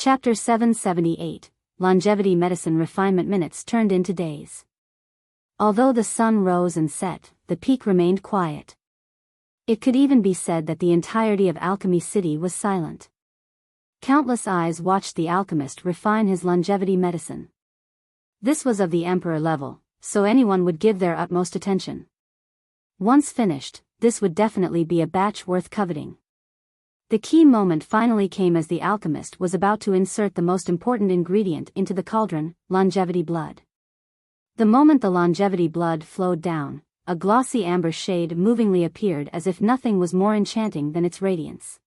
Chapter 778, Longevity Medicine Refinement Minutes Turned into Days. Although the sun rose and set, the peak remained quiet. It could even be said that the entirety of Alchemy City was silent. Countless eyes watched the alchemist refine his longevity medicine. This was of the emperor level, so anyone would give their utmost attention. Once finished, this would definitely be a batch worth coveting. The key moment finally came as the alchemist was about to insert the most important ingredient into the cauldron, longevity blood. The moment the longevity blood flowed down, a glossy amber shade movingly appeared as if nothing was more enchanting than its radiance.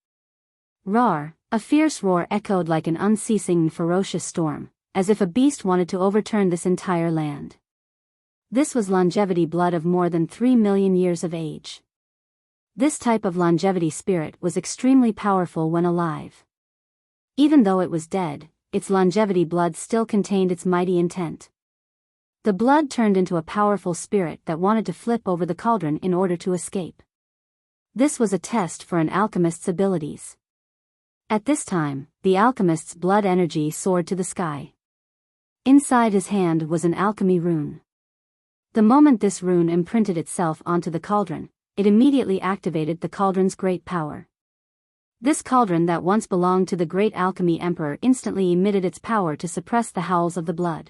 Roar! A fierce roar echoed like an unceasing and ferocious storm, as if a beast wanted to overturn this entire land. This was longevity blood of more than 3 million years of age. This type of longevity spirit was extremely powerful when alive. Even though it was dead, its longevity blood still contained its mighty intent. The blood turned into a powerful spirit that wanted to flip over the cauldron in order to escape. This was a test for an alchemist's abilities. At this time, the alchemist's blood energy soared to the sky. Inside his hand was an alchemy rune. The moment this rune imprinted itself onto the cauldron, it immediately activated the cauldron's great power. This cauldron that once belonged to the great alchemy emperor instantly emitted its power to suppress the howls of the blood.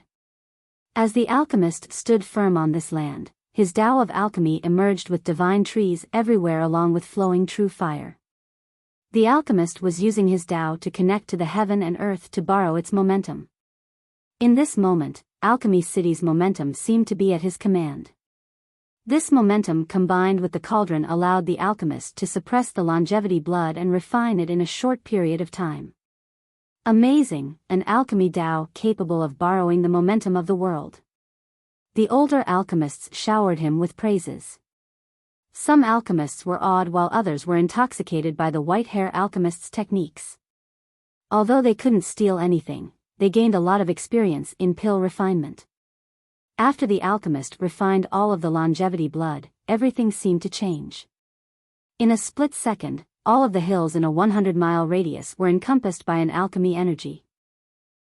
As the alchemist stood firm on this land, his Tao of alchemy emerged with divine trees everywhere along with flowing true fire. The alchemist was using his Tao to connect to the heaven and earth to borrow its momentum. In this moment, Alchemy City's momentum seemed to be at his command. This momentum combined with the cauldron allowed the alchemist to suppress the longevity blood and refine it in a short period of time. Amazing, an alchemy Tao capable of borrowing the momentum of the world. The older alchemists showered him with praises. Some alchemists were awed while others were intoxicated by the white-hair alchemist's techniques. Although they couldn't steal anything, they gained a lot of experience in pill refinement. After the alchemist refined all of the longevity blood, everything seemed to change. In a split second, all of the hills in a 100-mile radius were encompassed by an alchemy energy.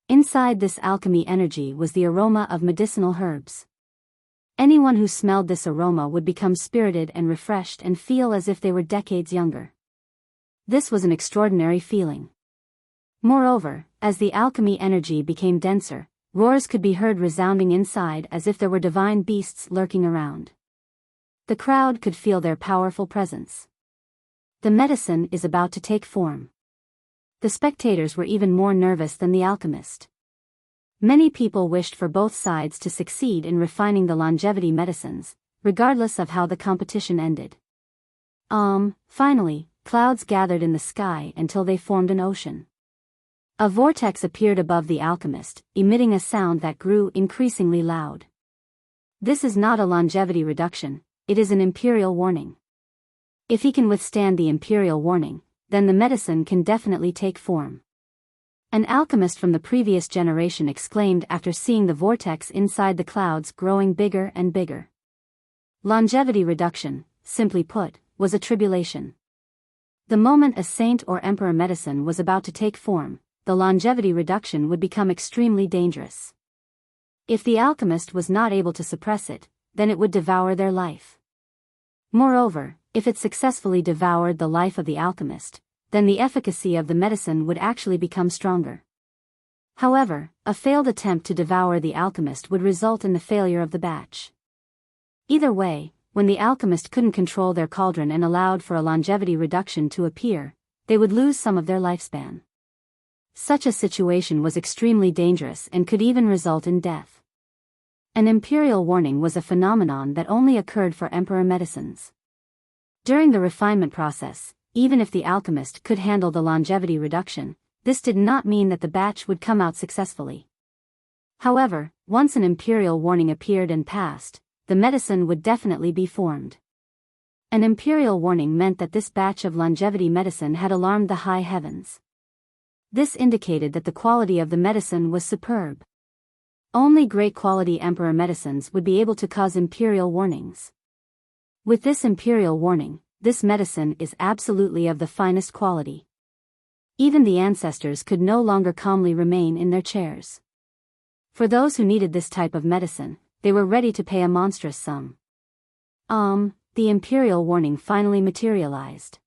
Inside this alchemy energy was the aroma of medicinal herbs. Anyone who smelled this aroma would become spirited and refreshed and feel as if they were decades younger. This was an extraordinary feeling. Moreover, as the alchemy energy became denser, roars could be heard resounding inside as if there were divine beasts lurking around. The crowd could feel their powerful presence. The medicine is about to take form. The spectators were even more nervous than the alchemist. Many people wished for both sides to succeed in refining the longevity medicines, regardless of how the competition ended. Finally, clouds gathered in the sky until they formed an ocean. A vortex appeared above the alchemist, emitting a sound that grew increasingly loud. This is not a longevity reduction, it is an imperial warning. If he can withstand the imperial warning, then the medicine can definitely take form. An alchemist from the previous generation exclaimed after seeing the vortex inside the clouds growing bigger and bigger. Longevity reduction, simply put, was a tribulation. The moment a saint or emperor medicine was about to take form, the longevity reduction would become extremely dangerous. If the alchemist was not able to suppress it, then it would devour their life. Moreover, if it successfully devoured the life of the alchemist, then the efficacy of the medicine would actually become stronger. However, a failed attempt to devour the alchemist would result in the failure of the batch. Either way, when the alchemist couldn't control their cauldron and allowed for a longevity reduction to appear, they would lose some of their lifespan. Such a situation was extremely dangerous and could even result in death. An imperial warning was a phenomenon that only occurred for emperor medicines. During the refinement process, even if the alchemist could handle the longevity reduction, this did not mean that the batch would come out successfully. However, once an imperial warning appeared and passed, the medicine would definitely be formed. An imperial warning meant that this batch of longevity medicine had alarmed the high heavens. This indicated that the quality of the medicine was superb. Only great quality emperor medicines would be able to cause imperial warnings. With this imperial warning, this medicine is absolutely of the finest quality. Even the ancestors could no longer calmly remain in their chairs. For those who needed this type of medicine, they were ready to pay a monstrous sum. The imperial warning finally materialized.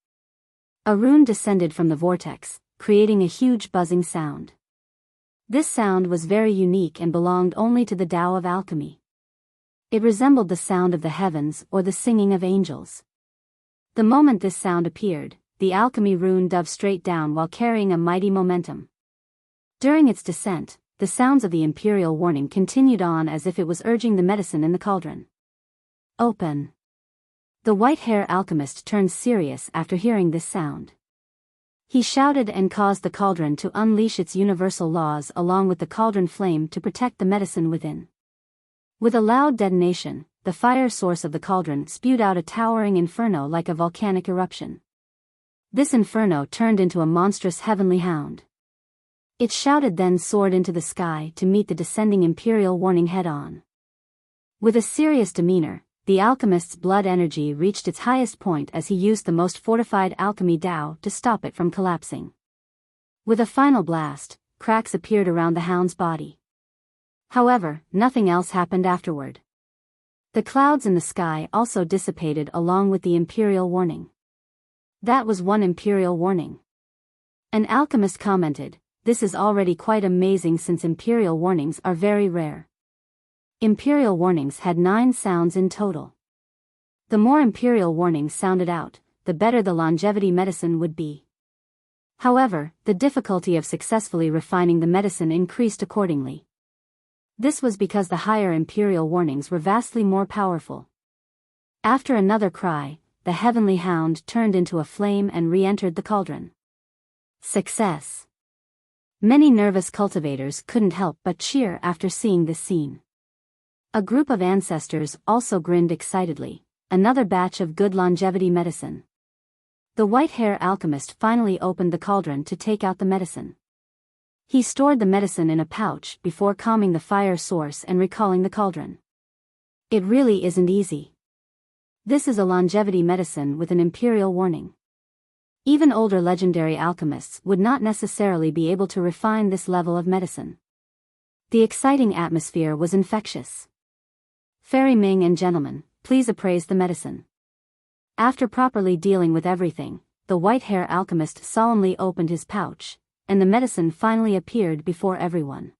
A rune descended from the vortex, creating a huge buzzing sound. This sound was very unique and belonged only to the Tao of alchemy. It resembled the sound of the heavens or the singing of angels. The moment this sound appeared, the alchemy rune dove straight down while carrying a mighty momentum. During its descent, the sounds of the imperial warning continued on as if it was urging the medicine in the cauldron. Open. The white-hair alchemist turned serious after hearing this sound. He shouted and caused the cauldron to unleash its universal laws along with the cauldron flame to protect the medicine within. With a loud detonation, the fire source of the cauldron spewed out a towering inferno like a volcanic eruption. This inferno turned into a monstrous heavenly hound. It shouted then soared into the sky to meet the descending imperial warning head-on. With a serious demeanor, the alchemist's blood energy reached its highest point as he used the most fortified alchemy Tao to stop it from collapsing. With a final blast, cracks appeared around the hound's body. However, nothing else happened afterward. The clouds in the sky also dissipated along with the imperial warning. That was one imperial warning. An alchemist commented, "This is already quite amazing since imperial warnings are very rare." Imperial warnings had 9 sounds in total. The more imperial warnings sounded out, the better the longevity medicine would be. However, the difficulty of successfully refining the medicine increased accordingly. This was because the higher imperial warnings were vastly more powerful. After another cry, the heavenly hound turned into a flame and re-entered the cauldron. Success! Many nervous cultivators couldn't help but cheer after seeing this scene. A group of ancestors also grinned excitedly, another batch of good longevity medicine. The white-hair alchemist finally opened the cauldron to take out the medicine. He stored the medicine in a pouch before calming the fire source and recalling the cauldron. It really isn't easy. This is a longevity medicine with an imperial warning. Even older legendary alchemists would not necessarily be able to refine this level of medicine. The exciting atmosphere was infectious. "Fairy Ming and gentlemen, please appraise the medicine." After properly dealing with everything, the white-hair alchemist solemnly opened his pouch, and the medicine finally appeared before everyone.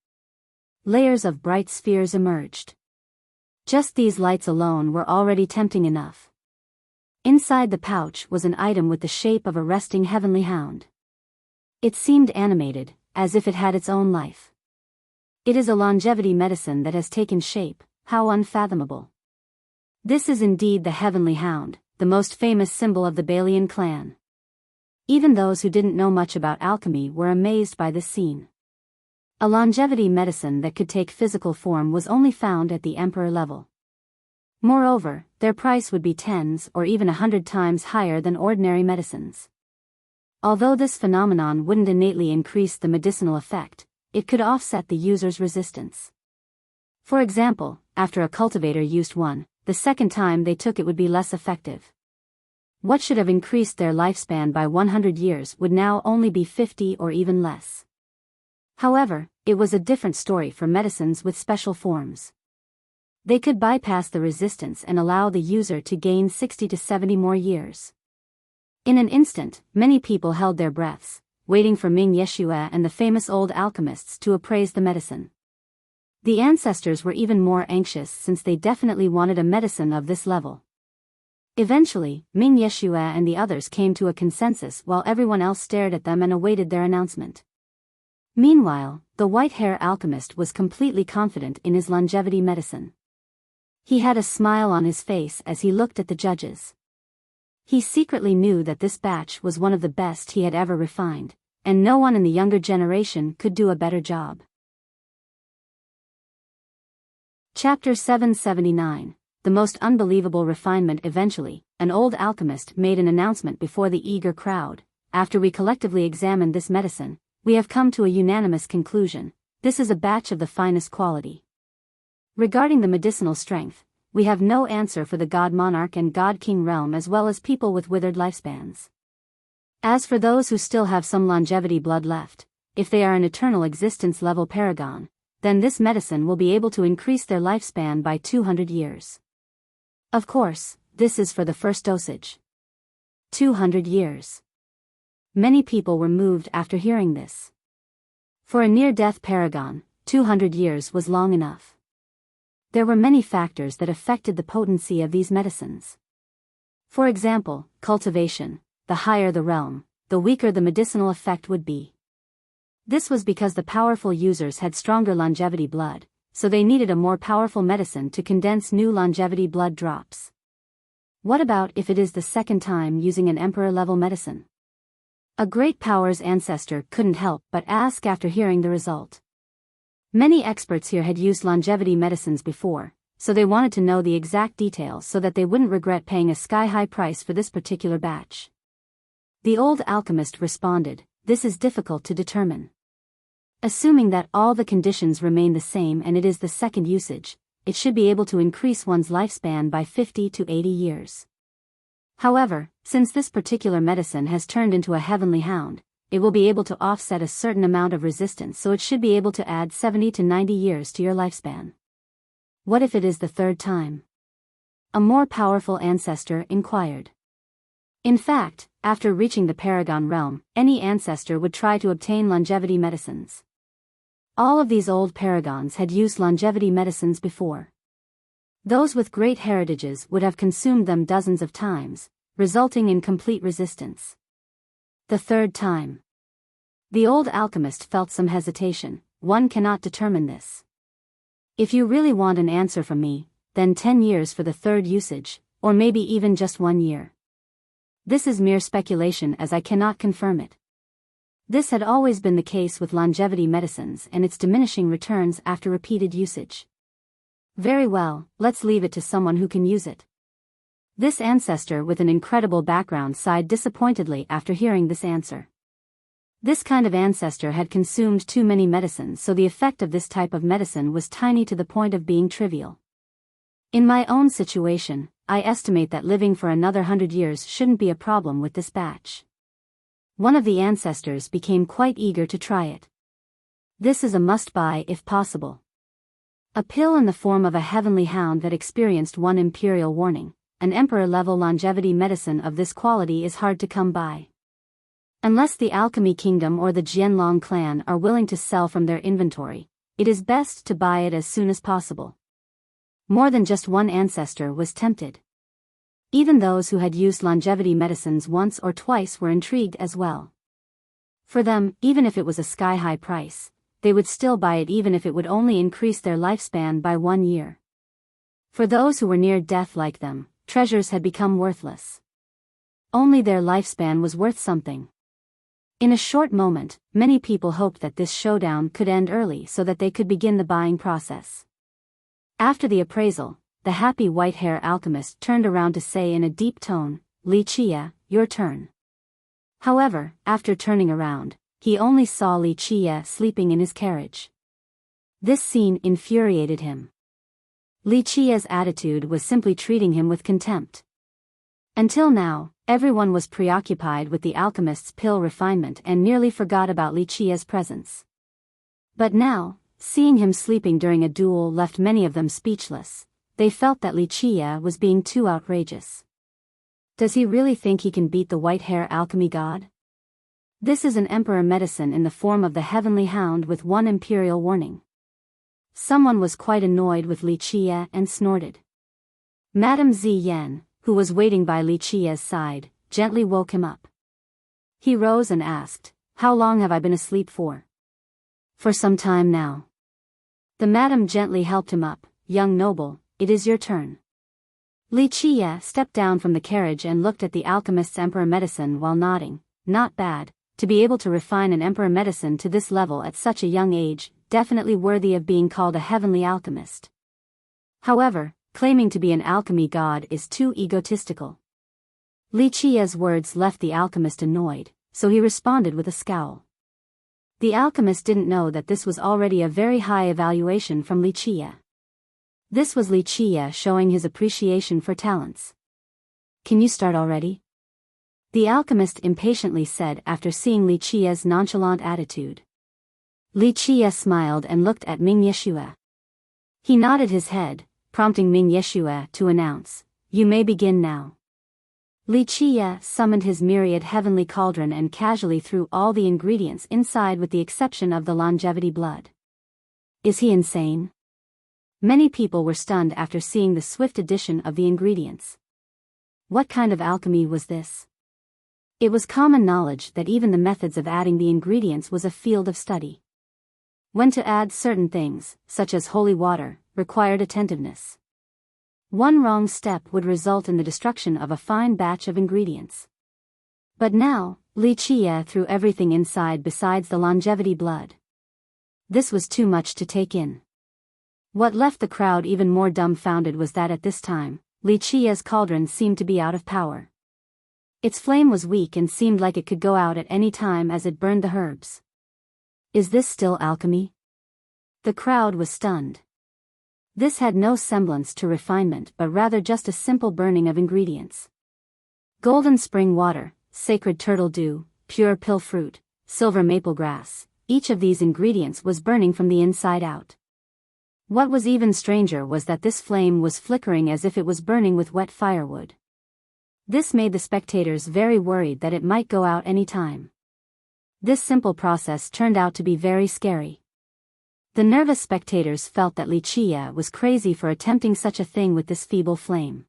Layers of bright spheres emerged. Just these lights alone were already tempting enough. Inside the pouch was an item with the shape of a resting heavenly hound. It seemed animated, as if it had its own life. It is a longevity medicine that has taken shape. How unfathomable. This is indeed the heavenly hound, the most famous symbol of the Balian clan. Even those who didn't know much about alchemy were amazed by this scene. A longevity medicine that could take physical form was only found at the emperor level. Moreover, their price would be 10s or even 100 times higher than ordinary medicines. Although this phenomenon wouldn't innately increase the medicinal effect, it could offset the user's resistance. For example, after a cultivator used one, the second time they took it would be less effective. What should have increased their lifespan by 100 years would now only be 50 or even less. However, it was a different story for medicines with special forms. They could bypass the resistance and allow the user to gain 60 to 70 more years. In an instant, many people held their breaths, waiting for Ming Yeshua and the famous old alchemists to appraise the medicine. The ancestors were even more anxious since they definitely wanted a medicine of this level. Eventually, Ming Yeshua and the others came to a consensus while everyone else stared at them and awaited their announcement. Meanwhile, the white-hair alchemist was completely confident in his longevity medicine. He had a smile on his face as he looked at the judges. He secretly knew that this batch was one of the best he had ever refined, and no one in the younger generation could do a better job. Chapter 779, The Most Unbelievable Refinement. Eventually, an old alchemist made an announcement before the eager crowd. "After we collectively examined this medicine, we have come to a unanimous conclusion. This is a batch of the finest quality. Regarding the medicinal strength, we have no answer for the God Monarch and God King realm as well as people with withered lifespans. As for those who still have some longevity blood left, if they are an eternal existence level paragon, then this medicine will be able to increase their lifespan by 200 years. Of course, this is for the first dosage. 200 years. Many people were moved after hearing this. For a near-death paragon, 200 years was long enough. There were many factors that affected the potency of these medicines. For example, cultivation. The higher the realm, the weaker the medicinal effect would be. This was because the powerful users had stronger longevity blood, so they needed a more powerful medicine to condense new longevity blood drops. What about if it is the second time using an emperor-level medicine? A great power's ancestor couldn't help but ask after hearing the result. Many experts here had used longevity medicines before, so they wanted to know the exact details so that they wouldn't regret paying a sky-high price for this particular batch. The old alchemist responded, "This is difficult to determine. Assuming that all the conditions remain the same and it is the second usage, it should be able to increase one's lifespan by 50 to 80 years. However, since this particular medicine has turned into a heavenly hound, it will be able to offset a certain amount of resistance, so it should be able to add 70 to 90 years to your lifespan. What if it is the third time?" A more powerful ancestor inquired. In fact, after reaching the Paragon realm, any ancestor would try to obtain longevity medicines. All of these old paragons had used longevity medicines before. Those with great heritages would have consumed them dozens of times, resulting in complete resistance. The third time. The old alchemist felt some hesitation. One cannot determine this. If you really want an answer from me, then 10 years for the third usage, or maybe even just 1 year. This is mere speculation as I cannot confirm it. This had always been the case with longevity medicines and its diminishing returns after repeated usage. Very well, let's leave it to someone who can use it. This ancestor with an incredible background sighed disappointedly after hearing this answer. This kind of ancestor had consumed too many medicines, so the effect of this type of medicine was tiny to the point of being trivial. In my own situation, I estimate that living for another 100 years shouldn't be a problem with this batch. One of the ancestors became quite eager to try it. This is a must-buy if possible. A pill in the form of a heavenly hound that experienced 1 imperial warning, an emperor-level longevity medicine of this quality is hard to come by. Unless the Alchemy Kingdom or the Jianlong clan are willing to sell from their inventory, it is best to buy it as soon as possible. More than just one ancestor was tempted. Even those who had used longevity medicines once or twice were intrigued as well. For them, even if it was a sky-high price, they would still buy it even if it would only increase their lifespan by 1 year. For those who were near death like them, treasures had become worthless. Only their lifespan was worth something. In a short moment, many people hoped that this showdown could end early so that they could begin the buying process. After the appraisal, the happy white-hair alchemist turned around to say in a deep tone, "Li Chia, your turn." However, after turning around, he only saw Li Chia sleeping in his carriage. This scene infuriated him. Li Chia's attitude was simply treating him with contempt. Until now, everyone was preoccupied with the alchemist's pill refinement and nearly forgot about Li Chia's presence. But now, seeing him sleeping during a duel left many of them speechless. They felt that Li Chia was being too outrageous. Does he really think he can beat the white-hair alchemy god? This is an emperor medicine in the form of the heavenly hound with 1 imperial warning. Someone was quite annoyed with Li Chia and snorted. Madame Ziyan, who was waiting by Li Chia's side, gently woke him up. He rose and asked, "How long have I been asleep for?" "For some time now." The madam gently helped him up. "Young noble, it is your turn." Li Chia stepped down from the carriage and looked at the alchemist's emperor medicine while nodding. Not bad, to be able to refine an emperor medicine to this level at such a young age, definitely worthy of being called a heavenly alchemist. However, claiming to be an alchemy god is too egotistical. Li Chia's words left the alchemist annoyed, so he responded with a scowl. The alchemist didn't know that this was already a very high evaluation from Li Chia. This was Li Chia showing his appreciation for talents. "Can you start already?" the alchemist impatiently said after seeing Li Qia's nonchalant attitude. Li Qia smiled and looked at Ming Yeshua. He nodded his head, prompting Ming Yeshua to announce, "You may begin now." Li Qia summoned his myriad heavenly cauldron and casually threw all the ingredients inside with the exception of the longevity blood. Is he insane? Many people were stunned after seeing the swift addition of the ingredients. What kind of alchemy was this? It was common knowledge that even the methods of adding the ingredients was a field of study. When to add certain things, such as holy water, required attentiveness. One wrong step would result in the destruction of a fine batch of ingredients. But now, Li Qia threw everything inside besides the longevity blood. This was too much to take in. What left the crowd even more dumbfounded was that at this time, Li Qia's cauldron seemed to be out of power. Its flame was weak and seemed like it could go out at any time as it burned the herbs. Is this still alchemy? The crowd was stunned. This had no semblance to refinement but rather just a simple burning of ingredients. Golden spring water, sacred turtle dew, pure pill fruit, silver maple grass, each of these ingredients was burning from the inside out. What was even stranger was that this flame was flickering as if it was burning with wet firewood. This made the spectators very worried that it might go out any time. This simple process turned out to be very scary. The nervous spectators felt that Li Qia was crazy for attempting such a thing with this feeble flame.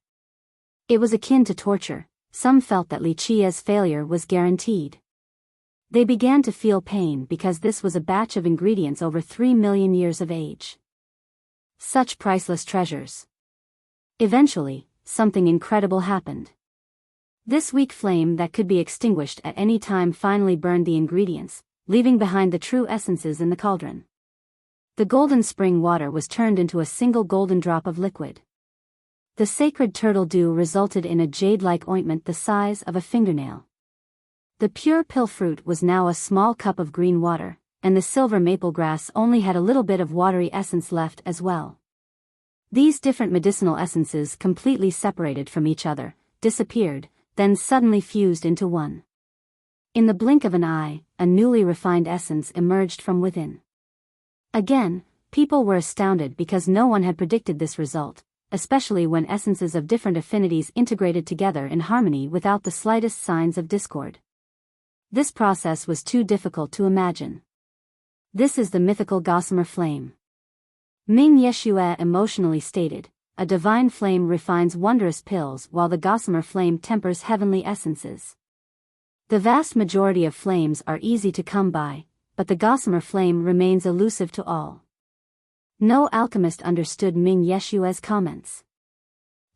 It was akin to torture. Some felt that Li Qia's failure was guaranteed. They began to feel pain because this was a batch of ingredients over 3 million years of age. Such priceless treasures. Eventually, something incredible happened. This weak flame that could be extinguished at any time finally burned the ingredients, leaving behind the true essences in the cauldron. The golden spring water was turned into a single golden drop of liquid. The sacred turtle dew resulted in a jade-like ointment the size of a fingernail. The pure pill fruit was now a small cup of green water, and the silver maple grass only had a little bit of watery essence left as well. These different medicinal essences completely separated from each other, disappeared, then suddenly fused into one. In the blink of an eye, a newly refined essence emerged from within. Again, people were astounded because no one had predicted this result, especially when essences of different affinities integrated together in harmony without the slightest signs of discord. This process was too difficult to imagine. This is the mythical gossamer flame. Ming Yeshua emotionally stated, "A divine flame refines wondrous pills while the gossamer flame tempers heavenly essences." The vast majority of flames are easy to come by, but the gossamer flame remains elusive to all. No alchemist understood Ming Yeshua's comments.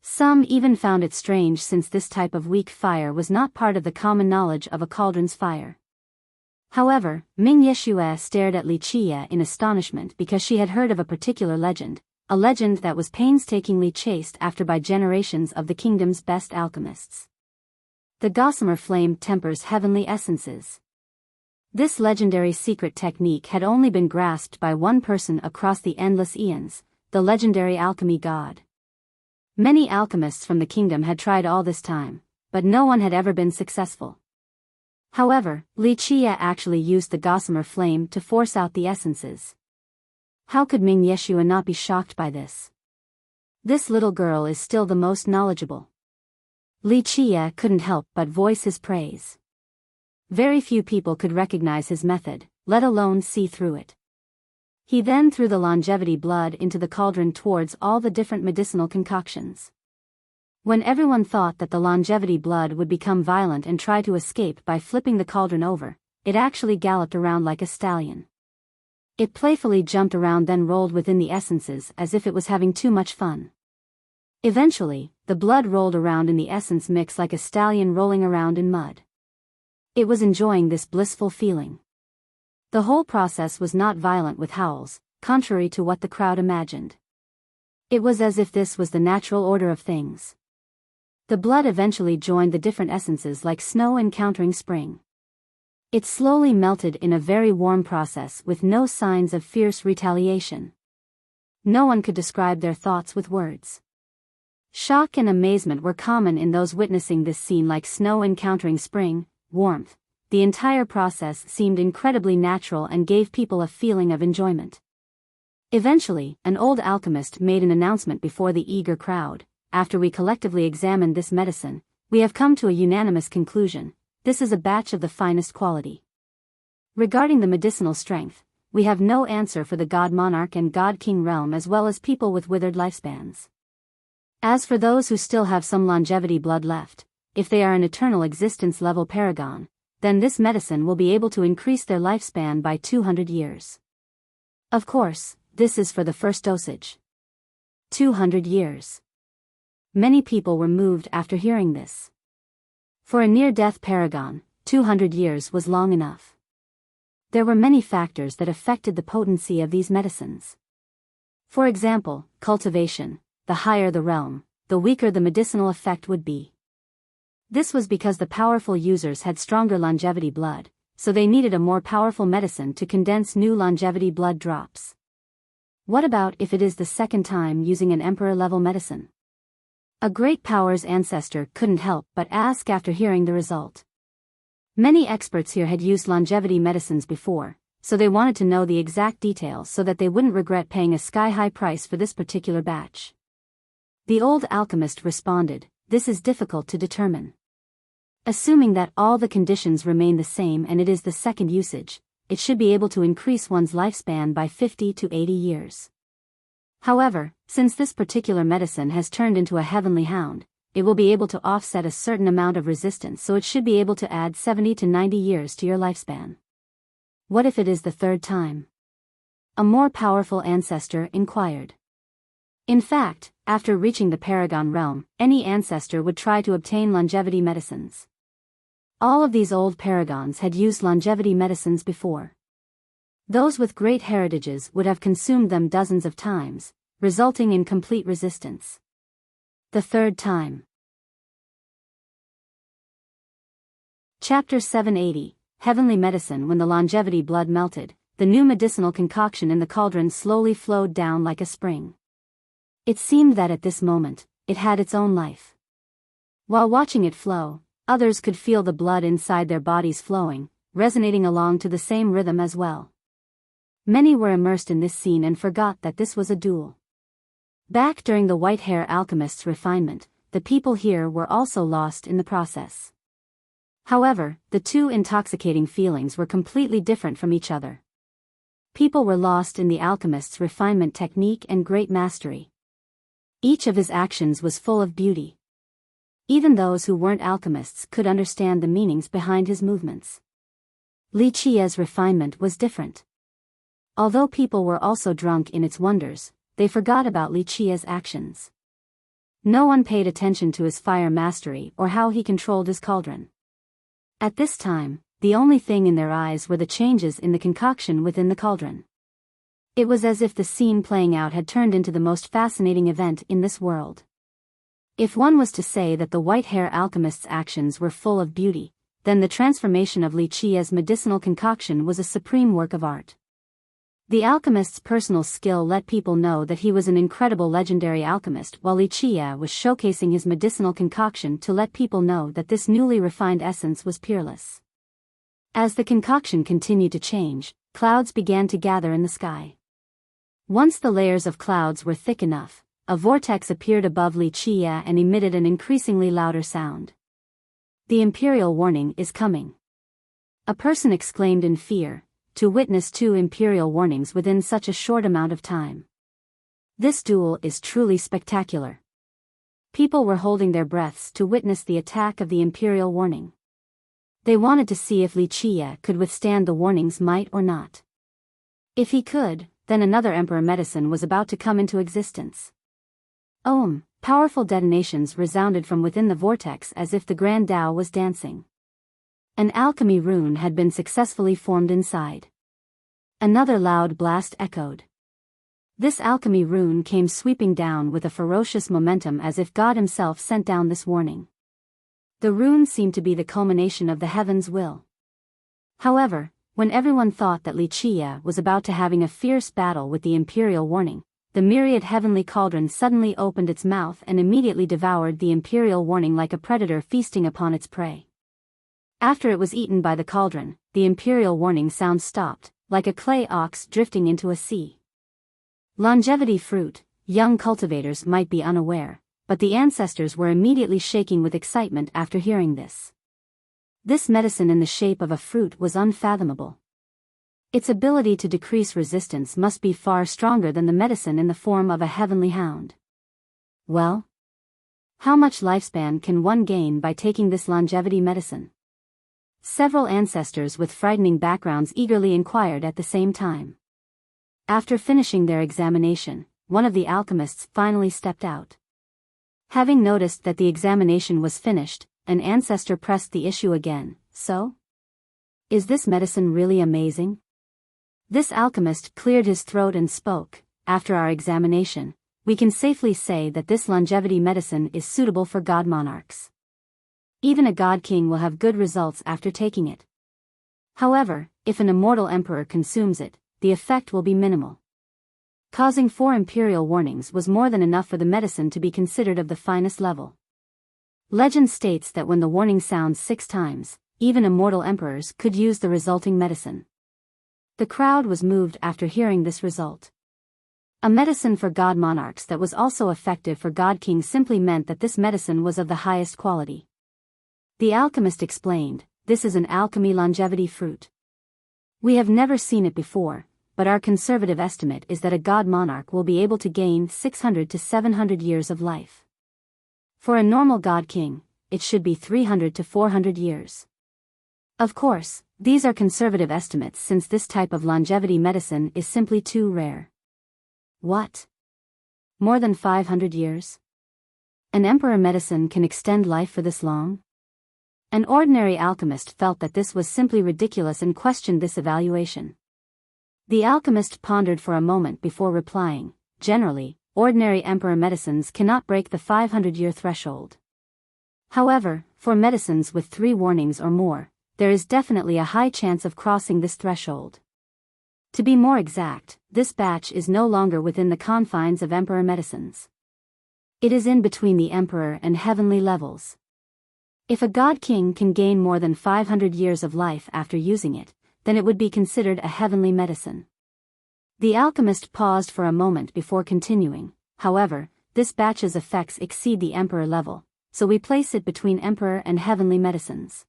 Some even found it strange since this type of weak fire was not part of the common knowledge of a cauldron's fire. However, Ming Yeshua stared at Li Qia in astonishment because she had heard of a particular legend, a legend that was painstakingly chased after by generations of the kingdom's best alchemists. The gossamer flame tempers heavenly essences. This legendary secret technique had only been grasped by one person across the endless eons, the legendary alchemy god. Many alchemists from the kingdom had tried all this time, but no one had ever been successful. However, Li Qia actually used the gossamer flame to force out the essences. How could Ming Yeshua not be shocked by this? This little girl is still the most knowledgeable. Li Qia couldn't help but voice his praise. Very few people could recognize his method, let alone see through it. He then threw the longevity blood into the cauldron towards all the different medicinal concoctions. When everyone thought that the longevity blood would become violent and try to escape by flipping the cauldron over, it actually galloped around like a stallion. It playfully jumped around then rolled within the essences as if it was having too much fun. Eventually, the blood rolled around in the essence mix like a stallion rolling around in mud. It was enjoying this blissful feeling. The whole process was not violent with howls, contrary to what the crowd imagined. It was as if this was the natural order of things. The blood eventually joined the different essences like snow encountering spring. It slowly melted in a very warm process with no signs of fierce retaliation. No one could describe their thoughts with words. Shock and amazement were common in those witnessing this scene, like snow encountering spring, warmth. The entire process seemed incredibly natural and gave people a feeling of enjoyment. Eventually, an old alchemist made an announcement before the eager crowd. After we collectively examined this medicine, we have come to a unanimous conclusion. This is a batch of the finest quality. Regarding the medicinal strength, we have no answer for the God Monarch and God King realm, as well as people with withered lifespans. As for those who still have some longevity blood left, if they are an eternal existence level paragon, then this medicine will be able to increase their lifespan by 200 years. Of course, this is for the first dosage. 200 years. Many people were moved after hearing this. For a near-death paragon, 200 years was long enough. There were many factors that affected the potency of these medicines. For example, cultivation. The higher the realm, the weaker the medicinal effect would be. This was because the powerful users had stronger longevity blood, so they needed a more powerful medicine to condense new longevity blood drops. What about if it is the second time using an emperor-level medicine? A great power's ancestor couldn't help but ask after hearing the result. Many experts here had used longevity medicines before, so they wanted to know the exact details so that they wouldn't regret paying a sky-high price for this particular batch. The old alchemist responded, "This is difficult to determine. Assuming that all the conditions remain the same and it is the second usage, it should be able to increase one's lifespan by 50 to 80 years. However, since this particular medicine has turned into a heavenly hound, it will be able to offset a certain amount of resistance, so it should be able to add 70 to 90 years to your lifespan. What if it is the third time?" A more powerful ancestor inquired. In fact, after reaching the Paragon realm, any ancestor would try to obtain longevity medicines. All of these old paragons had used longevity medicines before. Those with great heritages would have consumed them dozens of times, resulting in complete resistance. The third time. Chapter 780, Heavenly Medicine. When the longevity blood melted, the new medicinal concoction in the cauldron slowly flowed down like a spring. It seemed that at this moment, it had its own life. While watching it flow, others could feel the blood inside their bodies flowing, resonating along to the same rhythm as well. Many were immersed in this scene and forgot that this was a duel. Back during the white-hair alchemist's refinement, the people here were also lost in the process. However, the two intoxicating feelings were completely different from each other. People were lost in the alchemist's refinement technique and great mastery. Each of his actions was full of beauty. Even those who weren't alchemists could understand the meanings behind his movements. Li Qia's refinement was different. Although people were also drunk in its wonders, they forgot about Li Qia's actions. No one paid attention to his fire mastery or how he controlled his cauldron. At this time, the only thing in their eyes were the changes in the concoction within the cauldron. It was as if the scene playing out had turned into the most fascinating event in this world. If one was to say that the white-hair alchemist's actions were full of beauty, then the transformation of Li Qia's medicinal concoction was a supreme work of art. The alchemist's personal skill let people know that he was an incredible legendary alchemist, while Li Qia was showcasing his medicinal concoction to let people know that this newly refined essence was peerless. As the concoction continued to change, clouds began to gather in the sky. Once the layers of clouds were thick enough, a vortex appeared above Li Qia and emitted an increasingly louder sound. "The Imperial warning is coming." A person exclaimed in fear, to witness 2 Imperial warnings within such a short amount of time. This duel is truly spectacular. People were holding their breaths to witness the attack of the Imperial warning. They wanted to see if Li Qia could withstand the warning's might or not. If he could, then another emperor medicine was about to come into existence. Powerful detonations resounded from within the vortex as if the Grand Tao was dancing. An alchemy rune had been successfully formed inside. Another loud blast echoed. This alchemy rune came sweeping down with a ferocious momentum as if God himself sent down this warning. The rune seemed to be the culmination of the heaven's will. However, when everyone thought that Li Qia was about to having a fierce battle with the Imperial warning, the myriad heavenly cauldron suddenly opened its mouth and immediately devoured the imperial warning like a predator feasting upon its prey. After it was eaten by the cauldron, the imperial warning sound stopped, like a clay ox drifting into a sea. Longevity fruit, young cultivators might be unaware, but the ancestors were immediately shaking with excitement after hearing this. This medicine in the shape of a fruit was unfathomable. Its ability to decrease resistance must be far stronger than the medicine in the form of a heavenly hound. Well, how much lifespan can one gain by taking this longevity medicine? Several ancestors with frightening backgrounds eagerly inquired at the same time. After finishing their examination, one of the alchemists finally stepped out. Having noticed that the examination was finished, an ancestor pressed the issue again. So? Is this medicine really amazing? This alchemist cleared his throat and spoke. After our examination, we can safely say that this longevity medicine is suitable for god monarchs. Even a god king will have good results after taking it. However, if an immortal emperor consumes it, the effect will be minimal. Causing 4 imperial warnings was more than enough for the medicine to be considered of the finest level. Legend states that when the warning sounds 6 times, even immortal emperors could use the resulting medicine. The crowd was moved after hearing this result. A medicine for god monarchs that was also effective for god kings simply meant that this medicine was of the highest quality. The alchemist explained, this is an alchemy longevity fruit. We have never seen it before, but our conservative estimate is that a god monarch will be able to gain 600 to 700 years of life. For a normal god king, it should be 300 to 400 years. Of course, these are conservative estimates since this type of longevity medicine is simply too rare. What? More than 500 years? An emperor medicine can extend life for this long? An ordinary alchemist felt that this was simply ridiculous and questioned this evaluation. The alchemist pondered for a moment before replying, generally, ordinary emperor medicines cannot break the 500-year threshold. However, for medicines with 3 warnings or more, there is definitely a high chance of crossing this threshold. To be more exact, this batch is no longer within the confines of emperor medicines. It is in between the emperor and heavenly levels. If a god king can gain more than 500 years of life after using it, then it would be considered a heavenly medicine. The alchemist paused for a moment before continuing. However, this batch's effects exceed the emperor level, so we place it between emperor and heavenly medicines.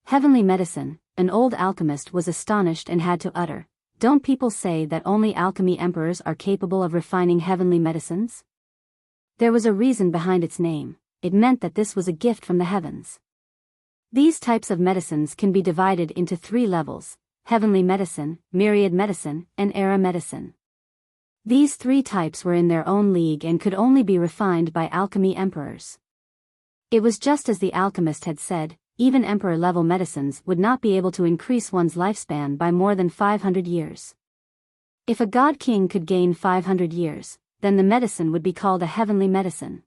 Heavenly medicine, an old alchemist was astonished and had to utter, don't people say that only alchemy emperors are capable of refining heavenly medicines? There was a reason behind its name. It meant that this was a gift from the heavens. These types of medicines can be divided into 3 levels: heavenly medicine, myriad medicine, and era medicine. These 3 types were in their own league and could only be refined by alchemy emperors. It was just as the alchemist had said, even emperor-level medicines would not be able to increase one's lifespan by more than 500 years. If a god king could gain 500 years, then the medicine would be called a heavenly medicine.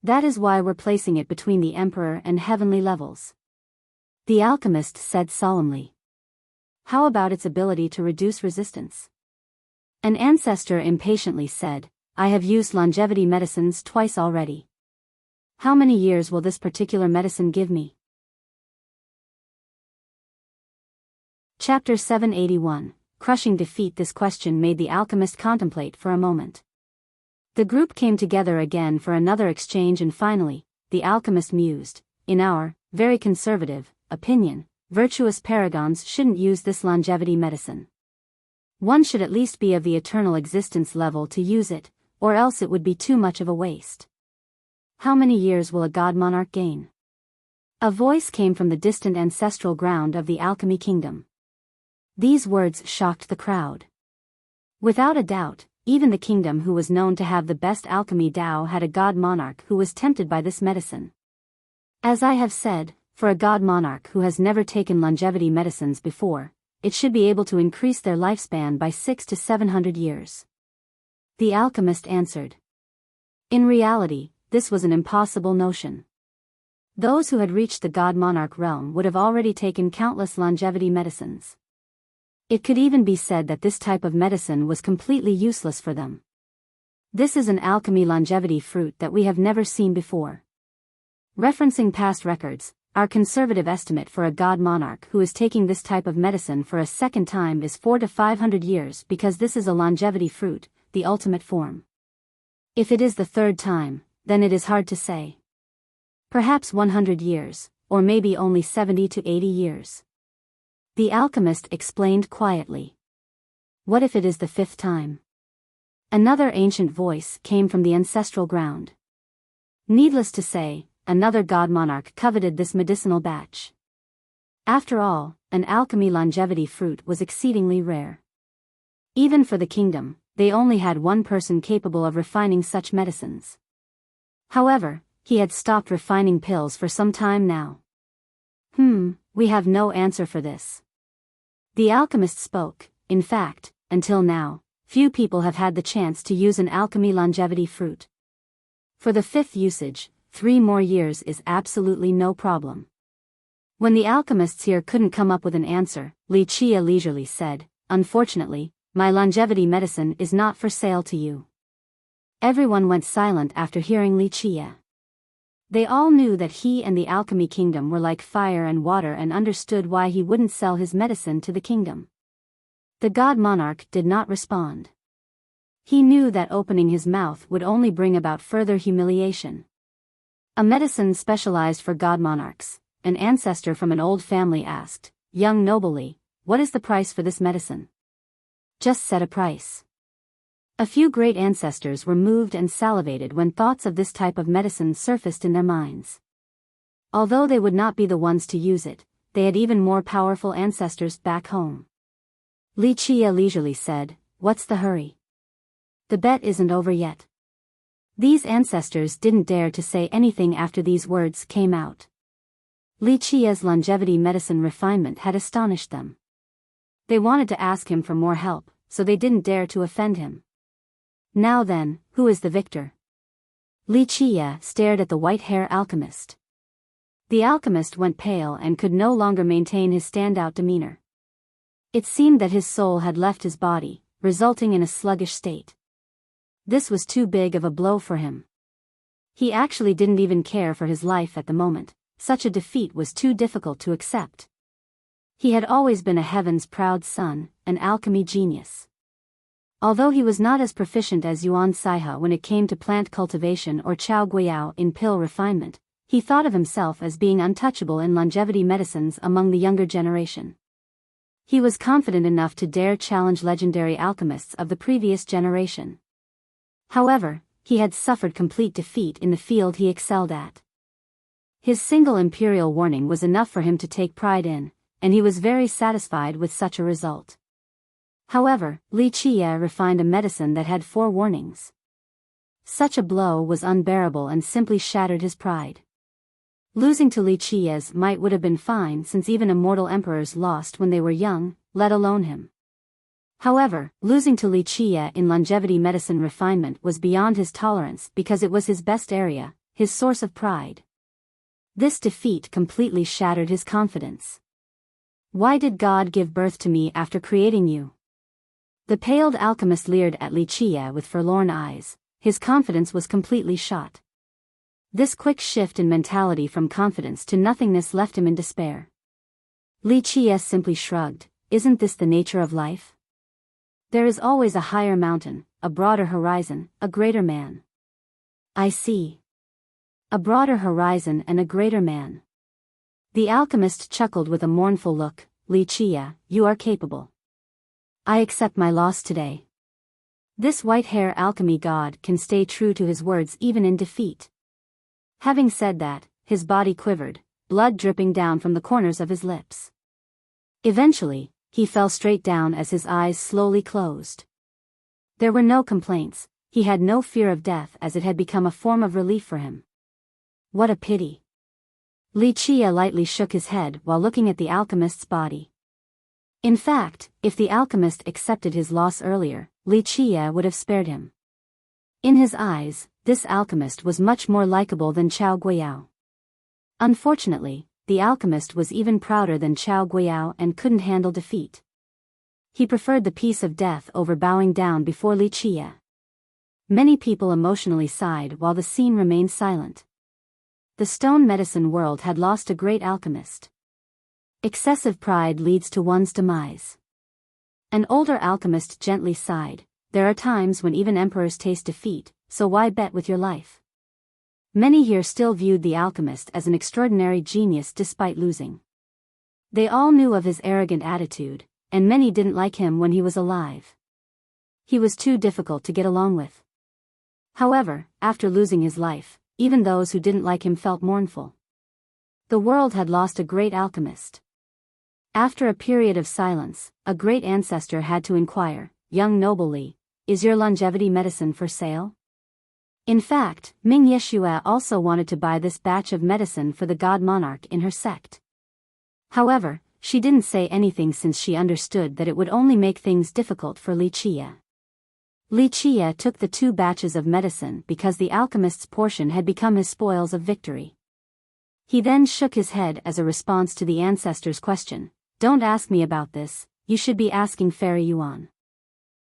That is why we're placing it between the emperor and heavenly levels. The alchemist said solemnly. How about its ability to reduce resistance? An ancestor impatiently said, I have used longevity medicines twice already. How many years will this particular medicine give me? Chapter 781, Crushing Defeat. This question made the alchemist contemplate for a moment. The group came together again for another exchange and finally, the alchemist mused, in our, very conservative, opinion, virtuous paragons shouldn't use this longevity medicine. One should at least be of the eternal existence level to use it, or else it would be too much of a waste. How many years will a god monarch gain? A voice came from the distant ancestral ground of the alchemy kingdom. These words shocked the crowd. Without a doubt, even the kingdom who was known to have the best alchemy Dao had a god monarch who was tempted by this medicine. As I have said, for a god monarch who has never taken longevity medicines before, it should be able to increase their lifespan by 600 to 700 years. The alchemist answered. In reality, this was an impossible notion. Those who had reached the god monarch realm would have already taken countless longevity medicines. It could even be said that this type of medicine was completely useless for them. This is an alchemy longevity fruit that we have never seen before. Referencing past records, our conservative estimate for a god monarch who is taking this type of medicine for a second time is 400 to 500 years because this is a longevity fruit, the ultimate form. If it is the third time, then it is hard to say. Perhaps 100 years, or maybe only 70 to 80 years. The alchemist explained quietly. What if it is the fifth time? Another ancient voice came from the ancestral ground. Needless to say, another god monarch coveted this medicinal batch. After all, an alchemy longevity fruit was exceedingly rare. Even for the kingdom, they only had one person capable of refining such medicines. However, he had stopped refining pills for some time now. We have no answer for this. The alchemist spoke. In fact, until now, few people have had the chance to use an alchemy longevity fruit. For the fifth usage, 3 more years is absolutely no problem. When the alchemists here couldn't come up with an answer, Wuxia leisurely said, "Unfortunately, my longevity medicine is not for sale to you." Everyone went silent after hearing Wuxia. They all knew that he and the alchemy kingdom were like fire and water and understood why he wouldn't sell his medicine to the kingdom. The god monarch did not respond. He knew that opening his mouth would only bring about further humiliation. A medicine specialized for god monarchs, an ancestor from an old family asked, "Young nobly, what is the price for this medicine?" "Just set a price." A few great ancestors were moved and salivated when thoughts of this type of medicine surfaced in their minds. Although they would not be the ones to use it, they had even more powerful ancestors back home. Wuxia leisurely said, "What's the hurry? The bet isn't over yet." These ancestors didn't dare to say anything after these words came out. Wuxia's longevity medicine refinement had astonished them. They wanted to ask him for more help, so they didn't dare to offend him. Now then, who is the victor? Wuxia stared at the white-hair alchemist. The alchemist went pale and could no longer maintain his standout demeanor. It seemed that his soul had left his body, resulting in a sluggish state. This was too big of a blow for him. He actually didn't even care for his life at the moment. Such a defeat was too difficult to accept. He had always been a heaven's proud son, an alchemy genius. Although he was not as proficient as Yuan Saihe when it came to plant cultivation or Chao Guiyao in pill refinement, he thought of himself as being untouchable in longevity medicines among the younger generation. He was confident enough to dare challenge legendary alchemists of the previous generation. However, he had suffered complete defeat in the field he excelled at. His single imperial warning was enough for him to take pride in, and he was very satisfied with such a result. However, Wuxia refined a medicine that had 4 warnings. Such a blow was unbearable and simply shattered his pride. Losing to Wuxia's might would have been fine since even immortal emperors lost when they were young, let alone him. However, losing to Wuxia in longevity medicine refinement was beyond his tolerance because it was his best area, his source of pride. This defeat completely shattered his confidence. "Why did God give birth to me after creating you?" The paled alchemist leered at Wuxia with forlorn eyes. His confidence was completely shot. This quick shift in mentality from confidence to nothingness left him in despair. Wuxia simply shrugged. "Isn't this the nature of life? There is always a higher mountain, a broader horizon, a greater man." "I see. A broader horizon and a greater man." The alchemist chuckled with a mournful look. "Wuxia, you are capable. I accept my loss today." This white-hair alchemy god can stay true to his words even in defeat. Having said that, his body quivered, blood dripping down from the corners of his lips. Eventually, he fell straight down as his eyes slowly closed. There were no complaints. He had no fear of death as it had become a form of relief for him. What a pity. Wuxia lightly shook his head while looking at the alchemist's body. In fact, if the alchemist accepted his loss earlier, Wuxia would have spared him. In his eyes, this alchemist was much more likable than Chao Guiyao. Unfortunately, the alchemist was even prouder than Chao Guiyao and couldn't handle defeat. He preferred the peace of death over bowing down before Wuxia. Many people emotionally sighed while the scene remained silent. The stone medicine world had lost a great alchemist. Excessive pride leads to one's demise. An older alchemist gently sighed. There are times when even emperors taste defeat, so why bet with your life? Many here still viewed the alchemist as an extraordinary genius despite losing. They all knew of his arrogant attitude, and many didn't like him when he was alive. He was too difficult to get along with. However, after losing his life, even those who didn't like him felt mournful. The world had lost a great alchemist. After a period of silence, a great ancestor had to inquire, "Young noble Li, is your longevity medicine for sale?" In fact, Ming Yeshua also wanted to buy this batch of medicine for the god monarch in her sect. However, she didn't say anything since she understood that it would only make things difficult for Li Chia. Li Chia took the 2 batches of medicine because the alchemist's portion had become his spoils of victory. He then shook his head as a response to the ancestor's question, "Don't ask me about this, you should be asking Fairy Yuan."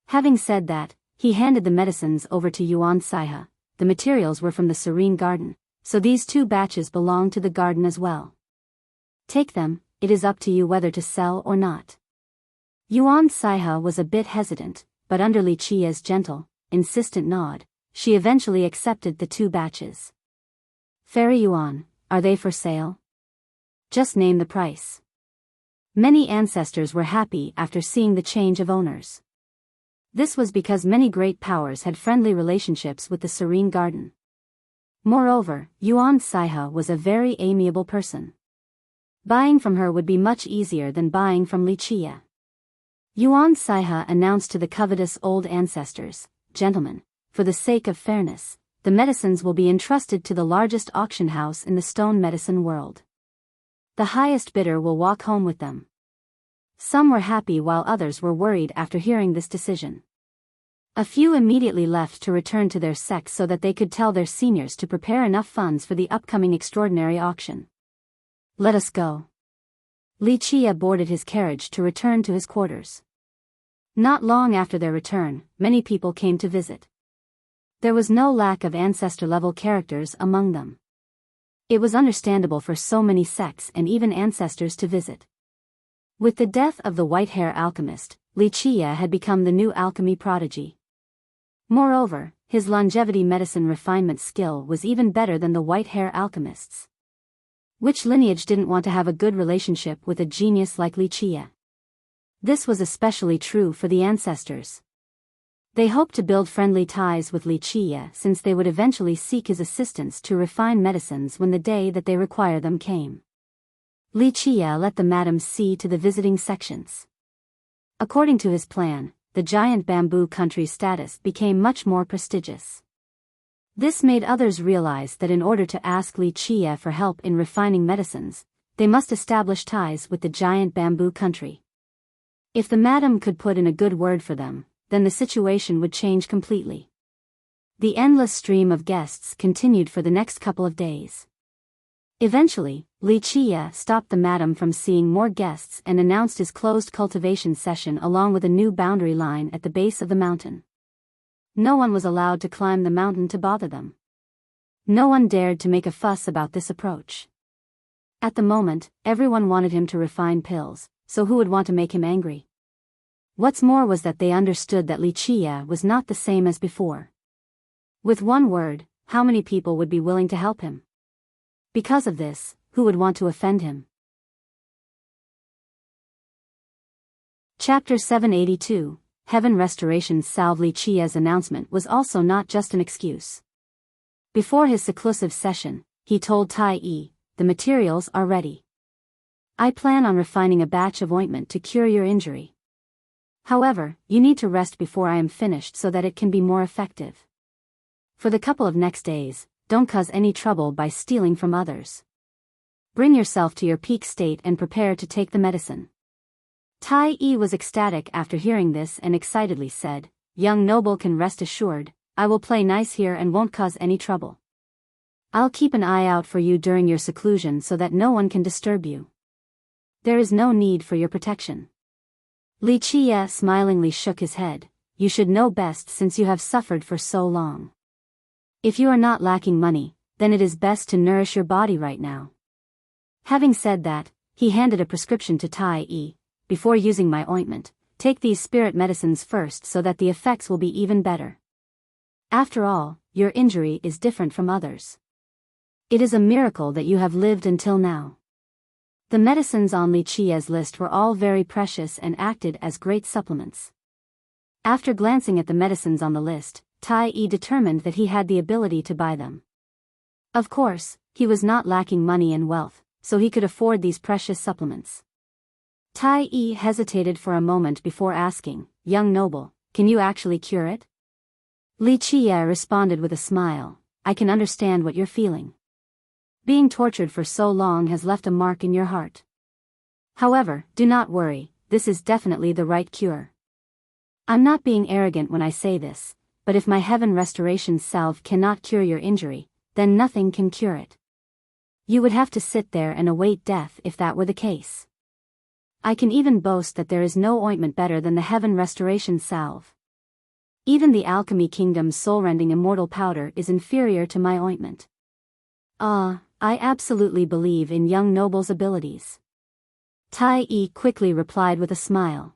Having said that, he handed the medicines over to Yuan Saiha. The materials were from the Serene Garden, so these 2 batches belong to the garden as well. Take them, it is up to you whether to sell or not. Yuan Saiha was a bit hesitant, but under Li Chia's gentle, insistent nod, she eventually accepted the 2 batches. "Fairy Yuan, are they for sale? Just name the price." Many ancestors were happy after seeing the change of owners. This was because many great powers had friendly relationships with the Serene Garden. Moreover, Yuan Saiha was a very amiable person. Buying from her would be much easier than buying from Li Chia. Yuan Saiha announced to the covetous old ancestors, "Gentlemen, for the sake of fairness, the medicines will be entrusted to the largest auction house in the stone medicine world. The highest bidder will walk home with them." Some were happy while others were worried after hearing this decision. A few immediately left to return to their sects so that they could tell their seniors to prepare enough funds for the upcoming extraordinary auction. "Let us go." Li Chia boarded his carriage to return to his quarters. Not long after their return, many people came to visit. There was no lack of ancestor-level characters among them. It was understandable for so many sects and even ancestors to visit. With the death of the white-hair alchemist, Li Chia had become the new alchemy prodigy. Moreover, his longevity medicine refinement skill was even better than the white-hair alchemists. Which lineage didn't want to have a good relationship with a genius like Li Chia? This was especially true for the ancestors. They hoped to build friendly ties with Li Chia since they would eventually seek his assistance to refine medicines when the day that they require them came. Li Chia let the madam see to the visiting sections. According to his plan, the giant bamboo country's status became much more prestigious. This made others realize that in order to ask Li Chia for help in refining medicines, they must establish ties with the giant bamboo country. If the madam could put in a good word for them, then the situation would change completely. The endless stream of guests continued for the next couple of days. Eventually, Li Chia stopped the madam from seeing more guests and announced his closed cultivation session along with a new boundary line at the base of the mountain. No one was allowed to climb the mountain to bother them. No one dared to make a fuss about this approach. At the moment, everyone wanted him to refine pills, so who would want to make him angry? What's more was that they understood that Li Chia was not the same as before. With one word, how many people would be willing to help him? Because of this, who would want to offend him? Chapter 782, Heaven Restoration. Salve. Li Chia's announcement was also not just an excuse. Before his seclusive session, he told Tai Yi, "The materials are ready. I plan on refining a batch of ointment to cure your injury. However, you need to rest before I am finished so that it can be more effective. For the couple of next days, don't cause any trouble by stealing from others. Bring yourself to your peak state and prepare to take the medicine." Tai Yi was ecstatic after hearing this and excitedly said, "Young noble can rest assured, I will play nice here and won't cause any trouble. I'll keep an eye out for you during your seclusion so that no one can disturb you. There is no need for your protection." Li Chia smilingly shook his head, you should know best since you have suffered for so long. If you are not lacking money, then it is best to nourish your body right now. Having said that, he handed a prescription to Tai Yi. Before using my ointment, take these spirit medicines first so that the effects will be even better. After all, your injury is different from others. It is a miracle that you have lived until now. The medicines on Li Qia's list were all very precious and acted as great supplements. After glancing at the medicines on the list, Tai Yi determined that he had the ability to buy them. Of course, he was not lacking money and wealth, so he could afford these precious supplements. Tai Yi hesitated for a moment before asking, "Young noble, can you actually cure it?" Li Qia responded with a smile, "I can understand what you're feeling. Being tortured for so long has left a mark in your heart. However, do not worry, this is definitely the right cure. I'm not being arrogant when I say this, but if my heaven restoration salve cannot cure your injury, then nothing can cure it. You would have to sit there and await death if that were the case. I can even boast that there is no ointment better than the heaven restoration salve. Even the alchemy kingdom's soul-rending immortal powder is inferior to my ointment. I absolutely believe in young noble's abilities." Tai Yi quickly replied with a smile.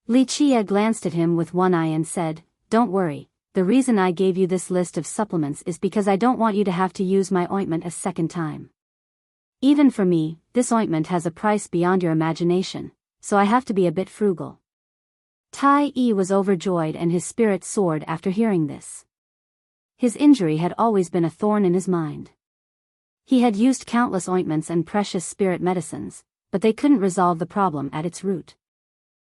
Li Qia glanced at him with one eye and said, "Don't worry, the reason I gave you this list of supplements is because I don't want you to have to use my ointment a second time. Even for me, this ointment has a price beyond your imagination, so I have to be a bit frugal." Tai Yi was overjoyed and his spirit soared after hearing this. His injury had always been a thorn in his mind. He had used countless ointments and precious spirit medicines, but they couldn't resolve the problem at its root.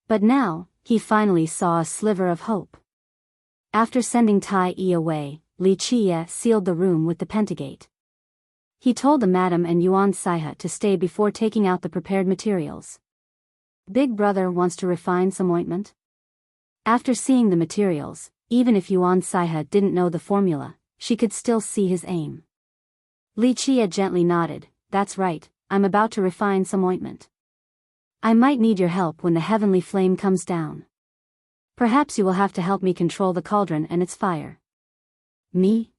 But now, he finally saw a sliver of hope. After sending Tai Yi away, Li Qia sealed the room with the pentagate. He told the madam and Yuan Saiha to stay before taking out the prepared materials. "Big brother wants to refine some ointment?" After seeing the materials, even if Yuan Saiha didn't know the formula, she could still see his aim. Li Qia gently nodded, "That's right, I'm about to refine some ointment. I might need your help when the heavenly flame comes down. Perhaps you will have to help me control the cauldron and its fire." "Me?"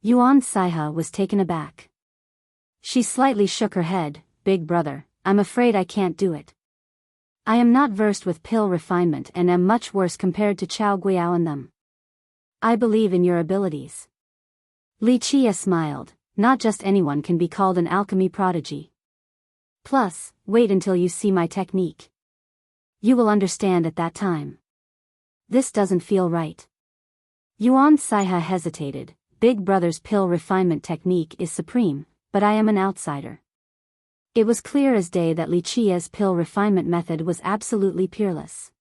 Yuan Saiha was taken aback. She slightly shook her head, "Big brother, I'm afraid I can't do it. I am not versed with pill refinement and am much worse compared to Chao Guiyao and them. I believe in your abilities." Li Qia smiled, "Not just anyone can be called an alchemy prodigy. Plus, wait until you see my technique. You will understand at that time. This doesn't feel right." Yuan Saiha hesitated. "Big brother's pill refinement technique is supreme, but I am an outsider." It was clear as day that Li Qia's pill refinement method was absolutely peerless.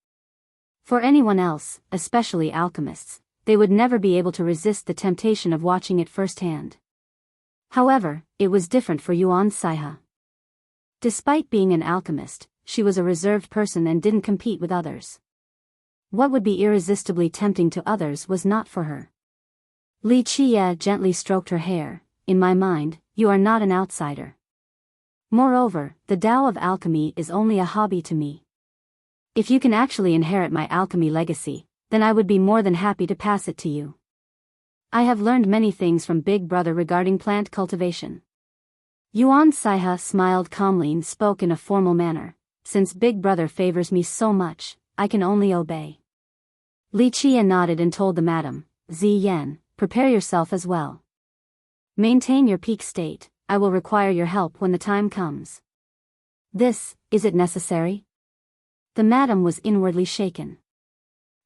For anyone else, especially alchemists, they would never be able to resist the temptation of watching it firsthand. However, it was different for Yuan Saiha. Despite being an alchemist, she was a reserved person and didn't compete with others. What would be irresistibly tempting to others was not for her. Li Qia gently stroked her hair. "In my mind, you are not an outsider. Moreover, the Tao of alchemy is only a hobby to me. If you can actually inherit my alchemy legacy, then I would be more than happy to pass it to you. I have learned many things from Big Brother regarding plant cultivation." Yuan Saiha smiled calmly and spoke in a formal manner. "Since Big Brother favors me so much, I can only obey." Li Qia nodded and told the madam, "Zi Yan, prepare yourself as well. Maintain your peak state, I will require your help when the time comes." Is it necessary?" The madam was inwardly shaken.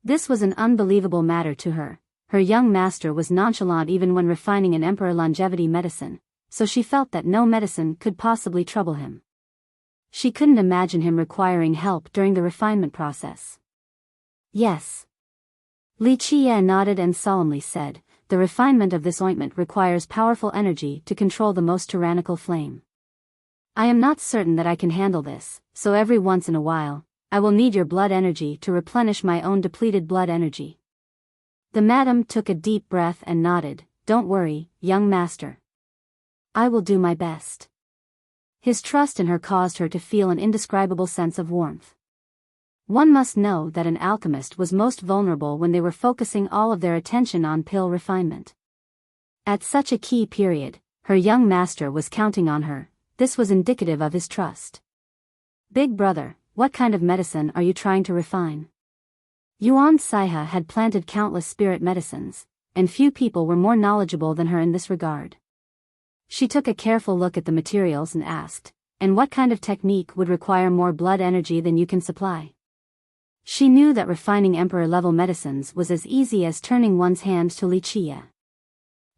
This was an unbelievable matter to her. Her young master was nonchalant even when refining an emperor longevity medicine, so she felt that no medicine could possibly trouble him. She couldn't imagine him requiring help during the refinement process. "Yes." Li Qia nodded and solemnly said, "The refinement of this ointment requires powerful energy to control the most tyrannical flame. I am not certain that I can handle this, so every once in a while, I will need your blood energy to replenish my own depleted blood energy." The madam took a deep breath and nodded, "Don't worry, young master. I will do my best." His trust in her caused her to feel an indescribable sense of warmth. One must know that an alchemist was most vulnerable when they were focusing all of their attention on pill refinement. At such a key period, her young master was counting on her. This was indicative of his trust. Big brother, what kind of medicine are you trying to refine? Yuan Saiha had planted countless spirit medicines, and few people were more knowledgeable than her in this regard. She took a careful look at the materials and asked, and what kind of technique would require more blood energy than you can supply? She knew that refining emperor-level medicines was as easy as turning one's hand to Wuxia.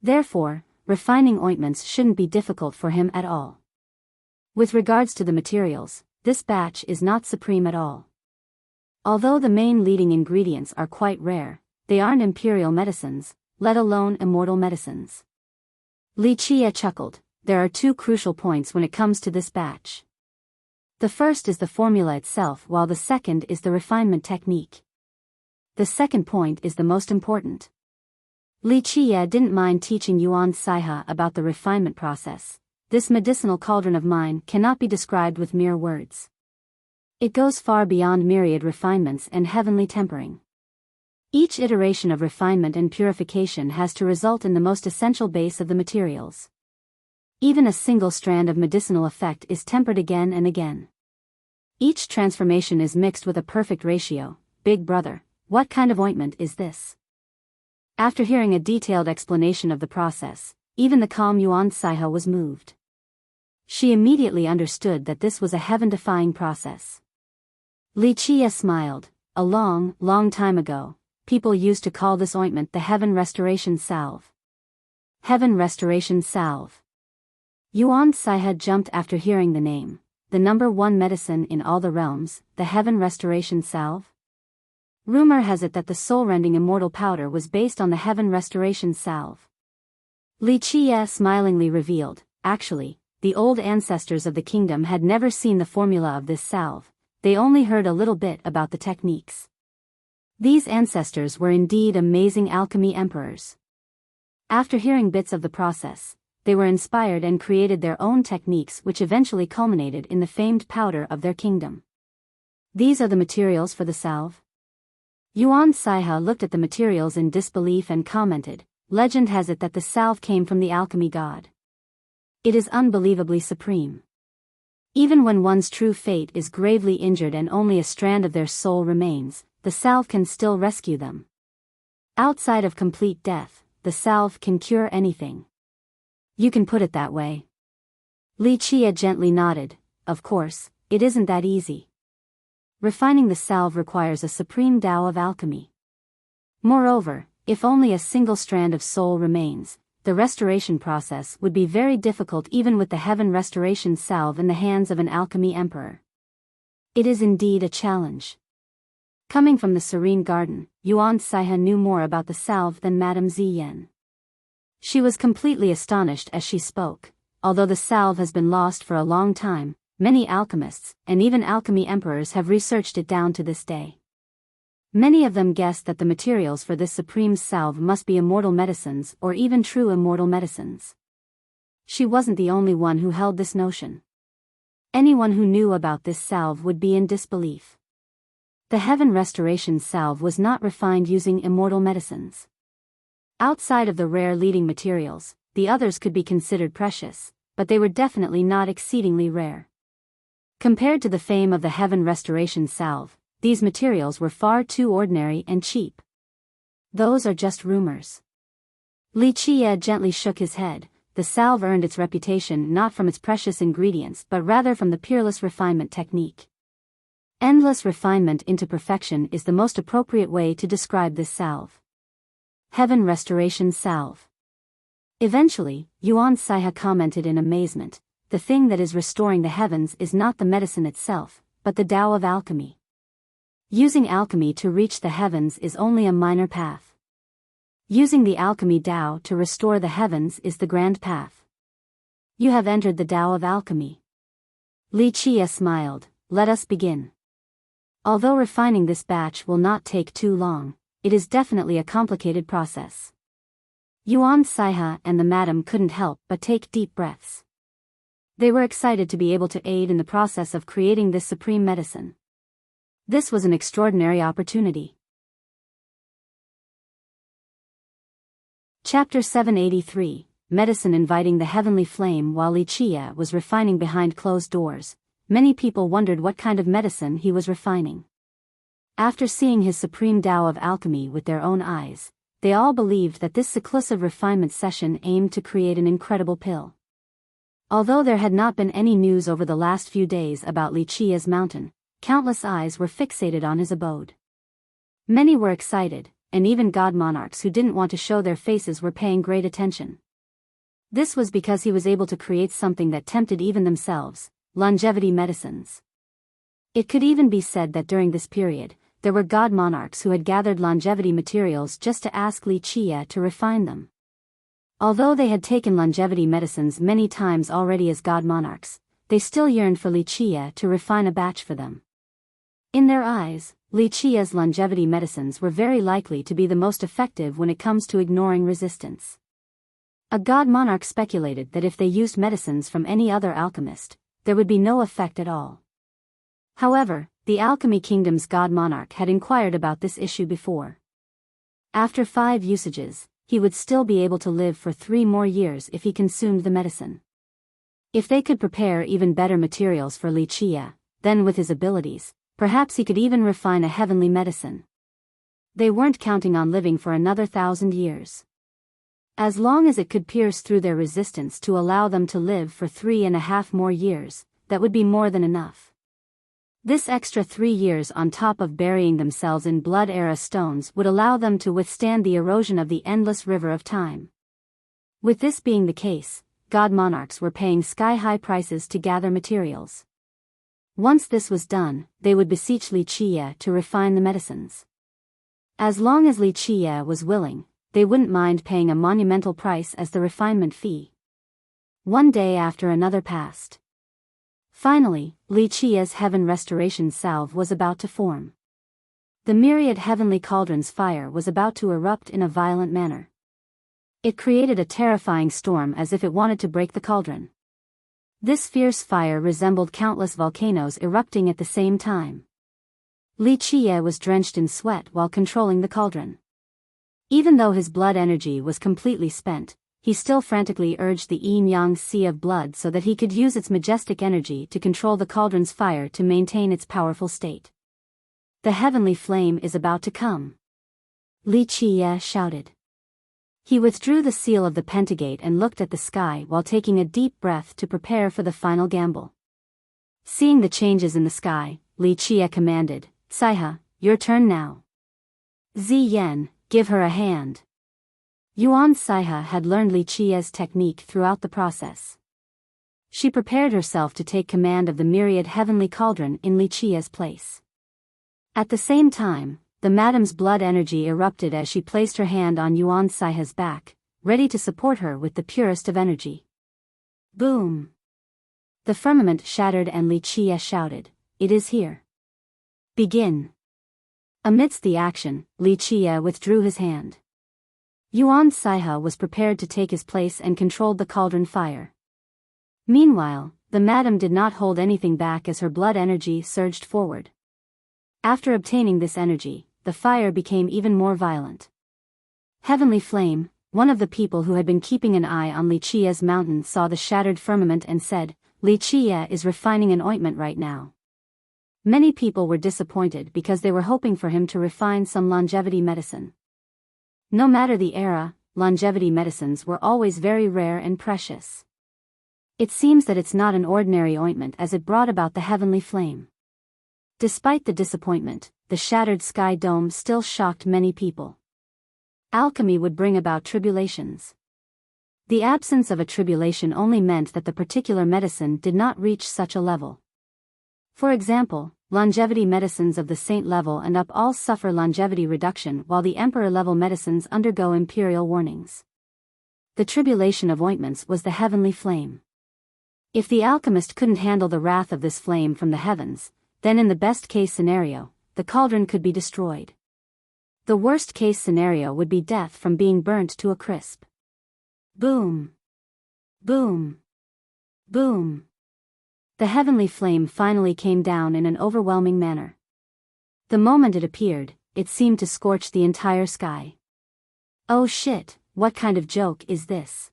Therefore, refining ointments shouldn't be difficult for him at all. With regards to the materials, this batch is not supreme at all. Although the main leading ingredients are quite rare, they aren't imperial medicines, let alone immortal medicines. Wuxia chuckled. There are two crucial points when it comes to this batch. The first is the formula itself, while the second is the refinement technique. The second point is the most important. Wuxia didn't mind teaching Yuan Saiha about the refinement process. This medicinal cauldron of mine cannot be described with mere words. It goes far beyond myriad refinements and heavenly tempering. Each iteration of refinement and purification has to result in the most essential base of the materials. Even a single strand of medicinal effect is tempered again and again. Each transformation is mixed with a perfect ratio. Big brother, what kind of ointment is this? After hearing a detailed explanation of the process, even the calm Yuan Saiha was moved. She immediately understood that this was a heaven-defying process. Wuxia smiled. A long, long time ago, people used to call this ointment the Heaven Restoration Salve. Heaven Restoration Salve. Yuan Saiha jumped after hearing the name. The number one medicine in all the realms, the Heaven Restoration Salve? Rumor has it that the soul-rending immortal powder was based on the Heaven Restoration Salve. Wuxia smilingly revealed, actually, the old ancestors of the kingdom had never seen the formula of this salve. They only heard a little bit about the techniques. These ancestors were indeed amazing alchemy emperors. After hearing bits of the process, they were inspired and created their own techniques, which eventually culminated in the famed powder of their kingdom. These are the materials for the salve? Yuan Saiha looked at the materials in disbelief and commented, legend has it that the salve came from the alchemy god. It is unbelievably supreme. Even when one's true fate is gravely injured and only a strand of their soul remains, the salve can still rescue them. Outside of complete death, the salve can cure anything. You can put it that way. Wuxia gently nodded. Of course, it isn't that easy. Refining the salve requires a supreme Tao of alchemy. Moreover, if only a single strand of soul remains, the restoration process would be very difficult even with the Heaven Restoration Salve in the hands of an alchemy emperor. It is indeed a challenge. Coming from the serene garden, Yuan Saiha knew more about the salve than Madame Ziyan. She was completely astonished as she spoke. Although the salve has been lost for a long time, many alchemists, and even alchemy emperors have researched it down to this day. Many of them guessed that the materials for this supreme salve must be immortal medicines or even true immortal medicines. She wasn't the only one who held this notion. Anyone who knew about this salve would be in disbelief. The Heaven Restoration Salve was not refined using immortal medicines. Outside of the rare leading materials, the others could be considered precious, but they were definitely not exceedingly rare. Compared to the fame of the Heaven Restoration Salve, these materials were far too ordinary and cheap. Those are just rumors. Wuxia gently shook his head. The salve earned its reputation not from its precious ingredients but rather from the peerless refinement technique. Endless refinement into perfection is the most appropriate way to describe this salve. Heaven Restoration Salve. Eventually, Yuan Saiha commented in amazement, the thing that is restoring the heavens is not the medicine itself, but the Tao of alchemy. Using alchemy to reach the heavens is only a minor path. Using the alchemy Tao to restore the heavens is the grand path. You have entered the Tao of alchemy. Wuxia smiled. Let us begin. Although refining this batch will not take too long, it is definitely a complicated process. Yuan Saiha and the madam couldn't help but take deep breaths. They were excited to be able to aid in the process of creating this supreme medicine. This was an extraordinary opportunity. Chapter 783, Medicine inviting the heavenly flame. While Li Qie was refining behind closed doors, many people wondered what kind of medicine he was refining. After seeing his supreme Tao of alchemy with their own eyes, they all believed that this seclusive refinement session aimed to create an incredible pill. Although there had not been any news over the last few days about Li Qie's mountain, countless eyes were fixated on his abode. Many were excited, and even god monarchs who didn't want to show their faces were paying great attention. This was because he was able to create something that tempted even themselves, longevity medicines. It could even be said that during this period, there were god monarchs who had gathered longevity materials just to ask Li Qie to refine them. Although they had taken longevity medicines many times already as god monarchs, they still yearned for Li Qie to refine a batch for them. In their eyes, Li Qie's longevity medicines were very likely to be the most effective when it comes to ignoring resistance. A god monarch speculated that if they used medicines from any other alchemist, there would be no effect at all. However, the Alchemy Kingdom's god monarch had inquired about this issue before. After 5 usages, he would still be able to live for 3 more years if he consumed the medicine. If they could prepare even better materials for Li Qie, then with his abilities, perhaps he could even refine a heavenly medicine. They weren't counting on living for another 1,000 years. As long as it could pierce through their resistance to allow them to live for 3.5 more years, that would be more than enough. This extra 3 years on top of burying themselves in blood era stones would allow them to withstand the erosion of the endless river of time. With this being the case, god monarchs were paying sky-high prices to gather materials. Once this was done, they would beseech Li Qie to refine the medicines. As long as Li Qie was willing, they wouldn't mind paying a monumental price as the refinement fee. One day after another passed. Finally, Li Qie's heaven restoration salve was about to form. The myriad heavenly cauldron's fire was about to erupt in a violent manner. It created a terrifying storm as if it wanted to break the cauldron. This fierce fire resembled countless volcanoes erupting at the same time. Li Qie was drenched in sweat while controlling the cauldron. Even though his blood energy was completely spent, he still frantically urged the yin-yang sea of blood so that he could use its majestic energy to control the cauldron's fire to maintain its powerful state. The heavenly flame is about to come. Li Qie shouted. He withdrew the seal of the pentagate and looked at the sky while taking a deep breath to prepare for the final gamble. Seeing the changes in the sky, Li Qie commanded, "Saiha, your turn now. Ziyan, give her a hand." Yuan Saiha had learned Li Qie's technique throughout the process. She prepared herself to take command of the myriad heavenly cauldron in Li Qie's place. At the same time, the madam's blood energy erupted as she placed her hand on Yuan Saiha's back, ready to support her with the purest of energy. Boom! The firmament shattered and Li Qie shouted, "It is here. Begin." Amidst the action, Li Qie withdrew his hand. Yuan Saiha was prepared to take his place and controlled the cauldron fire. Meanwhile, the madam did not hold anything back as her blood energy surged forward. After obtaining this energy, the fire became even more violent. Heavenly Flame, one of the people who had been keeping an eye on Li Qie's mountain, saw the shattered firmament and said, "Li Qie is refining an ointment right now." Many people were disappointed because they were hoping for him to refine some longevity medicine. No matter the era, longevity medicines were always very rare and precious. It seems that it's not an ordinary ointment as it brought about the heavenly flame. Despite the disappointment, the shattered sky dome still shocked many people. Alchemy would bring about tribulations. The absence of a tribulation only meant that the particular medicine did not reach such a level. For example, longevity medicines of the saint level and up all suffer longevity reduction while the emperor level medicines undergo imperial warnings. The tribulation of ointments was the heavenly flame. If the alchemist couldn't handle the wrath of this flame from the heavens, then in the best case scenario, the cauldron could be destroyed. The worst case scenario would be death from being burnt to a crisp. Boom! Boom! Boom! The heavenly flame finally came down in an overwhelming manner. The moment it appeared, it seemed to scorch the entire sky. Oh shit, what kind of joke is this?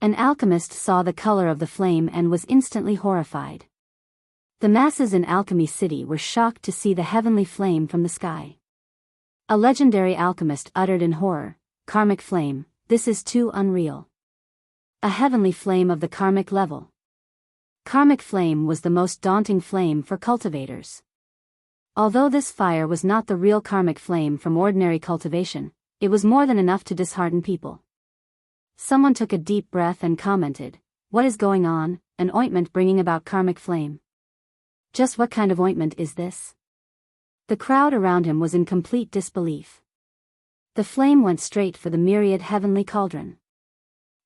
An alchemist saw the color of the flame and was instantly horrified. The masses in Alchemy City were shocked to see the heavenly flame from the sky. A legendary alchemist uttered in horror, "Karmic flame, this is too unreal. A heavenly flame of the karmic level." Karmic flame was the most daunting flame for cultivators. Although this fire was not the real karmic flame from ordinary cultivation, it was more than enough to dishearten people. Someone took a deep breath and commented, "What is going on? An ointment bringing about karmic flame? Just what kind of ointment is this?" The crowd around him was in complete disbelief. The flame went straight for the myriad heavenly cauldron.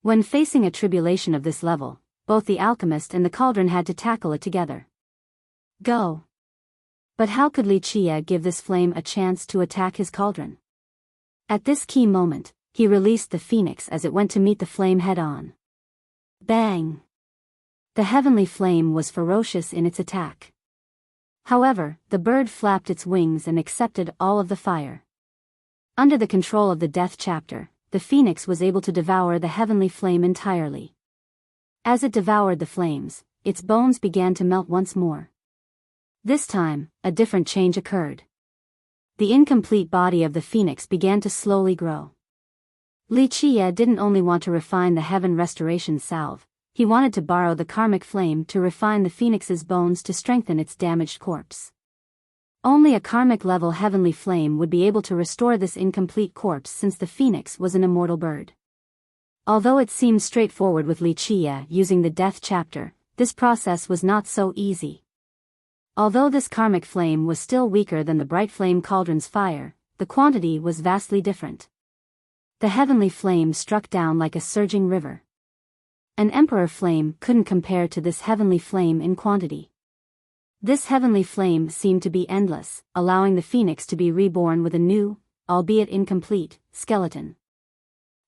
When facing a tribulation of this level, both the alchemist and the cauldron had to tackle it together. Go! But how could Li Chia give this flame a chance to attack his cauldron? At this key moment, he released the phoenix as it went to meet the flame head-on. Bang! The heavenly flame was ferocious in its attack. However, the bird flapped its wings and accepted all of the fire. Under the control of the death chapter, the phoenix was able to devour the heavenly flame entirely. As it devoured the flames, its bones began to melt once more. This time, a different change occurred. The incomplete body of the phoenix began to slowly grow. Li Chia didn't only want to refine the heaven restoration salve, he wanted to borrow the karmic flame to refine the phoenix's bones to strengthen its damaged corpse. Only a karmic level heavenly flame would be able to restore this incomplete corpse since the phoenix was an immortal bird. Although it seemed straightforward with Li Chia using the death chapter, this process was not so easy. Although this karmic flame was still weaker than the bright flame cauldron's fire, the quantity was vastly different. The heavenly flame struck down like a surging river. An emperor flame couldn't compare to this heavenly flame in quantity. This heavenly flame seemed to be endless, allowing the phoenix to be reborn with a new, albeit incomplete, skeleton.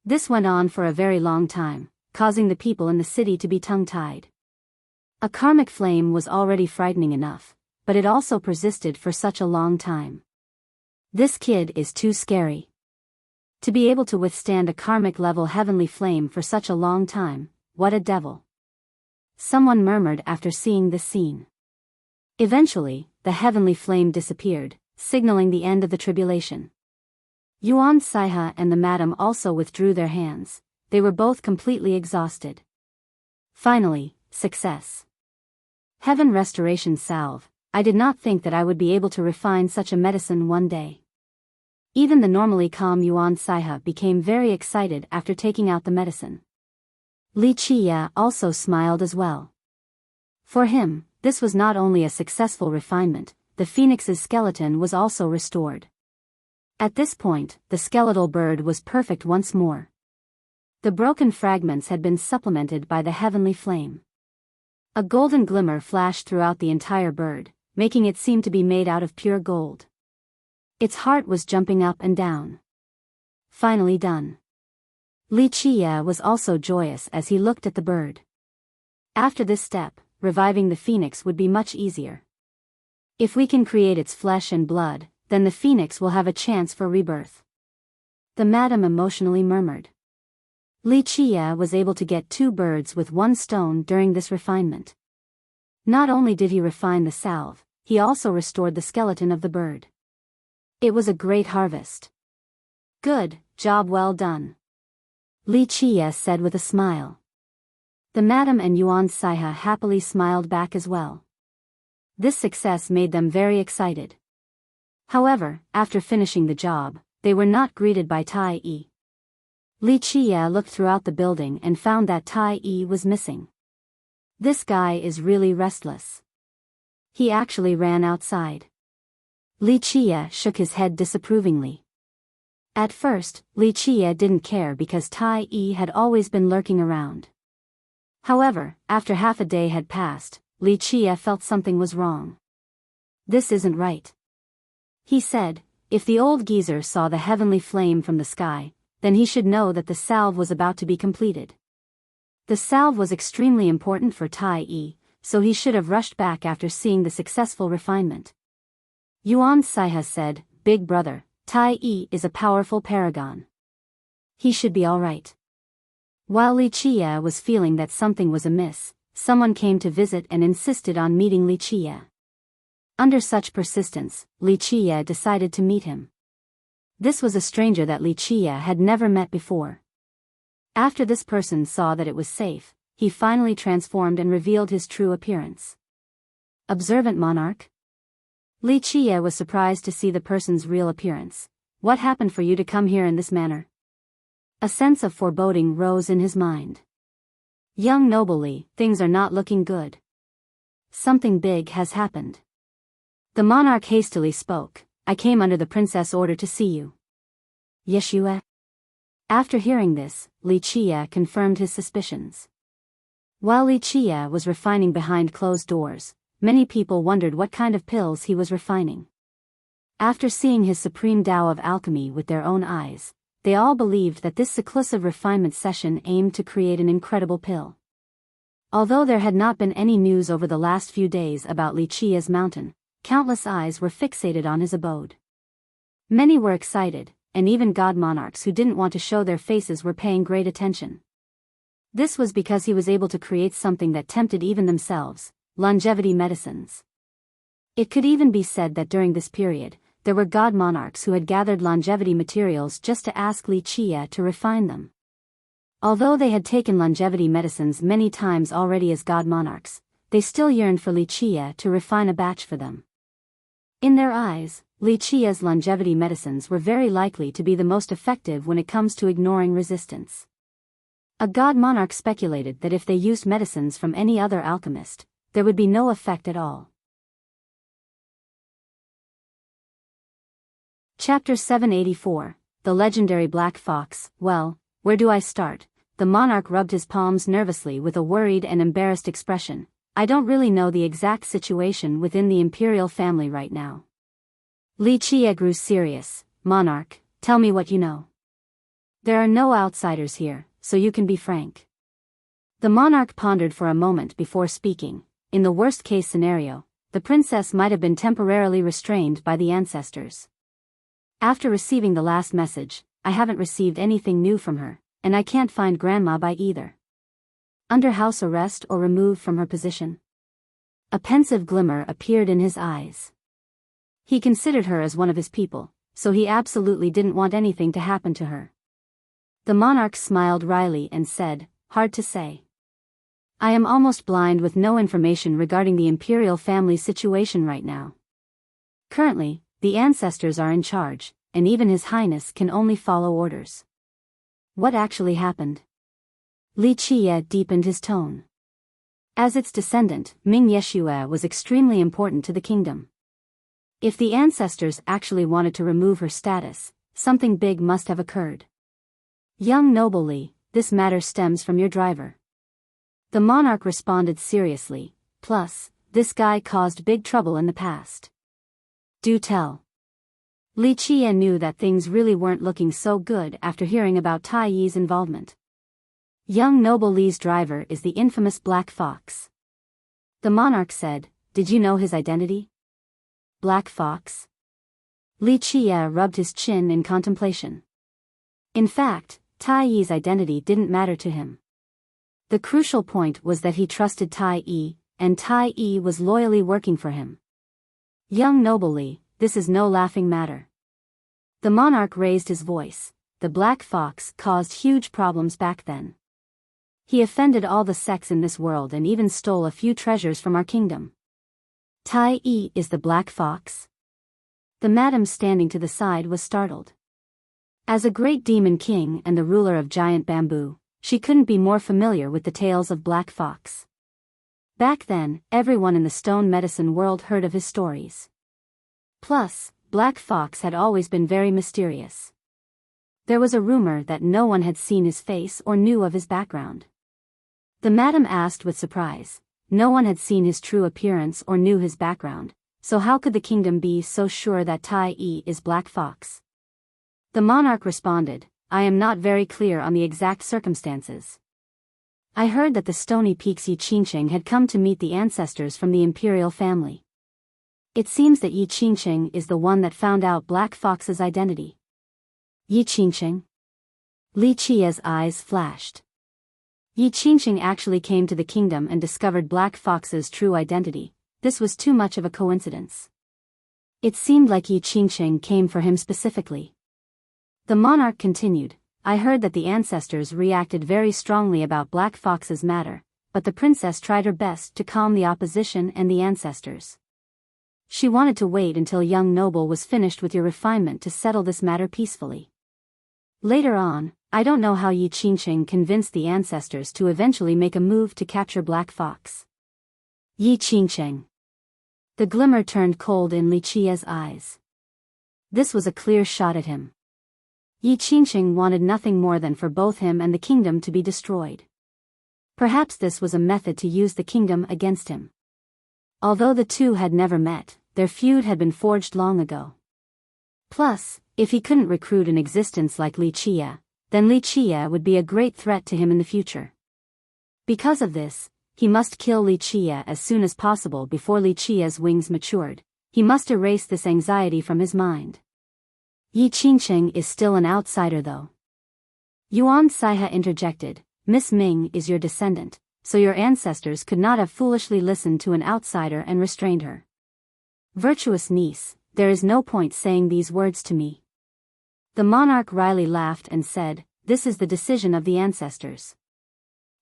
This went on for a very long time, causing the people in the city to be tongue-tied. A karmic flame was already frightening enough, but it also persisted for such a long time. This kid is too scary. To be able to withstand a karmic-level heavenly flame for such a long time, what a devil. Someone murmured after seeing this scene. Eventually, the heavenly flame disappeared, signaling the end of the tribulation. Yuan Saiha and the madam also withdrew their hands, they were both completely exhausted. Finally, success. Heaven restoration salve, I did not think that I would be able to refine such a medicine one day. Even the normally calm Yuan Saiha became very excited after taking out the medicine. Li Chia also smiled as well. For him, this was not only a successful refinement, the phoenix's skeleton was also restored. At this point, the skeletal bird was perfect once more. The broken fragments had been supplemented by the heavenly flame. A golden glimmer flashed throughout the entire bird, making it seem to be made out of pure gold. Its heart was jumping up and down. Finally done. Li Chia was also joyous as he looked at the bird. After this step, reviving the phoenix would be much easier. If we can create its flesh and blood, then the phoenix will have a chance for rebirth. The madam emotionally murmured. Li Chia was able to get 2 birds with 1 stone during this refinement. Not only did he refine the salve, he also restored the skeleton of the bird. It was a great harvest. Good job, well done. Li Chia said with a smile. The madam and Yuan Saiha happily smiled back as well. This success made them very excited. However, after finishing the job, they were not greeted by Tai Yi. Li Chia looked throughout the building and found that Tai Yi was missing. This guy is really restless. He actually ran outside. Li Chia shook his head disapprovingly. At first, Li Chia didn't care because Tai Yi had always been lurking around. However, after half a day had passed, Li Chia felt something was wrong. This isn't right. He said, if the old geezer saw the heavenly flame from the sky, then he should know that the salve was about to be completed. The salve was extremely important for Tai Yi, so he should have rushed back after seeing the successful refinement. Yuan Sai has said, "Big brother, Tai Yi is a powerful paragon. He should be alright." While Li Qie was feeling that something was amiss, someone came to visit and insisted on meeting Li Qie. Under such persistence, Li Qie decided to meet him. This was a stranger that Li Qie had never met before. After this person saw that it was safe, he finally transformed and revealed his true appearance. Observant monarch? Li Qie was surprised to see the person's real appearance. What happened for you to come here in this manner? A sense of foreboding rose in his mind. Young noble Li, things are not looking good. Something big has happened. The monarch hastily spoke, "I came under the princess' order to see you." Yeshua? After hearing this, Li Qie confirmed his suspicions. While Li Qie was refining behind closed doors, many people wondered what kind of pills he was refining. After seeing his supreme Tao of alchemy with their own eyes, they all believed that this seclusive refinement session aimed to create an incredible pill. Although there had not been any news over the last few days about Li Qie's mountain, countless eyes were fixated on his abode. Many were excited, and even god monarchs who didn't want to show their faces were paying great attention. This was because he was able to create something that tempted even themselves, longevity medicines. It could even be said that during this period, there were god monarchs who had gathered longevity materials just to ask Li Qie to refine them. Although they had taken longevity medicines many times already as god monarchs, they still yearned for Li Qie to refine a batch for them. In their eyes, Li Qie's longevity medicines were very likely to be the most effective when it comes to ignoring resistance. A god monarch speculated that if they used medicines from any other alchemist, there would be no effect at all. Chapter 784, The Legendary Black Fox. Well, where do I start? The monarch rubbed his palms nervously with a worried and embarrassed expression. I don't really know the exact situation within the imperial family right now. Li Qie grew serious. Monarch, tell me what you know. There are no outsiders here, so you can be frank. The monarch pondered for a moment before speaking. In the worst-case scenario, the princess might have been temporarily restrained by the ancestors. After receiving the last message, I haven't received anything new from her, and I can't find grandma by either. Under house arrest or removed from her position? A pensive glimmer appeared in his eyes. He considered her as one of his people, so he absolutely didn't want anything to happen to her. The monarch smiled wryly and said, "Hard to say. I am almost blind with no information regarding the imperial family's situation right now. Currently, the ancestors are in charge, and even His Highness can only follow orders." What actually happened? Li Qie deepened his tone. As its descendant, Ming Yeshua was extremely important to the kingdom. If the ancestors actually wanted to remove her status, something big must have occurred. Young noble Li, this matter stems from your driver. The monarch responded seriously, plus, this guy caused big trouble in the past. Do tell. Li Qie knew that things really weren't looking so good after hearing about Tai Yi's involvement. Young noble Li's driver is the infamous Black Fox. The monarch said, "Did you know his identity?" Black Fox? Li Qie rubbed his chin in contemplation. In fact, Tai Yi's identity didn't matter to him. The crucial point was that he trusted Tai Yi, and Tai Yi was loyally working for him. Young noble Li, this is no laughing matter. The monarch raised his voice. The Black Fox caused huge problems back then. He offended all the sects in this world and even stole a few treasures from our kingdom. Tai Yi is the Black Fox? The madam standing to the side was startled. As a great demon king and the ruler of giant bamboo, she couldn't be more familiar with the tales of Black Fox. Back then, everyone in the stone medicine world heard of his stories. Plus, Black Fox had always been very mysterious. There was a rumor that no one had seen his face or knew of his background. The madam asked with surprise. No one had seen his true appearance or knew his background, so how could the kingdom be so sure that Tai Yi is Black Fox? The monarch responded, I am not very clear on the exact circumstances. I heard that the Stony Peaks Yi Qingqing had come to meet the ancestors from the imperial family. It seems that Yi Qingqing is the one that found out Black Fox's identity. Yi Qingqing? Li Qia's eyes flashed. Yi Qingqing actually came to the kingdom and discovered Black Fox's true identity. This was too much of a coincidence. It seemed like Yi Qingqing came for him specifically. The monarch continued, I heard that the ancestors reacted very strongly about Black Fox's matter, but the princess tried her best to calm the opposition and the ancestors. She wanted to wait until young noble was finished with your refinement to settle this matter peacefully. Later on, I don't know how Yi Qingqing convinced the ancestors to eventually make a move to capture Black Fox. Yi Qingqing. The glimmer turned cold in Li Qia's eyes. This was a clear shot at him. Yi Qingqing wanted nothing more than for both him and the kingdom to be destroyed. Perhaps this was a method to use the kingdom against him. Although the two had never met, their feud had been forged long ago. Plus, if he couldn't recruit an existence like Li Qia, then Li Qia would be a great threat to him in the future. Because of this, he must kill Li Qia as soon as possible before Li Qia's wings matured. He must erase this anxiety from his mind. Yi Qingqing is still an outsider though. Yuan Saiha interjected, Miss Ming is your descendant, so your ancestors could not have foolishly listened to an outsider and restrained her. Virtuous niece, there is no point saying these words to me. The monarch wryly laughed and said, this is the decision of the ancestors.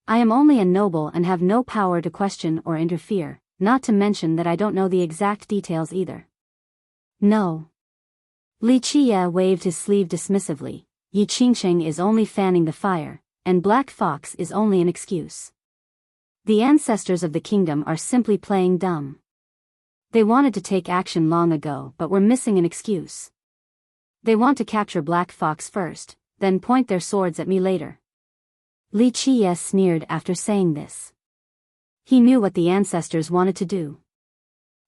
I am only a noble and have no power to question or interfere, not to mention that I don't know the exact details either. No. Li Qia waved his sleeve dismissively, Yi Qingqing is only fanning the fire, and Black Fox is only an excuse. The ancestors of the kingdom are simply playing dumb. They wanted to take action long ago but were missing an excuse. They want to capture Black Fox first, then point their swords at me later. Li Qia sneered after saying this. He knew what the ancestors wanted to do.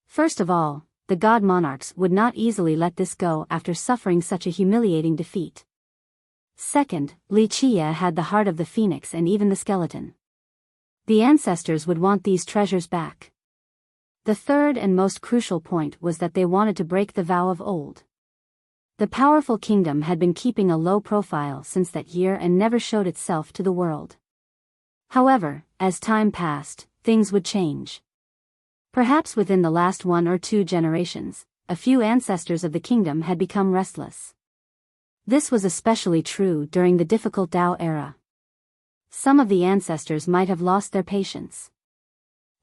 First of all, the god monarchs would not easily let this go after suffering such a humiliating defeat. Second, Li Qia had the heart of the phoenix and even the skeleton. The ancestors would want these treasures back. The third and most crucial point was that they wanted to break the vow of old. The powerful kingdom had been keeping a low profile since that year and never showed itself to the world. However, as time passed, things would change. Perhaps within the last 1 or 2 generations, a few ancestors of the kingdom had become restless. This was especially true during the difficult Tao era. Some of the ancestors might have lost their patience.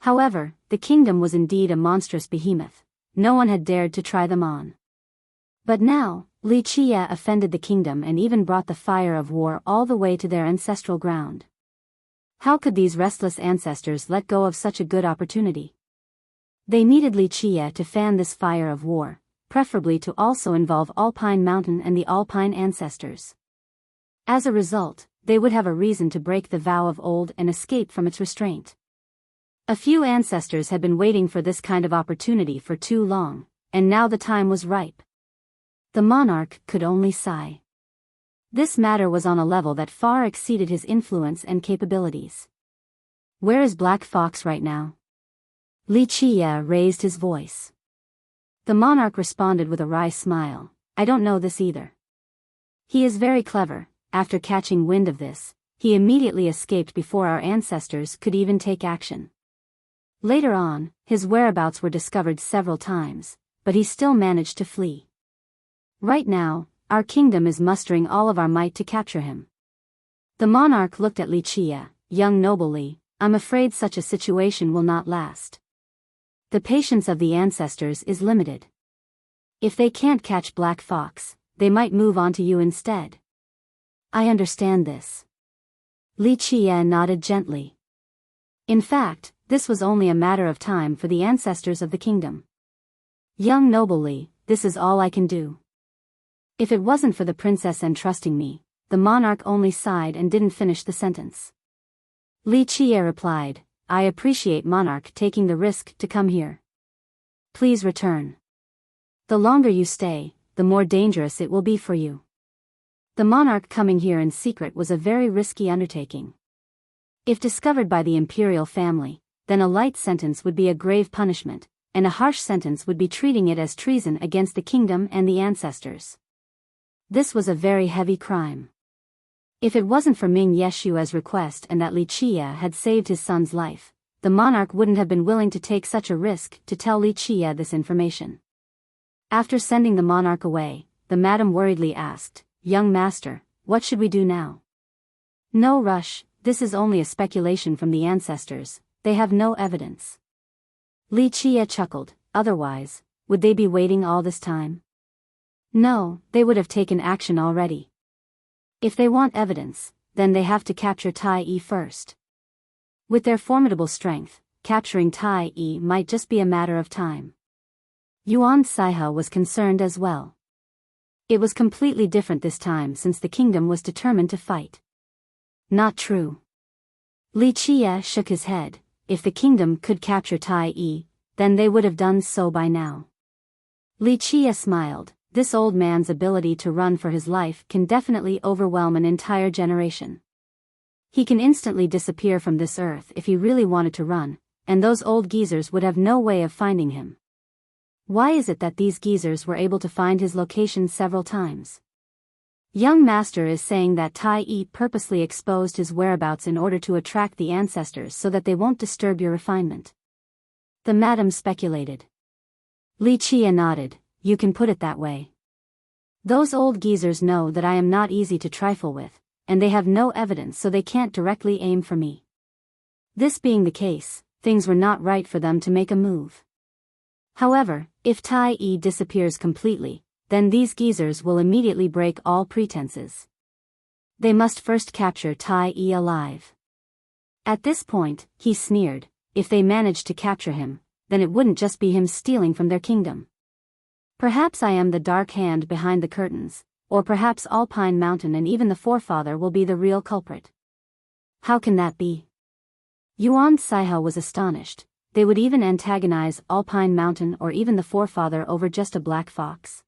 However, the kingdom was indeed a monstrous behemoth. No one had dared to try them on. But now, Li Qia offended the kingdom and even brought the fire of war all the way to their ancestral ground. How could these restless ancestors let go of such a good opportunity? They needed Li Qia to fan this fire of war, preferably to also involve Alpine Mountain and the Alpine ancestors. As a result, they would have a reason to break the vow of old and escape from its restraint. A few ancestors had been waiting for this kind of opportunity for too long, and now the time was ripe. The monarch could only sigh. This matter was on a level that far exceeded his influence and capabilities. Where is Black Fox right now? Li Qia raised his voice. The monarch responded with a wry smile, I don't know this either. He is very clever. After catching wind of this, he immediately escaped before our ancestors could even take action. Later on, his whereabouts were discovered several times, but he still managed to flee. Right now, our kingdom is mustering all of our might to capture him. The monarch looked at Li Qia, young noble Li, I'm afraid such a situation will not last. The patience of the ancestors is limited. If they can't catch Black Fox, they might move on to you instead. I understand this. Li Qia nodded gently. In fact, this was only a matter of time for the ancestors of the kingdom. Young noble Li, this is all I can do. If it wasn't for the princess entrusting me, the monarch only sighed and didn't finish the sentence. Li Qia replied, I appreciate monarch taking the risk to come here. Please return. The longer you stay, the more dangerous it will be for you. The monarch coming here in secret was a very risky undertaking. If discovered by the imperial family, then a light sentence would be a grave punishment, and a harsh sentence would be treating it as treason against the kingdom and the ancestors. This was a very heavy crime. If it wasn't for Ming Yeshua's request and that Li Qia had saved his son's life, the monarch wouldn't have been willing to take such a risk to tell Li Qia this information. After sending the monarch away, the madam worriedly asked, "Young master, what should we do now?" "No rush, this is only a speculation from the ancestors, they have no evidence." Li Qia chuckled, "Otherwise, would they be waiting all this time?" "No, they would have taken action already. If they want evidence, then they have to capture Tai Yi first. With their formidable strength, capturing Tai Yi might just be a matter of time." Yuan Saihe was concerned as well. It was completely different this time since the kingdom was determined to fight. "Not true." Li Qia shook his head. If the kingdom could capture Tai Yi, then they would have done so by now. Li Qia smiled. This old man's ability to run for his life can definitely overwhelm an entire generation. He can instantly disappear from this earth if he really wanted to run, and those old geezers would have no way of finding him. Why is it that these geezers were able to find his location several times? Young master is saying that Tai Yi purposely exposed his whereabouts in order to attract the ancestors so that they won't disturb your refinement. The madam speculated. Li Qia nodded. "You can put it that way. Those old geezers know that I am not easy to trifle with, and they have no evidence so they can't directly aim for me. This being the case, things were not right for them to make a move. However, if Tai Yi disappears completely, then these geezers will immediately break all pretenses. They must first capture Tai Yi alive." At this point, he sneered, "If they manage to capture him, then it wouldn't just be him stealing from their kingdom. Perhaps I am the dark hand behind the curtains, or perhaps Alpine Mountain and even the forefather will be the real culprit." "How can that be?" Yuan Saihe was astonished. They would even antagonize Alpine Mountain or even the forefather over just a black fox.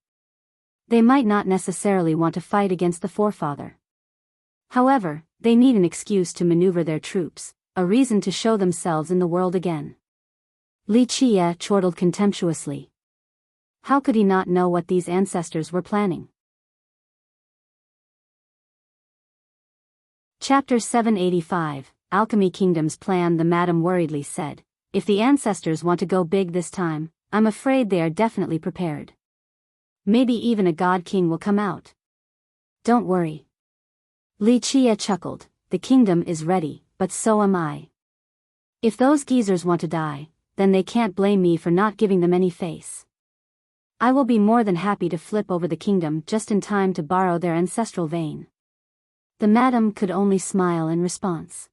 They might not necessarily want to fight against the forefather. However, they need an excuse to maneuver their troops, a reason to show themselves in the world again. Li Qia chortled contemptuously. How could he not know what these ancestors were planning? Chapter 785, Alchemy Kingdom's Plan. The madam worriedly said, "If the ancestors want to go big this time, I'm afraid they are definitely prepared. Maybe even a god king will come out." "Don't worry." Li Qia chuckled, "The kingdom is ready, but so am I. If those geezers want to die, then they can't blame me for not giving them any face. I will be more than happy to flip over the kingdom just in time to borrow their ancestral vein." The madam could only smile in response.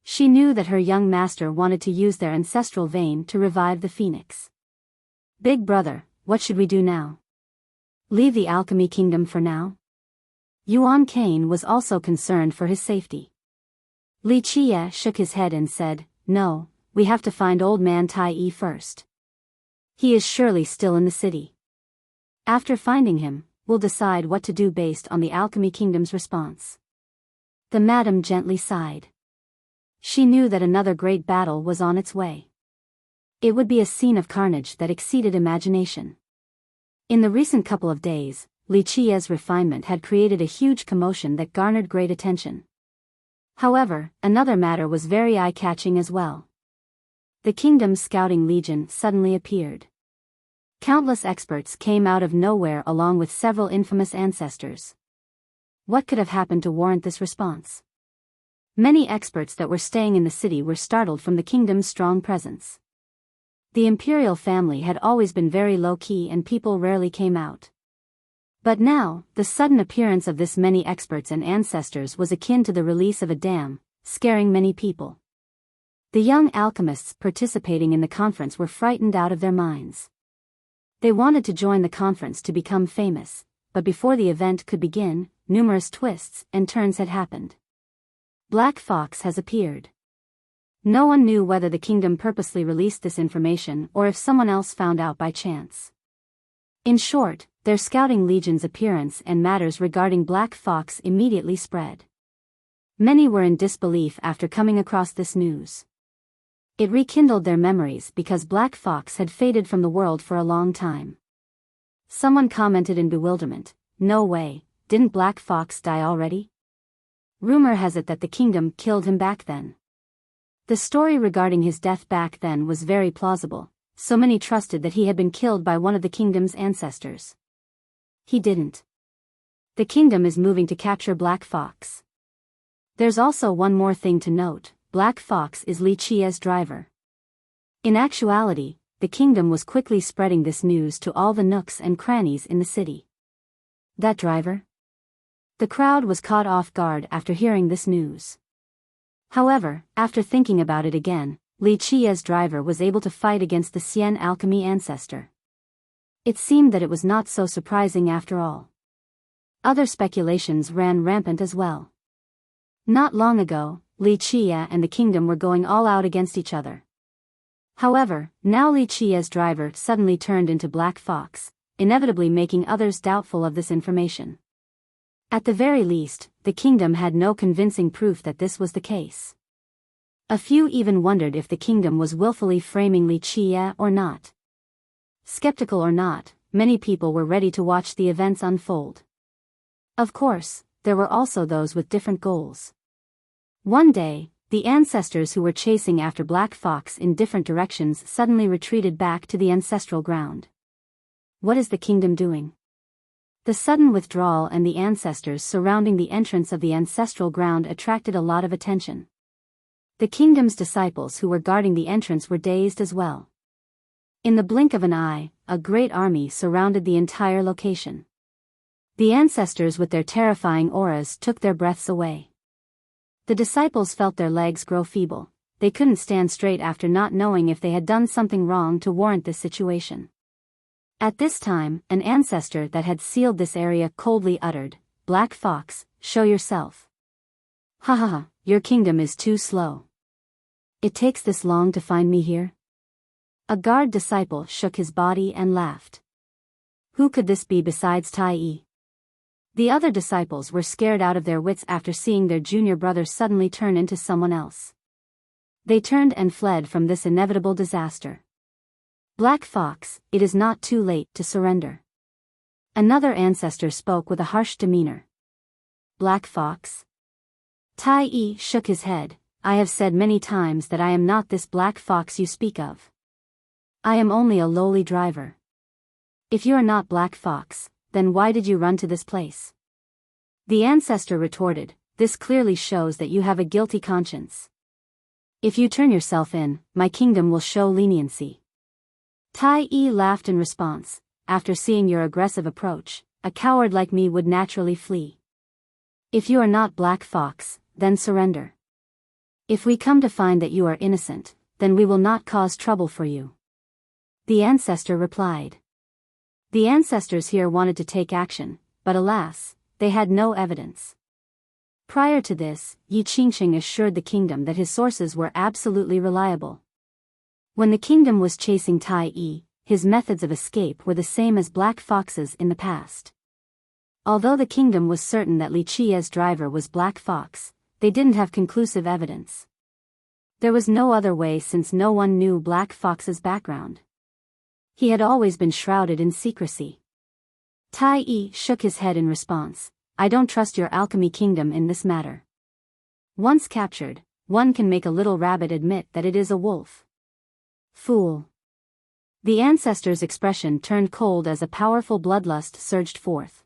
She knew that her young master wanted to use their ancestral vein to revive the phoenix. "Big brother, what should we do now? Leave the alchemy kingdom for now?" Yuan Kane was also concerned for his safety. Li Qia shook his head and said, "No, we have to find old man Tai Yi first. He is surely still in the city. After finding him, we'll decide what to do based on the Alchemy Kingdom's response." The madam gently sighed. She knew that another great battle was on its way. It would be a scene of carnage that exceeded imagination. In the recent couple of days, Li Qia's refinement had created a huge commotion that garnered great attention. However, another matter was very eye-catching as well. The kingdom's scouting legion suddenly appeared. Countless experts came out of nowhere along with several infamous ancestors. What could have happened to warrant this response? Many experts that were staying in the city were startled from the kingdom's strong presence. The imperial family had always been very low-key and people rarely came out. But now, the sudden appearance of this many experts and ancestors was akin to the release of a dam, scaring many people. The young alchemists participating in the conference were frightened out of their minds. They wanted to join the conference to become famous, but before the event could begin, numerous twists and turns had happened. Black Fox has appeared. No one knew whether the kingdom purposely released this information or if someone else found out by chance. In short, their scouting legion's appearance and matters regarding Black Fox immediately spread. Many were in disbelief after coming across this news. It rekindled their memories because Black Fox had faded from the world for a long time. Someone commented in bewilderment, "No way, didn't Black Fox die already? Rumor has it that the kingdom killed him back then." The story regarding his death back then was very plausible, so many trusted that he had been killed by one of the kingdom's ancestors. He didn't. The kingdom is moving to capture Black Fox. There's also one more thing to note. Black Fox is Li Qia's driver. In actuality, the kingdom was quickly spreading this news to all the nooks and crannies in the city. That driver? The crowd was caught off guard after hearing this news. However, after thinking about it again, Li Qia's driver was able to fight against the Xian alchemy ancestor. It seemed that it was not so surprising after all. Other speculations ran rampant as well. Not long ago, Li Qia and the kingdom were going all out against each other. However, now Li Qia's driver suddenly turned into Black Fox, inevitably making others doubtful of this information. At the very least, the kingdom had no convincing proof that this was the case. A few even wondered if the kingdom was willfully framing Li Qia or not. Skeptical or not, many people were ready to watch the events unfold. Of course, there were also those with different goals. One day, the ancestors who were chasing after Black Fox in different directions suddenly retreated back to the ancestral ground. What is the kingdom doing? The sudden withdrawal and the ancestors surrounding the entrance of the ancestral ground attracted a lot of attention. The kingdom's disciples who were guarding the entrance were dazed as well. In the blink of an eye, a great army surrounded the entire location. The ancestors with their terrifying auras took their breaths away. The disciples felt their legs grow feeble. They couldn't stand straight after not knowing if they had done something wrong to warrant this situation. At this time, an ancestor that had sealed this area coldly uttered, "Black Fox, show yourself." "Ha ha ha, your kingdom is too slow. It takes this long to find me here?" A guard disciple shook his body and laughed. Who could this be besides Tai Yi? The other disciples were scared out of their wits after seeing their junior brother suddenly turn into someone else. They turned and fled from this inevitable disaster. "Black Fox, it is not too late to surrender." Another ancestor spoke with a harsh demeanor. "Black Fox?" Tai Yi shook his head. "I have said many times that I am not this Black Fox you speak of. I am only a lowly driver. If you are not Black Fox, then why did you run to this place?" The ancestor retorted, "This clearly shows that you have a guilty conscience. If you turn yourself in, my kingdom will show leniency." Tai Yi laughed in response. "After seeing your aggressive approach, a coward like me would naturally flee. If you are not Black Fox, then surrender. If we come to find that you are innocent, then we will not cause trouble for you." The ancestor replied. The ancestors here wanted to take action, but alas, they had no evidence. Prior to this, Yi Qingxing assured the kingdom that his sources were absolutely reliable. When the kingdom was chasing Tai Yi, his methods of escape were the same as Black Fox's in the past. Although the kingdom was certain that Li Qia's driver was Black Fox, they didn't have conclusive evidence. There was no other way since no one knew Black Fox's background. He had always been shrouded in secrecy. Tai Yi shook his head in response. "I don't trust your alchemy kingdom in this matter. Once captured, one can make a little rabbit admit that it is a wolf." "Fool." The ancestor's expression turned cold as a powerful bloodlust surged forth.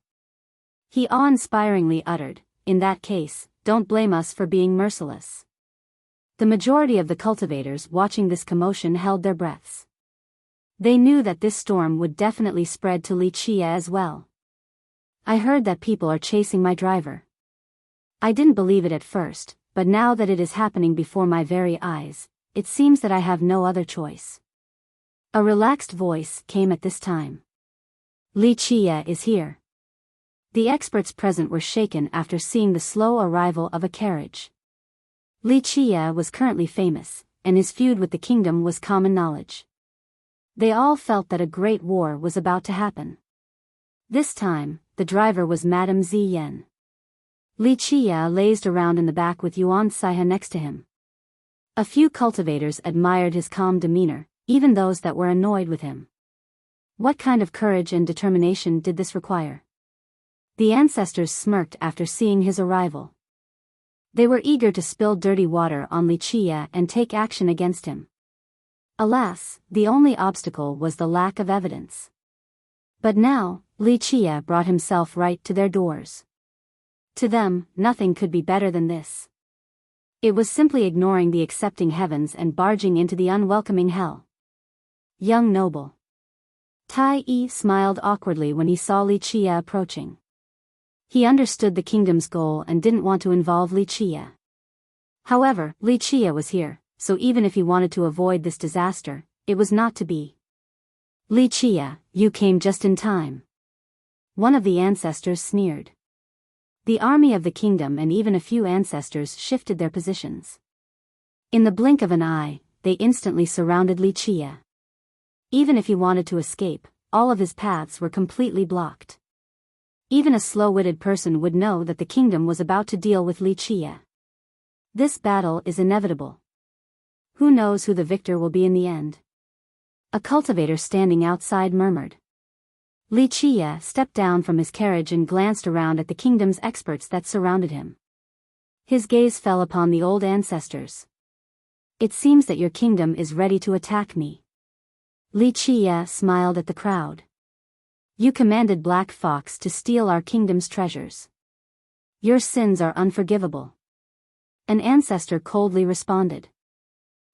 He awe-inspiringly uttered, "In that case, don't blame us for being merciless." The majority of the cultivators watching this commotion held their breaths. They knew that this storm would definitely spread to Li Qia as well. "I heard that people are chasing my driver. I didn't believe it at first, but now that it is happening before my very eyes, it seems that I have no other choice." A relaxed voice came at this time. "Li Qia is here." The experts present were shaken after seeing the slow arrival of a carriage. Li Qia was currently famous, and his feud with the kingdom was common knowledge. They all felt that a great war was about to happen. This time, the driver was Madame Ziyan. Li Qia lazed around in the back with Yuan Saiha next to him. A few cultivators admired his calm demeanor, even those that were annoyed with him. What kind of courage and determination did this require? The ancestors smirked after seeing his arrival. They were eager to spill dirty water on Wuxia and take action against him. Alas, the only obstacle was the lack of evidence. But now, Wuxia brought himself right to their doors. To them, nothing could be better than this. It was simply ignoring the accepting heavens and barging into the unwelcoming hell. Young noble. Tai Yi smiled awkwardly when he saw Wuxia approaching. He understood the kingdom's goal and didn't want to involve Wuxia. However, Wuxia was here, so even if he wanted to avoid this disaster, it was not to be. Wuxia, you came just in time. One of the ancestors sneered. The army of the kingdom and even a few ancestors shifted their positions. In the blink of an eye, they instantly surrounded Wuxia. Even if he wanted to escape, all of his paths were completely blocked. Even a slow-witted person would know that the kingdom was about to deal with Wuxia. This battle is inevitable. Who knows who the victor will be in the end? A cultivator standing outside murmured. Wuxia stepped down from his carriage and glanced around at the kingdom's experts that surrounded him. His gaze fell upon the old ancestors. It seems that your kingdom is ready to attack me. Wuxia smiled at the crowd. You commanded Black Fox to steal our kingdom's treasures. Your sins are unforgivable. An ancestor coldly responded.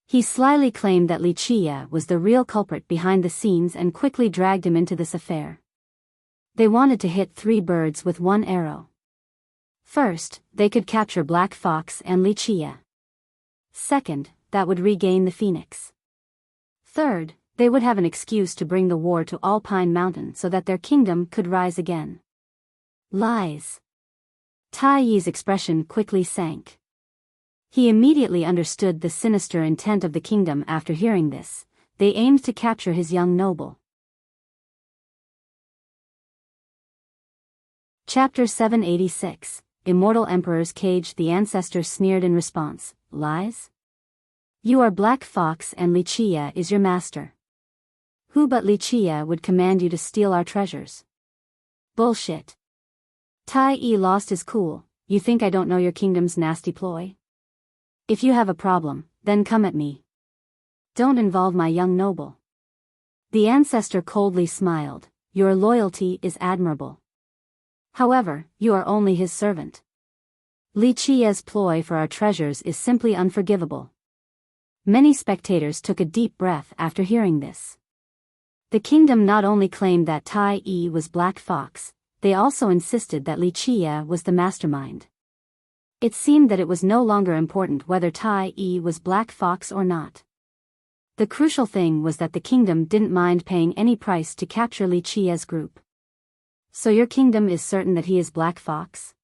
He slyly claimed that Wuxia was the real culprit behind the scenes and quickly dragged him into this affair. They wanted to hit 3 birds with 1 arrow. First, they could capture Black Fox and Wuxia. Second, that would regain the phoenix. Third, they would have an excuse to bring the war to Alpine Mountain so that their kingdom could rise again. Lies. Tai Yi's expression quickly sank. He immediately understood the sinister intent of the kingdom after hearing this. They aimed to capture his young noble. Chapter 786, Immortal Emperor's Cage. The ancestors sneered in response. Lies? You are Black Fox and Wuxia is your master. Who but Wuxia would command you to steal our treasures? Bullshit. Tai Yi lost his cool. You think I don't know your kingdom's nasty ploy? If you have a problem, then come at me. Don't involve my young noble. The ancestor coldly smiled. Your loyalty is admirable. However, you are only his servant. Wuxia's ploy for our treasures is simply unforgivable. Many spectators took a deep breath after hearing this. The kingdom not only claimed that Tai Yi was Black Fox, they also insisted that Wuxia was the mastermind. It seemed that it was no longer important whether Tai Yi was Black Fox or not. The crucial thing was that the kingdom didn't mind paying any price to capture Wuxia's group. So your kingdom is certain that he is Black Fox?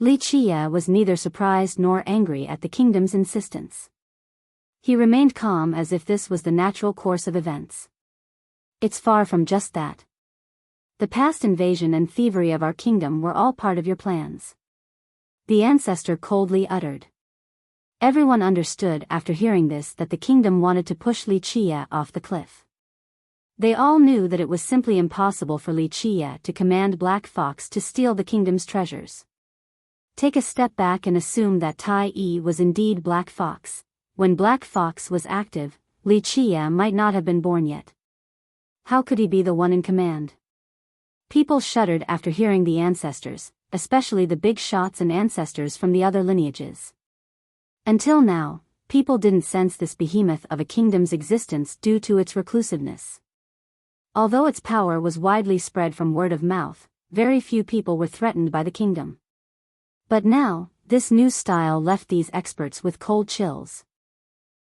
Wuxia was neither surprised nor angry at the kingdom's insistence. He remained calm as if this was the natural course of events. It's far from just that. The past invasion and thievery of our kingdom were all part of your plans. The ancestor coldly uttered. Everyone understood after hearing this that the kingdom wanted to push Wuxia off the cliff. They all knew that it was simply impossible for Wuxia to command Black Fox to steal the kingdom's treasures. Take a step back and assume that Tai Yi was indeed Black Fox. When Black Fox was active, Wuxia might not have been born yet. How could he be the one in command? People shuddered after hearing the ancestors, especially the big shots and ancestors from the other lineages. Until now, people didn't sense this behemoth of a kingdom's existence due to its reclusiveness. Although its power was widely spread from word of mouth, very few people were threatened by the kingdom. But now, this new style left these experts with cold chills.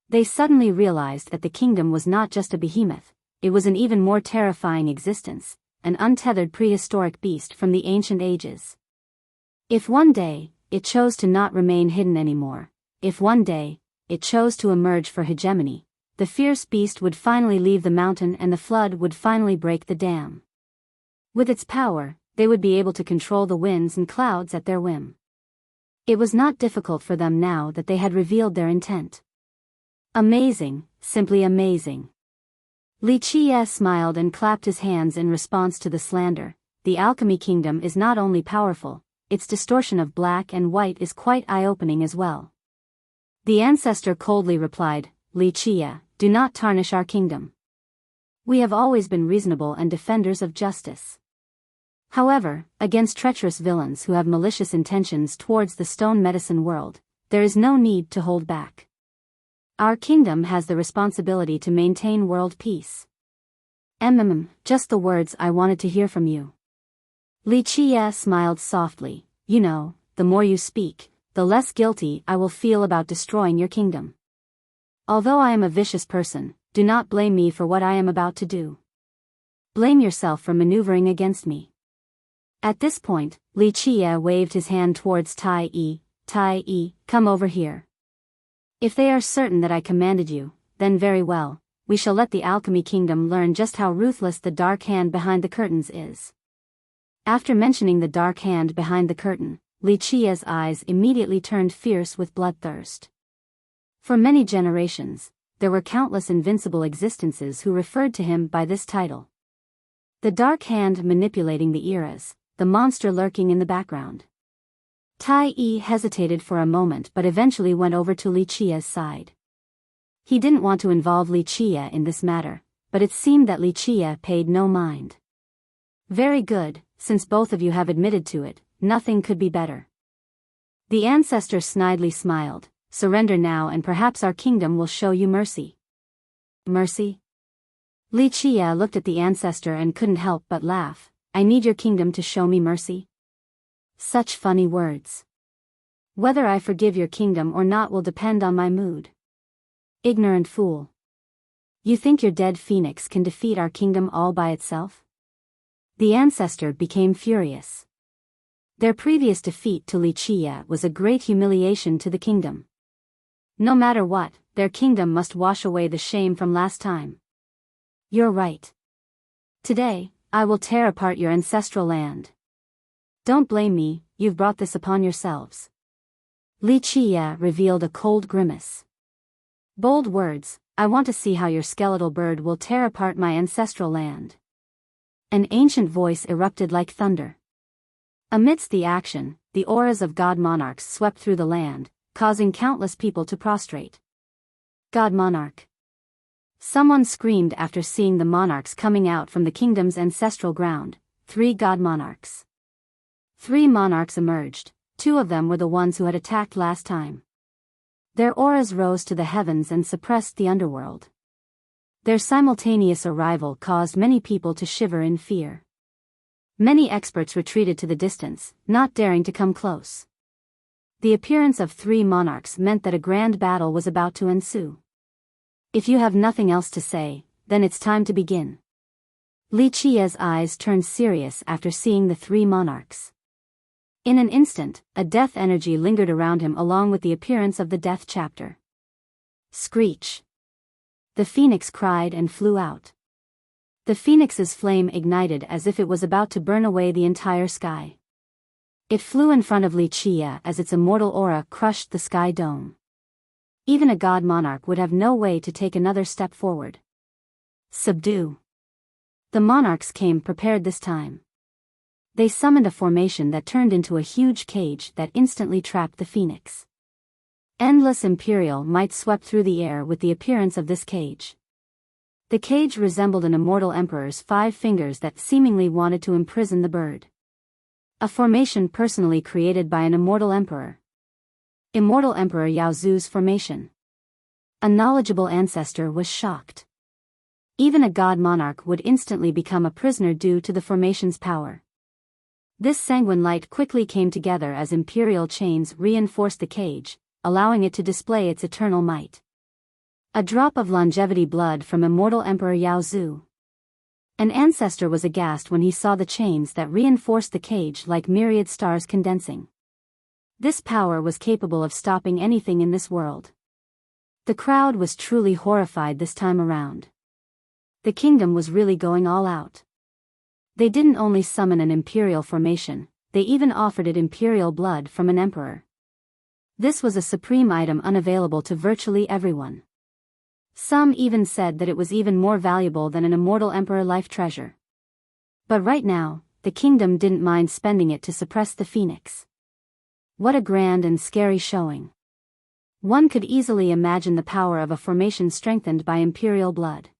They suddenly realized that the kingdom was not just a behemoth, it was an even more terrifying existence, an untethered prehistoric beast from the ancient ages. If one day, it chose to not remain hidden anymore, if one day, it chose to emerge for hegemony, the fierce beast would finally leave the mountain and the flood would finally break the dam. With its power, they would be able to control the winds and clouds at their whim. It was not difficult for them now that they had revealed their intent. Amazing, simply amazing. Li Qie smiled and clapped his hands in response to the slander. The alchemy kingdom is not only powerful, its distortion of black and white is quite eye-opening as well. The ancestor coldly replied, Li Qie, do not tarnish our kingdom. We have always been reasonable and defenders of justice. However, against treacherous villains who have malicious intentions towards the stone medicine world, there is no need to hold back. Our kingdom has the responsibility to maintain world peace. Just the words I wanted to hear from you. Li Qie smiled softly. You know, the more you speak, the less guilty I will feel about destroying your kingdom. Although I am a vicious person, do not blame me for what I am about to do. Blame yourself for maneuvering against me. At this point, Li Qie waved his hand towards Tai Yi. Tai Yi, come over here. If they are certain that I commanded you, then very well, we shall let the alchemy kingdom learn just how ruthless the dark hand behind the curtains is. After mentioning the dark hand behind the curtain, Li Qie's eyes immediately turned fierce with bloodthirst. For many generations, there were countless invincible existences who referred to him by this title. The dark hand manipulating the eras, the monster lurking in the background. Tai Yi hesitated for a moment but eventually went over to Li Qie's side. He didn't want to involve Li Qie in this matter, but it seemed that Li Qie paid no mind. Very good, since both of you have admitted to it, nothing could be better. The ancestor snidely smiled. Surrender now and perhaps our kingdom will show you mercy. Mercy? Li Qie looked at the ancestor and couldn't help but laugh. I need your kingdom to show me mercy? Such funny words. Whether I forgive your kingdom or not will depend on my mood. Ignorant fool. You think your dead phoenix can defeat our kingdom all by itself? The ancestor became furious. Their previous defeat to Li Qie was a great humiliation to the kingdom. No matter what, their kingdom must wash away the shame from last time. You're right. Today, I will tear apart your ancestral land. Don't blame me, you've brought this upon yourselves. Li Qie revealed a cold grimace. Bold words, I want to see how your skeletal bird will tear apart my ancestral land. An ancient voice erupted like thunder. Amidst the action, the auras of god monarchs swept through the land, causing countless people to prostrate. God monarch. Someone screamed after seeing the monarchs coming out from the kingdom's ancestral ground. 3 god monarchs. 3 monarchs emerged. 2 of them were the ones who had attacked last time. Their auras rose to the heavens and suppressed the underworld. Their simultaneous arrival caused many people to shiver in fear. Many experts retreated to the distance, not daring to come close. The appearance of 3 monarchs meant that a grand battle was about to ensue. If you have nothing else to say, then it's time to begin. Li Qie's eyes turned serious after seeing the 3 monarchs. In an instant, a death energy lingered around him along with the appearance of the death chapter. Screech. The phoenix cried and flew out. The phoenix's flame ignited as if it was about to burn away the entire sky. It flew in front of Li Qie as its immortal aura crushed the sky dome. Even a god monarch would have no way to take another step forward. Subdue. The monarchs came prepared this time. They summoned a formation that turned into a huge cage that instantly trapped the phoenix. Endless imperial might swept through the air with the appearance of this cage. The cage resembled an immortal emperor's 5 fingers that seemingly wanted to imprison the bird. A formation personally created by an immortal emperor. Immortal Emperor Yao Zu's formation. A knowledgeable ancestor was shocked. Even a god monarch would instantly become a prisoner due to the formation's power. This sanguine light quickly came together as imperial chains reinforced the cage, allowing it to display its eternal might. A drop of longevity blood from immortal Emperor Yao Zu. An ancestor was aghast when he saw the chains that reinforced the cage like myriad stars condensing. This power was capable of stopping anything in this world. The crowd was truly horrified this time around. The kingdom was really going all out. They didn't only summon an imperial formation, they even offered it imperial blood from an emperor. This was a supreme item unavailable to virtually everyone. Some even said that it was even more valuable than an immortal emperor life treasure. But right now, the kingdom didn't mind spending it to suppress the phoenix. What a grand and scary showing. One could easily imagine the power of a formation strengthened by imperial blood.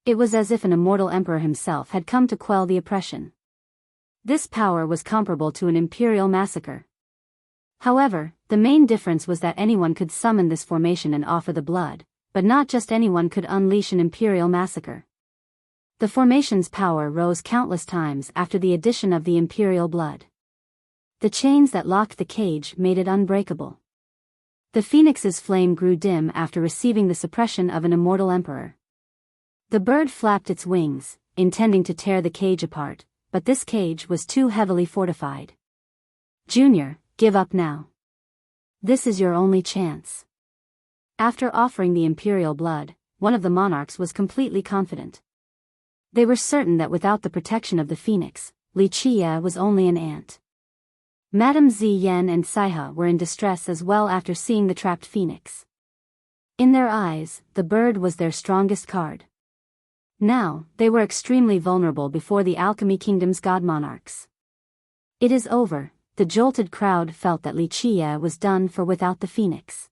It was as if an immortal emperor himself had come to quell the oppression. This power was comparable to an imperial massacre. However, the main difference was that anyone could summon this formation and offer the blood, but not just anyone could unleash an imperial massacre. The formation's power rose countless times after the addition of the imperial blood. The chains that locked the cage made it unbreakable. The phoenix's flame grew dim after receiving the suppression of an immortal emperor. The bird flapped its wings, intending to tear the cage apart, but this cage was too heavily fortified. Junior, give up now. This is your only chance. After offering the imperial blood, one of the monarchs was completely confident. They were certain that without the protection of the phoenix, Li Qie was only an ant. Madame Ziyan and Saiha were in distress as well after seeing the trapped phoenix. In their eyes, the bird was their strongest card. Now, they were extremely vulnerable before the Alchemy Kingdom's god monarchs. It is over, the jolted crowd felt that Li Qie was done for without the phoenix.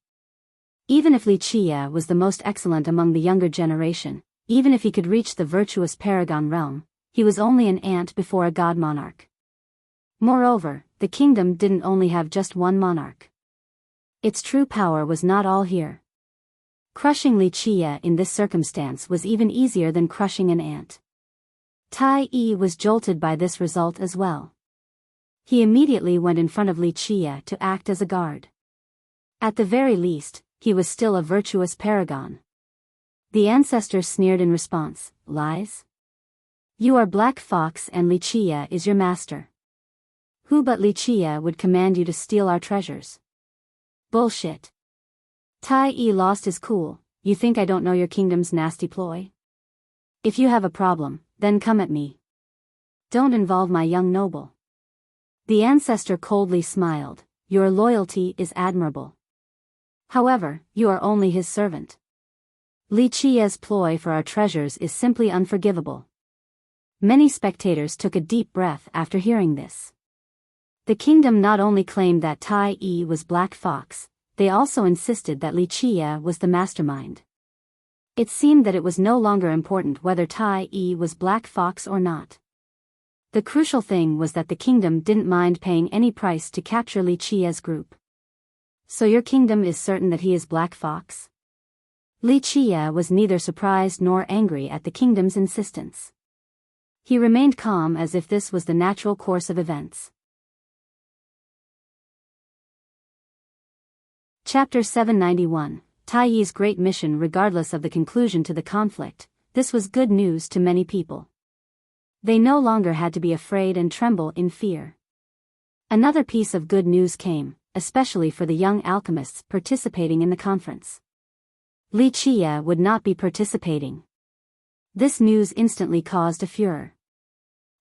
Even if Li Qie was the most excellent among the younger generation, even if he could reach the virtuous paragon realm, he was only an ant before a god monarch. Moreover, the kingdom didn't only have just one monarch. Its true power was not all here. Crushing Li Qie in this circumstance was even easier than crushing an ant. Tai Yi was jolted by this result as well. He immediately went in front of Li Qie to act as a guard. At the very least, he was still a virtuous paragon. The ancestor sneered in response, lies? You are Black Fox and Li Qie is your master. Who but Li Qie would command you to steal our treasures? Bullshit. Tai Yi lost his cool. You think I don't know your kingdom's nasty ploy? If you have a problem, then come at me. Don't involve my young noble. The ancestor coldly smiled. Your loyalty is admirable. However, you are only his servant. Li Qie's ploy for our treasures is simply unforgivable. Many spectators took a deep breath after hearing this. The kingdom not only claimed that Tai Yi was Black Fox, they also insisted that Li Qie was the mastermind. It seemed that it was no longer important whether Tai Yi was Black Fox or not. The crucial thing was that the kingdom didn't mind paying any price to capture Li Qie's group. So your kingdom is certain that he is Black Fox? Li Qie was neither surprised nor angry at the kingdom's insistence. He remained calm as if this was the natural course of events. Chapter 791, Tai Yi's Great Mission. Regardless of the conclusion to the conflict, this was good news to many people. They no longer had to be afraid and tremble in fear. Another piece of good news came, especially for the young alchemists participating in the conference. Li Qie would not be participating. This news instantly caused a furor.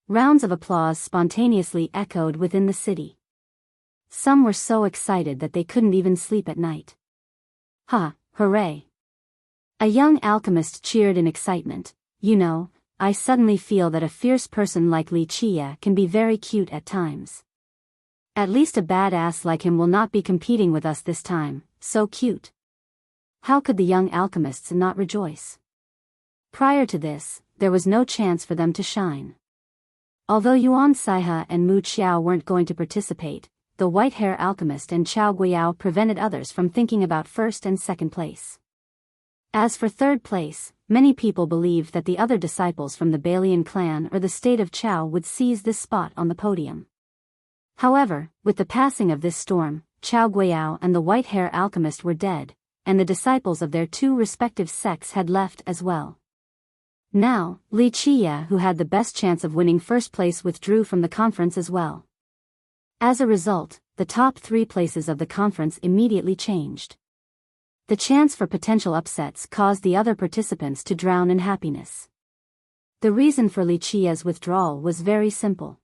Rounds of applause spontaneously echoed within the city. Some were so excited that they couldn't even sleep at night. Ha, hooray! A young alchemist cheered in excitement. You know, I suddenly feel that a fierce person like Li Qie can be very cute at times. At least a badass like him will not be competing with us this time, so cute. How could the young alchemists not rejoice? Prior to this, there was no chance for them to shine. Although Yuan Saiha and Mu Qiao weren't going to participate, the white-hair alchemist and Chao Guiyao prevented others from thinking about first and second place. As for third place, many people believed that the other disciples from the Balian clan or the state of Chao would seize this spot on the podium. However, with the passing of this storm, Chao Guiyao and the white-hair alchemist were dead, and the disciples of their two respective sects had left as well. Now, Li Qie, who had the best chance of winning first place, withdrew from the conference as well. As a result, the top three places of the conference immediately changed. The chance for potential upsets caused the other participants to drown in happiness. The reason for Li Qie's withdrawal was very simple.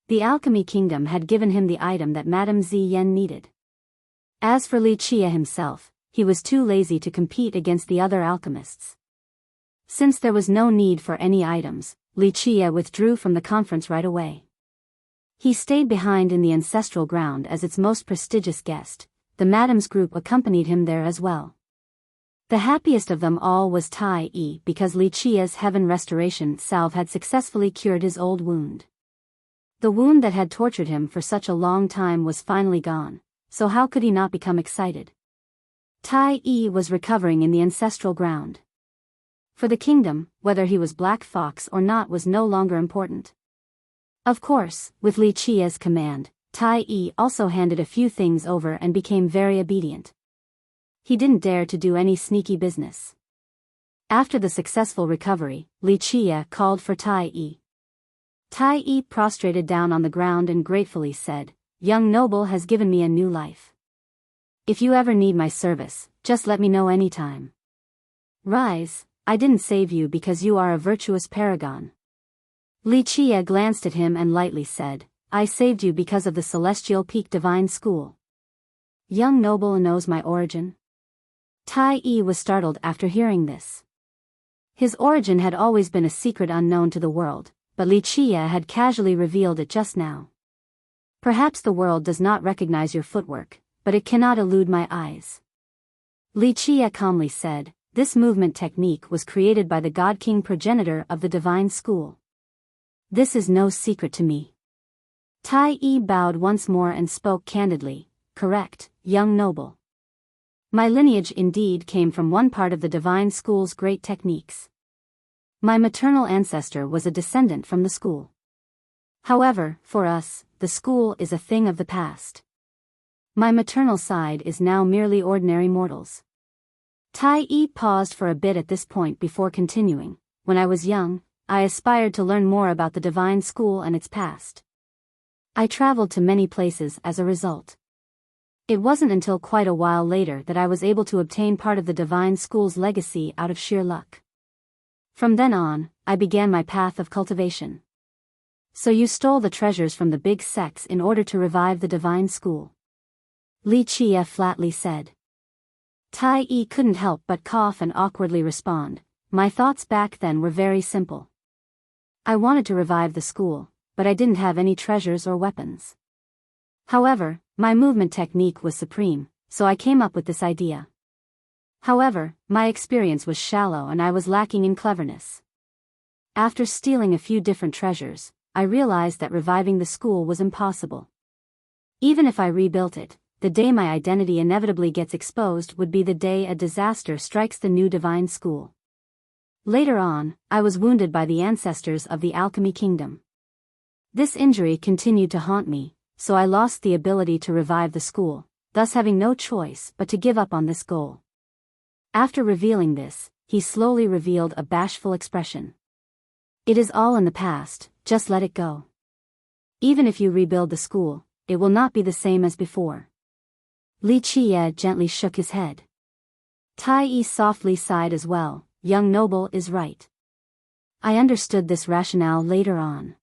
The Alchemy Kingdom had given him the item that Madame Ziyan needed. As for Li Qie himself, he was too lazy to compete against the other alchemists. Since there was no need for any items, Wuxia withdrew from the conference right away. He stayed behind in the ancestral ground as its most prestigious guest. The madam's group accompanied him there as well. The happiest of them all was Tai Yi because Wuxia's heaven restoration salve had successfully cured his old wound. The wound that had tortured him for such a long time was finally gone, so how could he not become excited? Tai Yi was recovering in the ancestral ground. For the kingdom, whether he was Black Fox or not was no longer important. Of course, with Wuxia's command, Tai Yi also handed a few things over and became very obedient. He didn't dare to do any sneaky business. After the successful recovery, Wuxia called for Tai Yi. Tai Yi prostrated down on the ground and gratefully said, "Young noble has given me a new life. If you ever need my service, just let me know anytime. Rise, I didn't save you because you are a virtuous paragon." Wuxia glanced at him and lightly said, "I saved you because of the Celestial Peak Divine School. Young noble knows my origin?" Tai Yi was startled after hearing this. His origin had always been a secret unknown to the world, but Wuxia had casually revealed it just now. "Perhaps the world does not recognize your footwork, but it cannot elude my eyes." Wuxia calmly said, "This movement technique was created by the God King progenitor of the Divine School. This is no secret to me." Tai Yi bowed once more and spoke candidly, "Correct, young noble. My lineage indeed came from one part of the Divine School's great techniques. My maternal ancestor was a descendant from the school. However, for us, the school is a thing of the past. My maternal side is now merely ordinary mortals." Tai Yi paused for a bit at this point before continuing, "When I was young, I aspired to learn more about the Divine School and its past. I traveled to many places as a result. It wasn't until quite a while later that I was able to obtain part of the Divine School's legacy out of sheer luck. From then on, I began my path of cultivation." "So you stole the treasures from the big sects in order to revive the Divine School?" Wuxia flatly said. Tai Yi couldn't help but cough and awkwardly respond, "My thoughts back then were very simple. I wanted to revive the school, but I didn't have any treasures or weapons. However, my movement technique was supreme, so I came up with this idea. However, my experience was shallow and I was lacking in cleverness. After stealing a few different treasures, I realized that reviving the school was impossible. Even if I rebuilt it, the day my identity inevitably gets exposed would be the day a disaster strikes the new Divine School. Later on, I was wounded by the ancestors of the Alchemy Kingdom. This injury continued to haunt me, so I lost the ability to revive the school, thus having no choice but to give up on this goal." After revealing this, he slowly revealed a bashful expression. "It is all in the past, just let it go. Even if you rebuild the school, it will not be the same as before." Wuxia gently shook his head. Tai Yi softly sighed as well, "Young noble is right. I understood this rationale later on.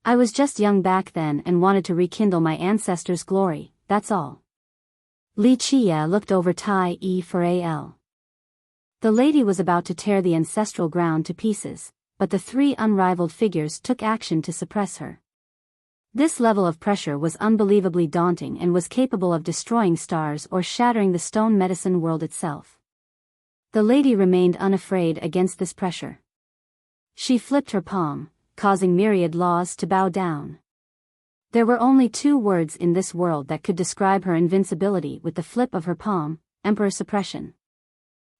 I was just young back then and wanted to rekindle my ancestors' glory, that's all." Wuxia looked over Tai Yi for a.l. The lady was about to tear the ancestral ground to pieces, but the three unrivaled figures took action to suppress her. This level of pressure was unbelievably daunting and was capable of destroying stars or shattering the stone medicine world itself. The lady remained unafraid against this pressure. She flipped her palm, causing myriad laws to bow down. There were only two words in this world that could describe her invincibility with the flip of her palm: Emperor Suppression.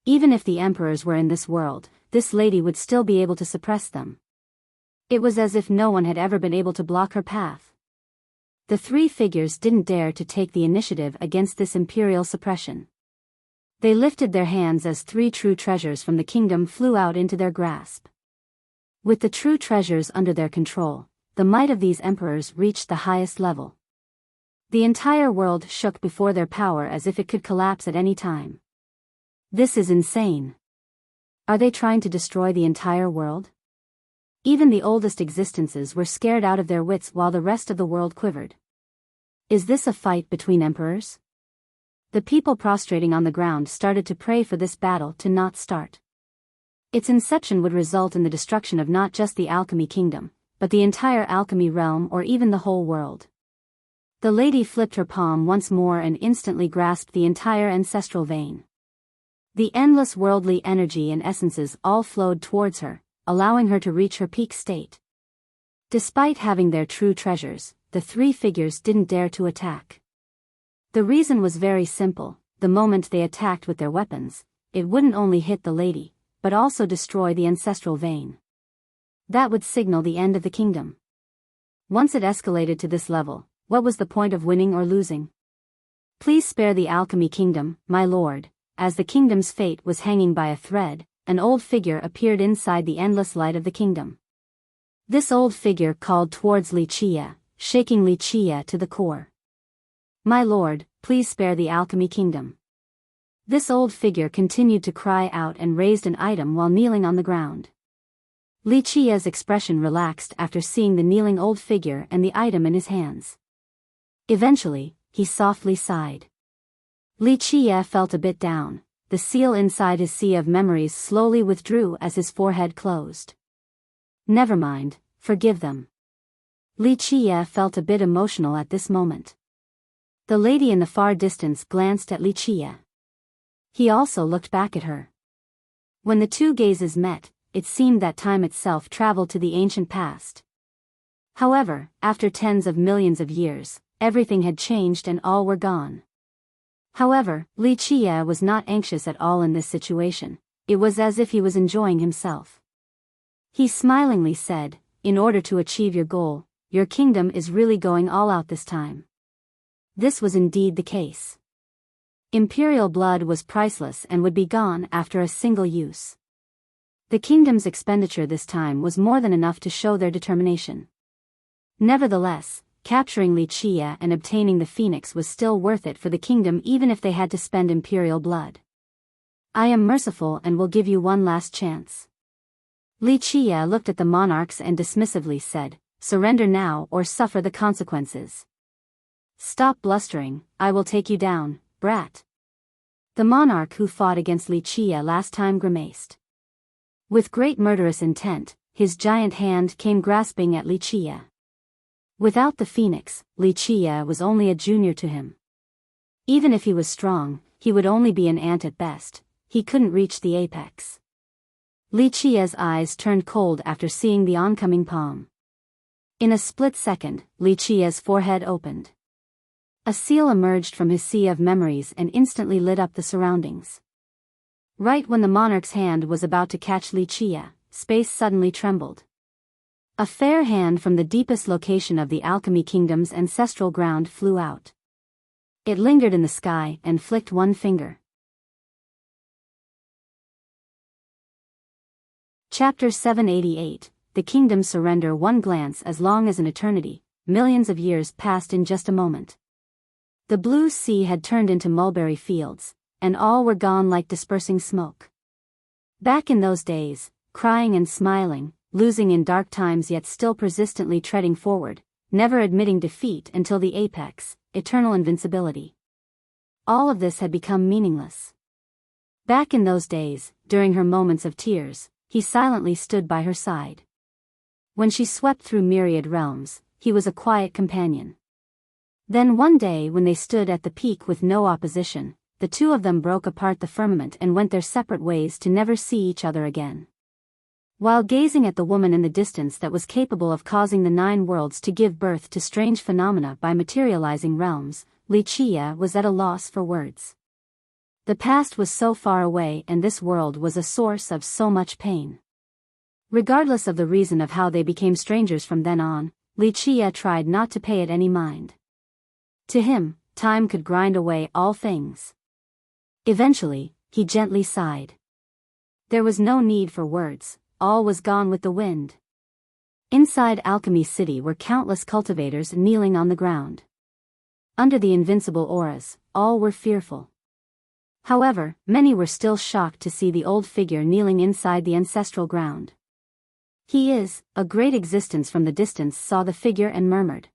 Even if the emperors were in this world, this lady would still be able to suppress them. It was as if no one had ever been able to block her path. The three figures didn't dare to take the initiative against this imperial suppression. They lifted their hands as three true treasures from the kingdom flew out into their grasp. With the true treasures under their control, the might of these emperors reached the highest level. The entire world shook before their power as if it could collapse at any time. This is insane. Are they trying to destroy the entire world? Even the oldest existences were scared out of their wits while the rest of the world quivered. Is this a fight between emperors? The people prostrating on the ground started to pray for this battle to not start. Its inception would result in the destruction of not just the alchemy kingdom, but the entire alchemy realm or even the whole world. The lady flipped her palm once more and instantly grasped the entire ancestral vein. The endless worldly energy and essences all flowed towards her, allowing her to reach her peak state. Despite having their true treasures, the three figures didn't dare to attack. The reason was very simple: the moment they attacked with their weapons, it wouldn't only hit the lady, but also destroy the ancestral vein. That would signal the end of the kingdom. Once it escalated to this level, what was the point of winning or losing? Please spare the alchemy kingdom, my lord. As the kingdom's fate was hanging by a thread, an old figure appeared inside the endless light of the kingdom. This old figure called towards Wuxia, shaking Wuxia to the core. My lord, please spare the alchemy kingdom. This old figure continued to cry out and raised an item while kneeling on the ground. Wuxia's expression relaxed after seeing the kneeling old figure and the item in his hands. Eventually, he softly sighed. Wuxia felt a bit down. The seal inside his sea of memories slowly withdrew as his forehead closed. Never mind, forgive them. Wuxia felt a bit emotional at this moment. The lady in the far distance glanced at Wuxia. He also looked back at her. When the two gazes met, it seemed that time itself traveled to the ancient past. However, after tens of millions of years, everything had changed and all were gone. However, Wuxia was not anxious at all in this situation. It was as if he was enjoying himself. He smilingly said, "In order to achieve your goal, your kingdom is really going all out this time." This was indeed the case. Imperial blood was priceless and would be gone after a single use. The kingdom's expenditure this time was more than enough to show their determination. Nevertheless, capturing Wuxia and obtaining the phoenix was still worth it for the kingdom even if they had to spend imperial blood. I am merciful and will give you one last chance. Wuxia looked at the monarchs and dismissively said, "Surrender now or suffer the consequences." "Stop blustering, I will take you down, brat." The monarch who fought against Wuxia last time grimaced. With great murderous intent, his giant hand came grasping at Wuxia. Without the phoenix, Wuxia was only a junior to him. Even if he was strong, he would only be an ant at best. He couldn't reach the apex. Wuxia's eyes turned cold after seeing the oncoming palm. In a split second, Wuxia's forehead opened. A seal emerged from his sea of memories and instantly lit up the surroundings. Right when the monarch's hand was about to catch Wuxia, space suddenly trembled. A fair hand from the deepest location of the alchemy kingdom's ancestral ground flew out. It lingered in the sky and flicked one finger. Chapter 788, The Kingdom Surrender. One glance as long as an eternity, millions of years passed in just a moment. The blue sea had turned into mulberry fields, and all were gone like dispersing smoke. Back in those days, crying and smiling, losing in dark times yet still persistently treading forward, never admitting defeat until the apex, eternal invincibility. All of this had become meaningless. Back in those days, during her moments of tears, he silently stood by her side. When she swept through myriad realms, he was a quiet companion. Then one day when they stood at the peak with no opposition, the two of them broke apart the firmament and went their separate ways to never see each other again. While gazing at the woman in the distance that was capable of causing the 9 worlds to give birth to strange phenomena by materializing realms, Wuxia was at a loss for words. The past was so far away and this world was a source of so much pain. Regardless of the reason of how they became strangers from then on, Wuxia tried not to pay it any mind. To him, time could grind away all things. Eventually, he gently sighed. There was no need for words, all was gone with the wind. Inside Alchemy City were countless cultivators kneeling on the ground. Under the invincible auras, all were fearful. However, many were still shocked to see the old figure kneeling inside the ancestral ground. "He is, a great existence." From the distance saw the figure and murmured.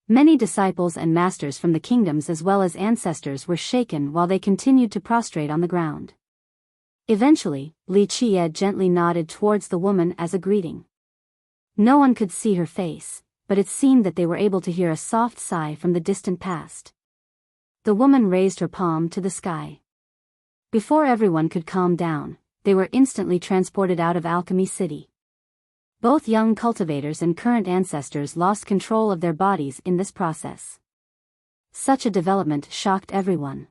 Many disciples and masters from the kingdoms as well as ancestors were shaken while they continued to prostrate on the ground. Eventually, Li Qie gently nodded towards the woman as a greeting. No one could see her face, but it seemed that they were able to hear a soft sigh from the distant past. The woman raised her palm to the sky. Before everyone could calm down, they were instantly transported out of Alchemy City. Both young cultivators and current ancestors lost control of their bodies in this process. Such a development shocked everyone.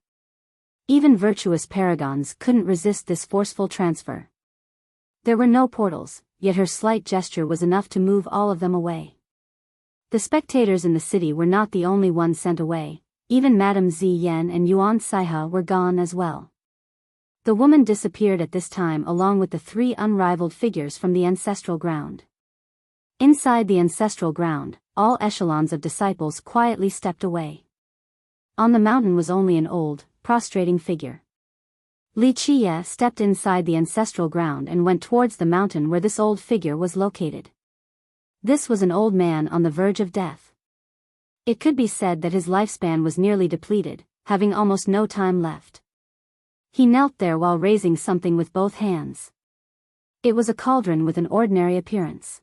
Even virtuous paragons couldn't resist this forceful transfer. There were no portals, yet her slight gesture was enough to move all of them away. The spectators in the city were not the only ones sent away, even Madame Ziyan and Yuan Saiha were gone as well. The woman disappeared at this time along with the 3 unrivaled figures from the ancestral ground. Inside the ancestral ground, all echelons of disciples quietly stepped away. On the mountain was only an old, prostrating figure. Li Qie stepped inside the ancestral ground and went towards the mountain where this old figure was located. This was an old man on the verge of death. It could be said that his lifespan was nearly depleted, having almost no time left. He knelt there while raising something with both hands. It was a cauldron with an ordinary appearance.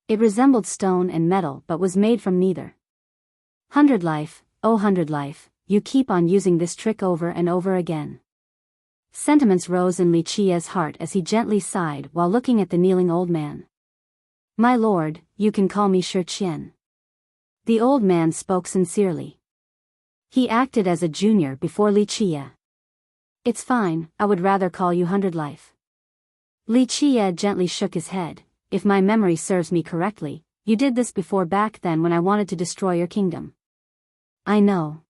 It resembled stone and metal but was made from neither. 100 life, oh 100 life, you keep on using this trick over and over again. Sentiments rose in Li Qie's heart as he gently sighed while looking at the kneeling old man. My lord, you can call me Shi Qian. The old man spoke sincerely. He acted as a junior before Li Qie. It's fine, I would rather call you 100 life. Li Qie gently shook his head. If my memory serves me correctly, you did this before back then when I wanted to destroy your kingdom. I know.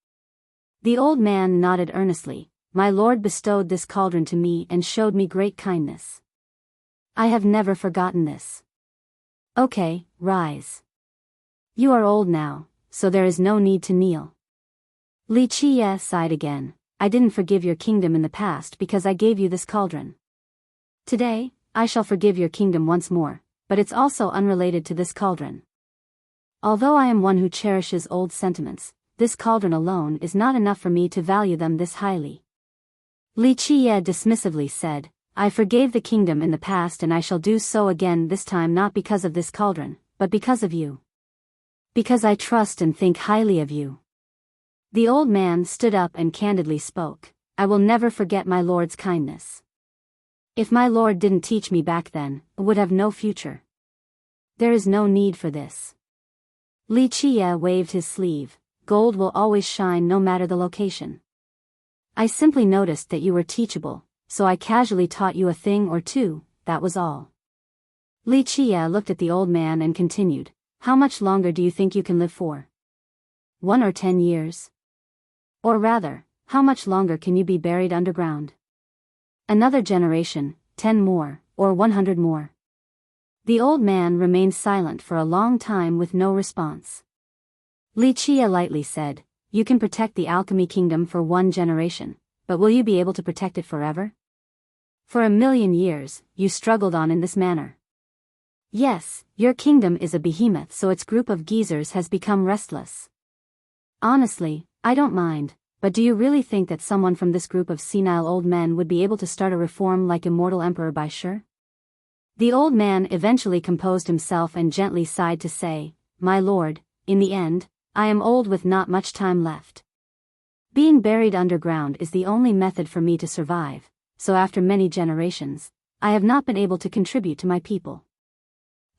The old man nodded earnestly. My lord bestowed this cauldron to me and showed me great kindness. I have never forgotten this. Okay, rise. You are old now, so there is no need to kneel. Li Qie sighed again. I didn't forgive your kingdom in the past because I gave you this cauldron. Today, I shall forgive your kingdom once more, but it's also unrelated to this cauldron. Although I am one who cherishes old sentiments, this cauldron alone is not enough for me to value them this highly. Li Qie dismissively said, I forgave the kingdom in the past and I shall do so again this time not because of this cauldron, but because of you. Because I trust and think highly of you. The old man stood up and candidly spoke, I will never forget my lord's kindness. If my lord didn't teach me back then, I would have no future. There is no need for this. Li Qie waved his sleeve, gold will always shine no matter the location. I simply noticed that you were teachable, so I casually taught you a thing or two, that was all. Li Qie looked at the old man and continued, how much longer do you think you can live for? 1 or 10 years? Or rather, how much longer can you be buried underground? Another generation, 10 more, or 100 more. The old man remained silent for a long time with no response. Li Qie lightly said, you can protect the alchemy kingdom for 1 generation, but will you be able to protect it forever? For 1,000,000 years, you struggled on in this manner. Yes, your kingdom is a behemoth so its group of geezers has become restless. Honestly, I don't mind, but do you really think that someone from this group of senile old men would be able to start a reform like Immortal Emperor Biyao? The old man eventually composed himself and gently sighed to say, my lord, in the end, I am old with not much time left. Being buried underground is the only method for me to survive, so after many generations, I have not been able to contribute to my people.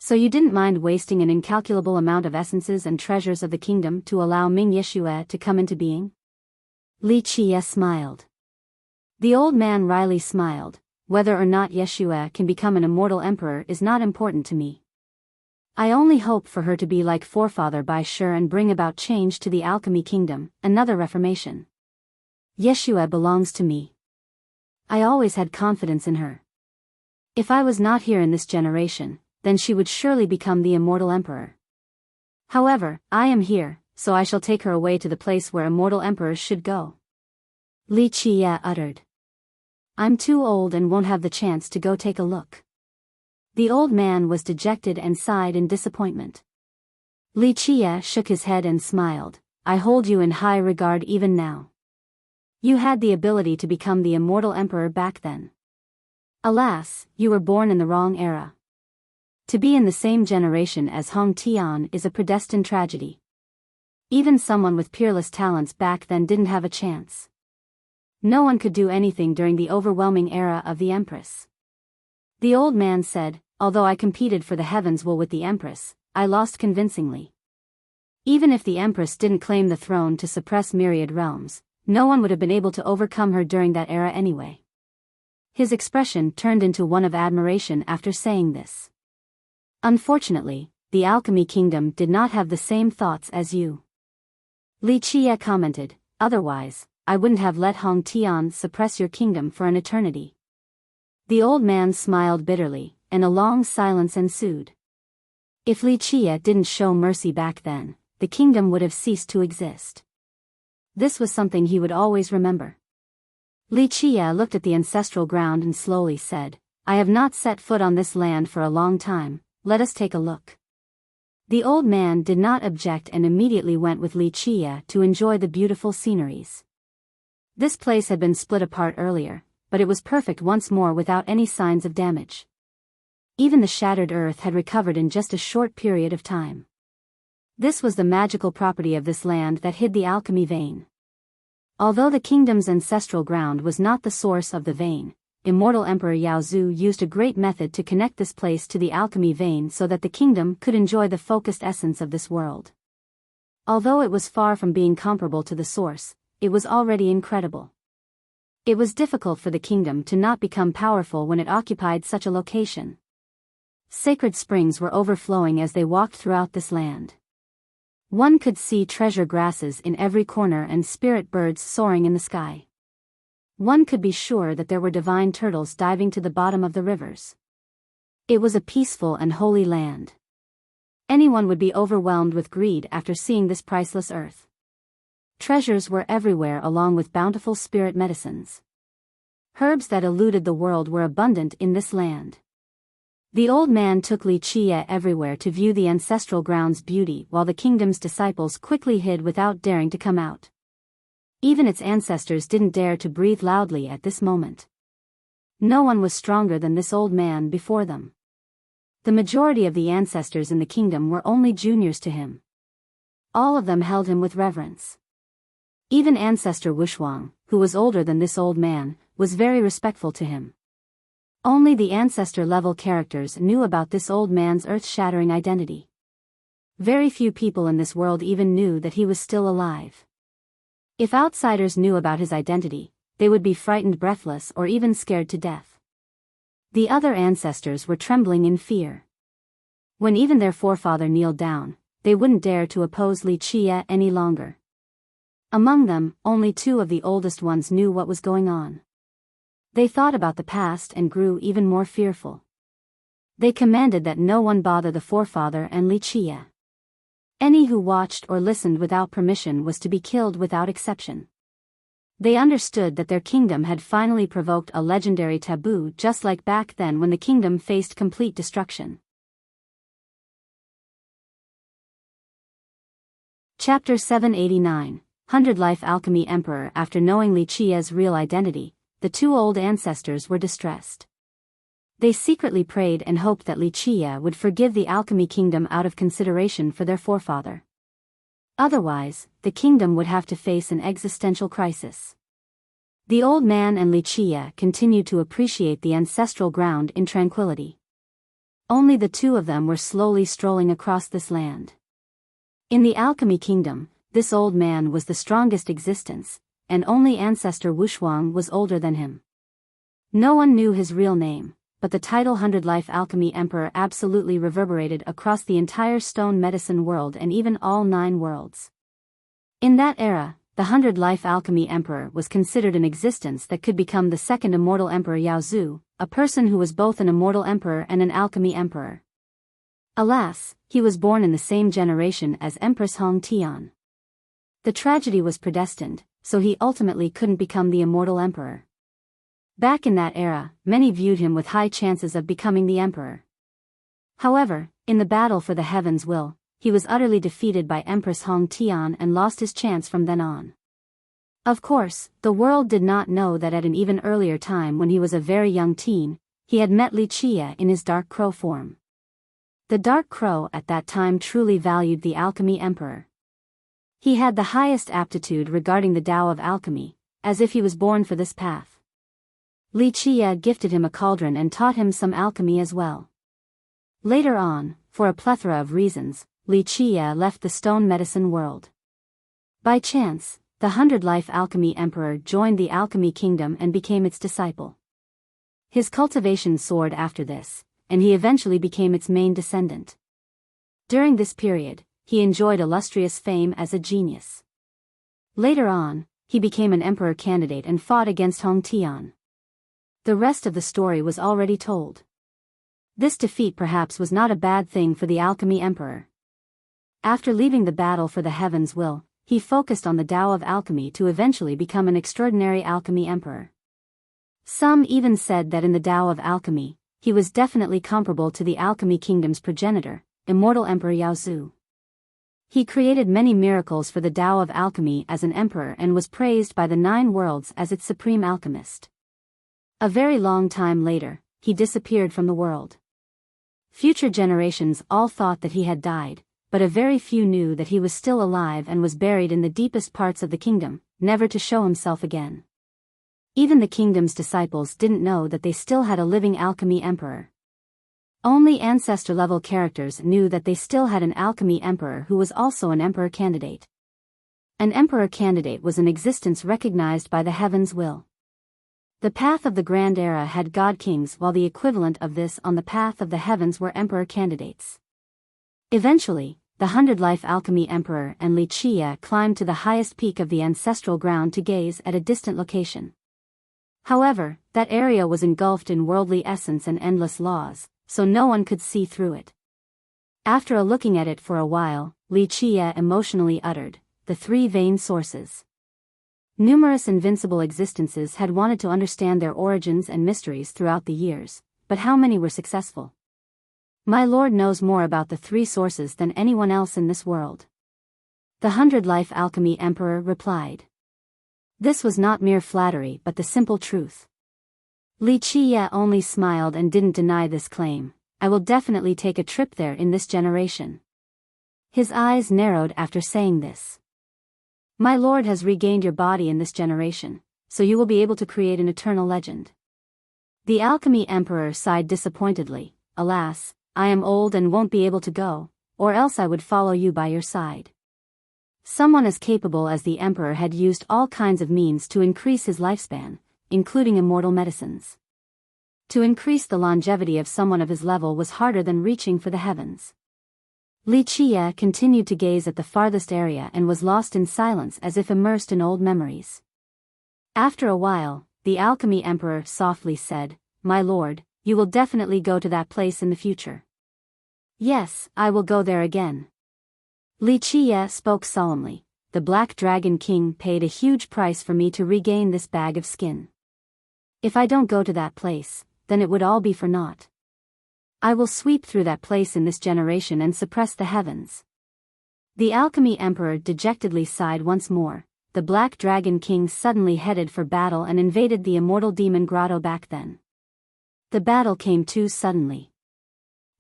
So you didn't mind wasting an incalculable amount of essences and treasures of the kingdom to allow Ming Yeshue to come into being? Li Qie smiled. The old man wryly smiled, whether or not Yeshue can become an immortal emperor is not important to me. I only hope for her to be like forefather Biyao and bring about change to the alchemy kingdom, another reformation. Yeshue belongs to me. I always had confidence in her. If I was not here in this generation, then she would surely become the immortal emperor. However, I am here, so I shall take her away to the place where immortal emperors should go. Li Qie uttered. I'm too old and won't have the chance to go take a look. The old man was dejected and sighed in disappointment. Li Qie shook his head and smiled. I hold you in high regard even now. You had the ability to become the immortal emperor back then. Alas, you were born in the wrong era. To be in the same generation as Hong Tian is a predestined tragedy. Even someone with peerless talents back then didn't have a chance. No one could do anything during the overwhelming era of the Empress. The old man said, although I competed for the heavens will with the Empress, I lost convincingly. Even if the Empress didn't claim the throne to suppress myriad realms, no one would have been able to overcome her during that era anyway. His expression turned into one of admiration after saying this. Unfortunately, the Alchemy Kingdom did not have the same thoughts as you. Li Qie commented, otherwise, I wouldn't have let Hong Tian suppress your kingdom for an eternity. The old man smiled bitterly, and a long silence ensued. If Li Qie didn't show mercy back then, the kingdom would have ceased to exist. This was something he would always remember. Li Qie looked at the ancestral ground and slowly said, I have not set foot on this land for a long time, let us take a look. The old man did not object and immediately went with Li Qie to enjoy the beautiful sceneries. This place had been split apart earlier, but it was perfect once more without any signs of damage. Even the shattered earth had recovered in just a short period of time. This was the magical property of this land that hid the alchemy vein. Although the kingdom's ancestral ground was not the source of the vein, Immortal Emperor Yaozu used a great method to connect this place to the alchemy vein so that the kingdom could enjoy the focused essence of this world. Although it was far from being comparable to the source, it was already incredible. It was difficult for the kingdom to not become powerful when it occupied such a location. Sacred springs were overflowing as they walked throughout this land. One could see treasure grasses in every corner and spirit birds soaring in the sky. One could be sure that there were divine turtles diving to the bottom of the rivers. It was a peaceful and holy land. Anyone would be overwhelmed with greed after seeing this priceless earth. Treasures were everywhere along with bountiful spirit medicines. Herbs that eluded the world were abundant in this land. The old man took Li Qie everywhere to view the ancestral ground's beauty while the kingdom's disciples quickly hid without daring to come out. Even its ancestors didn't dare to breathe loudly at this moment. No one was stronger than this old man before them. The majority of the ancestors in the kingdom were only juniors to him. All of them held him with reverence. Even Ancestor Wuxia, who was older than this old man, was very respectful to him. Only the ancestor-level characters knew about this old man's earth-shattering identity. Very few people in this world even knew that he was still alive. If outsiders knew about his identity, they would be frightened breathless or even scared to death. The other ancestors were trembling in fear. When even their forefather kneeled down, they wouldn't dare to oppose Li Qie any longer. Among them, only two of the oldest ones knew what was going on. They thought about the past and grew even more fearful. They commanded that no one bother the forefather and Li Qie. Any who watched or listened without permission was to be killed without exception. They understood that their kingdom had finally provoked a legendary taboo just like back then when the kingdom faced complete destruction. Chapter 789, 100 Life Alchemy Emperor. After knowing Li Qie's real identity, the two old ancestors were distressed. They secretly prayed and hoped that Li Qie would forgive the Alchemy Kingdom out of consideration for their forefather. Otherwise, the kingdom would have to face an existential crisis. The old man and Li Qie continued to appreciate the ancestral ground in tranquility. Only the two of them were slowly strolling across this land. In the Alchemy Kingdom, this old man was the strongest existence, and only Ancestor Wuxia was older than him. No one knew his real name, but the title 100 Life Alchemy Emperor absolutely reverberated across the entire stone medicine world and even all 9 worlds. In that era, the 100 Life Alchemy Emperor was considered an existence that could become the second immortal Emperor Yaozu, a person who was both an immortal emperor and an alchemy emperor. Alas, he was born in the same generation as Empress Hong Tian. The tragedy was predestined, so he ultimately couldn't become the immortal emperor. Back in that era, many viewed him with high chances of becoming the emperor. However, in the battle for the heavens will, he was utterly defeated by Empress Hong Tian and lost his chance from then on. Of course, the world did not know that at an even earlier time when he was a very young teen, he had met Li Qie in his Dark Crow form. The Dark Crow at that time truly valued the Alchemy Emperor. He had the highest aptitude regarding the Tao of alchemy, as if he was born for this path. Li Qie gifted him a cauldron and taught him some alchemy as well. Later on, for a plethora of reasons, Li Qie left the stone medicine world. By chance, the 100-life Alchemy Emperor joined the Alchemy Kingdom and became its disciple. His cultivation soared after this, and he eventually became its main descendant. During this period, he enjoyed illustrious fame as a genius. Later on, he became an emperor candidate and fought against Hong Tian. The rest of the story was already told. This defeat perhaps was not a bad thing for the Alchemy Emperor. After leaving the battle for the Heaven's Will, he focused on the Tao of alchemy to eventually become an extraordinary Alchemy Emperor. Some even said that in the Tao of alchemy, he was definitely comparable to the Alchemy Kingdom's progenitor, immortal Emperor Yaozu. He created many miracles for the Tao of alchemy as an emperor and was praised by the 9 worlds as its supreme alchemist. A very long time later, he disappeared from the world. Future generations all thought that he had died, but a very few knew that he was still alive and was buried in the deepest parts of the kingdom, never to show himself again. Even the kingdom's disciples didn't know that they still had a living alchemy emperor. Only ancestor-level characters knew that they still had an alchemy emperor who was also an emperor candidate. An emperor candidate was an existence recognized by the Heaven's Will. The path of the Grand Era had god kings, while the equivalent of this on the path of the heavens were emperor candidates. Eventually, the 100-life Alchemy Emperor and Li Qie climbed to the highest peak of the ancestral ground to gaze at a distant location. However, that area was engulfed in worldly essence and endless laws, so no one could see through it. After looking at it for a while, Li Qie emotionally uttered, "The 3 vain sources." Numerous invincible existences had wanted to understand their origins and mysteries throughout the years, but how many were successful? My Lord knows more about the 3 sources than anyone else in this world. The 100-life Alchemy Emperor replied. This was not mere flattery but the simple truth. Li Qie only smiled and didn't deny this claim. "I will definitely take a trip there in this generation." His eyes narrowed after saying this. "My Lord has regained your body in this generation, so you will be able to create an eternal legend." The Alchemy Emperor sighed disappointedly. "Alas, I am old and won't be able to go, or else I would follow you by your side." Someone as capable as the Emperor had used all kinds of means to increase his lifespan, including immortal medicines. To increase the longevity of someone of his level was harder than reaching for the heavens. Li Qie continued to gaze at the farthest area and was lost in silence as if immersed in old memories. After a while, the Alchemy Emperor softly said, "My lord, you will definitely go to that place in the future." "Yes, I will go there again." Li Qie spoke solemnly. "The Black Dragon King paid a huge price for me to regain this bag of skin. If I don't go to that place, then it would all be for naught. I will sweep through that place in this generation and suppress the heavens." The Alchemy Emperor dejectedly sighed once more. The Black Dragon King suddenly headed for battle and invaded the immortal demon grotto back then. The battle came too suddenly.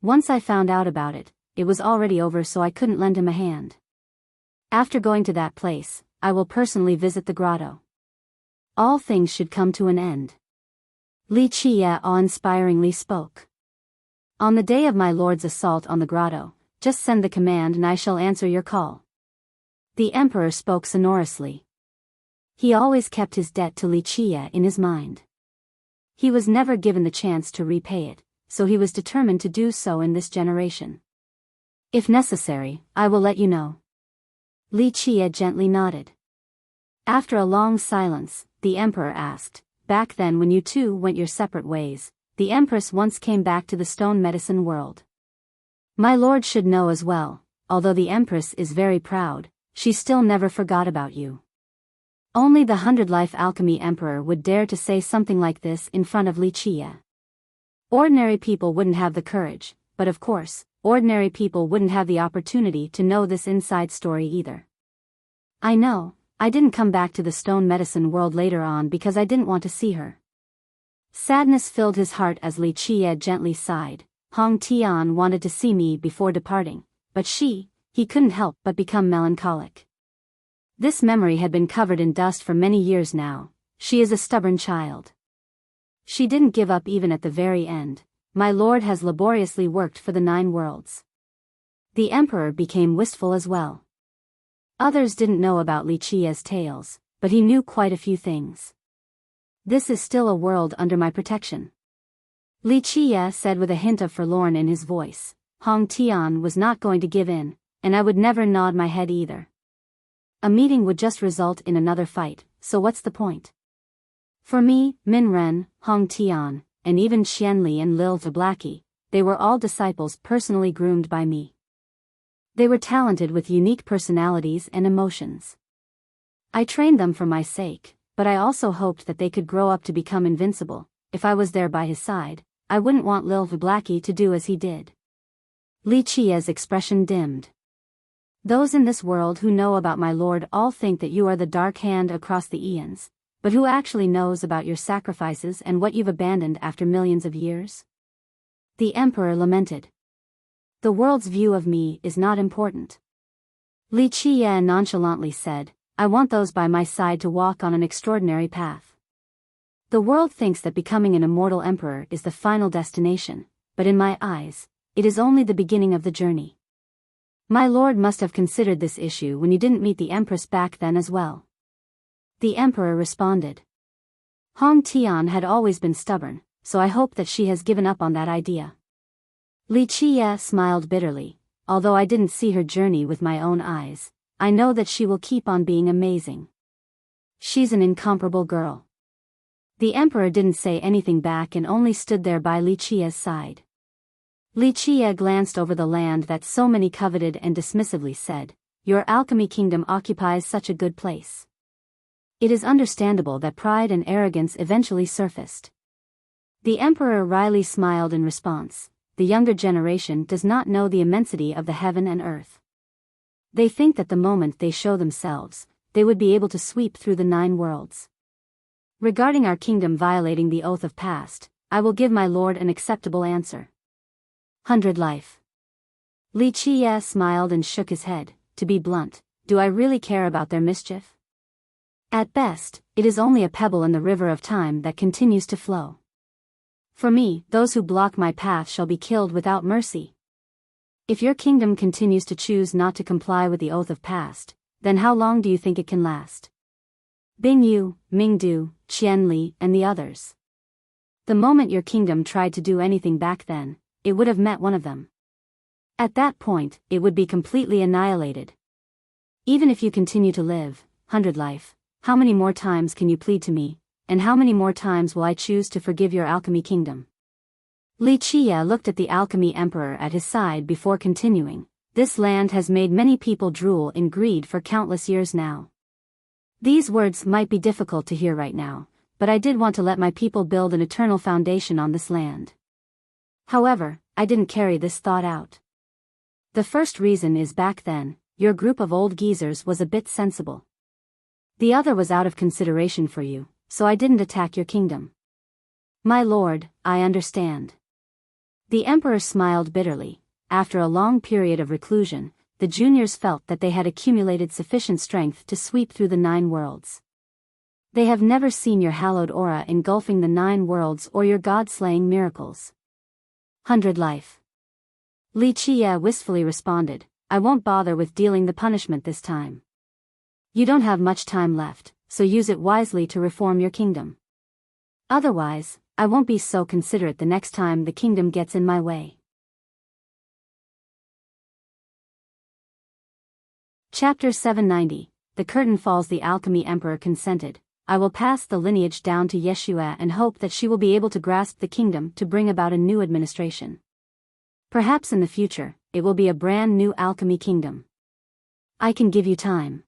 Once I found out about it, it was already over, so I couldn't lend him a hand. After going to that place, I will personally visit the grotto. All things should come to an end. Li Qie awe-inspiringly spoke. "On the day of my lord's assault on the grotto, just send the command and I shall answer your call." The Emperor spoke sonorously. He always kept his debt to Li Qie in his mind. He was never given the chance to repay it, so he was determined to do so in this generation. "If necessary, I will let you know." Li Qie gently nodded. After a long silence, the Emperor asked, "Back then when you two went your separate ways, the Empress once came back to the stone medicine world. My lord should know as well, although the Empress is very proud, she still never forgot about you." Only the 100-life Alchemy Emperor would dare to say something like this in front of Li Qie. Ordinary people wouldn't have the courage, but of course, ordinary people wouldn't have the opportunity to know this inside story either. I know, I didn't come back to the stone medicine world later on because I didn't want to see her. Sadness filled his heart as Li Qiye gently sighed. Hong Tian wanted to see me before departing, but he couldn't help but become melancholic. This memory had been covered in dust for many years now. She is a stubborn child. She didn't give up even at the very end. My lord has laboriously worked for the 9 worlds. The emperor became wistful as well. Others didn't know about Li Qiye's tales, but he knew quite a few things. This is still a world under my protection. Li Qiye said with a hint of forlorn in his voice. Hong Tian was not going to give in, and I would never nod my head either. A meeting would just result in another fight, so what's the point? For me, Min Ren, Hong Tian, and even Qianli and Lil Blackie, they were all disciples personally groomed by me. They were talented with unique personalities and emotions. I trained them for my sake, but I also hoped that they could grow up to become invincible. If I was there by his side, I wouldn't want Lil Blackie to do as he did. Li Qiye's expression dimmed. Those in this world who know about my lord all think that you are the dark hand across the eons, but who actually knows about your sacrifices and what you've abandoned after millions of years? The emperor lamented. The world's view of me is not important. Li Qiye nonchalantly said, I want those by my side to walk on an extraordinary path. The world thinks that becoming an immortal emperor is the final destination, but in my eyes, it is only the beginning of the journey. My lord must have considered this issue when you didn't meet the empress back then as well. The emperor responded. Hong Tian had always been stubborn, so I hope that she has given up on that idea. Li Qiye smiled bitterly. Although I didn't see her journey with my own eyes, I know that she will keep on being amazing. She's an incomparable girl. The emperor didn't say anything back and only stood there by Li Qiye's side. Li Qiye glanced over the land that so many coveted and dismissively said, Your alchemy kingdom occupies such a good place. It is understandable that pride and arrogance eventually surfaced. The emperor wryly smiled in response. The younger generation does not know the immensity of the heaven and earth. They think that the moment they show themselves, they would be able to sweep through the 9 worlds. Regarding our kingdom violating the oath of past, I will give my lord an acceptable answer. 100 life. Li Qiye smiled and shook his head. To be blunt, do I really care about their mischief? At best, it is only a pebble in the river of time that continues to flow. For me, those who block my path shall be killed without mercy. If your kingdom continues to choose not to comply with the oath of past, then how long do you think it can last? Bing Yu, Mingdu, Qianli, and the others. The moment your kingdom tried to do anything back then, it would have met one of them. At that point, it would be completely annihilated. Even if you continue to live, 100 life, how many more times can you plead to me, and how many more times will I choose to forgive your alchemy kingdom? Li Qiye looked at the alchemy emperor at his side before continuing. This land has made many people drool in greed for countless years now. These words might be difficult to hear right now, but I did want to let my people build an eternal foundation on this land. However, I didn't carry this thought out. The first reason is back then, your group of old geezers was a bit sensible. The other was out of consideration for you, so I didn't attack your kingdom. My lord, I understand. The emperor smiled bitterly. After a long period of reclusion, the juniors felt that they had accumulated sufficient strength to sweep through the 9 worlds. They have never seen your hallowed aura engulfing the 9 worlds or your god-slaying miracles. 100 life. Li Qiye wistfully responded, I won't bother with dealing the punishment this time. You don't have much time left, so use it wisely to reform your kingdom. Otherwise, I won't be so considerate the next time the kingdom gets in my way. Chapter 790. The curtain falls. The alchemy emperor consented. I will pass the lineage down to Yeshua and hope that she will be able to grasp the kingdom to bring about a new administration. Perhaps in the future, it will be a brand new alchemy kingdom. I can give you time.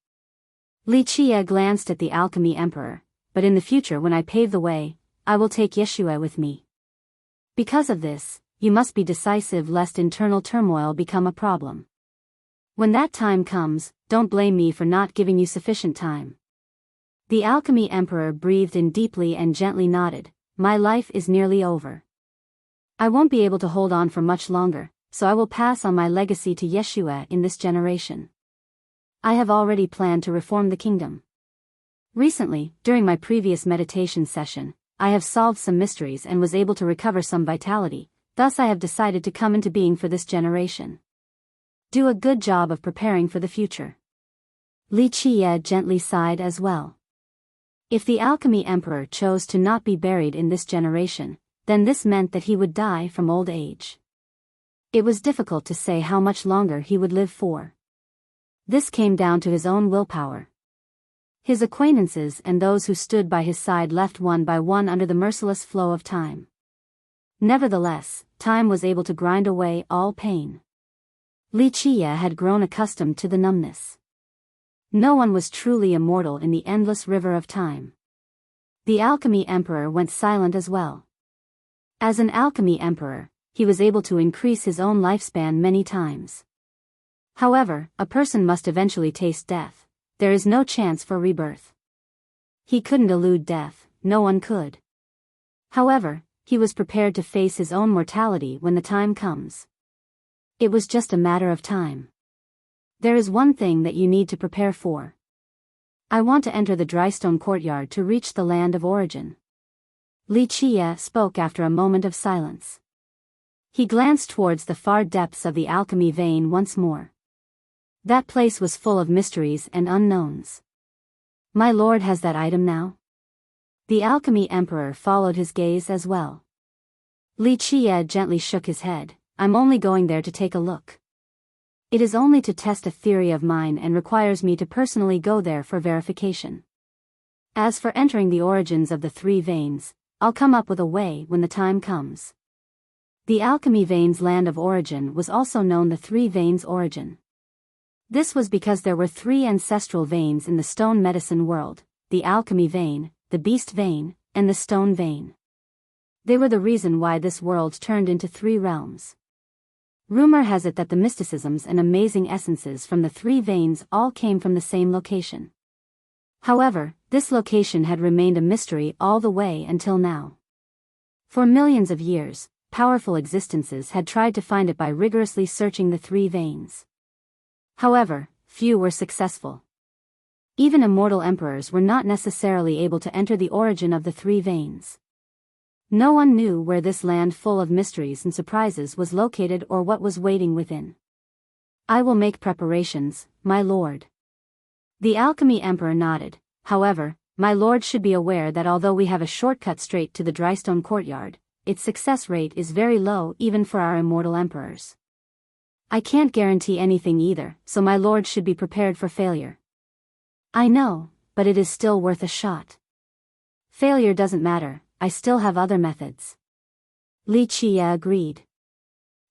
Li Qiye glanced at the alchemy emperor, but in the future when I pave the way, I will take Yeshua with me. Because of this, you must be decisive lest internal turmoil become a problem. When that time comes, don't blame me for not giving you sufficient time. The Alchemy Emperor breathed in deeply and gently nodded. My life is nearly over. I won't be able to hold on for much longer, so I will pass on my legacy to Yeshua in this generation. I have already planned to reform the kingdom. Recently, during my previous meditation session, I have solved some mysteries and was able to recover some vitality, thus I have decided to come into being for this generation. Do a good job of preparing for the future. Li Qie gently sighed as well. If the Alchemy Emperor chose to not be buried in this generation, then this meant that he would die from old age. It was difficult to say how much longer he would live for. This came down to his own willpower. His acquaintances and those who stood by his side left one by one under the merciless flow of time. Nevertheless, time was able to grind away all pain. Li Qie had grown accustomed to the numbness. No one was truly immortal in the endless river of time. The Alchemy Emperor went silent as well. As an Alchemy Emperor, he was able to increase his own lifespan many times. However, a person must eventually taste death. There is no chance for rebirth. He couldn't elude death, no one could. However, he was prepared to face his own mortality when the time comes. It was just a matter of time. There is one thing that you need to prepare for. I want to enter the Drystone courtyard to reach the land of origin. Li Qie spoke after a moment of silence. He glanced towards the far depths of the alchemy vein once more. That place was full of mysteries and unknowns. My lord has that item now? The Alchemy Emperor followed his gaze as well. Li Qie gently shook his head. I'm only going there to take a look. It is only to test a theory of mine and requires me to personally go there for verification. As for entering the origins of the three veins, I'll come up with a way when the time comes. The alchemy vein's land of origin was also known the three veins origin. This was because there were three ancestral veins in the stone medicine world, the alchemy vein, the beast vein, and the stone vein. They were the reason why this world turned into three realms. Rumor has it that the mysticisms and amazing essences from the three veins all came from the same location. However, this location had remained a mystery all the way until now. For millions of years, powerful existences had tried to find it by rigorously searching the three veins. However, few were successful. Even immortal emperors were not necessarily able to enter the origin of the three veins. No one knew where this land full of mysteries and surprises was located or what was waiting within. I will make preparations, my lord. The Alchemy Emperor nodded. However, my lord should be aware that although we have a shortcut straight to the Drystone courtyard, its success rate is very low even for our immortal emperors. I can't guarantee anything either, so my lord should be prepared for failure. I know, but it is still worth a shot. Failure doesn't matter. I still have other methods. Li Qie agreed.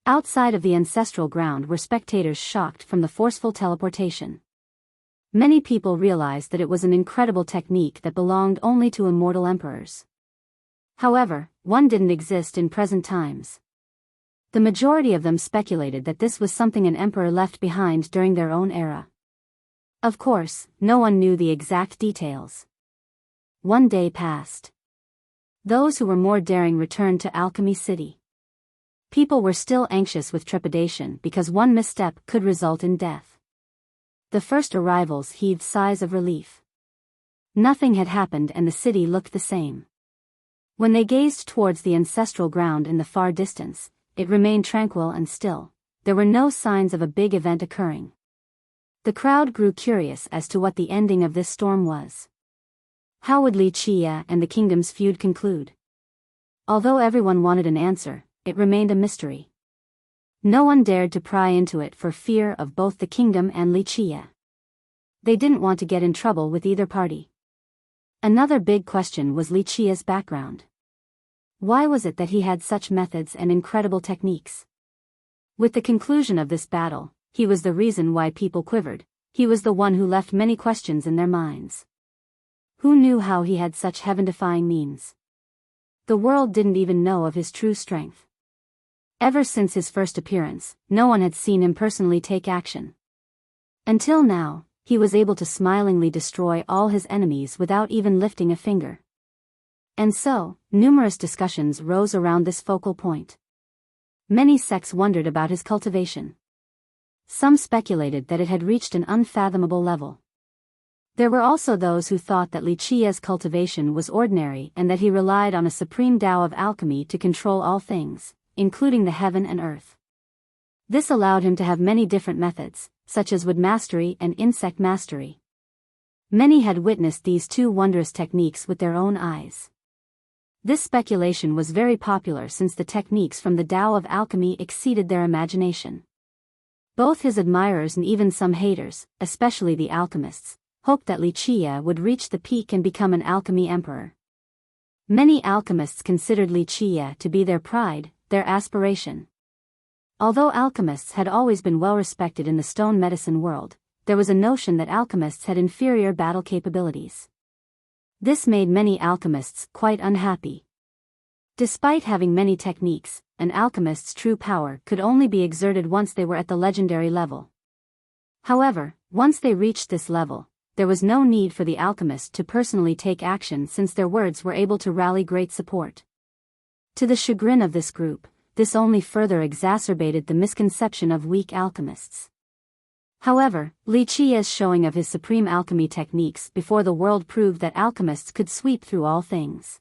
Outside of the ancestral ground were spectators shocked from the forceful teleportation. Many people realized that it was an incredible technique that belonged only to immortal emperors. However, one didn't exist in present times. The majority of them speculated that this was something an emperor left behind during their own era. Of course, no one knew the exact details. One day passed. Those who were more daring returned to Alchemy City. People were still anxious with trepidation because one misstep could result in death. The first arrivals heaved sighs of relief. Nothing had happened and the city looked the same. When they gazed towards the ancestral ground in the far distance, it remained tranquil and still. There were no signs of a big event occurring. The crowd grew curious as to what the ending of this storm was. How would Li Qie and the kingdom's feud conclude? Although everyone wanted an answer, it remained a mystery. No one dared to pry into it for fear of both the kingdom and Li Qie. They didn't want to get in trouble with either party. Another big question was Li Qie's background. Why was it that he had such methods and incredible techniques? With the conclusion of this battle, he was the reason why people quivered. He was the one who left many questions in their minds. Who knew how he had such heaven-defying means? The world didn't even know of his true strength. Ever since his first appearance, no one had seen him personally take action. Until now, he was able to smilingly destroy all his enemies without even lifting a finger. And so, numerous discussions rose around this focal point. Many sects wondered about his cultivation. Some speculated that it had reached an unfathomable level. There were also those who thought that Li Qia's cultivation was ordinary and that he relied on a supreme Tao of alchemy to control all things, including the heaven and earth. This allowed him to have many different methods, such as wood mastery and insect mastery. Many had witnessed these two wondrous techniques with their own eyes. This speculation was very popular since the techniques from the Tao of alchemy exceeded their imagination. Both his admirers and even some haters, especially the alchemists, hoped that Li Qia would reach the peak and become an alchemy emperor. Many alchemists considered Li Qia to be their pride, their aspiration. Although alchemists had always been well respected in the stone medicine world, there was a notion that alchemists had inferior battle capabilities. This made many alchemists quite unhappy. Despite having many techniques, an alchemist's true power could only be exerted once they were at the legendary level. However, once they reached this level, there was no need for the alchemist to personally take action since their words were able to rally great support. To the chagrin of this group, this only further exacerbated the misconception of weak alchemists. However, Li Qia's showing of his supreme alchemy techniques before the world proved that alchemists could sweep through all things.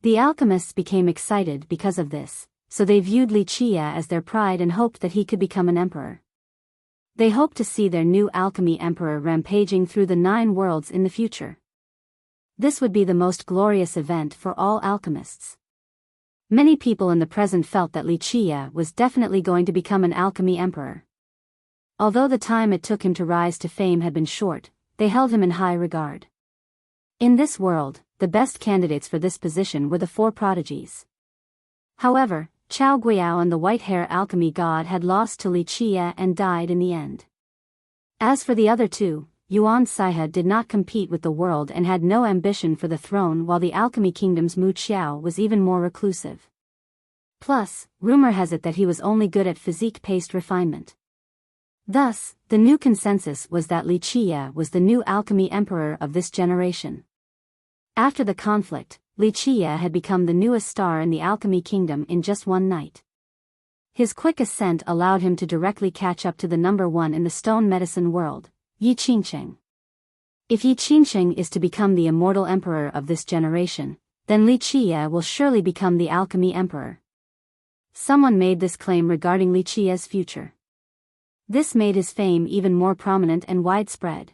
The alchemists became excited because of this, so they viewed Li Qia as their pride and hoped that he could become an emperor. They hoped to see their new alchemy emperor rampaging through the 9 worlds in the future. This would be the most glorious event for all alchemists. Many people in the present felt that Li Qia was definitely going to become an alchemy emperor. Although the time it took him to rise to fame had been short, they held him in high regard. In this world, the best candidates for this position were the 4 prodigies. However, Chao Guiyao and the white-hair alchemy god had lost to Li Qia and died in the end. As for the other 2, Yuan Saihe did not compete with the world and had no ambition for the throne, while the alchemy kingdom's Mu Qiao was even more reclusive. Plus, rumor has it that he was only good at physique-paced refinement. Thus, the new consensus was that Li Qia was the new alchemy emperor of this generation. After the conflict, Li Qia had become the newest star in the alchemy kingdom in just one night. His quick ascent allowed him to directly catch up to the number 1 in the stone medicine world, Yi Qingsheng. If Yi Qingsheng is to become the immortal emperor of this generation, then Li Qia will surely become the alchemy emperor. Someone made this claim regarding Li Qia's future. This made his fame even more prominent and widespread.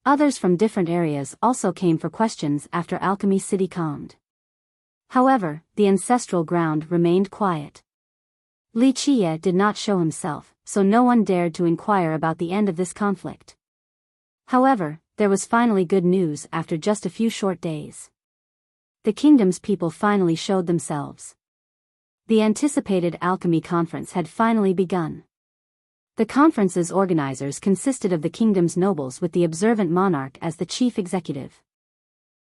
Others from different areas also came for questions after Alchemy City calmed. However, the ancestral ground remained quiet. Li Qia did not show himself, so no one dared to inquire about the end of this conflict. However, there was finally good news after just a few short days. The kingdom's people finally showed themselves. The anticipated alchemy conference had finally begun. The conference's organizers consisted of the kingdom's nobles with the observant monarch as the chief executive.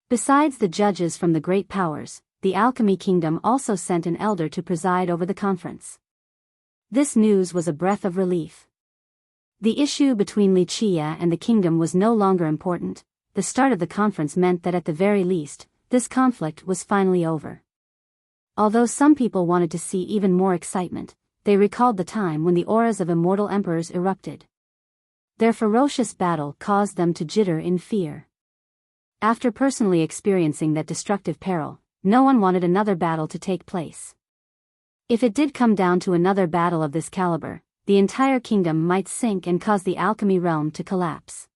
Besides the judges from the great powers, the alchemy kingdom also sent an elder to preside over the conference. This news was a breath of relief. The issue between Li Qia and the kingdom was no longer important. The start of the conference meant that at the very least, this conflict was finally over. Although some people wanted to see even more excitement, they recalled the time when the auras of immortal emperors erupted. Their ferocious battle caused them to jitter in fear. After personally experiencing that destructive peril, no one wanted another battle to take place. If it did come down to another battle of this caliber, the entire kingdom might sink and cause the alchemy realm to collapse.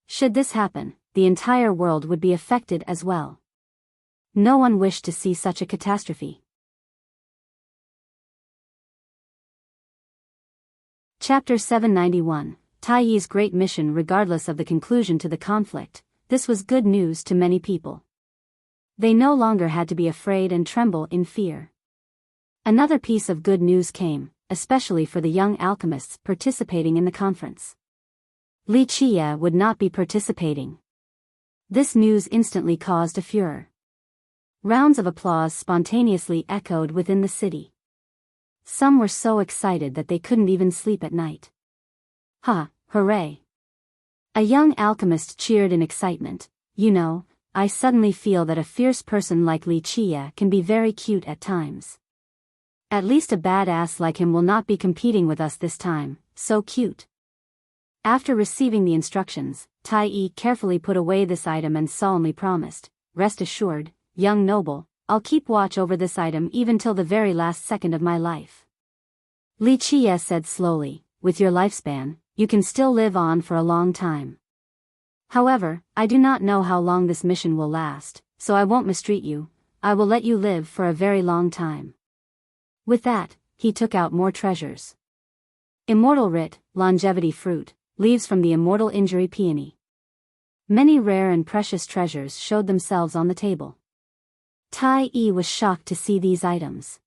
Should this happen, the entire world would be affected as well. No one wished to see such a catastrophe. Chapter 791, Tai Yi's Great Mission. Regardless of the conclusion to the conflict, this was good news to many people. They no longer had to be afraid and tremble in fear. Another piece of good news came, especially for the young alchemists participating in the conference. Li Qia would not be participating. This news instantly caused a furor. Rounds of applause spontaneously echoed within the city. Some were so excited that they couldn't even sleep at night. Ha, hooray! A young alchemist cheered in excitement. You know, I suddenly feel that a fierce person like Li Qia can be very cute at times. At least a badass like him will not be competing with us this time, so cute. After receiving the instructions, Tai Yi carefully put away this item and solemnly promised, "Rest assured, young noble, I'll keep watch over this item even till the very last second of my life." Li Qia said slowly, "With your lifespan, you can still live on for a long time. However, I do not know how long this mission will last, so I won't mistreat you. I will let you live for a very long time." With that, he took out more treasures. Immortal Writ, Longevity Fruit, leaves from the Immortal Injury Peony. Many rare and precious treasures showed themselves on the table. Tai Yi was shocked to see these items.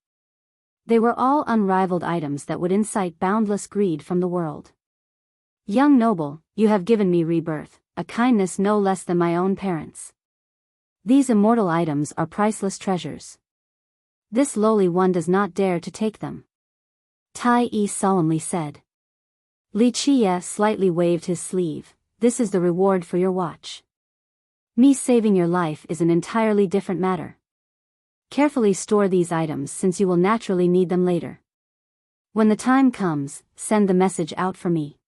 They were all unrivaled items that would incite boundless greed from the world. "Young noble, you have given me rebirth, a kindness no less than my own parents. These immortal items are priceless treasures. This lowly one does not dare to take them," Tai Yi solemnly said. Li Qia slightly waved his sleeve. "This is the reward for your watch. Me saving your life is an entirely different matter. Carefully store these items since you will naturally need them later. When the time comes, send the message out for me."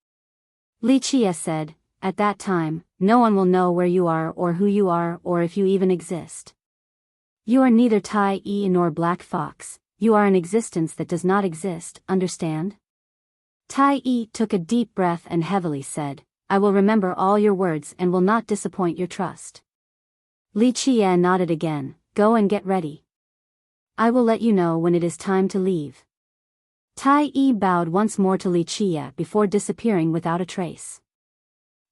Li Qia said, "At that time, no one will know where you are or who you are or if you even exist. You are neither Tai Yi nor Black Fox, you are an existence that does not exist, understand?" Tai Yi took a deep breath and heavily said, "I will remember all your words and will not disappoint your trust." Li Qia nodded again, "Go and get ready. I will let you know when it is time to leave." Tai Yi bowed once more to Li Qia before disappearing without a trace.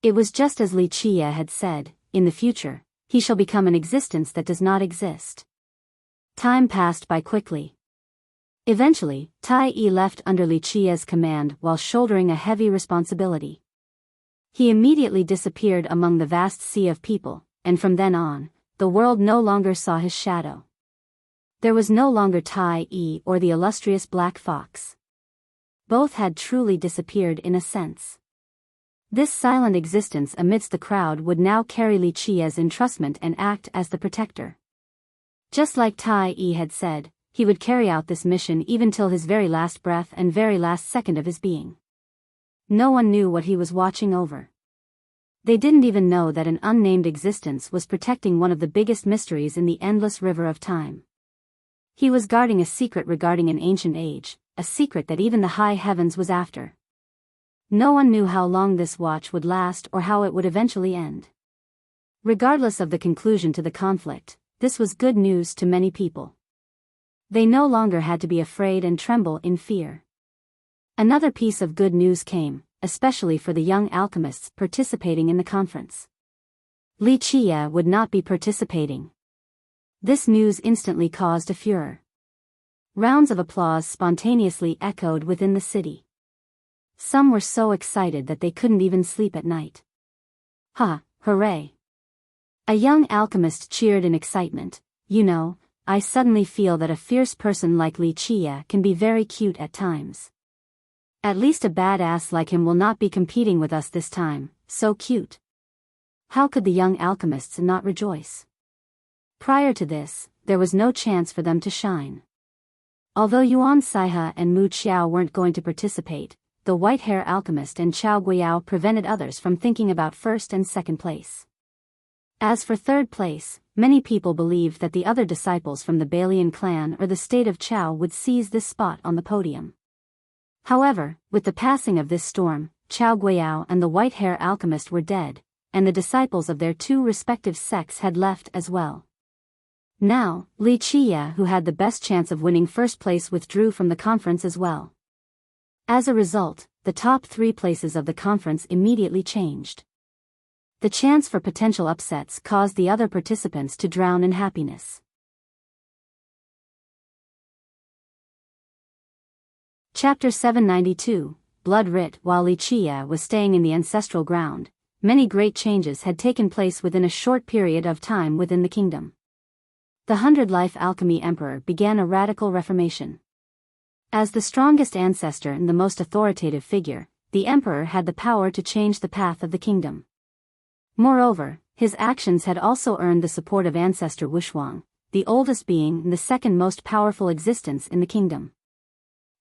It was just as Li Qia had said, in the future, he shall become an existence that does not exist. Time passed by quickly. Eventually, Tai Yi left under Li Qia's command while shouldering a heavy responsibility. He immediately disappeared among the vast sea of people, and from then on, the world no longer saw his shadow. There was no longer Tai Yi or the illustrious Black Fox. Both had truly disappeared in a sense. This silent existence amidst the crowd would now carry Li Qia's entrustment and act as the protector. Just like Tai Yi had said, he would carry out this mission even till his very last breath and very last second of his being. No one knew what he was watching over. They didn't even know that an unnamed existence was protecting one of the biggest mysteries in the endless river of time. He was guarding a secret regarding an ancient age, a secret that even the high heavens was after. No one knew how long this watch would last or how it would eventually end. Regardless of the conclusion to the conflict, this was good news to many people. They no longer had to be afraid and tremble in fear. Another piece of good news came, especially for the young alchemists participating in the conference. Li Qia would not be participating. This news instantly caused a furor. Rounds of applause spontaneously echoed within the city. Some were so excited that they couldn't even sleep at night. Ha, hooray! A young alchemist cheered in excitement. You know, I suddenly feel that a fierce person like Li Qia can be very cute at times. At least a badass like him will not be competing with us this time, so cute. How could the young alchemists not rejoice? Prior to this, there was no chance for them to shine. Although Yuan Saihe and Mu Qiao weren't going to participate, the white-hair alchemist and Chao Guiyao prevented others from thinking about first and second place. As for third place, many people believed that the other disciples from the Balian clan or the state of Chao would seize this spot on the podium. However, with the passing of this storm, Chao Guiyao and the white-hair alchemist were dead, and the disciples of their two respective sects had left as well. Now, Li Qia, who had the best chance of winning first place, withdrew from the conference as well. As a result, the top 3 places of the conference immediately changed. The chance for potential upsets caused the other participants to drown in happiness. Chapter 792, Blood Writ. While Li Qia was staying in the ancestral ground, many great changes had taken place within a short period of time within the kingdom. The 100-life alchemy emperor began a radical reformation. As the strongest ancestor and the most authoritative figure, the emperor had the power to change the path of the kingdom. Moreover, his actions had also earned the support of ancestor Wuxia, the oldest being and the second most powerful existence in the kingdom.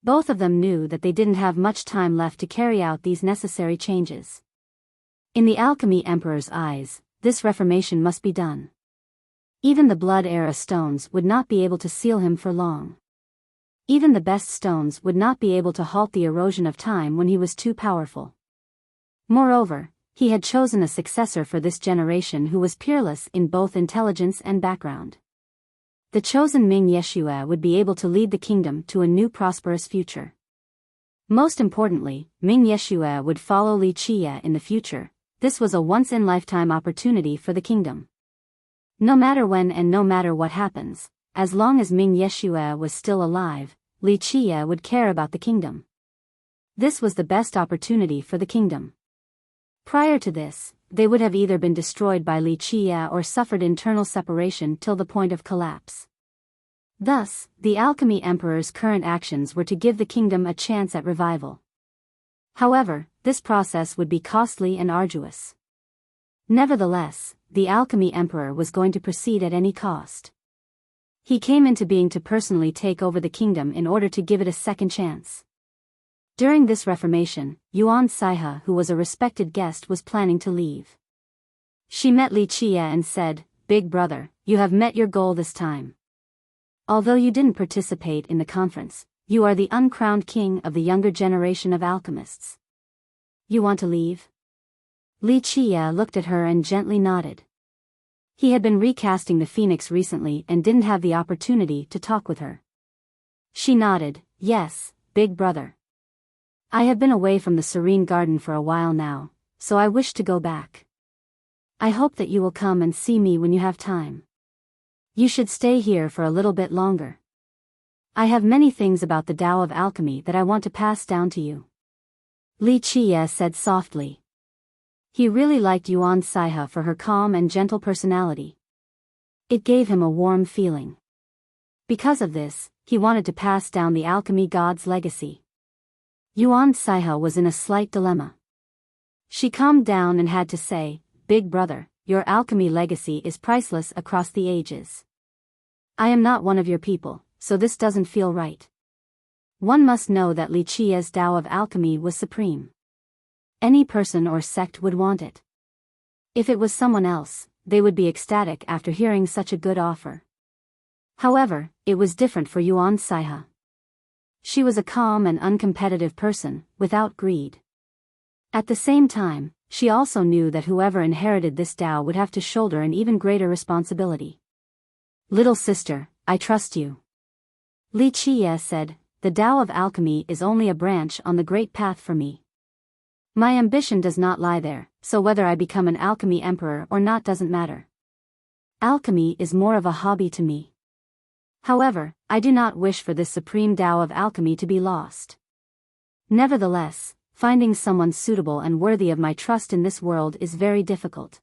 Both of them knew that they didn't have much time left to carry out these necessary changes. In the alchemy emperor's eyes, this reformation must be done. Even the blood era stones would not be able to seal him for long. Even the best stones would not be able to halt the erosion of time when he was too powerful. Moreover, he had chosen a successor for this generation who was peerless in both intelligence and background. The chosen Ming Yeshua would be able to lead the kingdom to a new prosperous future. Most importantly, Ming Yeshua would follow Li Qie in the future. This was a once-in-lifetime opportunity for the kingdom. No matter when and no matter what happens, as long as Ming Yeshua was still alive, Li Qie would care about the kingdom. This was the best opportunity for the kingdom. Prior to this, they would have either been destroyed by Li Qie or suffered internal separation till the point of collapse. Thus, the alchemy emperor's current actions were to give the kingdom a chance at revival. However, this process would be costly and arduous. Nevertheless, the alchemy emperor was going to proceed at any cost. He came into being to personally take over the kingdom in order to give it a second chance. During this reformation, Yuan Saiha, who was a respected guest, was planning to leave. She met Li Qie and said, "Big brother, you have met your goal this time. Although you didn't participate in the conference, you are the uncrowned king of the younger generation of alchemists. You want to leave?" Li Qie looked at her and gently nodded. He had been recasting the Phoenix recently and didn't have the opportunity to talk with her. She nodded, "Yes, big brother. I have been away from the Serene Garden for a while now, so I wish to go back. I hope that you will come and see me when you have time. You should stay here for a little bit longer. I have many things about the Tao of alchemy that I want to pass down to you." Li Qie said softly. He really liked Yuan Saiha for her calm and gentle personality. It gave him a warm feeling. Because of this, he wanted to pass down the alchemy god's legacy. Yuan Saiha was in a slight dilemma. She calmed down and had to say, "Big brother, your alchemy legacy is priceless across the ages. I am not one of your people, so this doesn't feel right." One must know that Li Qie's Tao of alchemy was supreme. Any person or sect would want it. If it was someone else, they would be ecstatic after hearing such a good offer. However, it was different for Yuan Saiha. She was a calm and uncompetitive person, without greed. At the same time, she also knew that whoever inherited this Tao would have to shoulder an even greater responsibility. "Little sister, I trust you." Li Qie said, "The Tao of alchemy is only a branch on the great path for me. My ambition does not lie there, so whether I become an alchemy emperor or not doesn't matter. Alchemy is more of a hobby to me. However, I do not wish for this supreme Tao of alchemy to be lost. Nevertheless, finding someone suitable and worthy of my trust in this world is very difficult."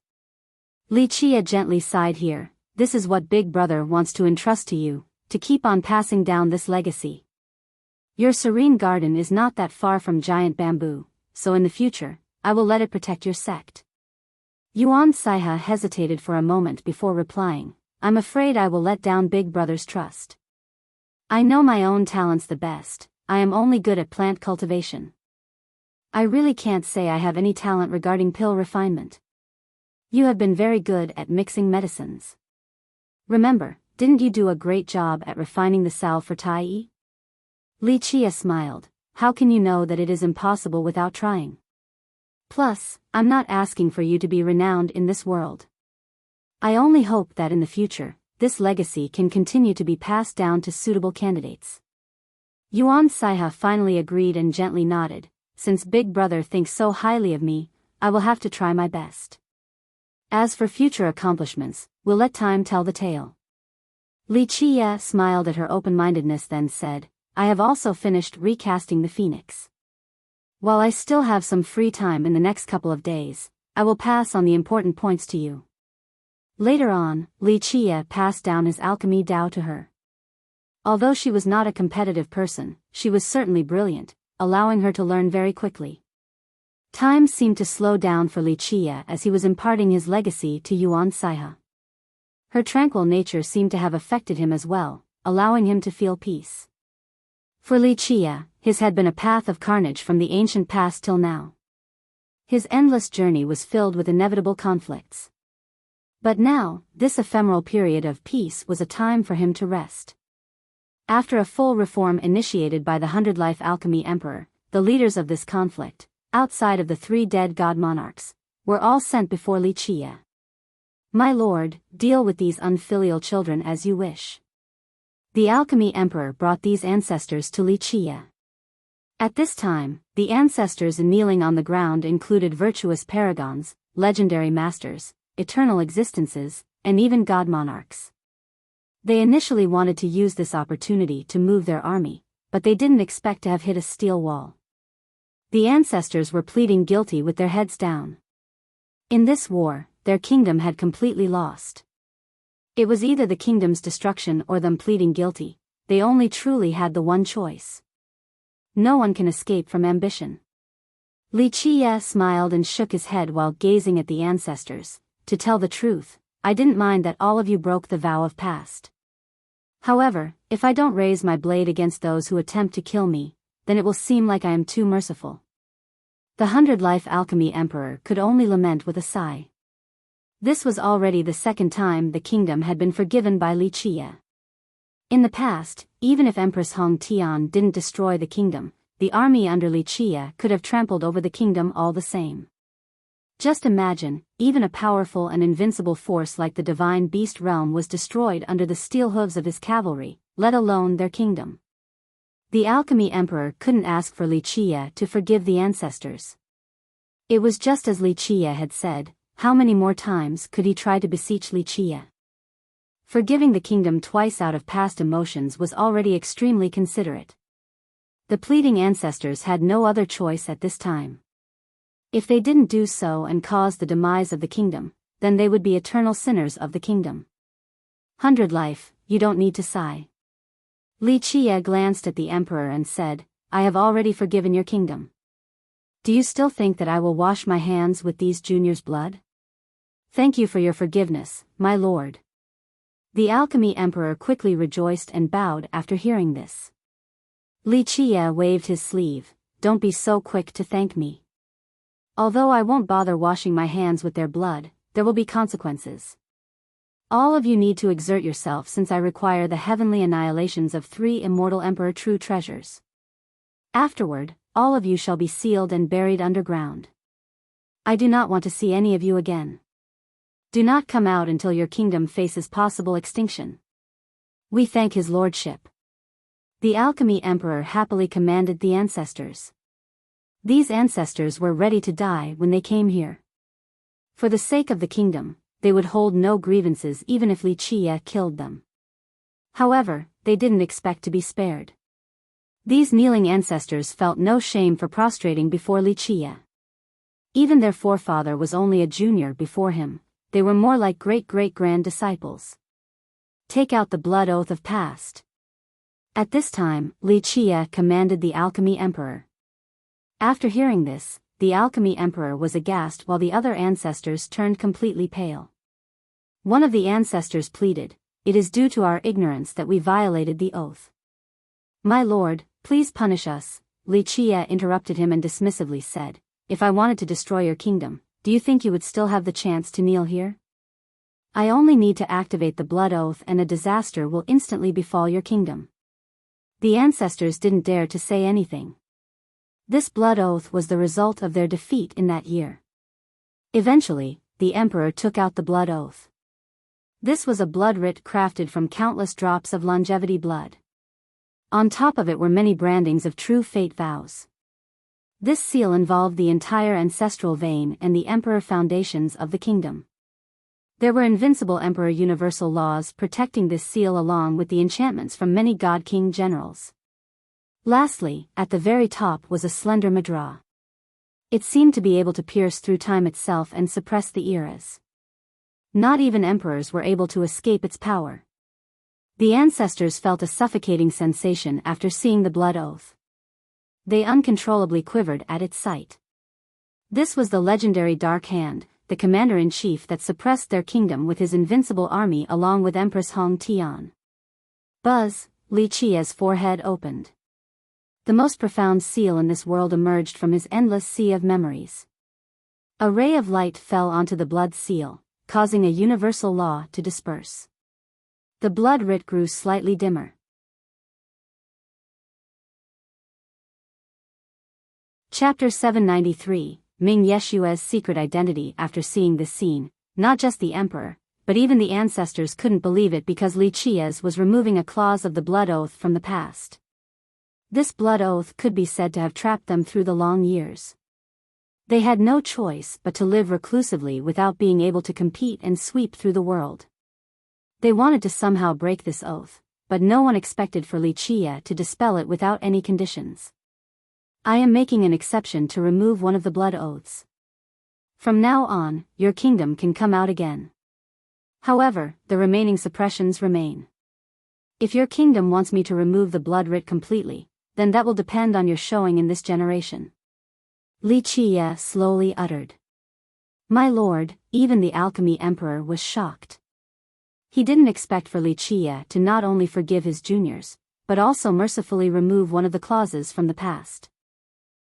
Li Qie gently sighed here. "This is what Big Brother wants to entrust to you, to keep on passing down this legacy. Your serene garden is not that far from giant bamboo, so in the future, I will let it protect your sect." Yuan Saiha hesitated for a moment before replying, "I'm afraid I will let down Big Brother's trust. I know my own talents the best. I am only good at plant cultivation. I really can't say I have any talent regarding pill refinement. You have been very good at mixing medicines. Remember, didn't you do a great job at refining the salve for Tai?" Li Qie smiled. "How can you know that it is impossible without trying? Plus, I'm not asking for you to be renowned in this world. I only hope that in the future, this legacy can continue to be passed down to suitable candidates." Yuan Saiha finally agreed and gently nodded. "Since Big Brother thinks so highly of me, I will have to try my best. As for future accomplishments, we'll let time tell the tale." Li Qie smiled at her open-mindedness, then said, "I have also finished recasting the Phoenix. While I still have some free time in the next couple of days, I will pass on the important points to you." Later on, Li Qie passed down his alchemy Tao to her. Although she was not a competitive person, she was certainly brilliant, allowing her to learn very quickly. Time seemed to slow down for Li Qia as he was imparting his legacy to Yuan Saiha. Her tranquil nature seemed to have affected him as well, allowing him to feel peace. For Li Qia, his had been a path of carnage from the ancient past till now. His endless journey was filled with inevitable conflicts. But now, this ephemeral period of peace was a time for him to rest. After a full reform initiated by the 100-Life Alchemy Emperor, the leaders of this conflict, outside of the 3 dead god monarchs, were all sent before Li Qia. My lord, deal with these unfilial children as you wish. The Alchemy Emperor brought these ancestors to Li Qia. At this time, the ancestors kneeling on the ground included virtuous paragons, legendary masters, eternal existences, and even god monarchs. They initially wanted to use this opportunity to move their army, but they didn't expect to have hit a steel wall. The ancestors were pleading guilty with their heads down. In this war, their kingdom had completely lost. It was either the kingdom's destruction or them pleading guilty. They only truly had the one choice. No one can escape from ambition. Li Qia smiled and shook his head while gazing at the ancestors. To tell the truth, I didn't mind that all of you broke the vow of past. However, if I don't raise my blade against those who attempt to kill me, then it will seem like I am too merciful. The 100-Life Alchemy Emperor could only lament with a sigh. This was already the second time the kingdom had been forgiven by Li Qia. In the past, even if Empress Hong Tian didn't destroy the kingdom, the army under Li Qia could have trampled over the kingdom all the same. Just imagine, even a powerful and invincible force like the divine beast realm was destroyed under the steel hooves of his cavalry, let alone their kingdom. The Alchemy Emperor couldn't ask for Li Qia to forgive the ancestors. It was just as Li Qia had said. How many more times could he try to beseech Li Qia? Forgiving the kingdom twice out of past emotions was already extremely considerate. The pleading ancestors had no other choice at this time. If they didn't do so and cause the demise of the kingdom, then they would be eternal sinners of the kingdom. 100-Life, you don't need to sigh. Li Qia glanced at the emperor and said, I have already forgiven your kingdom. Do you still think that I will wash my hands with these juniors' blood? Thank you for your forgiveness, my lord. The Alchemy Emperor quickly rejoiced and bowed after hearing this. Li Qia waved his sleeve, don't be so quick to thank me. Although I won't bother washing my hands with their blood, there will be consequences. All of you need to exert yourself since I require the heavenly annihilations of 3 immortal Emperor true treasures. Afterward, all of you shall be sealed and buried underground. I do not want to see any of you again. Do not come out until your kingdom faces possible extinction. We thank his lordship. The Alchemy Emperor happily commanded the ancestors. These ancestors were ready to die when they came here. For the sake of the kingdom, they would hold no grievances even if Li Qia killed them. However, they didn't expect to be spared. These kneeling ancestors felt no shame for prostrating before Li Qia. Even their forefather was only a junior before him. They were more like great-great-grand disciples. Take out the blood oath of past. At this time, Li Qia commanded the Alchemy Emperor. After hearing this, the Alchemy Emperor was aghast while the other ancestors turned completely pale. One of the ancestors pleaded, it is due to our ignorance that we violated the oath. My lord, please punish us, Li Qia interrupted him and dismissively said, if I wanted to destroy your kingdom, do you think you would still have the chance to kneel here? I only need to activate the blood oath and a disaster will instantly befall your kingdom. The ancestors didn't dare to say anything. This blood oath was the result of their defeat in that year. Eventually, the emperor took out the blood oath. This was a blood writ crafted from countless drops of longevity blood. On top of it were many brandings of true fate vows. This seal involved the entire ancestral vein and the emperor foundations of the kingdom. There were invincible emperor universal laws protecting this seal along with the enchantments from many god-king generals. Lastly, at the very top was a slender madra. It seemed to be able to pierce through time itself and suppress the eras. Not even emperors were able to escape its power. The ancestors felt a suffocating sensation after seeing the blood oath. They uncontrollably quivered at its sight. This was the legendary Dark Hand, the commander-in-chief that suppressed their kingdom with his invincible army along with Empress Hong Tian. Buzz, Li Qia's forehead opened. The most profound seal in this world emerged from his endless sea of memories. A ray of light fell onto the blood seal, causing a universal law to disperse. The blood writ grew slightly dimmer. Chapter 793, Ming Yeshua's secret identity. After seeing this scene, not just the emperor, but even the ancestors couldn't believe it because Li Qia's was removing a clause of the blood oath from the past. This blood oath could be said to have trapped them through the long years. They had no choice but to live reclusively without being able to compete and sweep through the world. They wanted to somehow break this oath, but no one expected for Li Qia to dispel it without any conditions. I am making an exception to remove one of the blood oaths. From now on, your kingdom can come out again. However, the remaining suppressions remain. If your kingdom wants me to remove the blood writ completely, then that will depend on your showing in this generation. Li Qia slowly uttered. My lord, even the alchemy emperor was shocked. He didn't expect for Li Qia to not only forgive his juniors, but also mercifully remove one of the clauses from the past.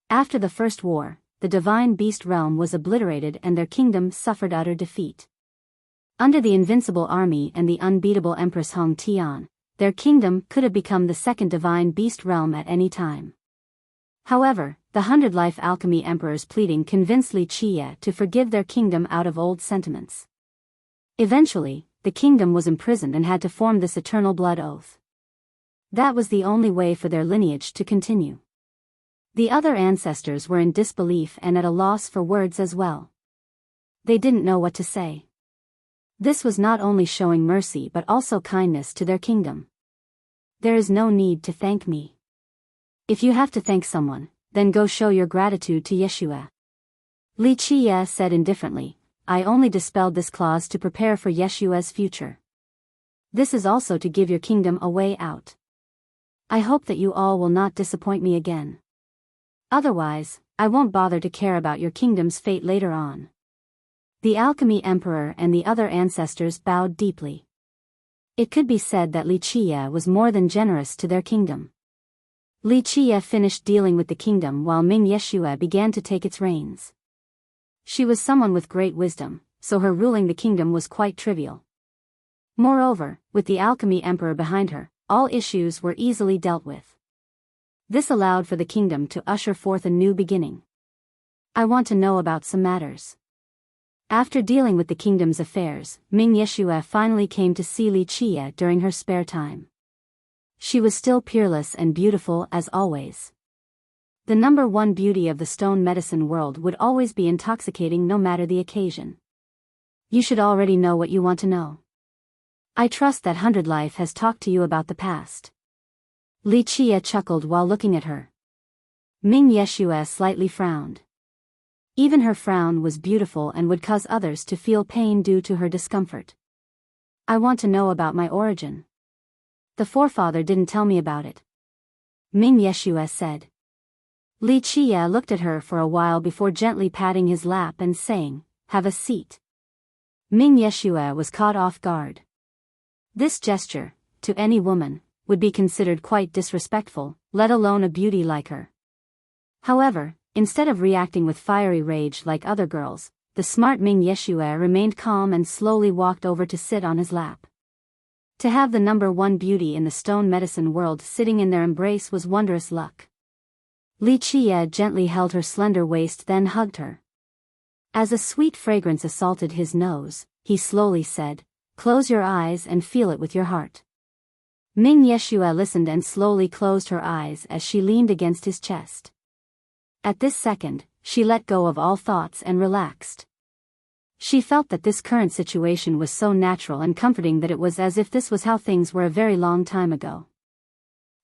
After the First War, the divine beast realm was obliterated and their kingdom suffered utter defeat. Under the invincible army and the unbeatable Empress Hong Tian, their kingdom could have become the second divine beast realm at any time. However, the 100-life alchemy emperor's pleading convinced Li Qia to forgive their kingdom out of old sentiments. Eventually, the kingdom was imprisoned and had to form this eternal blood oath. That was the only way for their lineage to continue. The other ancestors were in disbelief and at a loss for words as well. They didn't know what to say. This was not only showing mercy but also kindness to their kingdom. There is no need to thank me. If you have to thank someone, then go show your gratitude to Yeshua. Li Qia said indifferently, I only dispelled this clause to prepare for Yeshua's future. This is also to give your kingdom a way out. I hope that you all will not disappoint me again. Otherwise, I won't bother to care about your kingdom's fate later on. The alchemy emperor and the other ancestors bowed deeply. It could be said that Li Qia was more than generous to their kingdom. Li Qia finished dealing with the kingdom while Ming Yeshua began to take its reins. She was someone with great wisdom, so her ruling the kingdom was quite trivial. Moreover, with the alchemy emperor behind her, all issues were easily dealt with. This allowed for the kingdom to usher forth a new beginning. I want to know about some matters. After dealing with the kingdom's affairs, Ming Yeshua finally came to see Li Qia during her spare time. She was still peerless and beautiful as always. The number one beauty of the stone medicine world would always be intoxicating no matter the occasion. You should already know what you want to know. I trust that 100 Life has talked to you about the past. Li Qia chuckled while looking at her. Ming Yeshua slightly frowned. Even her frown was beautiful and would cause others to feel pain due to her discomfort. I want to know about my origin. The forefather didn't tell me about it. Ming Yeshua said. Li Qia looked at her for a while before gently patting his lap and saying, have a seat. Ming Yeshua was caught off guard. This gesture, to any woman, would be considered quite disrespectful, let alone a beauty like her. However, instead of reacting with fiery rage like other girls, the smart Ming Yeshua remained calm and slowly walked over to sit on his lap. To have the number one beauty in the stone medicine world sitting in their embrace was wondrous luck. Li Qia gently held her slender waist then hugged her. As a sweet fragrance assaulted his nose, he slowly said, close your eyes and feel it with your heart. Ming Yeshua listened and slowly closed her eyes as she leaned against his chest. At this second, she let go of all thoughts and relaxed. She felt that this current situation was so natural and comforting that it was as if this was how things were a very long time ago.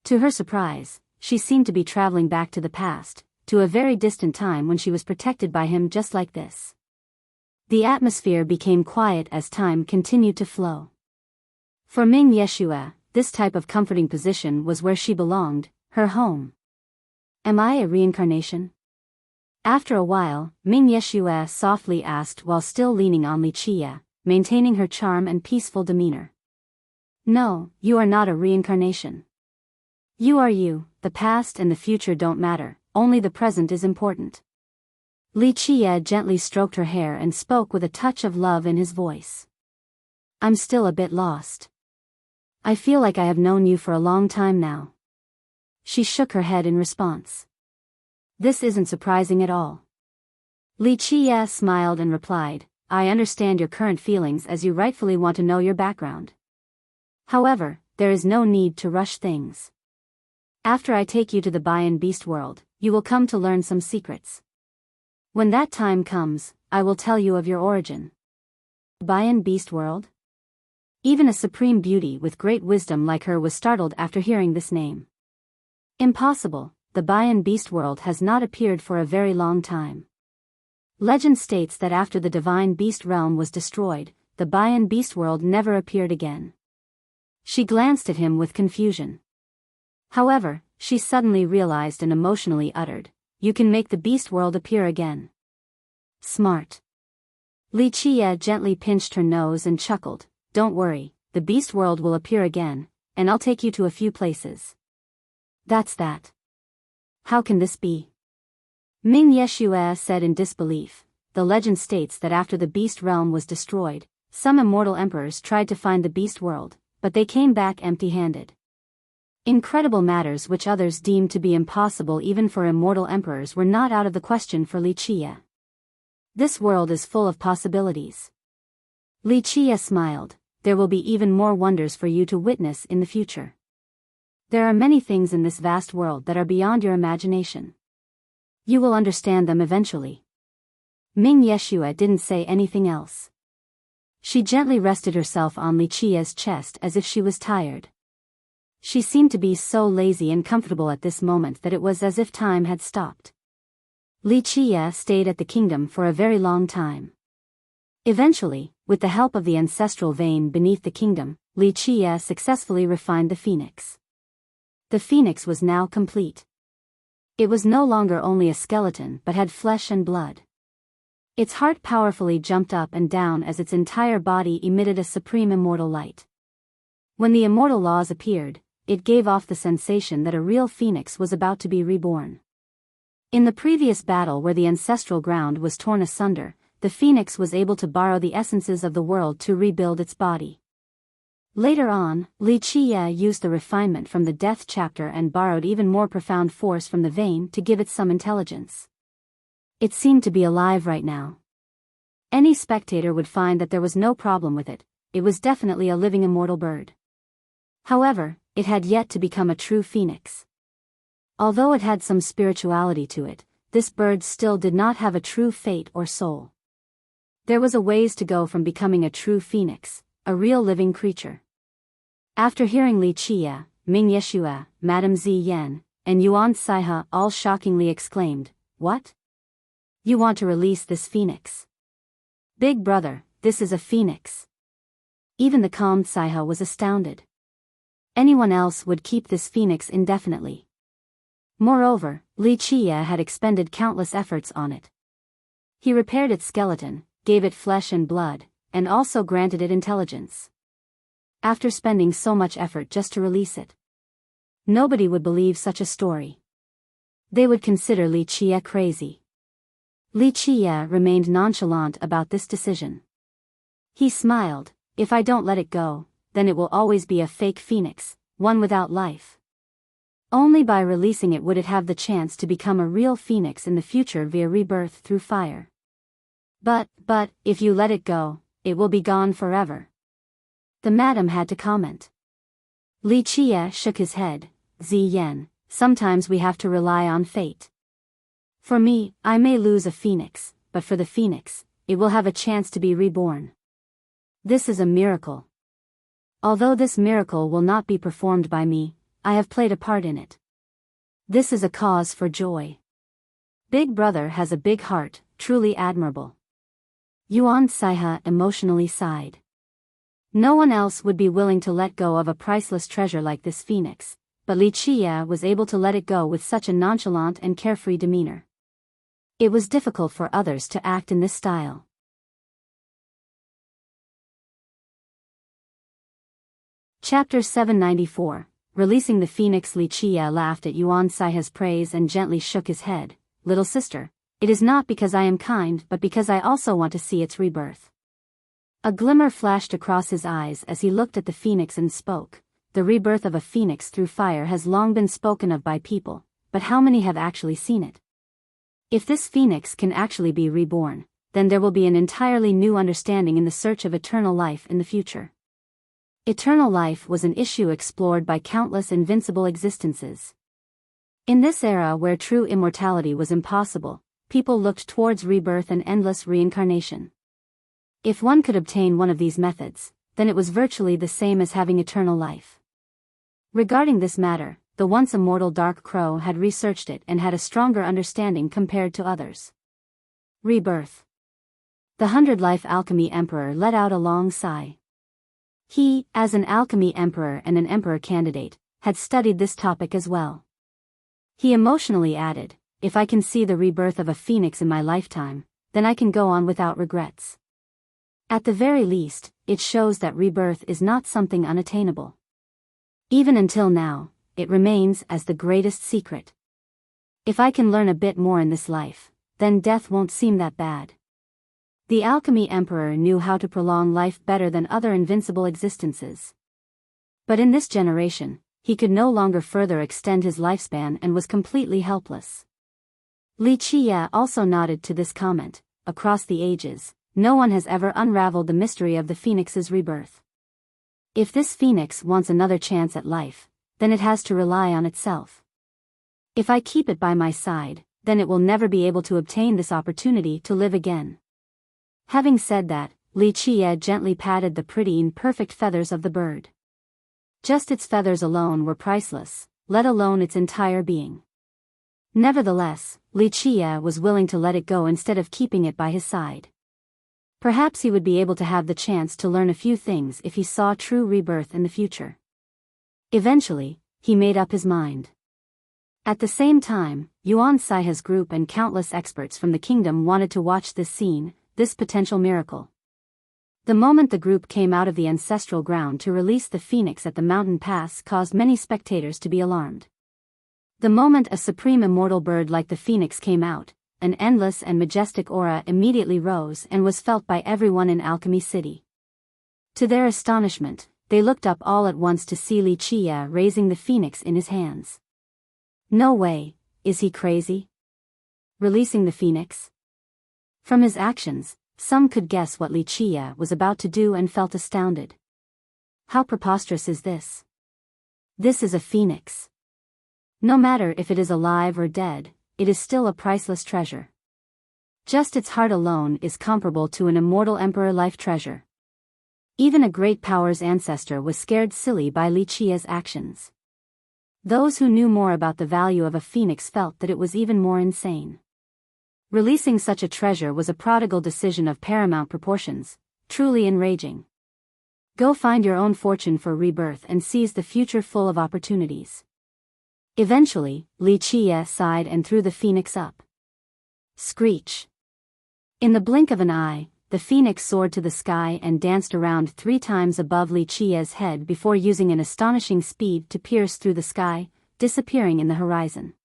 To her surprise, she seemed to be traveling back to the past, to a very distant time when she was protected by him just like this. The atmosphere became quiet as time continued to flow. For Ming Yeshua, this type of comforting position was where she belonged, her home. Am I a reincarnation? After a while, Ming Yeshua softly asked while still leaning on Li Qie, maintaining her charm and peaceful demeanor. No, you are not a reincarnation. You are you, the past and the future don't matter, only the present is important. Li Qie gently stroked her hair and spoke with a touch of love in his voice. I'm still a bit lost. I feel like I have known you for a long time now. She shook her head in response. This isn't surprising at all. Li Qie smiled and replied, I understand your current feelings as you rightfully want to know your background. However, there is no need to rush things. After I take you to the Biyao beast world, you will come to learn some secrets. When that time comes, I will tell you of your origin. Biyao beast world? Even a supreme beauty with great wisdom like her was startled after hearing this name. Impossible, the Biyao beast world has not appeared for a very long time. Legend states that after the divine beast realm was destroyed, the Biyao beast world never appeared again. She glanced at him with confusion. However, she suddenly realized and emotionally uttered, you can make the beast world appear again. Smart. Li Qie gently pinched her nose and chuckled, don't worry, the beast world will appear again, and I'll take you to a few places. That's that. How can this be? Ming Yeshua said in disbelief, the legend states that after the beast realm was destroyed, some immortal emperors tried to find the beast world, but they came back empty-handed. Incredible matters which others deemed to be impossible even for immortal emperors were not out of the question for Li Qie. This world is full of possibilities. Li Qie smiled, there will be even more wonders for you to witness in the future. There are many things in this vast world that are beyond your imagination. You will understand them eventually. Ming Yeshua didn't say anything else. She gently rested herself on Li Qie's chest as if she was tired. She seemed to be so lazy and comfortable at this moment that it was as if time had stopped. Li Qie stayed at the kingdom for a very long time. Eventually, with the help of the ancestral vein beneath the kingdom, Li Qie successfully refined the phoenix. The phoenix was now complete. It was no longer only a skeleton but had flesh and blood. Its heart powerfully jumped up and down as its entire body emitted a supreme immortal light. When the immortal laws appeared, it gave off the sensation that a real phoenix was about to be reborn. In the previous battle where the ancestral ground was torn asunder, the phoenix was able to borrow the essences of the world to rebuild its body. Later on, Li Qie used the refinement from the death chapter and borrowed even more profound force from the vein to give it some intelligence. It seemed to be alive right now. Any spectator would find that there was no problem with it, it was definitely a living immortal bird. However, it had yet to become a true phoenix. Although it had some spirituality to it, this bird still did not have a true fate or soul. There was a ways to go from becoming a true phoenix, a real living creature. After hearing Li Qie, Ming Yeshua, Madame Ziyan, and Yuan Saihe all shockingly exclaimed, what? You want to release this phoenix? Big brother, this is a phoenix. Even the calm Saihe was astounded. Anyone else would keep this phoenix indefinitely. Moreover, Li Qie had expended countless efforts on it. He repaired its skeleton, gave it flesh and blood, and also granted it intelligence. After spending so much effort just to release it, nobody would believe such a story. They would consider Li Qie crazy. Li Qie remained nonchalant about this decision. He smiled, if I don't let it go, then it will always be a fake phoenix, one without life. Only by releasing it would it have the chance to become a real phoenix in the future via rebirth through fire. But, if you let it go, it will be gone forever. The madam had to comment. Li Qie shook his head, Ziyan, sometimes we have to rely on fate. For me, I may lose a phoenix, but for the phoenix, it will have a chance to be reborn. This is a miracle. Although this miracle will not be performed by me, I have played a part in it. This is a cause for joy. Big brother has a big heart, truly admirable. Yuan Saihe emotionally sighed. No one else would be willing to let go of a priceless treasure like this phoenix, but Li Qia was able to let it go with such a nonchalant and carefree demeanor. It was difficult for others to act in this style. Chapter 794. Releasing the phoenix. Li Qia laughed at Yuan Sai's praise and gently shook his head. Little sister, it is not because I am kind but because I also want to see its rebirth. A glimmer flashed across his eyes as he looked at the phoenix and spoke. The rebirth of a phoenix through fire has long been spoken of by people, but how many have actually seen it? If this phoenix can actually be reborn, then there will be an entirely new understanding in the search of eternal life in the future. Eternal life was an issue explored by countless invincible existences. In this era where true immortality was impossible, people looked towards rebirth and endless reincarnation. If one could obtain one of these methods, then it was virtually the same as having eternal life. Regarding this matter, the once immortal Dark Crow had researched it and had a stronger understanding compared to others. Rebirth. The 100-Life Alchemy Emperor let out a long sigh. He, as an alchemy emperor and an emperor candidate, had studied this topic as well. He emotionally added, if I can see the rebirth of a phoenix in my lifetime, then I can go on without regrets. At the very least, it shows that rebirth is not something unattainable. Even until now, it remains as the greatest secret. If I can learn a bit more in this life, then death won't seem that bad. The alchemy emperor knew how to prolong life better than other invincible existences. But in this generation, he could no longer further extend his lifespan and was completely helpless. Li Qia also nodded to this comment. Across the ages, no one has ever unraveled the mystery of the phoenix's rebirth. If this phoenix wants another chance at life, then it has to rely on itself. If I keep it by my side, then it will never be able to obtain this opportunity to live again. Having said that, Li Qia gently patted the pretty and perfect feathers of the bird. Just its feathers alone were priceless, let alone its entire being. Nevertheless, Li Qia was willing to let it go instead of keeping it by his side. Perhaps he would be able to have the chance to learn a few things if he saw true rebirth in the future. Eventually, he made up his mind. At the same time, Yuan Sai's group and countless experts from the kingdom wanted to watch this scene, this potential miracle. The moment the group came out of the ancestral ground to release the phoenix at the mountain pass caused many spectators to be alarmed. The moment a supreme immortal bird like the phoenix came out, an endless and majestic aura immediately rose and was felt by everyone in Alchemy City. To their astonishment, they looked up all at once to see Li Qia raising the phoenix in his hands. No way, is he crazy? Releasing the phoenix? From his actions, some could guess what Li Qia was about to do and felt astounded. How preposterous is this? This is a phoenix. No matter if it is alive or dead, it is still a priceless treasure. Just its heart alone is comparable to an immortal emperor life treasure. Even a great power's ancestor was scared silly by Li Qia's actions. Those who knew more about the value of a phoenix felt that it was even more insane. Releasing such a treasure was a prodigal decision of paramount proportions, truly enraging. Go find your own fortune for rebirth and seize the future full of opportunities. Eventually, Li Qia sighed and threw the phoenix up. Screech. In the blink of an eye, the phoenix soared to the sky and danced around 3 times above Li Qia's head before using an astonishing speed to pierce through the sky, disappearing in the horizon.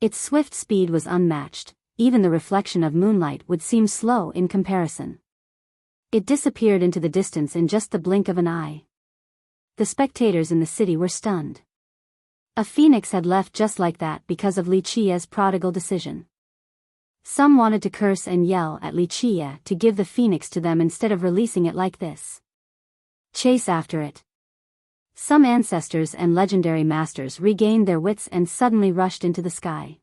Its swift speed was unmatched. Even the reflection of moonlight would seem slow in comparison. It disappeared into the distance in just the blink of an eye. The spectators in the city were stunned. A phoenix had left just like that because of Li Qia's prodigal decision. Some wanted to curse and yell at Li Qia to give the phoenix to them instead of releasing it like this. Chase after it. Some ancestors and legendary masters regained their wits and suddenly rushed into the sky.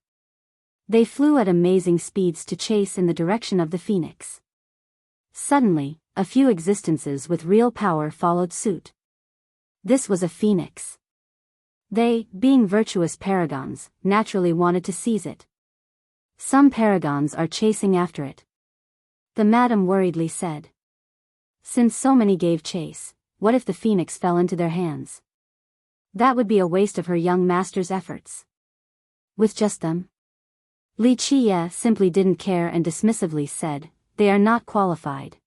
They flew at amazing speeds to chase in the direction of the phoenix. Suddenly, a few existences with real power followed suit. This was a phoenix. They, being virtuous paragons, naturally wanted to seize it. Some paragons are chasing after it. The madam worriedly said. Since so many gave chase, what if the phoenix fell into their hands? That would be a waste of her young master's efforts. With just them? Li Qiye simply didn't care and dismissively said, "They are not qualified.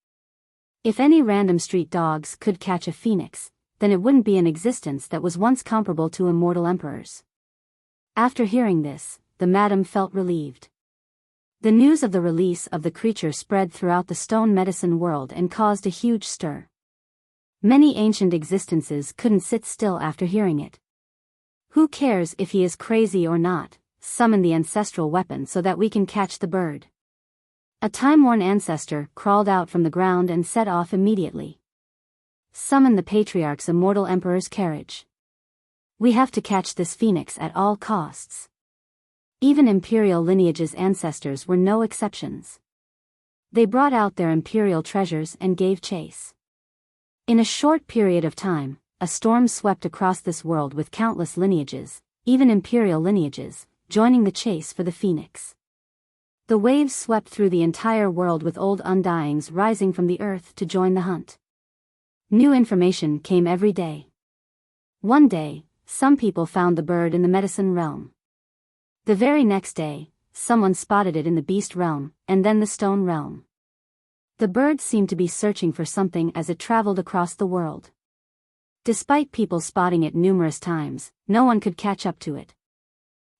If any random street dogs could catch a phoenix, then it wouldn't be an existence that was once comparable to immortal emperors." After hearing this, the madam felt relieved. The news of the release of the creature spread throughout the stone medicine world and caused a huge stir. Many ancient existences couldn't sit still after hearing it. Who cares if he is crazy or not? Summon the ancestral weapon so that we can catch the bird. A time-worn ancestor crawled out from the ground and set off immediately. Summon the patriarch's immortal emperor's carriage. We have to catch this phoenix at all costs. Even imperial lineage's ancestors were no exceptions. They brought out their imperial treasures and gave chase. In a short period of time, a storm swept across this world with countless lineages, even imperial lineages, joining the chase for the phoenix. The waves swept through the entire world with old undyings rising from the earth to join the hunt. New information came every day. One day, some people found the bird in the medicine realm. The very next day, someone spotted it in the beast realm, and then the stone realm. The bird seemed to be searching for something as it traveled across the world. Despite people spotting it numerous times, no one could catch up to it.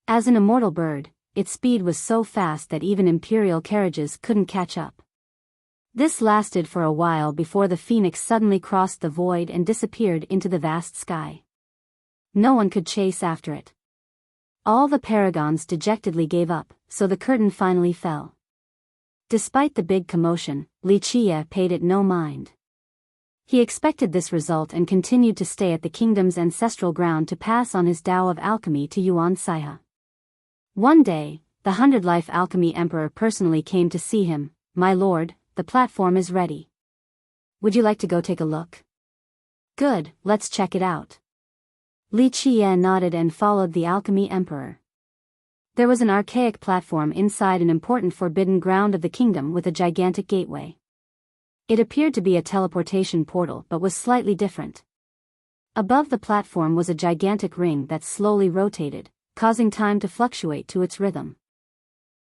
As an immortal bird, its speed was so fast that even imperial carriages couldn't catch up. This lasted for a while before the phoenix suddenly crossed the void and disappeared into the vast sky. No one could chase after it. All the paragons dejectedly gave up, so the curtain finally fell. Despite the big commotion, Li Qiye paid it no mind. He expected this result and continued to stay at the kingdom's ancestral ground to pass on his Tao of alchemy to Yuan Saihe. One day, the 100-life alchemy emperor personally came to see him. "My lord, the platform is ready. Would you like to go take a look?" "Good, let's check it out." Li Qiye nodded and followed the alchemy emperor. There was an archaic platform inside an important forbidden ground of the kingdom with a gigantic gateway. It appeared to be a teleportation portal but was slightly different. Above the platform was a gigantic ring that slowly rotated, causing time to fluctuate to its rhythm.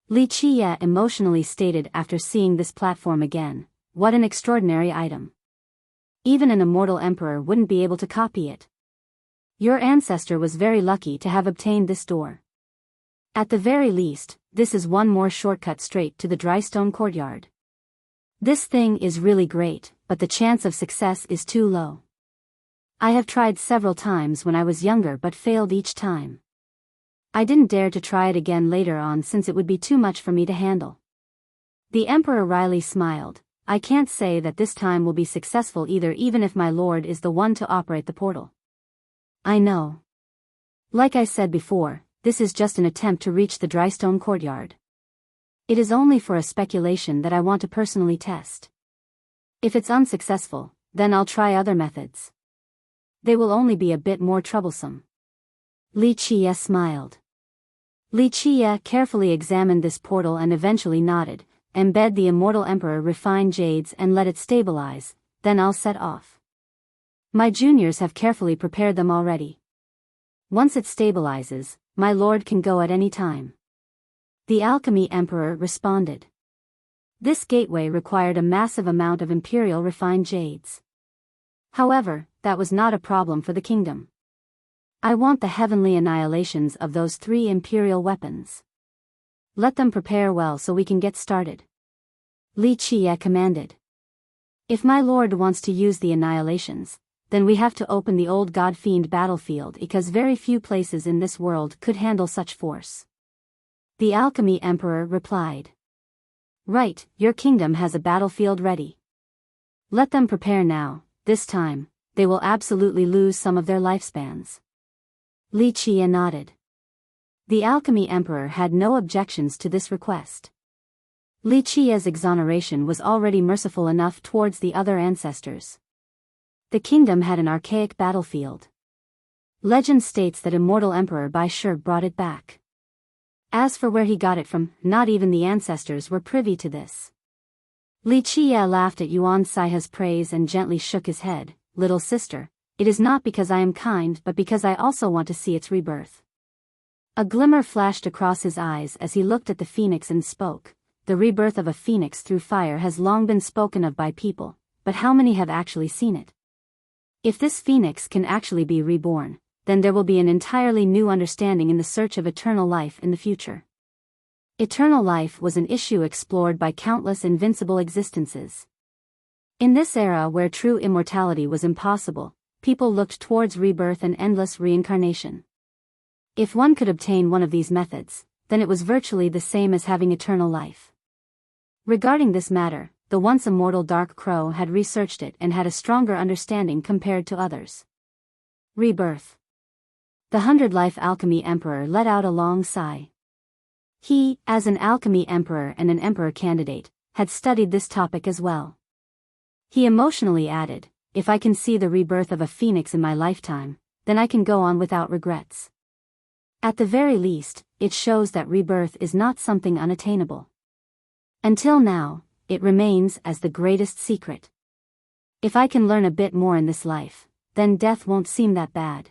Li Qiye emotionally stated after seeing this platform again, "What an extraordinary item. Even an immortal emperor wouldn't be able to copy it. Your ancestor was very lucky to have obtained this door. At the very least, this is one more shortcut straight to the Drystone courtyard. This thing is really great, but the chance of success is too low. I have tried several times when I was younger but failed each time. I didn't dare to try it again later on since it would be too much for me to handle." The emperor wryly smiled. "I can't say that this time will be successful either, even if my lord is the one to operate the portal. I know. Like I said before, this is just an attempt to reach the Drystone courtyard. It is only for a speculation that I want to personally test. If it's unsuccessful, then I'll try other methods. They will only be a bit more troublesome." Li Qiye smiled. Li Qiye carefully examined this portal and eventually nodded. "Embed the immortal emperor refined jades and let it stabilize, then I'll set off. My juniors have carefully prepared them already. Once it stabilizes, my lord can go at any time." The alchemy emperor responded. This gateway required a massive amount of imperial refined jades. However, that was not a problem for the kingdom. "I want the heavenly annihilations of those 3 imperial weapons. Let them prepare well so we can get started," Li Qiye commanded. "If my lord wants to use the annihilations, then we have to open the old god-fiend battlefield because very few places in this world could handle such force." The alchemy emperor replied. "Right, your kingdom has a battlefield ready. Let them prepare now. This time, they will absolutely lose some of their lifespans." Li Qiye nodded. The alchemy emperor had no objections to this request. Li Qiye's exoneration was already merciful enough towards the other ancestors. The kingdom had an archaic battlefield. Legend states that immortal Emperor Biyao brought it back. As for where he got it from, not even the ancestors were privy to this. Li Qiye laughed at Yuan Saiha's praise and gently shook his head. Little sister, it is not because I am kind but because I also want to see its rebirth. A glimmer flashed across his eyes as he looked at the phoenix and spoke. The rebirth of a phoenix through fire has long been spoken of by people, but how many have actually seen it? If this phoenix can actually be reborn, then there will be an entirely new understanding in the search of eternal life in the future. Eternal life was an issue explored by countless invincible existences. In this era where true immortality was impossible, people looked towards rebirth and endless reincarnation. If one could obtain one of these methods, then it was virtually the same as having eternal life. Regarding this matter, the once immortal Dark Crow had researched it and had a stronger understanding compared to others. Rebirth. The 100-Life Alchemy Emperor let out a long sigh. He, as an alchemy emperor and an emperor candidate, had studied this topic as well. He emotionally added, if I can see the rebirth of a phoenix in my lifetime, then I can go on without regrets. At the very least, it shows that rebirth is not something unattainable. Until now, it remains as the greatest secret. If I can learn a bit more in this life, then death won't seem that bad.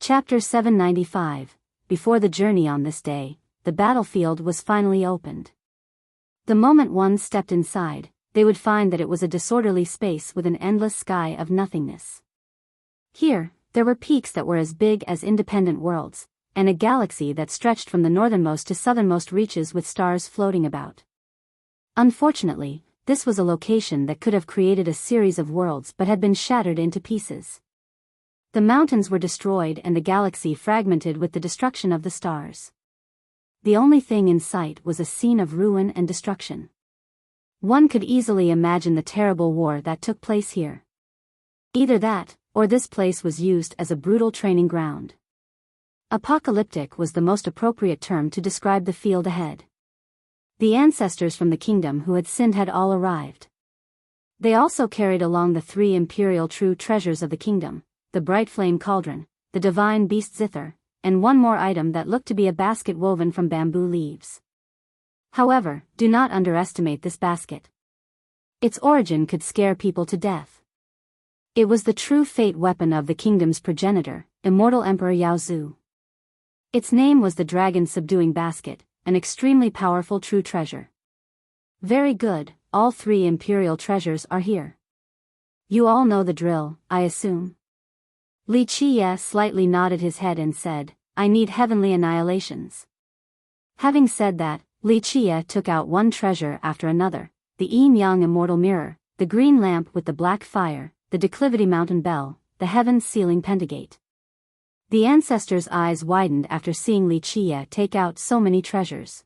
Chapter 795. Before the journey on this day, the battlefield was finally opened. The moment one stepped inside, they would find that it was a disorderly space with an endless sky of nothingness. Here, there were peaks that were as big as independent worlds, and a galaxy that stretched from the northernmost to southernmost reaches with stars floating about. Unfortunately, this was a location that could have created a series of worlds but had been shattered into pieces. The mountains were destroyed and the galaxy fragmented with the destruction of the stars. The only thing in sight was a scene of ruin and destruction. One could easily imagine the terrible war that took place here. Either that, or this place was used as a brutal training ground. Apocalyptic was the most appropriate term to describe the field ahead. The ancestors from the kingdom who had sinned had all arrived. They also carried along the 3 imperial true treasures of the kingdom, the bright flame cauldron, the divine beast zither, and one more item that looked to be a basket woven from bamboo leaves. However, do not underestimate this basket. Its origin could scare people to death. It was the true fate weapon of the kingdom's progenitor, immortal Emperor Yaozu. Its name was the Dragon Subduing Basket, an extremely powerful true treasure. Very good, all 3 imperial treasures are here. You all know the drill, I assume? Li Qiye slightly nodded his head and said, I need heavenly annihilations. Having said that, Li Qiye took out one treasure after another, the Yin-Yang Immortal Mirror, the green lamp with the black fire, the Declivity Mountain Bell, the Heaven's Sealing Pentagate. The ancestors' eyes widened after seeing Li Qiye take out so many treasures.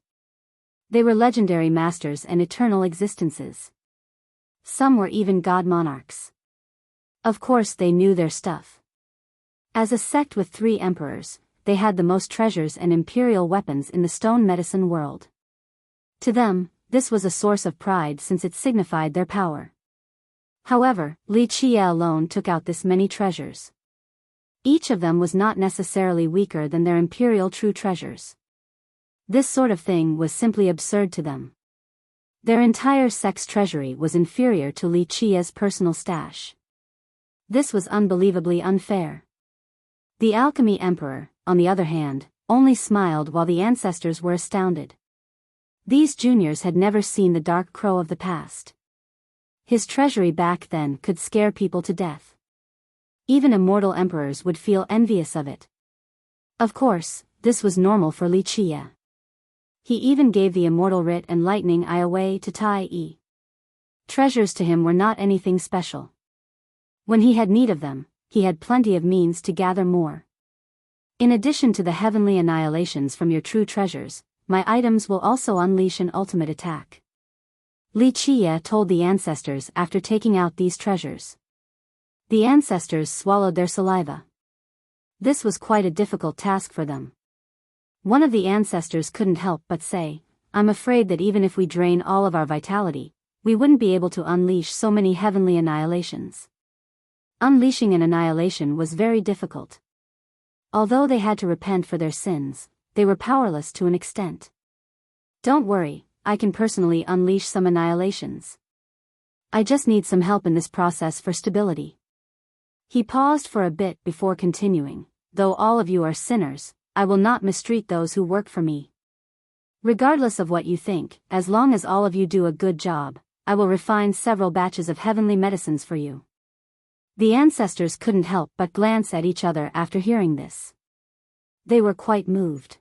They were legendary masters and eternal existences. Some were even god monarchs. Of course they knew their stuff. As a sect with 3 emperors, they had the most treasures and imperial weapons in the stone medicine world. To them, this was a source of pride since it signified their power. However, Li Qiye alone took out this many treasures. Each of them was not necessarily weaker than their imperial true treasures. This sort of thing was simply absurd to them. Their entire sect's treasury was inferior to Li Qiye's personal stash. This was unbelievably unfair. The Alchemy Emperor, on the other hand, only smiled while the ancestors were astounded. These juniors had never seen the Dark Crow of the past. His treasury back then could scare people to death. Even immortal emperors would feel envious of it. Of course, this was normal for Li Qiye. He even gave the immortal writ and lightning eye away to Tai Yi. Treasures to him were not anything special. When he had need of them, he had plenty of means to gather more. In addition to the heavenly annihilations from your true treasures, my items will also unleash an ultimate attack. Li Qiye told the ancestors after taking out these treasures. The ancestors swallowed their saliva. This was quite a difficult task for them. One of the ancestors couldn't help but say, I'm afraid that even if we drain all of our vitality, we wouldn't be able to unleash so many heavenly annihilations. Unleashing an annihilation was very difficult. Although they had to repent for their sins, they were powerless to an extent. Don't worry, I can personally unleash some annihilations. I just need some help in this process for stability. He paused for a bit before continuing, though all of you are sinners, I will not mistreat those who work for me. Regardless of what you think, as long as all of you do a good job, I will refine several batches of heavenly medicines for you. The ancestors couldn't help but glance at each other after hearing this. They were quite moved.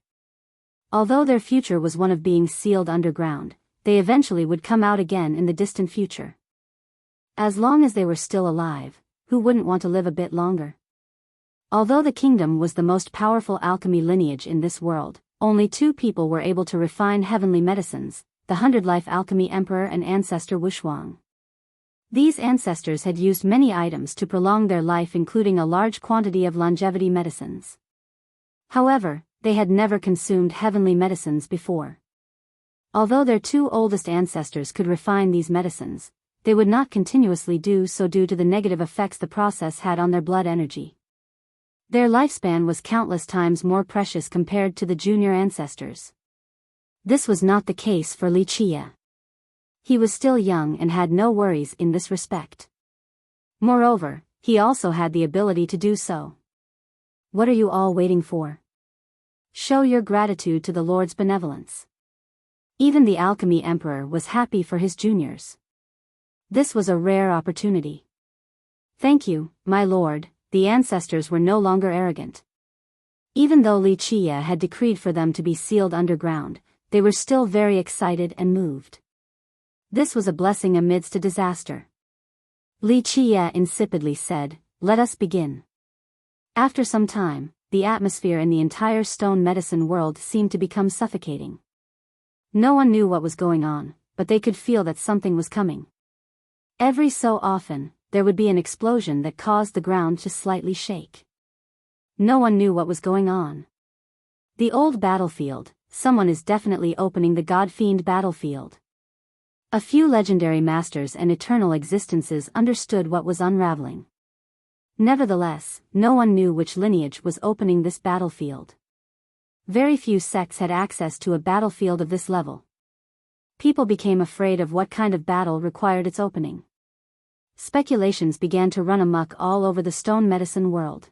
Although their future was one of being sealed underground, they eventually would come out again in the distant future. As long as they were still alive, who wouldn't want to live a bit longer? Although the kingdom was the most powerful alchemy lineage in this world, only 2 people were able to refine heavenly medicines, the 100-life alchemy emperor and ancestor Wuxia. These ancestors had used many items to prolong their life, including a large quantity of longevity medicines. However, they had never consumed heavenly medicines before. Although their 2 oldest ancestors could refine these medicines, they would not continuously do so due to the negative effects the process had on their blood energy. Their lifespan was countless times more precious compared to the junior ancestors. This was not the case for Wuxia. He was still young and had no worries in this respect. Moreover, he also had the ability to do so. What are you all waiting for? Show your gratitude to the Lord's benevolence. Even the alchemy emperor was happy for his juniors. This was a rare opportunity. Thank you, my lord. The ancestors were no longer arrogant. Even though Wuxia had decreed for them to be sealed underground, they were still very excited and moved. This was a blessing amidst a disaster. Wuxia insipidly said, "Let us begin." After some time, the atmosphere in the entire stone medicine world seemed to become suffocating. No one knew what was going on, but they could feel that something was coming. Every so often, there would be an explosion that caused the ground to slightly shake. No one knew what was going on. The old battlefield, someone is definitely opening the God-fiend battlefield. A few legendary masters and eternal existences understood what was unraveling. Nevertheless, no one knew which lineage was opening this battlefield. Very few sects had access to a battlefield of this level. People became afraid of what kind of battle required its opening. Speculations began to run amok all over the stone medicine world.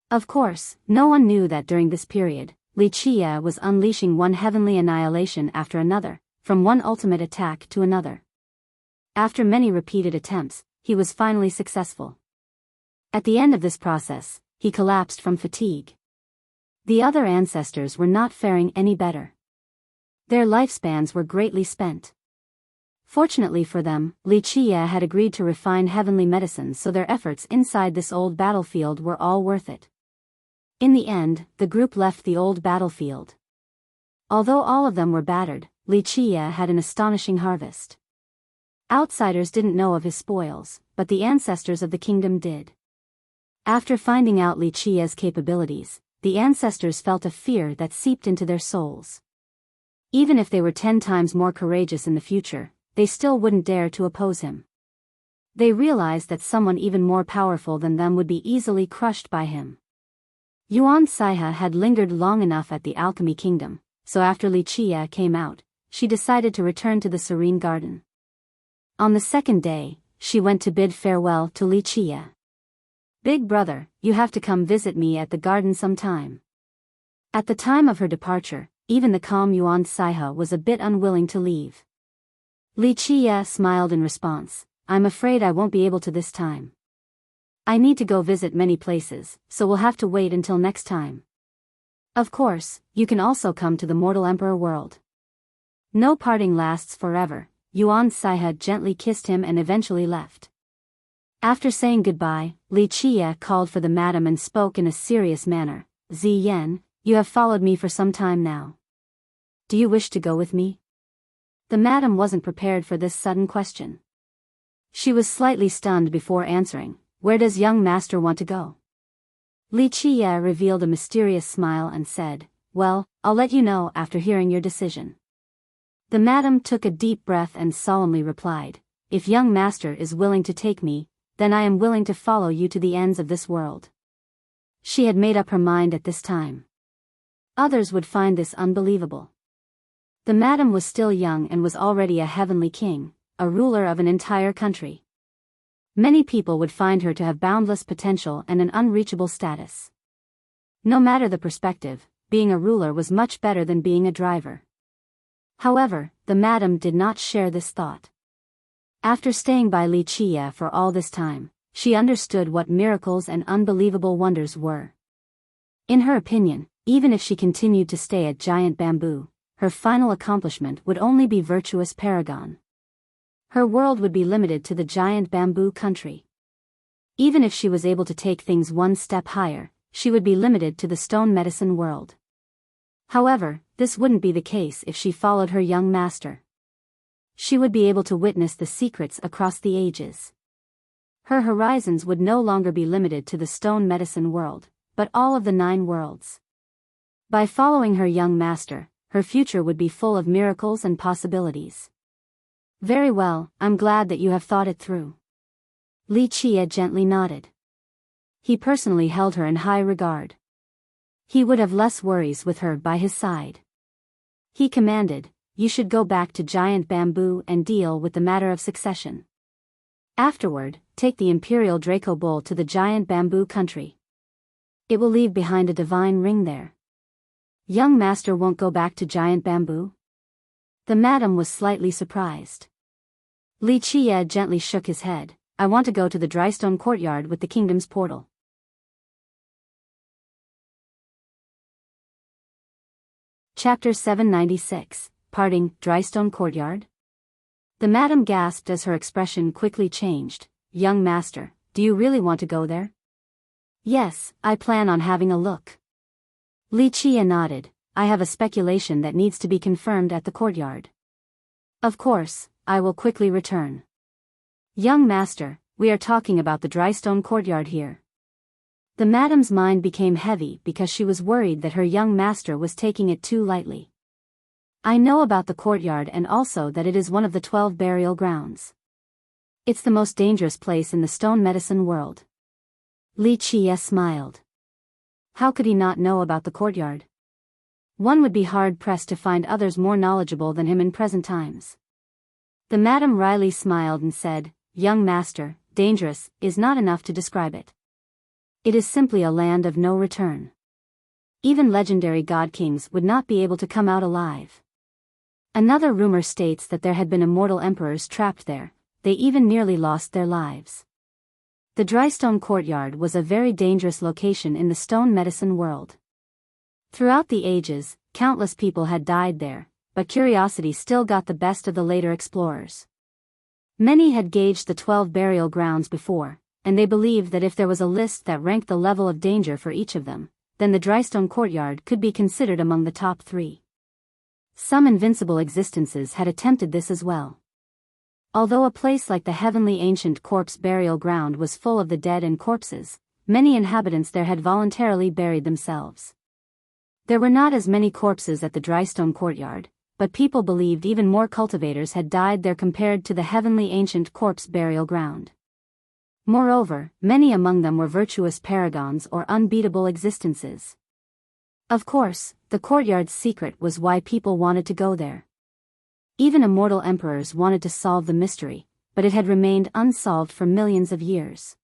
Of course, no one knew that during this period, Wuxia was unleashing one heavenly annihilation after another, from one ultimate attack to another. After many repeated attempts, he was finally successful. At the end of this process, he collapsed from fatigue. The other ancestors were not faring any better. Their lifespans were greatly spent. Fortunately for them, Wuxia had agreed to refine heavenly medicines, so their efforts inside this old battlefield were all worth it. In the end, the group left the old battlefield. Although all of them were battered, Wuxia had an astonishing harvest. Outsiders didn't know of his spoils, but the ancestors of the kingdom did. After finding out Wuxia's capabilities, the ancestors felt a fear that seeped into their souls. Even if they were 10 times more courageous in the future, they still wouldn't dare to oppose him. They realized that someone even more powerful than them would be easily crushed by him. Yuan Saiha had lingered long enough at the alchemy kingdom, so after Wuxia came out, she decided to return to the serene garden. On the second day, she went to bid farewell to Wuxia. "Big brother, you have to come visit me at the garden sometime." At the time of her departure, even the calm Yuan Saiha was a bit unwilling to leave. Wuxia smiled in response, "I'm afraid I won't be able to this time. I need to go visit many places, so we'll have to wait until next time. Of course, you can also come to the mortal emperor world." No parting lasts forever. Yuan Saiha gently kissed him and eventually left. After saying goodbye, Wuxia called for the madam and spoke in a serious manner. "Ziyan, you have followed me for some time now. Do you wish to go with me?" The madam wasn't prepared for this sudden question. She was slightly stunned before answering, "Where does young master want to go?" Wuxia revealed a mysterious smile and said, "Well, I'll let you know after hearing your decision." The madam took a deep breath and solemnly replied, "If young master is willing to take me, then I am willing to follow you to the ends of this world." She had made up her mind at this time. Others would find this unbelievable. The madam was still young and was already a heavenly king, a ruler of an entire country. Many people would find her to have boundless potential and an unreachable status. No matter the perspective, being a ruler was much better than being a driver. However, the madam did not share this thought. After staying by Li Qie for all this time, she understood what miracles and unbelievable wonders were. In her opinion, even if she continued to stay at Giant Bamboo, her final accomplishment would only be virtuous paragon. Her world would be limited to the Giant Bamboo country. Even if she was able to take things one step higher, she would be limited to the stone medicine world. However, this wouldn't be the case if she followed her young master. She would be able to witness the secrets across the ages. Her horizons would no longer be limited to the stone medicine world, but all of the 9 worlds. By following her young master, her future would be full of miracles and possibilities. Very well, I'm glad that you have thought it through. Li Qie gently nodded. He personally held her in high regard. He would have less worries with her by his side. He commanded, you should go back to Giant Bamboo and deal with the matter of succession. Afterward, take the Imperial Draco Bull to the Giant Bamboo country. It will leave behind a divine ring there. Young master won't go back to Giant Bamboo? The madam was slightly surprised. Li Qie gently shook his head. I want to go to the Drystone Courtyard with the kingdom's portal. Chapter 796, Parting, Drystone Courtyard? The madam gasped as her expression quickly changed. Young master, do you really want to go there? Yes, I plan on having a look. Li Qie nodded. I have a speculation that needs to be confirmed at the courtyard. Of course, I will quickly return. Young master, we are talking about the Drystone Courtyard here. The madam's mind became heavy because she was worried that her young master was taking it too lightly. I know about the courtyard and also that it is one of the 12 burial grounds. It's the most dangerous place in the stone medicine world. Li Qie smiled. How could he not know about the courtyard? One would be hard-pressed to find others more knowledgeable than him in present times. The madam wryly smiled and said, Young master, dangerous is not enough to describe it. It is simply a land of no return. Even legendary god kings would not be able to come out alive. Another rumor states that there had been immortal emperors trapped there. They even nearly lost their lives. The Drystone Courtyard was a very dangerous location in the stone medicine world. Throughout the ages, countless people had died there, but curiosity still got the best of the later explorers. Many had gauged the 12 burial grounds before, and they believed that if there was a list that ranked the level of danger for each of them, then the Drystone Courtyard could be considered among the top 3. Some invincible existences had attempted this as well. Although a place like the heavenly ancient corpse burial ground was full of the dead and corpses, many inhabitants there had voluntarily buried themselves. There were not as many corpses at the Drystone Courtyard, but people believed even more cultivators had died there compared to the heavenly ancient corpse burial ground. Moreover, many among them were virtuous paragons or unbeatable existences. Of course, the courtyard's secret was why people wanted to go there. Even immortal emperors wanted to solve the mystery, but it had remained unsolved for millions of years.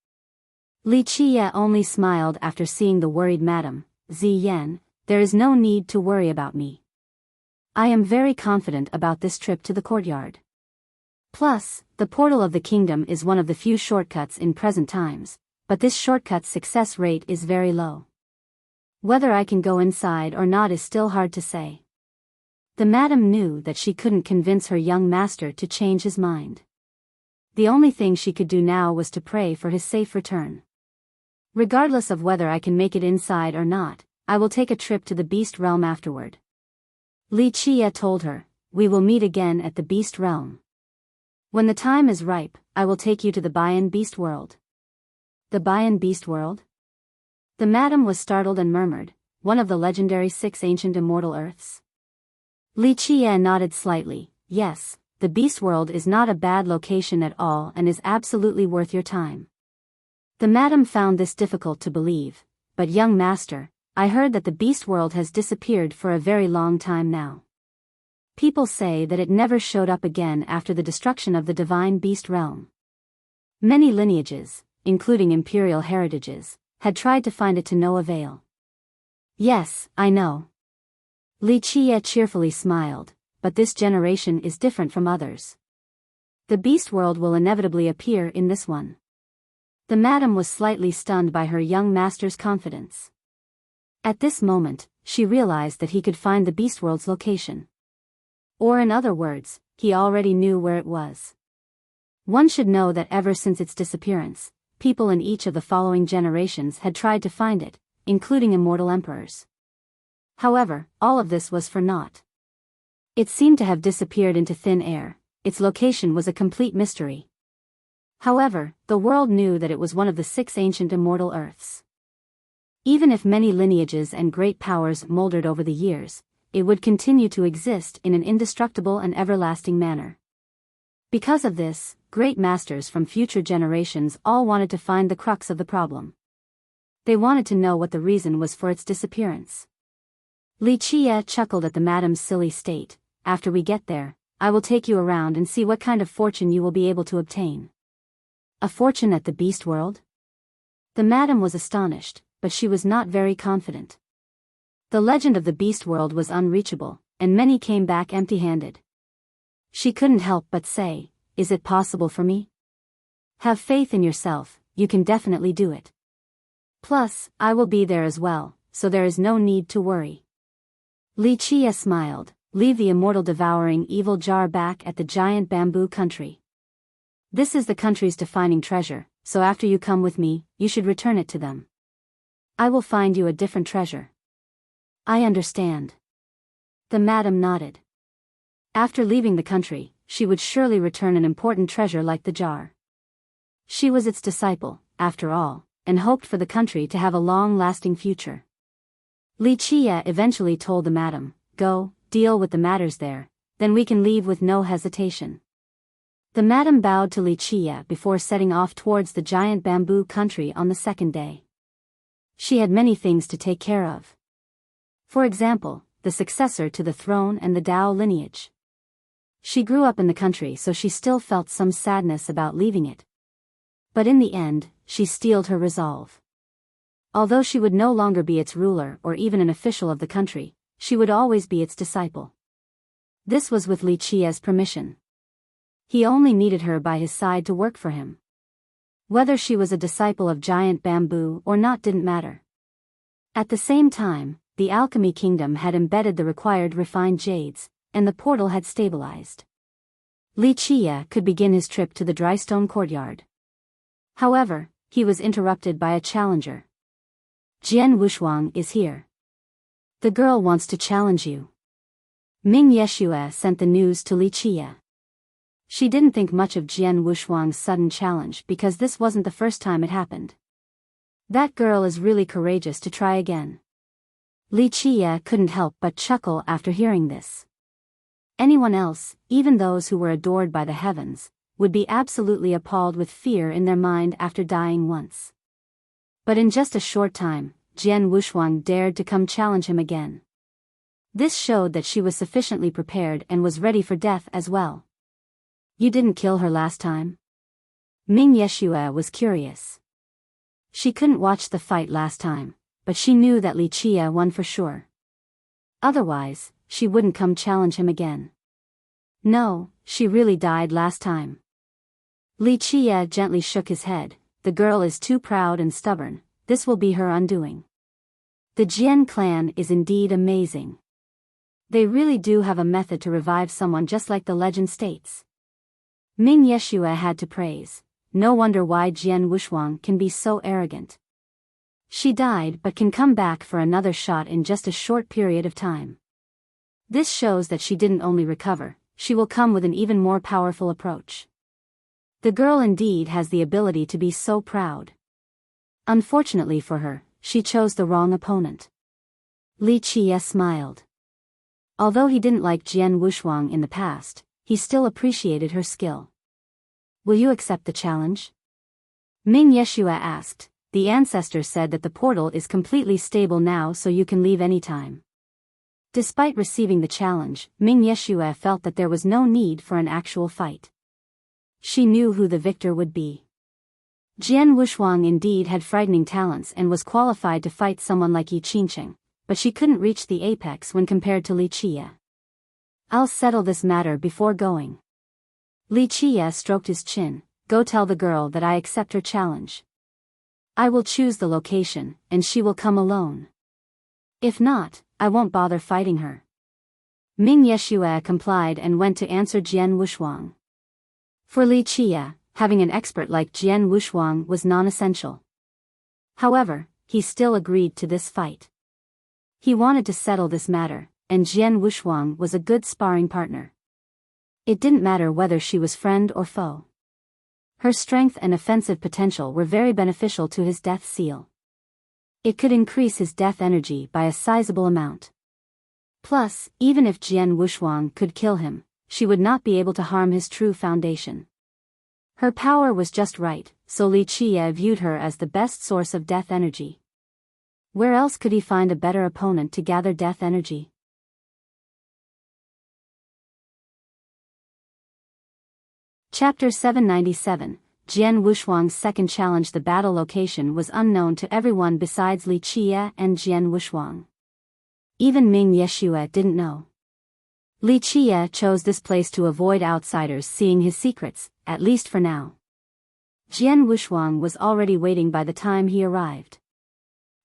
Li Qie only smiled after seeing the worried madam. Ziyan, there is no need to worry about me. I am very confident about this trip to the courtyard. Plus, the portal of the kingdom is one of the few shortcuts in present times, but this shortcut's success rate is very low. Whether I can go inside or not is still hard to say. The madam knew that she couldn't convince her young master to change his mind. The only thing she could do now was to pray for his safe return. Regardless of whether I can make it inside or not, I will take a trip to the beast realm afterward. Li Qie told her, we will meet again at the beast realm. When the time is ripe, I will take you to the Bayan beast world. The Bayan beast world? The madam was startled and murmured, one of the legendary 6 ancient immortal earths? Li Qie nodded slightly, yes, the beast world is not a bad location at all and is absolutely worth your time. The madam found this difficult to believe, but young master, I heard that the beast world has disappeared for a very long time now. People say that it never showed up again after the destruction of the divine beast realm. Many lineages, including imperial heritages, had tried to find it to no avail. Yes, I know. Li Qie cheerfully smiled, but this generation is different from others. The beast world will inevitably appear in this one. The madam was slightly stunned by her young master's confidence. At this moment, she realized that he could find the beast world's location. Or in other words, he already knew where it was. One should know that ever since its disappearance, people in each of the following generations had tried to find it, including immortal emperors. However, all of this was for naught. It seemed to have disappeared into thin air. Its location was a complete mystery. However, the world knew that it was one of the 6 ancient immortal Earths. Even if many lineages and great powers moldered over the years, it would continue to exist in an indestructible and everlasting manner. Because of this, great masters from future generations all wanted to find the crux of the problem. They wanted to know what the reason was for its disappearance. Li Qie chuckled at the madam's silly state. After we get there, I will take you around and see what kind of fortune you will be able to obtain. A fortune at the beast world? The madam was astonished, but she was not very confident. The legend of the beast world was unreachable, and many came back empty-handed. She couldn't help but say, "Is it possible for me?" Have faith in yourself, you can definitely do it. Plus, I will be there as well, so there is no need to worry. Li Qie smiled. Leave the immortal devouring evil jar back at the giant bamboo country. This is the country's defining treasure, so after you come with me, you should return it to them. I will find you a different treasure. I understand. The madam nodded. After leaving the country, she would surely return an important treasure like the jar. She was its disciple, after all, and hoped for the country to have a long-lasting future. Li Qie eventually told the madam, "Go, deal with the matters there, then we can leave with no hesitation." The madam bowed to Li Qie before setting off towards the giant bamboo country on the second day. She had many things to take care of. For example, the successor to the throne and the Dao lineage. She grew up in the country, so she still felt some sadness about leaving it. But in the end, she steeled her resolve. Although she would no longer be its ruler or even an official of the country, she would always be its disciple. This was with Li Qie's permission. He only needed her by his side to work for him. Whether she was a disciple of giant bamboo or not didn't matter. At the same time, the alchemy kingdom had embedded the required refined jades, and the portal had stabilized. Li Qie could begin his trip to the drystone courtyard. However, he was interrupted by a challenger. Jian Wushuang is here. The girl wants to challenge you. Ming Yeshue sent the news to Li Qie. She didn't think much of Jian Wushuang's sudden challenge because this wasn't the first time it happened. That girl is really courageous to try again. Li Qie couldn't help but chuckle after hearing this. Anyone else, even those who were adored by the heavens, would be absolutely appalled with fear in their mind after dying once. But in just a short time, Jian Wushuang dared to come challenge him again. This showed that she was sufficiently prepared and was ready for death as well. You didn't kill her last time? Ming Yeshue was curious. She couldn't watch the fight last time, but she knew that Li Qie won for sure. Otherwise, she wouldn't come challenge him again. No, she really died last time. Li Qie gently shook his head. The girl is too proud and stubborn, this will be her undoing. The Jian clan is indeed amazing. They really do have a method to revive someone just like the legend states. Ming Yeshue had to praise. No wonder why Jian Wushuang can be so arrogant. She died but can come back for another shot in just a short period of time. This shows that she didn't only recover, she will come with an even more powerful approach. The girl indeed has the ability to be so proud. Unfortunately for her, she chose the wrong opponent. Li Qie smiled. Although he didn't like Jian Wushuang in the past, he still appreciated her skill. Will you accept the challenge? Ming Yeshue asked, the ancestor said that the portal is completely stable now, so you can leave anytime. Despite receiving the challenge, Ming Yeshue felt that there was no need for an actual fight. She knew who the victor would be. Jian Wushuang indeed had frightening talents and was qualified to fight someone like Yi Qingcheng, but she couldn't reach the apex when compared to Li Qie. I'll settle this matter before going. Li Qie stroked his chin. Go tell the girl that I accept her challenge. I will choose the location, and she will come alone. If not, I won't bother fighting her. Ming Yeshue complied and went to answer Jian Wushuang. For Li Qie, having an expert like Jian Wushuang was non-essential. However, he still agreed to this fight. He wanted to settle this matter, and Jian Wushuang was a good sparring partner. It didn't matter whether she was friend or foe. Her strength and offensive potential were very beneficial to his death seal. It could increase his death energy by a sizable amount. Plus, even if Jian Wushuang could kill him, she would not be able to harm his true foundation. Her power was just right, so Li Qie viewed her as the best source of death energy. Where else could he find a better opponent to gather death energy? Chapter 797, Jian Wushuang's second challenge. The battle location was unknown to everyone besides Li Qie and Jian Wushuang. Even Ming Yeshue didn't know. Li Qie chose this place to avoid outsiders seeing his secrets, at least for now. Jian Wushuang was already waiting by the time he arrived.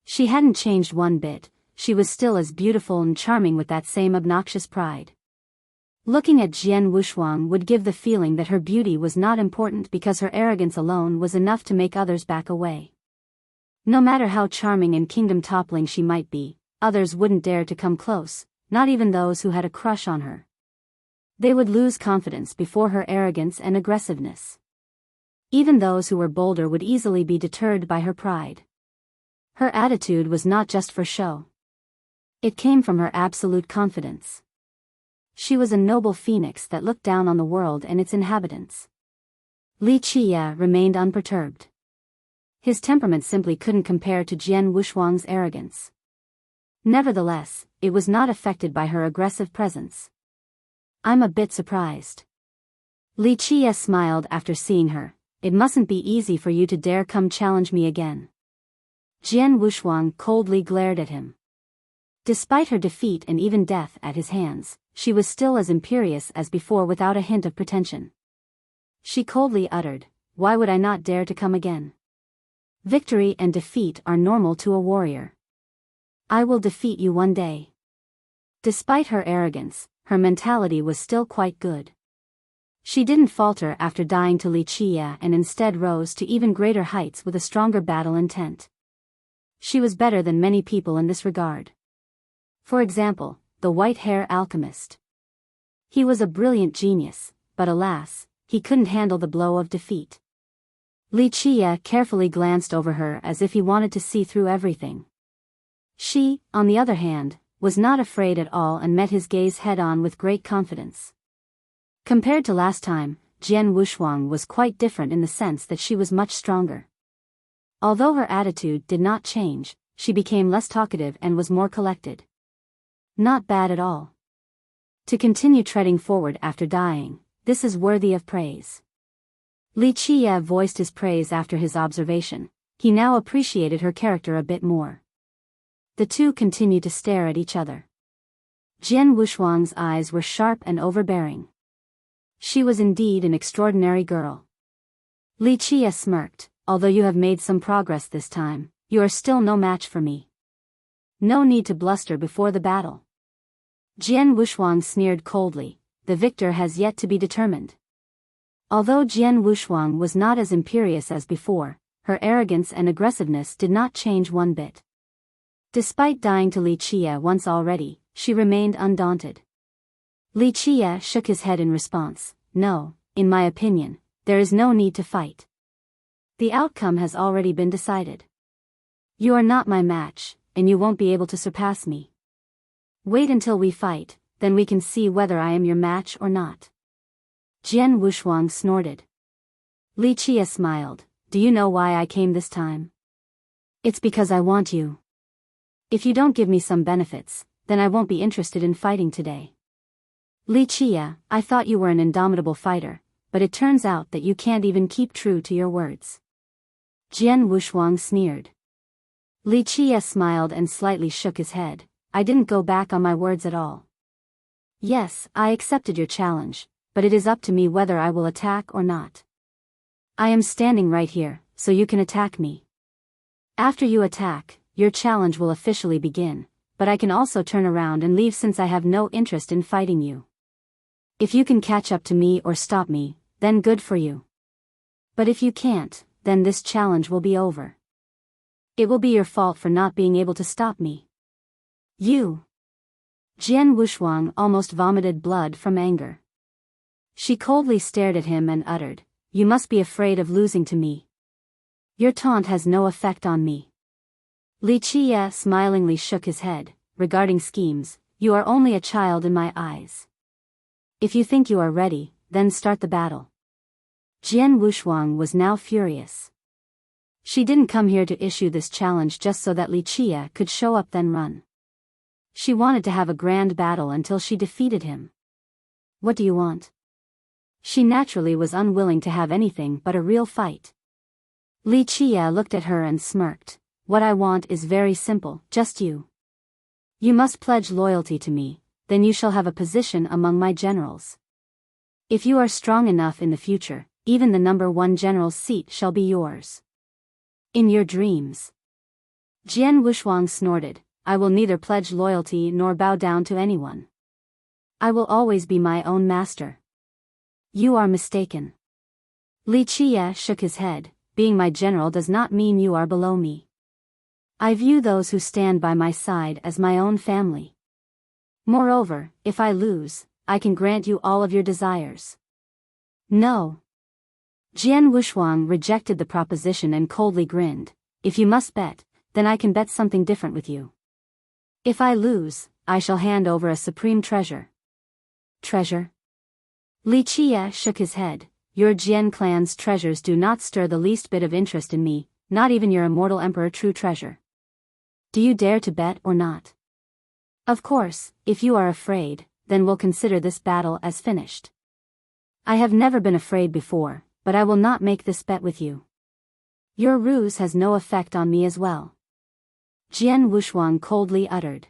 She hadn't changed one bit, she was still as beautiful and charming with that same obnoxious pride. Looking at Jian Wushuang would give the feeling that her beauty was not important because her arrogance alone was enough to make others back away. No matter how charming and kingdom-toppling she might be, others wouldn't dare to come close, not even those who had a crush on her. They would lose confidence before her arrogance and aggressiveness. Even those who were bolder would easily be deterred by her pride. Her attitude was not just for show. It came from her absolute confidence. She was a noble phoenix that looked down on the world and its inhabitants. Li Qie remained unperturbed. His temperament simply couldn't compare to Jian Wushuang's arrogance. Nevertheless, it was not affected by her aggressive presence. I'm a bit surprised. Li Qie smiled after seeing her. It mustn't be easy for you to dare come challenge me again. Jian Wushuang coldly glared at him. Despite her defeat and even death at his hands, she was still as imperious as before without a hint of pretension. She coldly uttered, "Why would I not dare to come again? Victory and defeat are normal to a warrior. I will defeat you one day." Despite her arrogance, her mentality was still quite good. She didn't falter after dying to Li Qie and instead rose to even greater heights with a stronger battle intent. She was better than many people in this regard. For example, the white-hair alchemist. He was a brilliant genius, but alas, he couldn't handle the blow of defeat. Li Qie carefully glanced over her as if he wanted to see through everything. She, on the other hand, was not afraid at all and met his gaze head-on with great confidence. Compared to last time, Jian Wushuang was quite different in the sense that she was much stronger. Although her attitude did not change, she became less talkative and was more collected. Not bad at all. To continue treading forward after dying, this is worthy of praise. Li Qie voiced his praise after his observation. He now appreciated her character a bit more. The two continued to stare at each other. Jian Wushuang's eyes were sharp and overbearing. She was indeed an extraordinary girl. Li Qie smirked. Although you have made some progress this time, you are still no match for me. No need to bluster before the battle. Jian Wushuang sneered coldly. The victor has yet to be determined. Although Jian Wushuang was not as imperious as before, her arrogance and aggressiveness did not change one bit. Despite dying to Li Qie once already, she remained undaunted. Li Qie shook his head in response. No, in my opinion, there is no need to fight. The outcome has already been decided. You are not my match, and you won't be able to surpass me. Wait until we fight, then we can see whether I am your match or not. Jian Wushuang snorted. Li Qie smiled. Do you know why I came this time? It's because I want you. If you don't give me some benefits, then I won't be interested in fighting today. Li Chia, I thought you were an indomitable fighter, but it turns out that you can't even keep true to your words. Jian Wushuang sneered. Li Chia smiled and slightly shook his head. I didn't go back on my words at all. Yes, I accepted your challenge, but it is up to me whether I will attack or not. I am standing right here, so you can attack me. After you attack, your challenge will officially begin, but I can also turn around and leave since I have no interest in fighting you. If you can catch up to me or stop me, then good for you. But if you can't, then this challenge will be over. It will be your fault for not being able to stop me. You. Jian Wushuang almost vomited blood from anger. She coldly stared at him and uttered, "You must be afraid of losing to me. Your taunt has no effect on me." Li Chia smilingly shook his head. Regarding schemes, you are only a child in my eyes. If you think you are ready, then start the battle. Jian Wushuang was now furious. She didn't come here to issue this challenge just so that Li Chia could show up then run. She wanted to have a grand battle until she defeated him. What do you want? She naturally was unwilling to have anything but a real fight. Li Chia looked at her and smirked. What I want is very simple, just you. You must pledge loyalty to me, then you shall have a position among my generals. If you are strong enough in the future, even the #1 general's seat shall be yours. In your dreams. Jian Wushuang snorted, I will neither pledge loyalty nor bow down to anyone. I will always be my own master. You are mistaken. Li Chia shook his head, being my general does not mean you are below me. I view those who stand by my side as my own family. Moreover, if I lose, I can grant you all of your desires. No. Jian Wushuang rejected the proposition and coldly grinned. If you must bet, then I can bet something different with you. If I lose, I shall hand over a supreme treasure. Treasure? Li Chia shook his head. Your Jian clan's treasures do not stir the least bit of interest in me, not even your immortal emperor true treasure. Do you dare to bet or not? Of course, if you are afraid, then we'll consider this battle as finished. I have never been afraid before, but I will not make this bet with you. Your ruse has no effect on me as well. Jian Wushuang coldly uttered.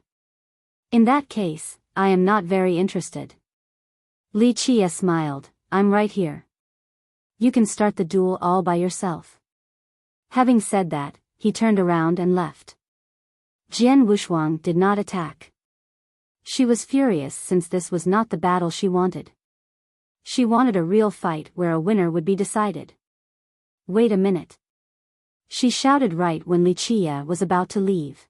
In that case, I am not very interested. Li Chia smiled, I'm right here. You can start the duel all by yourself. Having said that, he turned around and left. Jian Wushuang did not attack. She was furious since this was not the battle she wanted. She wanted a real fight where a winner would be decided. Wait a minute. She shouted right when Li Chia was about to leave.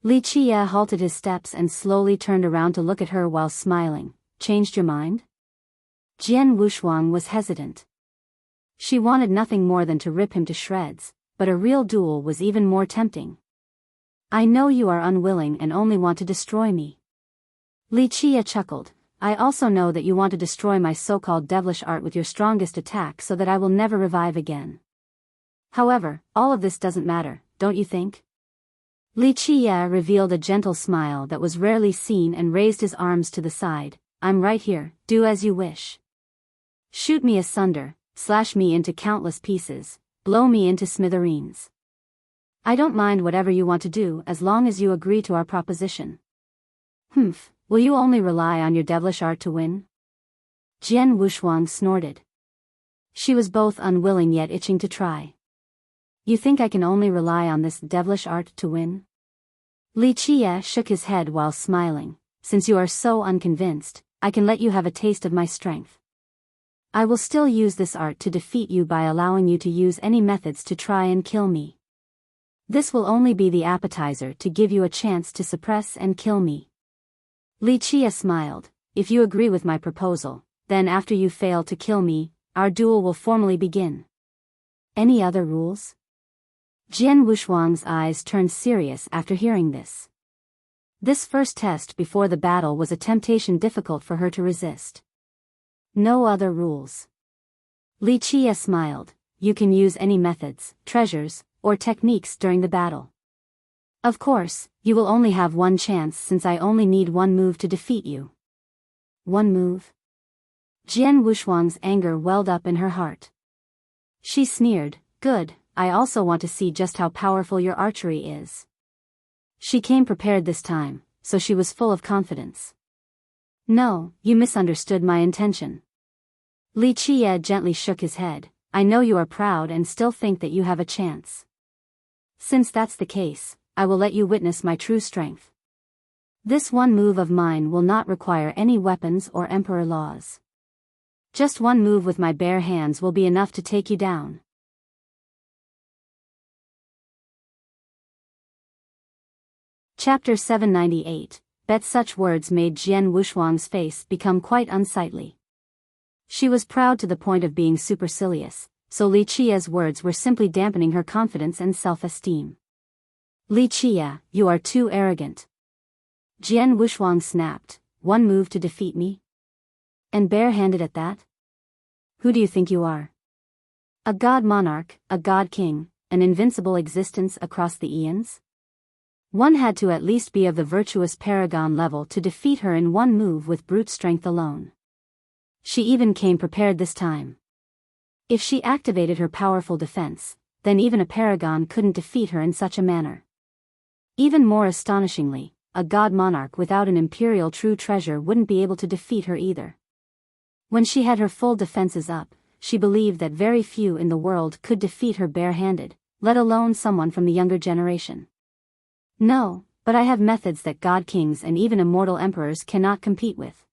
Li Chia halted his steps and slowly turned around to look at her while smiling. Changed your mind? Jian Wushuang was hesitant. She wanted nothing more than to rip him to shreds, but a real duel was even more tempting. I know you are unwilling and only want to destroy me. Li Chia chuckled. I also know that you want to destroy my so-called devilish art with your strongest attack so that I will never revive again. However, all of this doesn't matter, don't you think? Li Chia revealed a gentle smile that was rarely seen and raised his arms to the side. I'm right here, do as you wish. Shoot me asunder, slash me into countless pieces, blow me into smithereens. I don't mind whatever you want to do as long as you agree to our proposition. Humph, will you only rely on your devilish art to win? Jian Wushuang snorted. She was both unwilling yet itching to try. You think I can only rely on this devilish art to win? Li Chia shook his head while smiling. Since you are so unconvinced, I can let you have a taste of my strength. I will still use this art to defeat you by allowing you to use any methods to try and kill me. This will only be the appetizer to give you a chance to suppress and kill me. Li Chia smiled. If you agree with my proposal, then after you fail to kill me, our duel will formally begin. Any other rules? Jian Wushuang's eyes turned serious after hearing this. This first test before the battle was a temptation difficult for her to resist. No other rules. Li Chia smiled. You can use any methods, treasures, or techniques during the battle. Of course, you will only have one chance since I only need one move to defeat you. One move? Jian Wushuang's anger welled up in her heart. She sneered, "Good, I also want to see just how powerful your archery is." She came prepared this time, so she was full of confidence. "No, you misunderstood my intention." Li Qiye gently shook his head. "I know you are proud and still think that you have a chance. Since that's the case, I will let you witness my true strength. This one move of mine will not require any weapons or emperor laws. Just one move with my bare hands will be enough to take you down." Chapter 798. Bet such words made Jian Wushuang's face become quite unsightly. She was proud to the point of being supercilious, so Li Qiye's words were simply dampening her confidence and self-esteem. "Li Qiye, you are too arrogant." Jian Wushuang snapped. "One move to defeat me? And bare-handed at that? Who do you think you are? A god monarch, a god king, an invincible existence across the eons? One had to at least be of the virtuous paragon level to defeat her in one move with brute strength alone. She even came prepared this time. If she activated her powerful defense, then even a paragon couldn't defeat her in such a manner. Even more astonishingly, a god monarch without an imperial true treasure wouldn't be able to defeat her either. When she had her full defenses up, she believed that very few in the world could defeat her bare-handed, let alone someone from the younger generation. "No, but I have methods that god kings and even immortal emperors cannot compete with."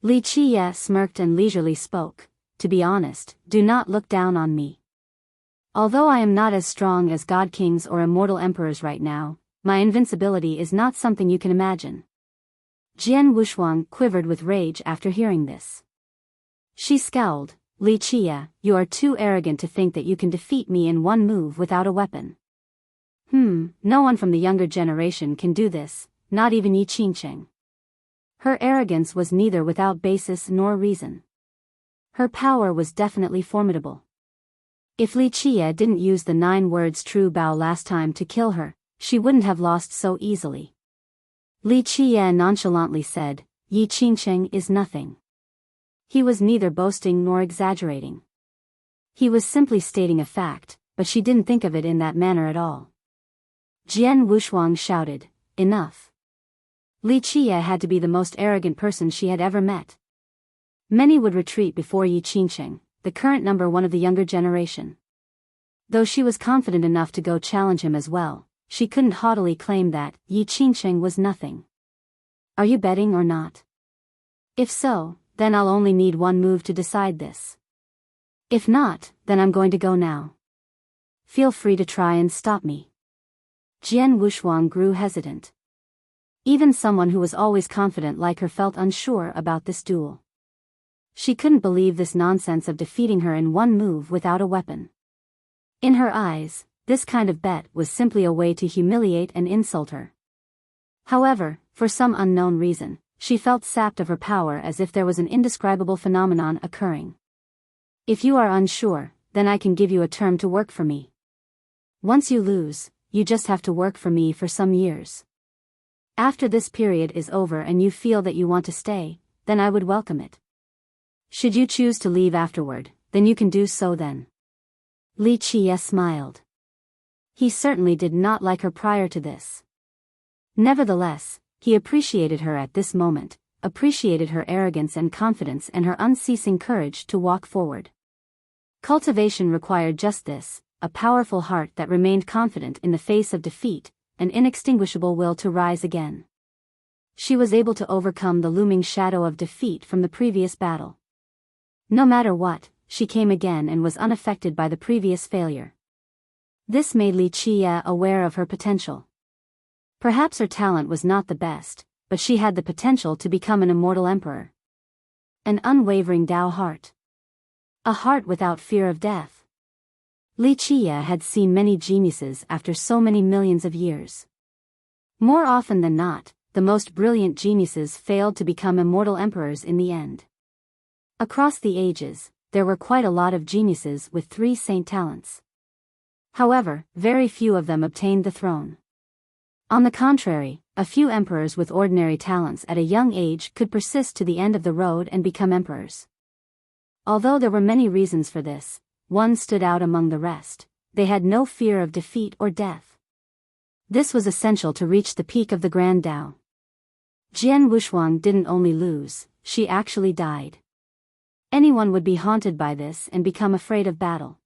Li Qiye smirked and leisurely spoke. "To be honest, do not look down on me. Although I am not as strong as god kings or immortal emperors right now, my invincibility is not something you can imagine." Jian Wushuang quivered with rage after hearing this. She scowled. "Li Qiye, you are too arrogant to think that you can defeat me in one move without a weapon. No one from the younger generation can do this, not even Yi Qingqing." Her arrogance was neither without basis nor reason. Her power was definitely formidable. If Li Qiye didn't use the 9 words true bow last time to kill her, she wouldn't have lost so easily. Li Qiye nonchalantly said, "Yi Qingqing is nothing." He was neither boasting nor exaggerating. He was simply stating a fact, but she didn't think of it in that manner at all. Jian Wushuang shouted, "Enough." Li Qiye had to be the most arrogant person she had ever met. Many would retreat before Yi Qingqing, the current number 1 of the younger generation. Though she was confident enough to go challenge him as well, she couldn't haughtily claim that Yi Qingqing was nothing. "Are you betting or not? If so, then I'll only need one move to decide this. If not, then I'm going to go now. Feel free to try and stop me." Jian Wushuang grew hesitant. Even someone who was always confident like her felt unsure about this duel. She couldn't believe this nonsense of defeating her in one move without a weapon. In her eyes, this kind of bet was simply a way to humiliate and insult her. However, for some unknown reason, she felt sapped of her power as if there was an indescribable phenomenon occurring. "If you are unsure, then I can give you a term to work for me. Once you lose, you just have to work for me for some years. After this period is over and you feel that you want to stay, then I would welcome it. Should you choose to leave afterward, then you can do so then." Li Qiye smiled. He certainly did not like her prior to this. Nevertheless, he appreciated her at this moment, appreciated her arrogance and confidence and her unceasing courage to walk forward. Cultivation required just this, a powerful heart that remained confident in the face of defeat, an inextinguishable will to rise again. She was able to overcome the looming shadow of defeat from the previous battle. No matter what, she came again and was unaffected by the previous failure. This made Li Qiye aware of her potential. Perhaps her talent was not the best, but she had the potential to become an immortal emperor. An unwavering Tao heart. A heart without fear of death. Li Qiye had seen many geniuses after so many millions of years. More often than not, the most brilliant geniuses failed to become immortal emperors in the end. Across the ages, there were quite a lot of geniuses with 3 saint talents. However, very few of them obtained the throne. On the contrary, a few emperors with ordinary talents at a young age could persist to the end of the road and become emperors. Although there were many reasons for this, one stood out among the rest: they had no fear of defeat or death. This was essential to reach the peak of the Grand Tao. Jian Wushuang didn't only lose, she actually died. Anyone would be haunted by this and become afraid of battle.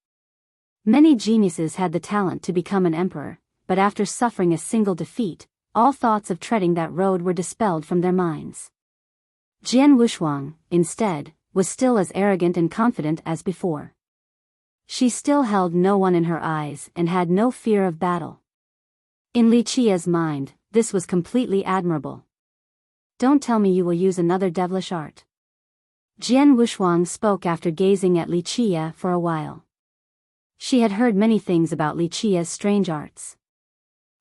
Many geniuses had the talent to become an emperor, but after suffering a single defeat, all thoughts of treading that road were dispelled from their minds. Jian Wushuang, instead, was still as arrogant and confident as before. She still held no one in her eyes and had no fear of battle. In Li Qia's mind, this was completely admirable. Don't tell me you will use another devilish art. Jian Wushuang spoke after gazing at Li Qia for a while. She had heard many things about Li Qia's strange arts.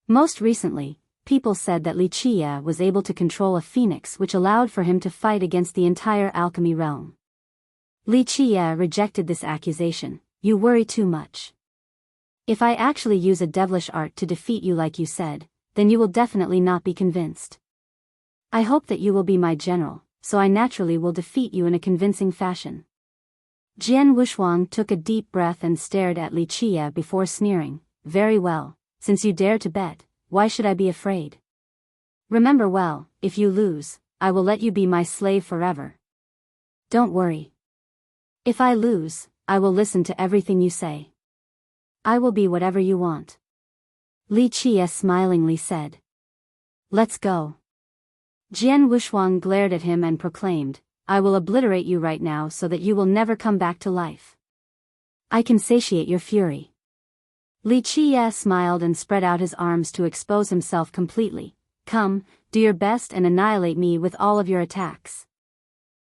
Most recently, people said that Li Qia was able to control a phoenix, which allowed for him to fight against the entire alchemy realm. Li Qia rejected this accusation. You worry too much. If I actually use a devilish art to defeat you like you said, then you will definitely not be convinced. I hope that you will be my general, so I naturally will defeat you in a convincing fashion. Jian Wushuang took a deep breath and stared at Li Qia before sneering. Very well, since you dare to bet, why should I be afraid? Remember well, if you lose, I will let you be my slave forever. Don't worry. If I lose, I will listen to everything you say. I will be whatever you want. Li Qia smilingly said. Let's go. Jian Wushuang glared at him and proclaimed, I will obliterate you right now so that you will never come back to life. I can satiate your fury. Li Qia smiled and spread out his arms to expose himself completely. Come, do your best and annihilate me with all of your attacks.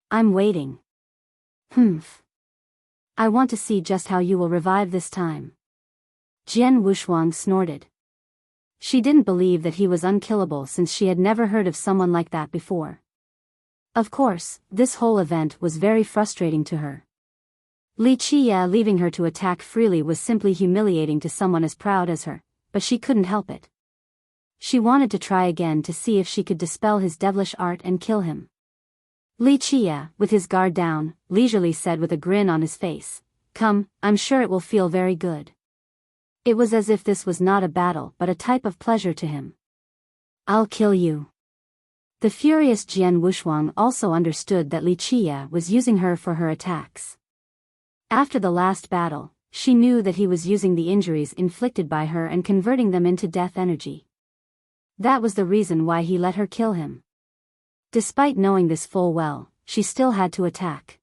I'm waiting. Humph. I want to see just how you will revive this time. Jian Wushuang snorted. She didn't believe that he was unkillable since she had never heard of someone like that before. Of course, this whole event was very frustrating to her. Li Qia leaving her to attack freely was simply humiliating to someone as proud as her, but she couldn't help it. She wanted to try again to see if she could dispel his devilish art and kill him. Li Qia, with his guard down, leisurely said with a grin on his face, Come, I'm sure it will feel very good. It was as if this was not a battle but a type of pleasure to him. I'll kill you. The furious Jian Wushuang also understood that Li Qia was using her for her attacks. After the last battle, she knew that he was using the injuries inflicted by her and converting them into death energy. That was the reason why he let her kill him. Despite knowing this full well, she still had to attack.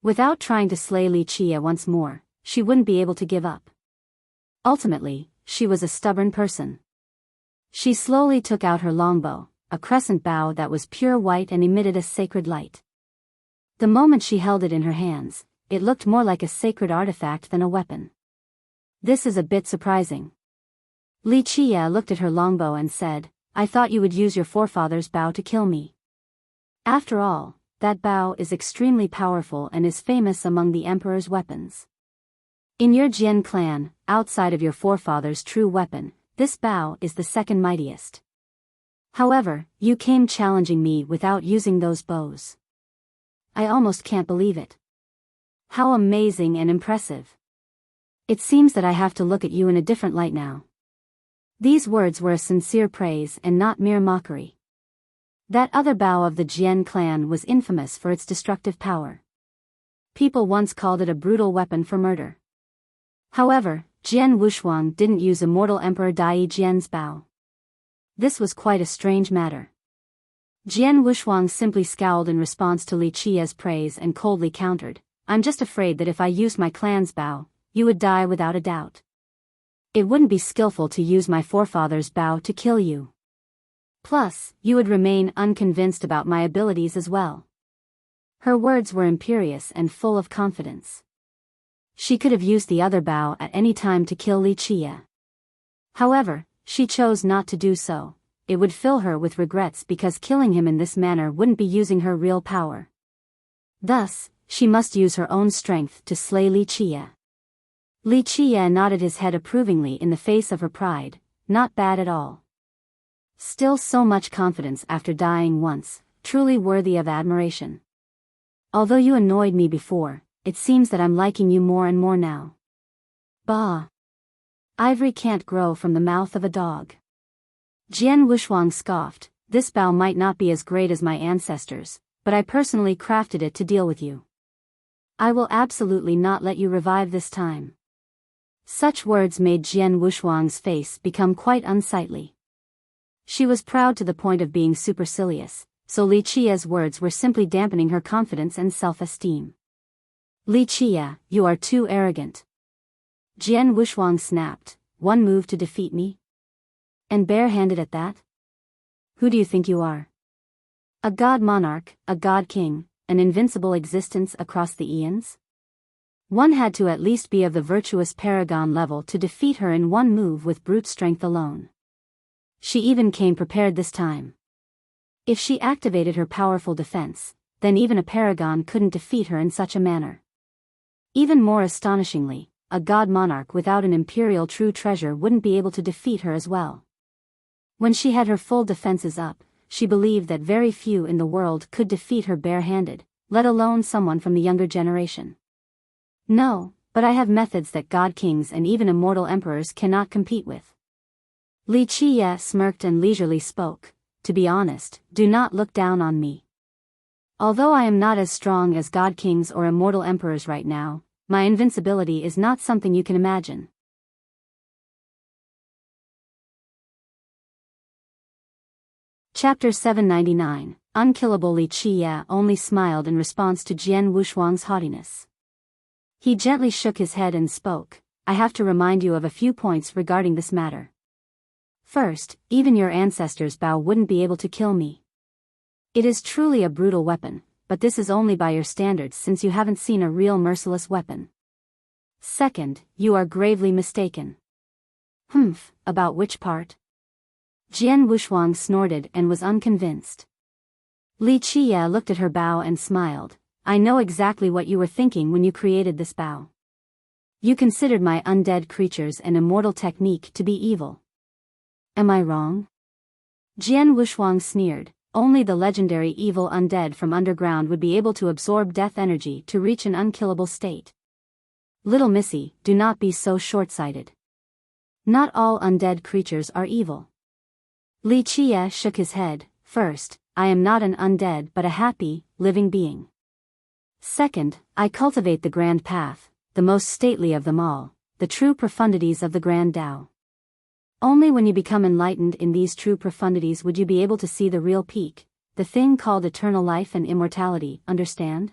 Without trying to slay Li Qia once more, she wouldn't be able to give up. Ultimately, she was a stubborn person. She slowly took out her longbow, a crescent bow that was pure white and emitted a sacred light. The moment she held it in her hands, it looked more like a sacred artifact than a weapon. This is a bit surprising. Li Qia looked at her longbow and said, I thought you would use your forefather's bow to kill me. After all, that bow is extremely powerful and is famous among the emperor's weapons. In your Jian clan, outside of your forefather's true weapon, this bow is the second mightiest. However, you came challenging me without using those bows. I almost can't believe it. How amazing and impressive. It seems that I have to look at you in a different light now. These words were a sincere praise and not mere mockery. That other bow of the Jian clan was infamous for its destructive power. People once called it a brutal weapon for murder. However, Jian Wushuang didn't use immortal Emperor Dai Jian's bow. This was quite a strange matter. Jian Wushuang simply scowled in response to Li Qia's praise and coldly countered, I'm just afraid that if I used my clan's bow, you would die without a doubt. It wouldn't be skillful to use my forefather's bow to kill you. Plus, you would remain unconvinced about my abilities as well. Her words were imperious and full of confidence. She could have used the other bow at any time to kill Li Qia. However, she chose not to do so. It would fill her with regrets because killing him in this manner wouldn't be using her real power. Thus, she must use her own strength to slay Li Qia. Li Qiye nodded his head approvingly in the face of her pride. Not bad at all. Still so much confidence after dying once, truly worthy of admiration. Although you annoyed me before, it seems that I'm liking you more and more now. Bah! Ivory can't grow from the mouth of a dog. Jian Wushuang scoffed. This bow might not be as great as my ancestors, but I personally crafted it to deal with you. I will absolutely not let you revive this time. Such words made Jian Wushuang's face become quite unsightly. She was proud to the point of being supercilious, so Li Qiye's words were simply dampening her confidence and self-esteem. Li Qiye, you are too arrogant. Jian Wushuang snapped. One move to defeat me? And barehanded at that? Who do you think you are? A god monarch, a god king, an invincible existence across the eons? One had to at least be of the virtuous paragon level to defeat her in one move with brute strength alone. She even came prepared this time. If she activated her powerful defense, then even a paragon couldn't defeat her in such a manner. Even more astonishingly, a god monarch without an imperial true treasure wouldn't be able to defeat her as well. When she had her full defenses up, she believed that very few in the world could defeat her barehanded, let alone someone from the younger generation. No, but I have methods that god kings and even immortal emperors cannot compete with. Li Qiye smirked and leisurely spoke. To be honest, do not look down on me. Although I am not as strong as god kings or immortal emperors right now, my invincibility is not something you can imagine. Chapter 799, Unkillable. Li Qiye only smiled in response to Jian Wushuang's haughtiness. He gently shook his head and spoke, I have to remind you of a few points regarding this matter. First, even your ancestors' bow wouldn't be able to kill me. It is truly a brutal weapon, but this is only by your standards since you haven't seen a real merciless weapon. Second, you are gravely mistaken. About which part? Jian Wushuang snorted and was unconvinced. Li Qiye looked at her bow and smiled. I know exactly what you were thinking when you created this bow. You considered my undead creatures and immortal technique to be evil. Am I wrong? Jian Wushuang sneered. Only the legendary evil undead from underground would be able to absorb death energy to reach an unkillable state. Little missy, do not be so short-sighted. Not all undead creatures are evil. Li Qiye shook his head. First, I am not an undead but a happy, living being. Second, I cultivate the grand path, the most stately of them all, the true profundities of the grand Tao. Only when you become enlightened in these true profundities would you be able to see the real peak, the thing called eternal life and immortality, understand?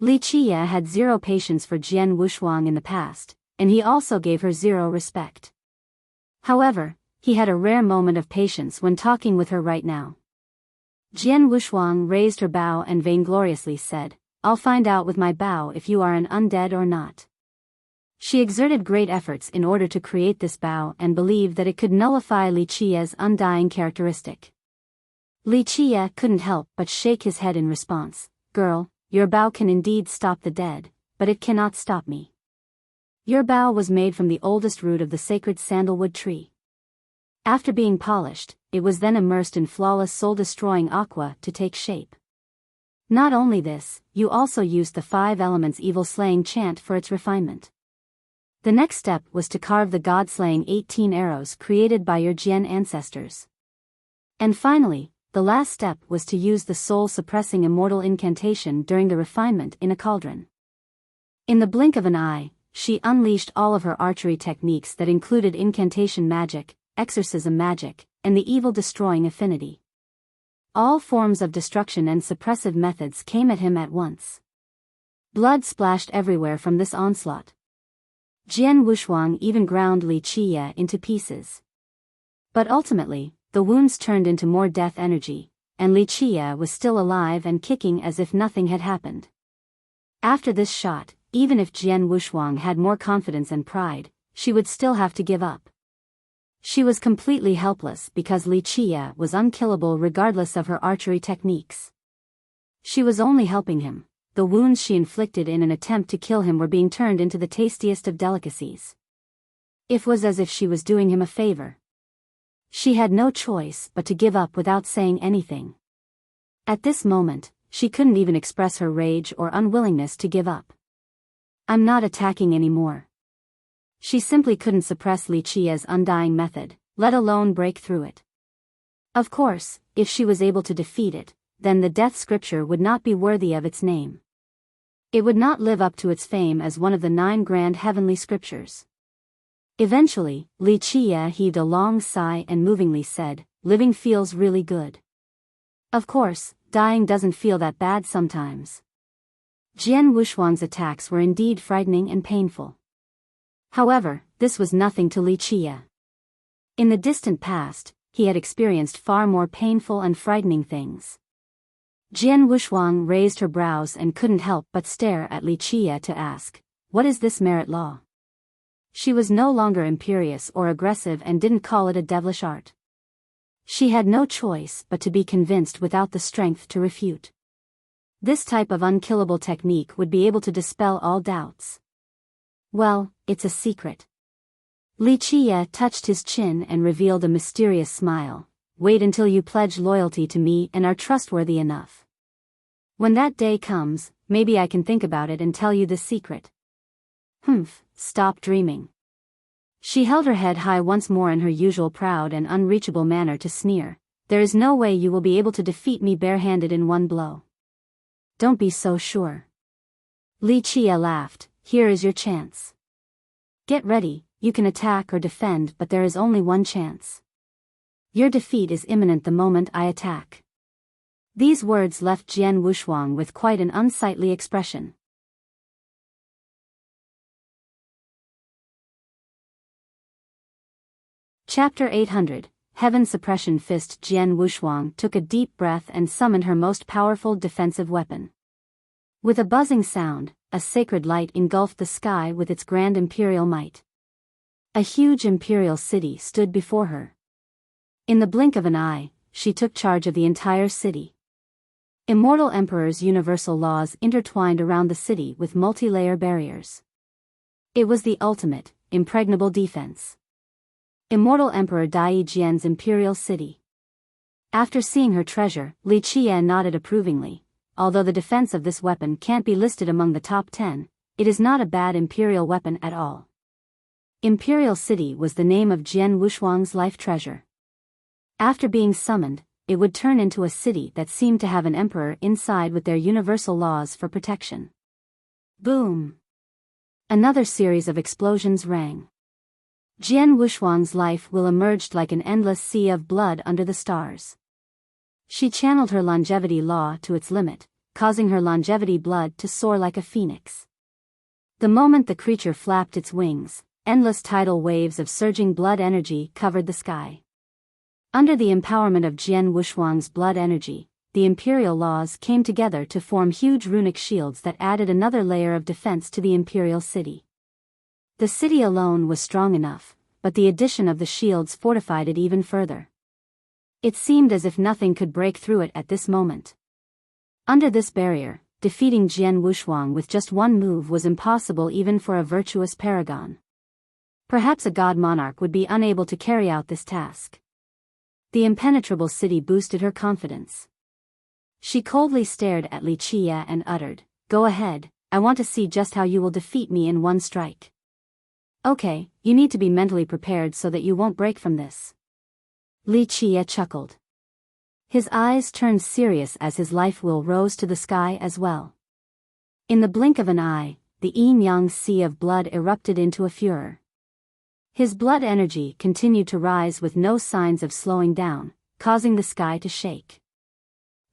Li Qiye had zero patience for Jian Wushuang in the past, and he also gave her zero respect. However, he had a rare moment of patience when talking with her right now. Jian Wushuang raised her bow and vaingloriously said, I'll find out with my bow if you are an undead or not. She exerted great efforts in order to create this bow and believed that it could nullify Li Qiye's undying characteristic. Li Qiye couldn't help but shake his head in response. Girl, your bow can indeed stop the dead, but it cannot stop me. Your bow was made from the oldest root of the sacred sandalwood tree. After being polished, it was then immersed in flawless soul-destroying aqua to take shape. Not only this, you also used the 5 elements evil-slaying chant for its refinement. The next step was to carve the god-slaying 18 arrows created by your Jian ancestors. And finally, the last step was to use the soul-suppressing immortal incantation during the refinement in a cauldron. In the blink of an eye, she unleashed all of her archery techniques that included incantation magic, exorcism magic, and the evil-destroying affinity. All forms of destruction and suppressive methods came at him at once. Blood splashed everywhere from this onslaught. Jian Wushuang even ground Li Qiye into pieces. But ultimately, the wounds turned into more death energy, and Li Qiye was still alive and kicking as if nothing had happened. After this shot, even if Jian Wushuang had more confidence and pride, she would still have to give up. She was completely helpless because Li Qiye was unkillable regardless of her archery techniques. She was only helping him, the wounds she inflicted in an attempt to kill him were being turned into the tastiest of delicacies. It was as if she was doing him a favor. She had no choice but to give up without saying anything. At this moment, she couldn't even express her rage or unwillingness to give up. "I'm not attacking anymore." She simply couldn't suppress Li Qia's undying method, let alone break through it. Of course, if she was able to defeat it, then the death scripture would not be worthy of its name. It would not live up to its fame as one of the 9 grand heavenly scriptures. Eventually, Li Qia heaved a long sigh and movingly said, "Living feels really good. Of course, dying doesn't feel that bad sometimes." Jian Wushuang's attacks were indeed frightening and painful. However, this was nothing to Li Qia. In the distant past, he had experienced far more painful and frightening things. Jian Wushuang raised her brows and couldn't help but stare at Li Qia to ask, "What is this merit law?" She was no longer imperious or aggressive and didn't call it a devilish art. She had no choice but to be convinced without the strength to refute. This type of unkillable technique would be able to dispel all doubts. "Well, it's a secret." Li Qia touched his chin and revealed a mysterious smile. "Wait until you pledge loyalty to me and are trustworthy enough. When that day comes, maybe I can think about it and tell you the secret." "Humph, stop dreaming." She held her head high once more in her usual proud and unreachable manner to sneer. "There is no way you will be able to defeat me barehanded in one blow." "Don't be so sure." Li Qia laughed. "Here is your chance. Get ready, you can attack or defend, but there is only one chance. Your defeat is imminent the moment I attack." These words left Jian Wushuang with quite an unsightly expression. Chapter 800, Heaven Suppression Fist. Jian Wushuang took a deep breath and summoned her most powerful defensive weapon. With a buzzing sound, a sacred light engulfed the sky with its grand imperial might. A huge imperial city stood before her. In the blink of an eye, she took charge of the entire city. Immortal Emperor's universal laws intertwined around the city with multi-layer barriers. It was the ultimate, impregnable defense. Immortal Emperor Dai Jian's imperial city. After seeing her treasure, Li Qia nodded approvingly. Although the defense of this weapon can't be listed among the top 10, it is not a bad imperial weapon at all. Imperial City was the name of Jian Wushuang's life treasure. After being summoned, it would turn into a city that seemed to have an emperor inside with their universal laws for protection. Boom! Another series of explosions rang. Jian Wushuang's life will emerged like an endless sea of blood under the stars. She channeled her longevity law to its limit, causing her longevity blood to soar like a phoenix. The moment the creature flapped its wings, endless tidal waves of surging blood energy covered the sky. Under the empowerment of Jian Wushuang's blood energy, the imperial laws came together to form huge runic shields that added another layer of defense to the imperial city. The city alone was strong enough, but the addition of the shields fortified it even further. It seemed as if nothing could break through it at this moment. Under this barrier, defeating Jian Wushuang with just one move was impossible even for a virtuous paragon. Perhaps a god monarch would be unable to carry out this task. The impenetrable city boosted her confidence. She coldly stared at Li Qia and uttered, "Go ahead, I want to see just how you will defeat me in one strike." "Okay, you need to be mentally prepared so that you won't break from this." Li Qia chuckled. His eyes turned serious as his life will rose to the sky as well. In the blink of an eye, the yin-yang sea of blood erupted into a furor. His blood energy continued to rise with no signs of slowing down, causing the sky to shake.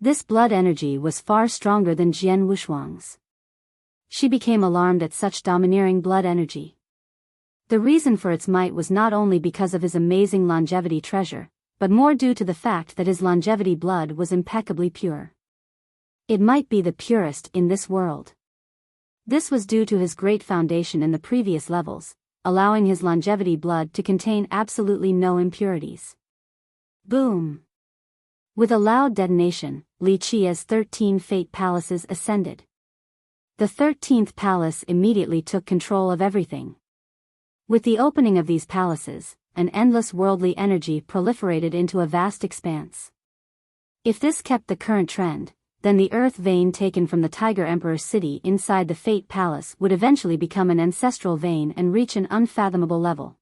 This blood energy was far stronger than Jian Wushuang's. She became alarmed at such domineering blood energy. The reason for its might was not only because of his amazing longevity treasure, but more due to the fact that his longevity blood was impeccably pure. It might be the purest in this world. This was due to his great foundation in the previous levels, allowing his longevity blood to contain absolutely no impurities. Boom! With a loud detonation, Li Qia's 13 fate palaces ascended. The 13th palace immediately took control of everything. With the opening of these palaces, an endless worldly energy proliferated into a vast expanse. If this kept the current trend, then the earth vein taken from the Tiger Emperor's city inside the Fate Palace would eventually become an ancestral vein and reach an unfathomable level.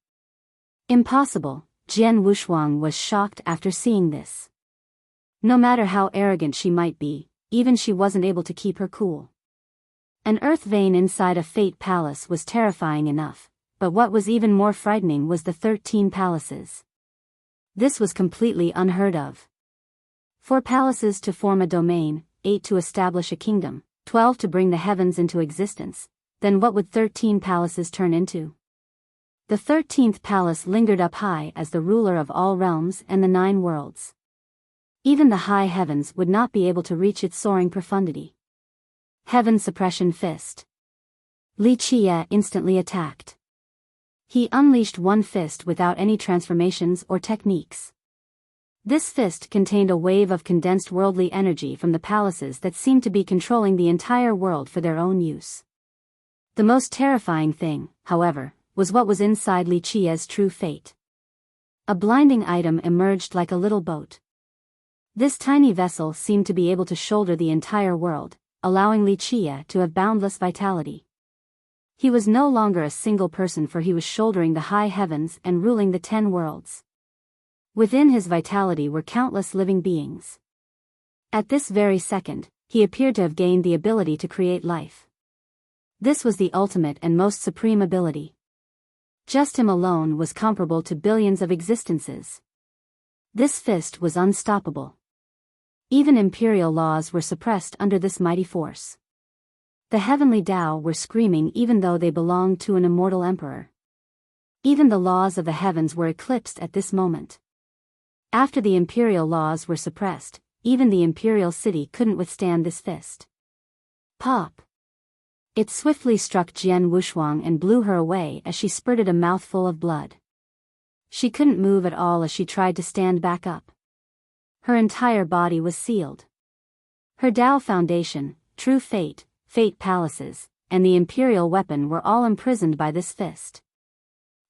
Impossible, Jian Wushuang was shocked after seeing this. No matter how arrogant she might be, even she wasn't able to keep her cool. An earth vein inside a Fate Palace was terrifying enough, but what was even more frightening was the 13 palaces. This was completely unheard of. 4 palaces to form a domain, 8 to establish a kingdom, 12 to bring the heavens into existence, then what would 13 palaces turn into? The 13th palace lingered up high as the ruler of all realms and the 9 worlds. Even the high heavens would not be able to reach its soaring profundity. Heaven Suppression Fist. Li Qie instantly attacked. He unleashed one fist without any transformations or techniques. This fist contained a wave of condensed worldly energy from the palaces that seemed to be controlling the entire world for their own use. The most terrifying thing, however, was what was inside Li Qie's true fate. A blinding item emerged like a little boat. This tiny vessel seemed to be able to shoulder the entire world, allowing Li Qie to have boundless vitality. He was no longer a single person, for he was shouldering the high heavens and ruling the 10 worlds. Within his vitality were countless living beings. At this very second, he appeared to have gained the ability to create life. This was the ultimate and most supreme ability. Just him alone was comparable to billions of existences. This fist was unstoppable. Even imperial laws were suppressed under this mighty force. The heavenly Tao were screaming even though they belonged to an immortal emperor. Even the laws of the heavens were eclipsed at this moment. After the imperial laws were suppressed, even the imperial city couldn't withstand this fist. Pop! It swiftly struck Jian Wushuang and blew her away as she spurted a mouthful of blood. She couldn't move at all as she tried to stand back up. Her entire body was sealed. Her Tao foundation, true fate, Fate palaces, and the imperial weapon were all imprisoned by this fist.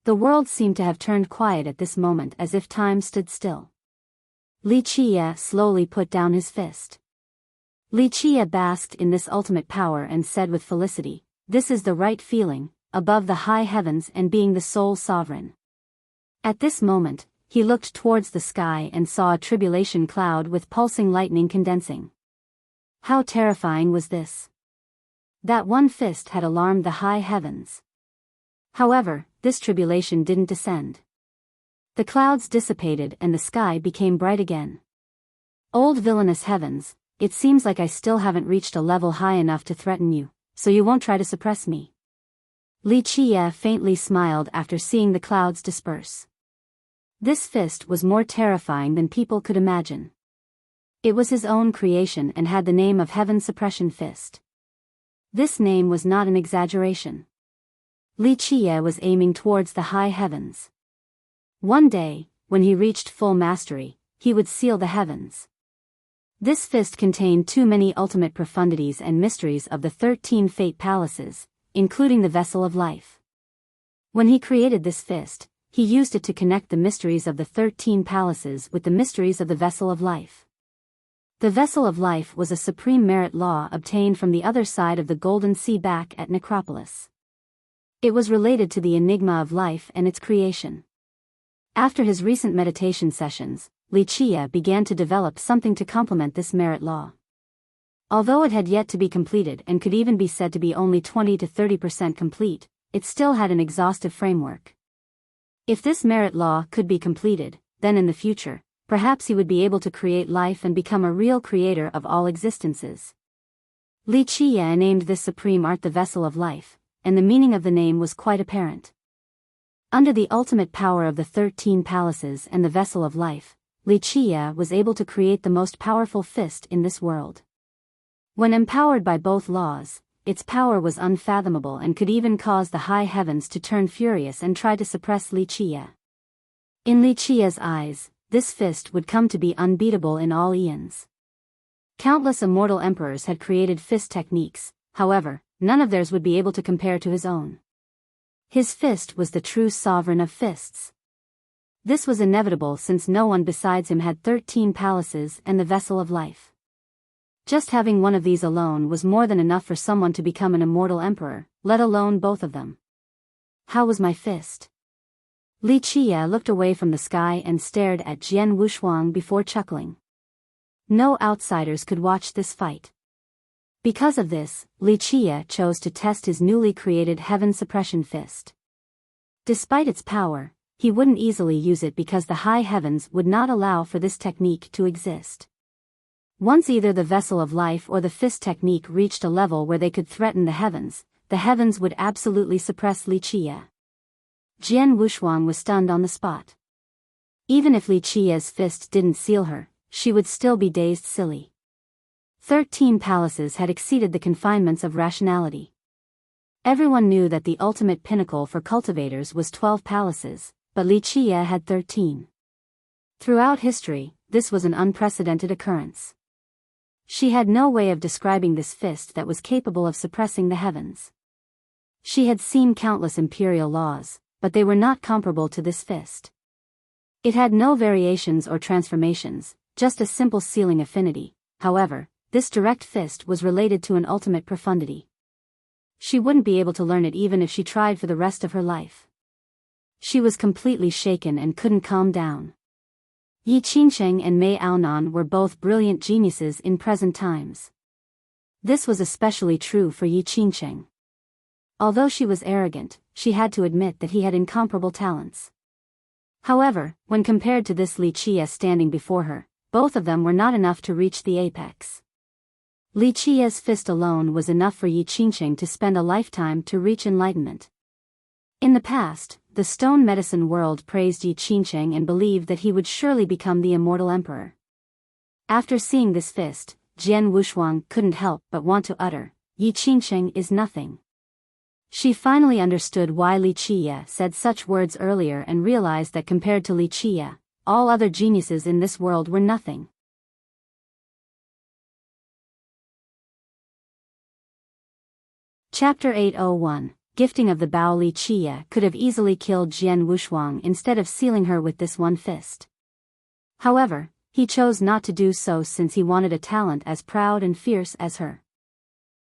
The world seemed to have turned quiet at this moment, as if time stood still. Li Qie slowly put down his fist. Li Qie basked in this ultimate power and said with felicity, "This is the right feeling, above the high heavens and being the sole sovereign." At this moment, he looked towards the sky and saw a tribulation cloud with pulsing lightning condensing. How terrifying was this? That one fist had alarmed the high heavens. However, this tribulation didn't descend. The clouds dissipated and the sky became bright again. Old villainous heavens, it seems like I still haven't reached a level high enough to threaten you, so you won't try to suppress me. Li Qie faintly smiled after seeing the clouds disperse. This fist was more terrifying than people could imagine. It was his own creation and had the name of Heaven Suppression Fist. This name was not an exaggeration. Li Qie was aiming towards the high heavens. One day, when he reached full mastery, he would seal the heavens. This fist contained too many ultimate profundities and mysteries of the 13 fate palaces, including the vessel of life. When he created this fist, he used it to connect the mysteries of the 13 palaces with the mysteries of the vessel of life. The vessel of life was a supreme merit law obtained from the other side of the Golden Sea back at Necropolis. It was related to the enigma of life and its creation. After his recent meditation sessions, Li Qie began to develop something to complement this merit law. Although it had yet to be completed and could even be said to be only 20 to 30% complete, it still had an exhaustive framework. If this merit law could be completed, then in the future, perhaps he would be able to create life and become a real creator of all existences. Li Qie named this supreme art the vessel of life, and the meaning of the name was quite apparent. Under the ultimate power of the 13 palaces and the vessel of life, Li Qie was able to create the most powerful fist in this world. When empowered by both laws, its power was unfathomable and could even cause the high heavens to turn furious and try to suppress Li Qie. In Li Qie's eyes, this fist would come to be unbeatable in all eons. Countless immortal emperors had created fist techniques, however, none of theirs would be able to compare to his own. His fist was the true sovereign of fists. This was inevitable since no one besides him had 13 palaces and the vessel of life. Just having one of these alone was more than enough for someone to become an immortal emperor, let alone both of them. How was my fist? Li Qie looked away from the sky and stared at Jian Wushuang before chuckling. No outsiders could watch this fight. Because of this, Li Qie chose to test his newly created heaven suppression fist. Despite its power, he wouldn't easily use it because the high heavens would not allow for this technique to exist. Once either the vessel of life or the fist technique reached a level where they could threaten the heavens would absolutely suppress Li Qie. Jian Wushuang was stunned on the spot. Even if Li Qie's fist didn't seal her, she would still be dazed silly. 13 palaces had exceeded the confinements of rationality. Everyone knew that the ultimate pinnacle for cultivators was 12 palaces, but Li Qie had 13. Throughout history, this was an unprecedented occurrence. She had no way of describing this fist that was capable of suppressing the heavens. She had seen countless imperial laws, but they were not comparable to this fist. It had no variations or transformations, just a simple sealing affinity. However, this direct fist was related to an ultimate profundity. She wouldn't be able to learn it even if she tried for the rest of her life. She was completely shaken and couldn't calm down. Yi Qingsheng and Mei Aonan were both brilliant geniuses in present times. This was especially true for Yi Qingsheng. Although she was arrogant, she had to admit that he had incomparable talents. However, when compared to this Li Qie standing before her, both of them were not enough to reach the apex. Li Qie's fist alone was enough for Yi Qingsheng to spend a lifetime to reach enlightenment. In the past, the stone medicine world praised Yi Qingsheng and believed that he would surely become the immortal emperor. After seeing this fist, Jian Wushuang couldn't help but want to utter, "Yi Qingsheng is nothing." She finally understood why Li Qie said such words earlier and realized that compared to Li Qie, all other geniuses in this world were nothing. Chapter 801, Gifting of the Bao. Li Qie could have easily killed Jian Wushuang instead of sealing her with this one fist. However, he chose not to do so since he wanted a talent as proud and fierce as her.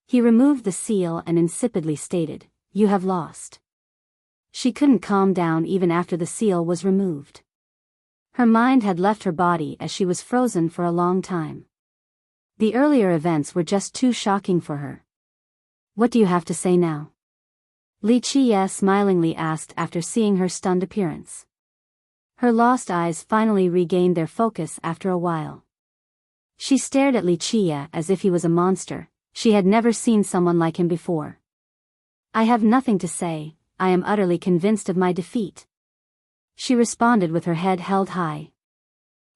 He removed the seal and insipidly stated, "You have lost." She couldn't calm down even after the seal was removed. Her mind had left her body as she was frozen for a long time. The earlier events were just too shocking for her. "What do you have to say now?" Li Qie smilingly asked after seeing her stunned appearance. Her lost eyes finally regained their focus after a while. She stared at Li Qie as if he was a monster. She had never seen someone like him before. "I have nothing to say, I am utterly convinced of my defeat," she responded with her head held high.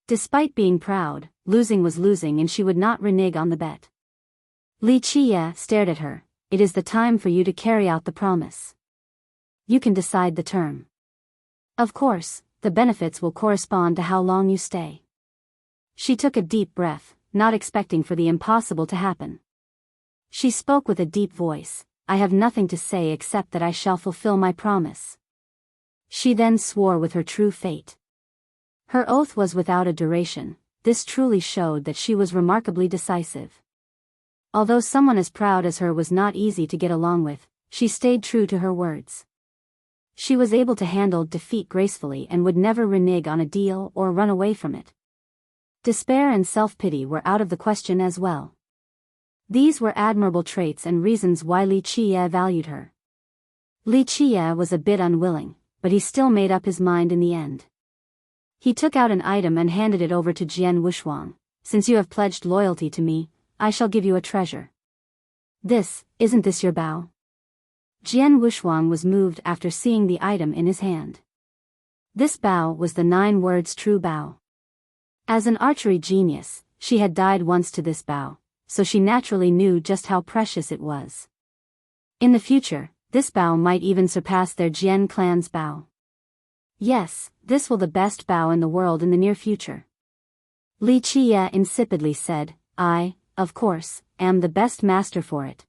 Despite being proud, losing was losing and she would not renege on the bet. Li Qie stared at her. "It is the time for you to carry out the promise. You can decide the term. Of course, the benefits will correspond to how long you stay." She took a deep breath, not expecting for the impossible to happen. She spoke with a deep voice, "I have nothing to say except that I shall fulfill my promise." She then swore with her true fate. Her oath was without a duration. This truly showed that she was remarkably decisive. Although someone as proud as her was not easy to get along with, she stayed true to her words. She was able to handle defeat gracefully and would never renege on a deal or run away from it. Despair and self-pity were out of the question as well. These were admirable traits and reasons why Li Qie valued her. Li Qie was a bit unwilling, but he still made up his mind in the end. He took out an item and handed it over to Jian Wushuang. "Since you have pledged loyalty to me, I shall give you a treasure." Isn't this your bao?" Jian Wushuang was moved after seeing the item in his hand. This bao was the 9 words true bao. As an archery genius, she had died once to this bao, so she naturally knew just how precious it was. In the future, this bao might even surpass their Jian clan's bao. "Yes, this will the best bao in the world in the near future." Li Qie insipidly said, "I, of course, am the best master for it."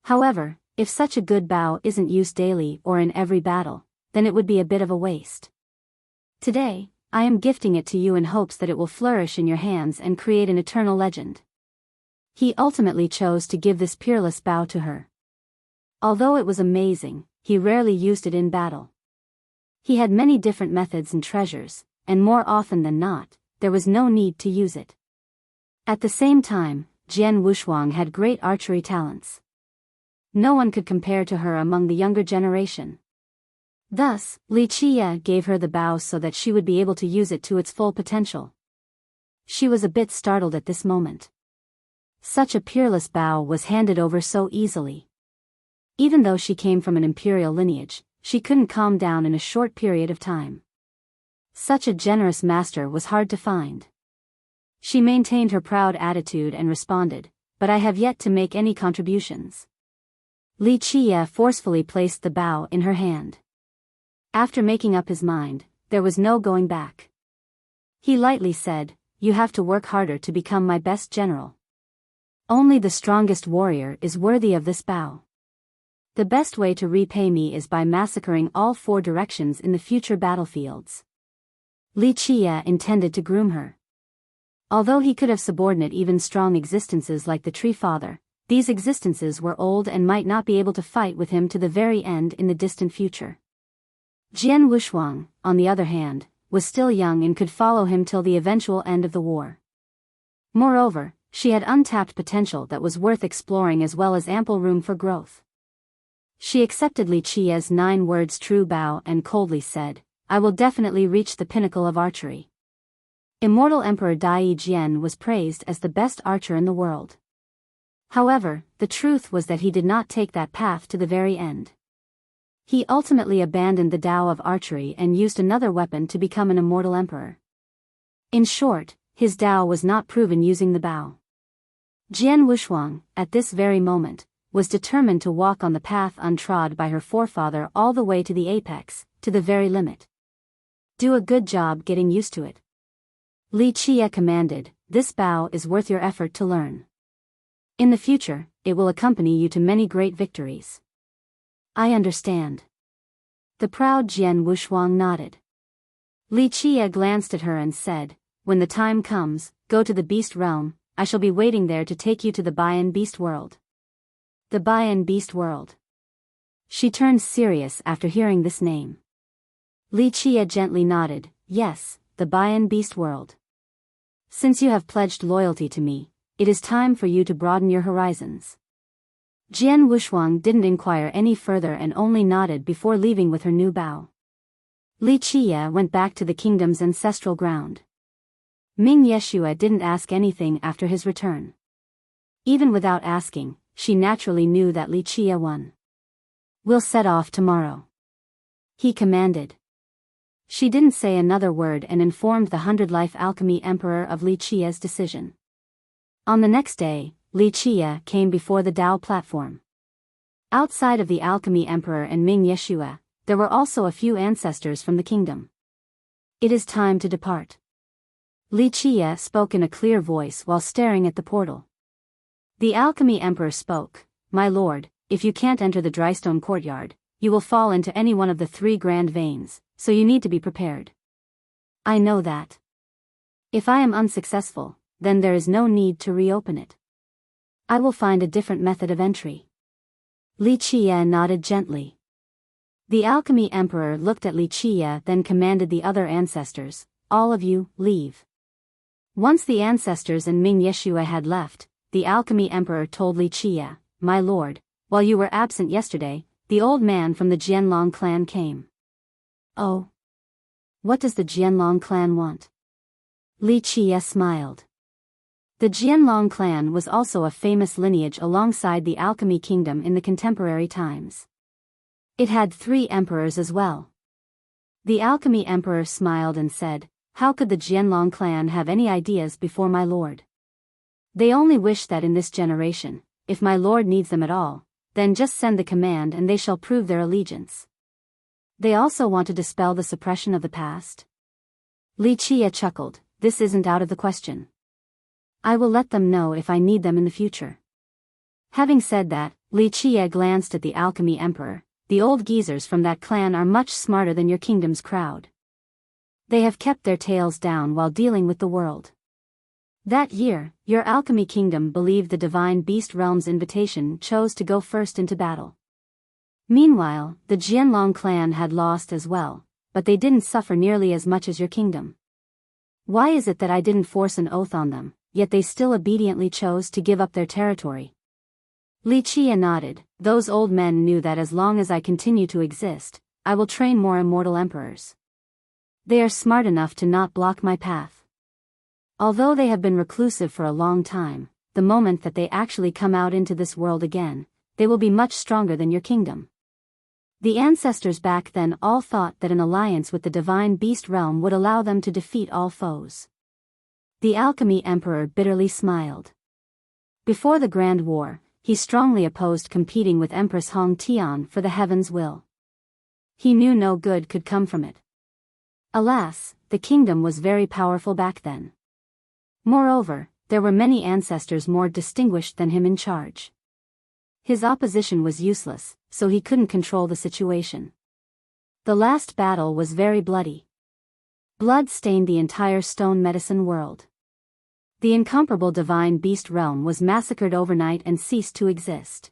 However, if such a good bow isn't used daily or in every battle, then it would be a bit of a waste. Today, I am gifting it to you in hopes that it will flourish in your hands and create an eternal legend. He ultimately chose to give this peerless bow to her. Although it was amazing, he rarely used it in battle. He had many different methods and treasures, and more often than not, there was no need to use it. At the same time, Jian Wushuang had great archery talents. No one could compare to her among the younger generation. Thus, Li Qie gave her the bow so that she would be able to use it to its full potential. She was a bit startled at this moment. Such a peerless bow was handed over so easily. Even though she came from an imperial lineage, she couldn't calm down in a short period of time. Such a generous master was hard to find. She maintained her proud attitude and responded, "But I have yet to make any contributions." Li Qie forcefully placed the bow in her hand. After making up his mind, there was no going back. He lightly said, "You have to work harder to become my best general. Only the strongest warrior is worthy of this bow. The best way to repay me is by massacring all 4 directions in the future battlefields." Li Qie intended to groom her. Although he could have subordinate even strong existences like the Tree Father, these existences were old and might not be able to fight with him to the very end in the distant future. Jian Wushuang, on the other hand, was still young and could follow him till the eventual end of the war. Moreover, she had untapped potential that was worth exploring as well as ample room for growth. She accepted Li Qie's 9 words true bow and coldly said, "I will definitely reach the pinnacle of archery." Immortal Emperor Dai Jian was praised as the best archer in the world. However, the truth was that he did not take that path to the very end. He ultimately abandoned the Tao of archery and used another weapon to become an immortal emperor. In short, his Tao was not proven using the bow. Jian Wushuang, at this very moment, was determined to walk on the path untrod by her forefather all the way to the apex, to the very limit. Do a good job getting used to it. Li Qie commanded, "This bow is worth your effort to learn. In the future, it will accompany you to many great victories." "I understand." The proud Jian Wushuang nodded. Li Qie glanced at her and said, "When the time comes, go to the beast realm. I shall be waiting there to take you to the Biyao beast world." The Biyao beast world. She turned serious after hearing this name. Li Qie gently nodded, "Yes, the Biyao beast world. Since you have pledged loyalty to me, it is time for you to broaden your horizons." Jian Wushuang didn't inquire any further and only nodded before leaving with her new bow. Li Qie went back to the kingdom's ancestral ground. Ming Yeshua didn't ask anything after his return. Even without asking, she naturally knew that Li Qie won. "We'll set off tomorrow," he commanded. She didn't say another word and informed the 100-life alchemy emperor of Li Qie's decision. On the next day, Li Qie came before the Tao platform. Outside of the alchemy emperor and Ming Yeshua, there were also a few ancestors from the kingdom. "It is time to depart." Li Qie spoke in a clear voice while staring at the portal. The alchemy emperor spoke, "My lord, if you can't enter the drystone courtyard, you will fall into any one of the 3 grand veins, so you need to be prepared." "I know that. If I am unsuccessful, then there is no need to reopen it. I will find a different method of entry." Li Qie nodded gently. The alchemy emperor looked at Li Qie then commanded the other ancestors, "All of you, leave." Once the ancestors and Ming Yeshua had left, the alchemy emperor told Li Qie, "My lord, while you were absent yesterday, the old man from the Jianlong clan came." "Oh? What does the Jianlong clan want?" Li Qie smiled. The Jianlong clan was also a famous lineage alongside the alchemy kingdom in the contemporary times. It had 3 emperors as well. The alchemy emperor smiled and said, "How could the Jianlong clan have any ideas before my lord? They only wish that in this generation, if my lord needs them at all, then just send the command and they shall prove their allegiance. They also want to dispel the suppression of the past." Li Qie chuckled, "This isn't out of the question. I will let them know if I need them in the future." Having said that, Li Qie glanced at the alchemy emperor. The old geezers from that clan are much smarter than your kingdom's crowd. They have kept their tails down while dealing with the world. That year, your alchemy kingdom believed the divine beast realm's invitation chose to go first into battle. Meanwhile, the Jianlong clan had lost as well, but they didn't suffer nearly as much as your kingdom. Why is it that I didn't force an oath on them, yet they still obediently chose to give up their territory? Li Qie nodded. Those old men knew that as long as I continue to exist, I will train more immortal emperors. They are smart enough to not block my path. Although they have been reclusive for a long time, the moment that they actually come out into this world again, they will be much stronger than your kingdom. The ancestors back then all thought that an alliance with the divine beast realm would allow them to defeat all foes. The alchemy emperor bitterly smiled. Before the Grand War, he strongly opposed competing with Empress Hong Tian for the heaven's will. He knew no good could come from it. Alas, the kingdom was very powerful back then. Moreover, there were many ancestors more distinguished than him in charge. His opposition was useless, so he couldn't control the situation. The last battle was very bloody. Blood stained the entire stone medicine world. The incomparable divine beast realm was massacred overnight and ceased to exist.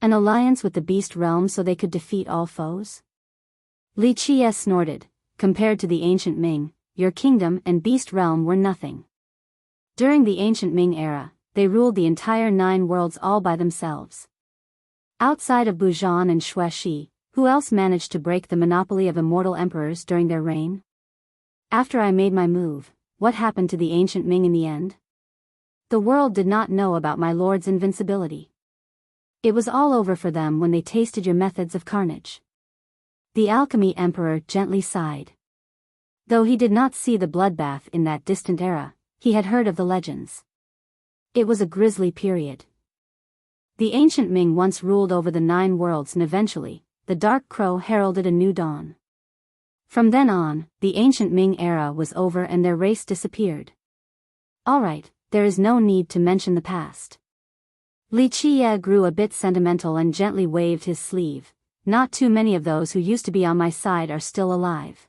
An alliance with the beast realm so they could defeat all foes? Li Qie snorted. Compared to the ancient Ming, your kingdom and beast realm were nothing. During the ancient Ming era, they ruled the entire 9 worlds all by themselves. Outside of Buzhan and Xuexi, who else managed to break the monopoly of immortal emperors during their reign? After I made my move, what happened to the ancient Ming in the end? The world did not know about my lord's invincibility. It was all over for them when they tasted your methods of carnage. The alchemy emperor gently sighed. Though he did not see the bloodbath in that distant era, he had heard of the legends. It was a grisly period. The ancient Ming once ruled over the 9 worlds and eventually, the Dark Crow heralded a new dawn. From then on, the ancient Ming era was over and their race disappeared. Alright, there is no need to mention the past. Li Qie grew a bit sentimental and gently waved his sleeve. Not too many of those who used to be on my side are still alive.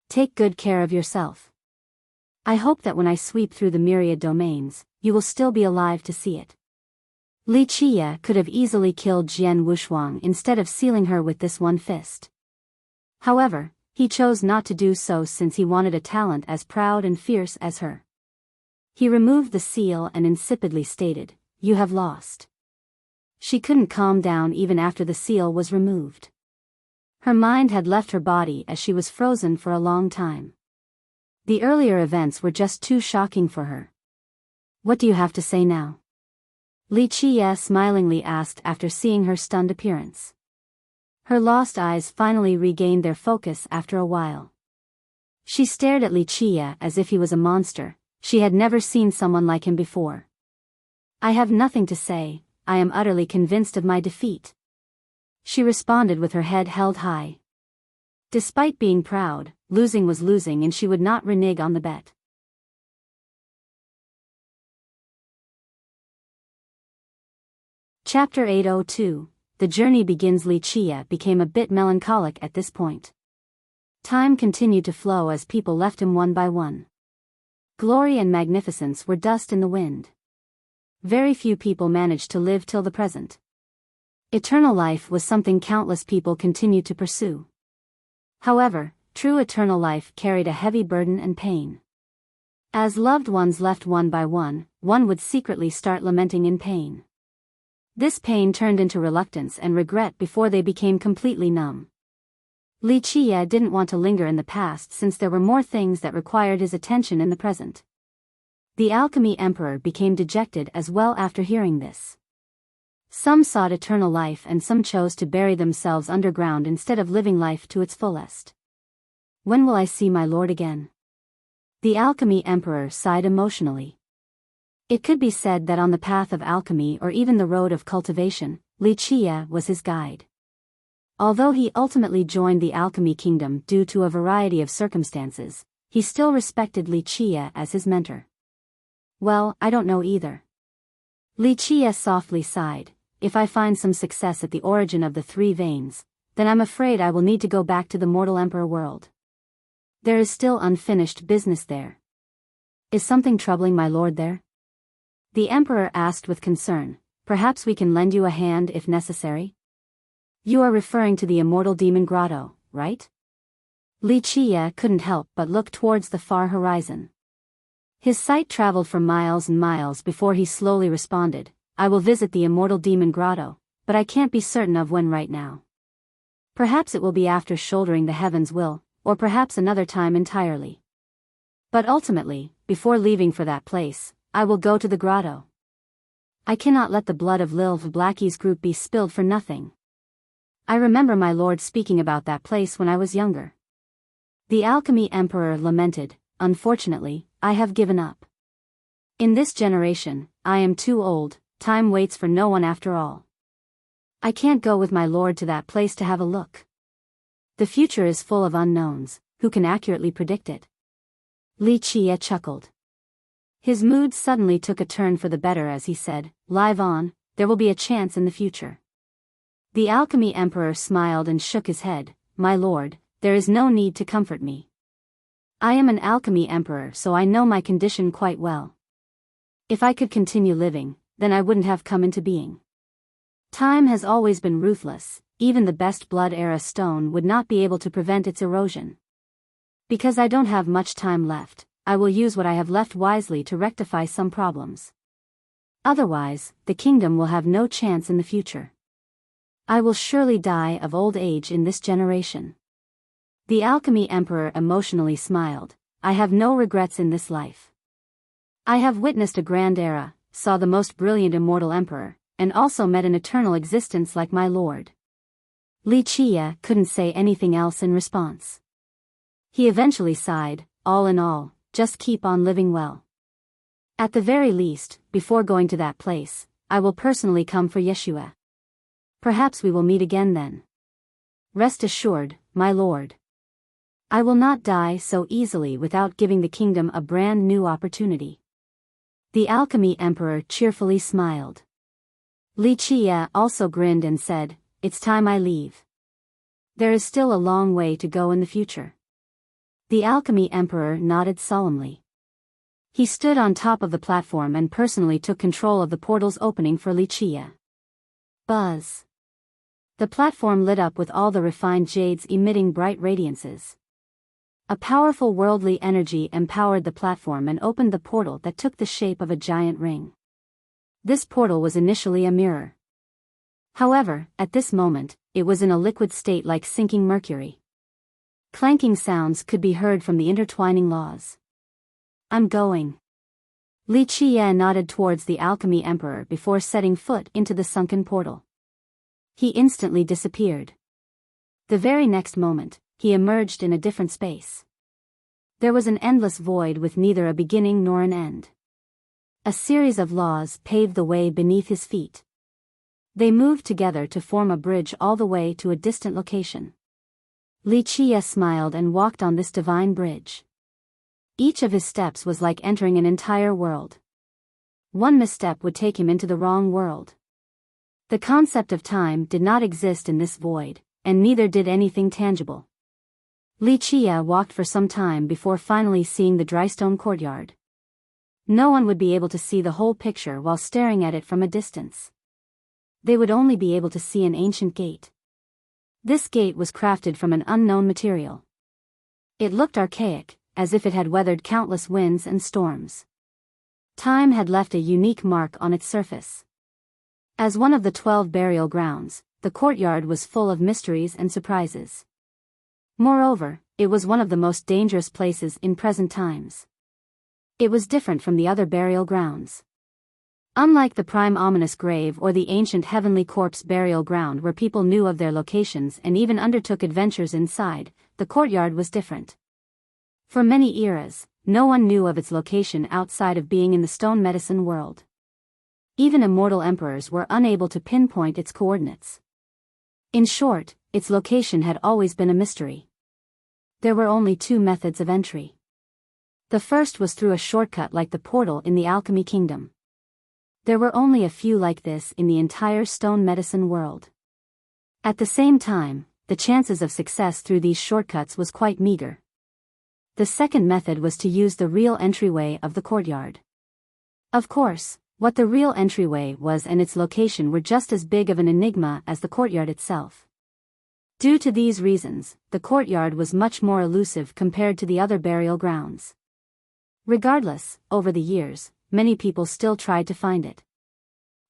Take good care of yourself. I hope that when I sweep through the myriad domains, you will still be alive to see it. Li Qie could have easily killed Jian Wushuang instead of sealing her with this one fist. However, he chose not to do so since he wanted a talent as proud and fierce as her. He removed the seal and insipidly stated, "You have lost." She couldn't calm down even after the seal was removed. Her mind had left her body as she was frozen for a long time. The earlier events were just too shocking for her. What do you have to say now? Li Qie smilingly asked after seeing her stunned appearance. Her lost eyes finally regained their focus after a while. She stared at Li Qie as if he was a monster. She had never seen someone like him before. I have nothing to say, I am utterly convinced of my defeat. She responded with her head held high. Despite being proud, losing was losing and she would not renege on the bet. Chapter 802. The journey begins. Li Qie became a bit melancholic at this point. Time continued to flow as people left him one by one. Glory and magnificence were dust in the wind. Very few people managed to live till the present. Eternal life was something countless people continued to pursue. However, true eternal life carried a heavy burden and pain. As loved ones left one by one would secretly start lamenting in pain. This pain turned into reluctance and regret before they became completely numb. Li Qie didn't want to linger in the past since there were more things that required his attention in the present. The alchemy emperor became dejected as well after hearing this. Some sought eternal life and some chose to bury themselves underground instead of living life to its fullest. When will I see my lord again? The alchemy emperor sighed emotionally. It could be said that on the path of alchemy or even the road of cultivation, Li Qie was his guide. Although he ultimately joined the alchemy kingdom due to a variety of circumstances, he still respected Li Qie as his mentor. Well, I don't know either. Li Qie softly sighed. If I find some success at the origin of the three veins, then I'm afraid I will need to go back to the mortal emperor world. There is still unfinished business there. Is something troubling my lord there? The emperor asked with concern. Perhaps we can lend you a hand if necessary? You are referring to the immortal demon grotto, right? Li Qie couldn't help but look towards the far horizon. His sight traveled for miles and miles before he slowly responded. I will visit the immortal demon grotto, but I can't be certain of when right now. Perhaps it will be after shouldering the heaven's will, or perhaps another time entirely. But ultimately, before leaving for that place, I will go to the grotto. I cannot let the blood of Lil Blackie's group be spilled for nothing. I remember my lord speaking about that place when I was younger. The alchemy emperor lamented. Unfortunately, I have given up. In this generation, I am too old, time waits for no one after all. I can't go with my lord to that place to have a look. The future is full of unknowns, who can accurately predict it? Li Qie chuckled. His mood suddenly took a turn for the better as he said, live on, there will be a chance in the future. The alchemy emperor smiled and shook his head. My lord, there is no need to comfort me. I am an alchemy emperor, so I know my condition quite well. If I could continue living, then I wouldn't have come into being. Time has always been ruthless, even the best blood era stone would not be able to prevent its erosion. Because I don't have much time left, I will use what I have left wisely to rectify some problems. Otherwise, the kingdom will have no chance in the future. I will surely die of old age in this generation. The alchemy emperor emotionally smiled. I have no regrets in this life. I have witnessed a grand era, saw the most brilliant immortal emperor, and also met an eternal existence like my lord. Li Qie couldn't say anything else in response. He eventually sighed, all in all, just keep on living well. At the very least, before going to that place, I will personally come for Yeshua. Perhaps we will meet again then. Rest assured, my lord. I will not die so easily without giving the kingdom a brand new opportunity. The alchemy emperor cheerfully smiled. Li Qie also grinned and said, it's time I leave. There is still a long way to go in the future. The alchemy emperor nodded solemnly. He stood on top of the platform and personally took control of the portal's opening for Li Qie. Buzz. The platform lit up with all the refined jades emitting bright radiances. A powerful worldly energy empowered the platform and opened the portal that took the shape of a giant ring. This portal was initially a mirror. However, at this moment, it was in a liquid state like sinking mercury. Clanking sounds could be heard from the intertwining laws. I'm going. Li Qie nodded towards the alchemy emperor before setting foot into the sunken portal. He instantly disappeared. The very next moment, he emerged in a different space. There was an endless void with neither a beginning nor an end. A series of laws paved the way beneath his feet. They moved together to form a bridge all the way to a distant location. Li Qie smiled and walked on this divine bridge. Each of his steps was like entering an entire world. One misstep would take him into the wrong world. The concept of time did not exist in this void, and neither did anything tangible. Li Qie walked for some time before finally seeing the drystone courtyard. No one would be able to see the whole picture while staring at it from a distance. They would only be able to see an ancient gate. This gate was crafted from an unknown material. It looked archaic, as if it had weathered countless winds and storms. Time had left a unique mark on its surface. As one of the 12 burial grounds, the courtyard was full of mysteries and surprises. Moreover, it was one of the most dangerous places in present times. It was different from the other burial grounds. Unlike the prime ominous grave or the ancient heavenly corpse burial ground where people knew of their locations and even undertook adventures inside, the courtyard was different. For many eras, no one knew of its location outside of being in the stone medicine world. Even immortal emperors were unable to pinpoint its coordinates. In short, its location had always been a mystery. There were only two methods of entry. The first was through a shortcut like the portal in the Alchemy Kingdom. There were only a few like this in the entire stone medicine world. At the same time, the chances of success through these shortcuts was quite meager. The second method was to use the real entryway of the courtyard. Of course, what the real entryway was and its location were just as big of an enigma as the courtyard itself. Due to these reasons, the courtyard was much more elusive compared to the other burial grounds. Regardless, over the years, many people still tried to find it.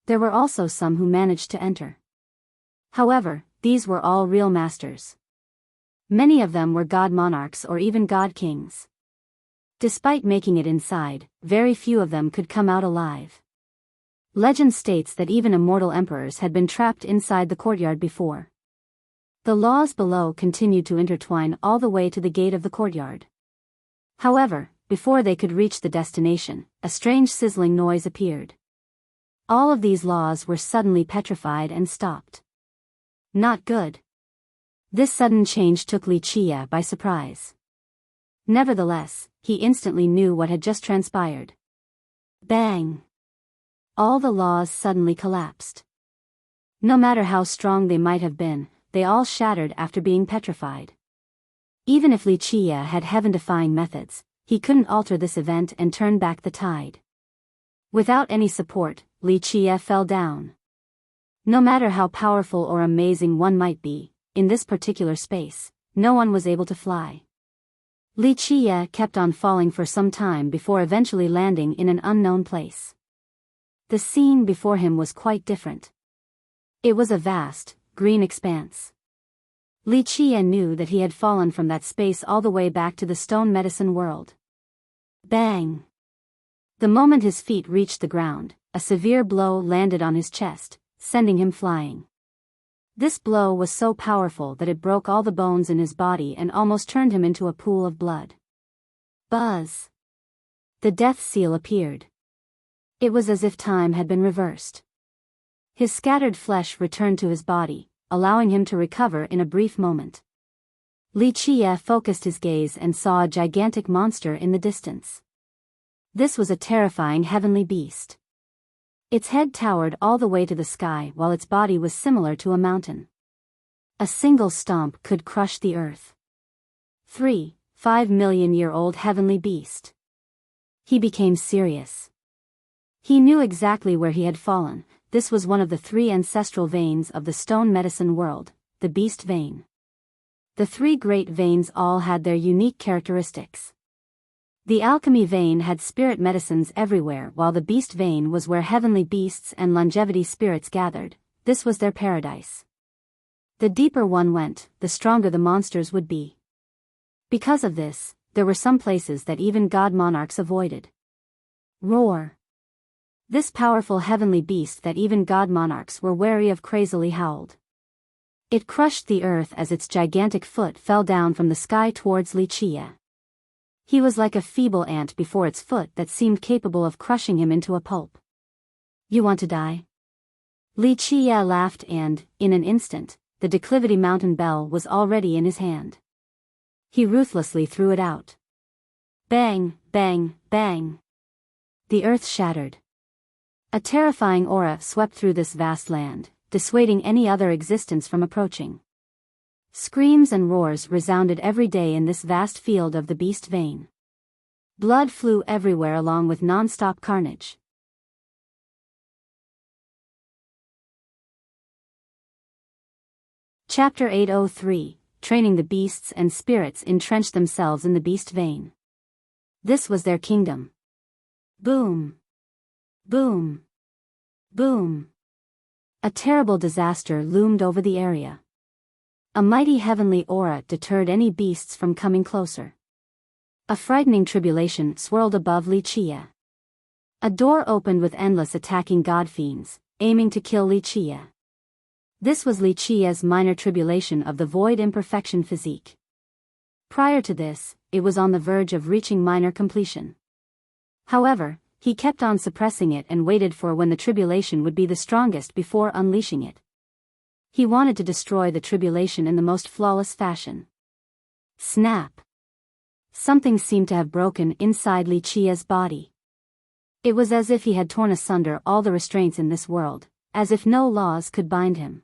There were also some who managed to enter. However, these were all real masters. Many of them were god monarchs or even god kings. Despite making it inside, very few of them could come out alive. Legend states that even immortal emperors had been trapped inside the courtyard before. The laws below continued to intertwine all the way to the gate of the courtyard. However, before they could reach the destination, a strange sizzling noise appeared. All of these laws were suddenly petrified and stopped. Not good. This sudden change took Wuxia by surprise. Nevertheless, he instantly knew what had just transpired. Bang! All the laws suddenly collapsed. No matter how strong they might have been, they all shattered after being petrified. Even if Wuxia had heaven-defying methods, he couldn't alter this event and turn back the tide. Without any support, Wuxia fell down. No matter how powerful or amazing one might be, in this particular space, no one was able to fly. Wuxia kept on falling for some time before eventually landing in an unknown place. The scene before him was quite different. It was a vast, green expanse. Wuxia knew that he had fallen from that space all the way back to the stone medicine world. Bang! The moment his feet reached the ground, a severe blow landed on his chest, sending him flying. This blow was so powerful that it broke all the bones in his body and almost turned him into a pool of blood. Buzz! The death seal appeared. It was as if time had been reversed. His scattered flesh returned to his body, allowing him to recover in a brief moment. Wuxia focused his gaze and saw a gigantic monster in the distance. This was a terrifying heavenly beast. Its head towered all the way to the sky while its body was similar to a mountain. A single stomp could crush the earth. 5 million-year-old heavenly beast. He became serious. He knew exactly where he had fallen. This was one of the 3 ancestral veins of the stone medicine world, the beast vein. The 3 great veins all had their unique characteristics. The alchemy vein had spirit medicines everywhere, while the beast vein was where heavenly beasts and longevity spirits gathered. This was their paradise. The deeper one went, the stronger the monsters would be. Because of this, there were some places that even god monarchs avoided. Roar! This powerful heavenly beast that even god monarchs were wary of crazily howled. It crushed the earth as its gigantic foot fell down from the sky towards Wuxia. He was like a feeble ant before its foot that seemed capable of crushing him into a pulp. You want to die? Wuxia laughed and, in an instant, the declivity mountain bell was already in his hand. He ruthlessly threw it out. Bang, bang, bang. The earth shattered. A terrifying aura swept through this vast land, dissuading any other existence from approaching. Screams and roars resounded every day in this vast field of the beast vein. Blood flew everywhere along with non-stop carnage. Chapter 803, Training the Beasts and Spirits entrenched themselves in the beast vein. This was their kingdom. Boom! Boom! Boom! A terrible disaster loomed over the area. A mighty heavenly aura deterred any beasts from coming closer. A frightening tribulation swirled above Wuxia. A door opened with endless attacking god fiends, aiming to kill Wuxia. This was Wuxia's minor tribulation of the void imperfection physique. Prior to this, it was on the verge of reaching minor completion. However, he kept on suppressing it and waited for when the tribulation would be the strongest before unleashing it. He wanted to destroy the tribulation in the most flawless fashion. Snap! Something seemed to have broken inside Wuxia's body. It was as if he had torn asunder all the restraints in this world, as if no laws could bind him.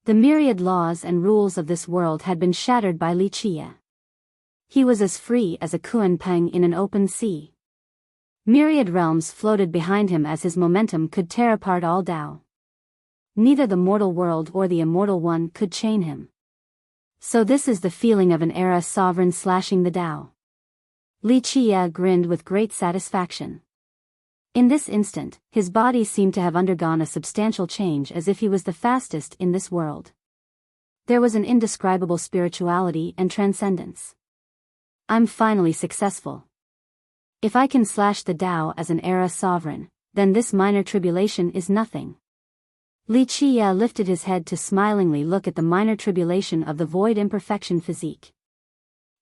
The myriad laws and rules of this world had been shattered by Li Qie. He was as free as a kuan-peng in an open sea. Myriad realms floated behind him as his momentum could tear apart all Tao. Neither the mortal world or the immortal one could chain him. So this is the feeling of an era sovereign slashing the Tao. Li Qie grinned with great satisfaction. In this instant, his body seemed to have undergone a substantial change, as if he was the fastest in this world. There was an indescribable spirituality and transcendence. I'm finally successful. If I can slash the Tao as an era sovereign, then this minor tribulation is nothing. Li Qie lifted his head to smilingly look at the minor tribulation of the void imperfection physique.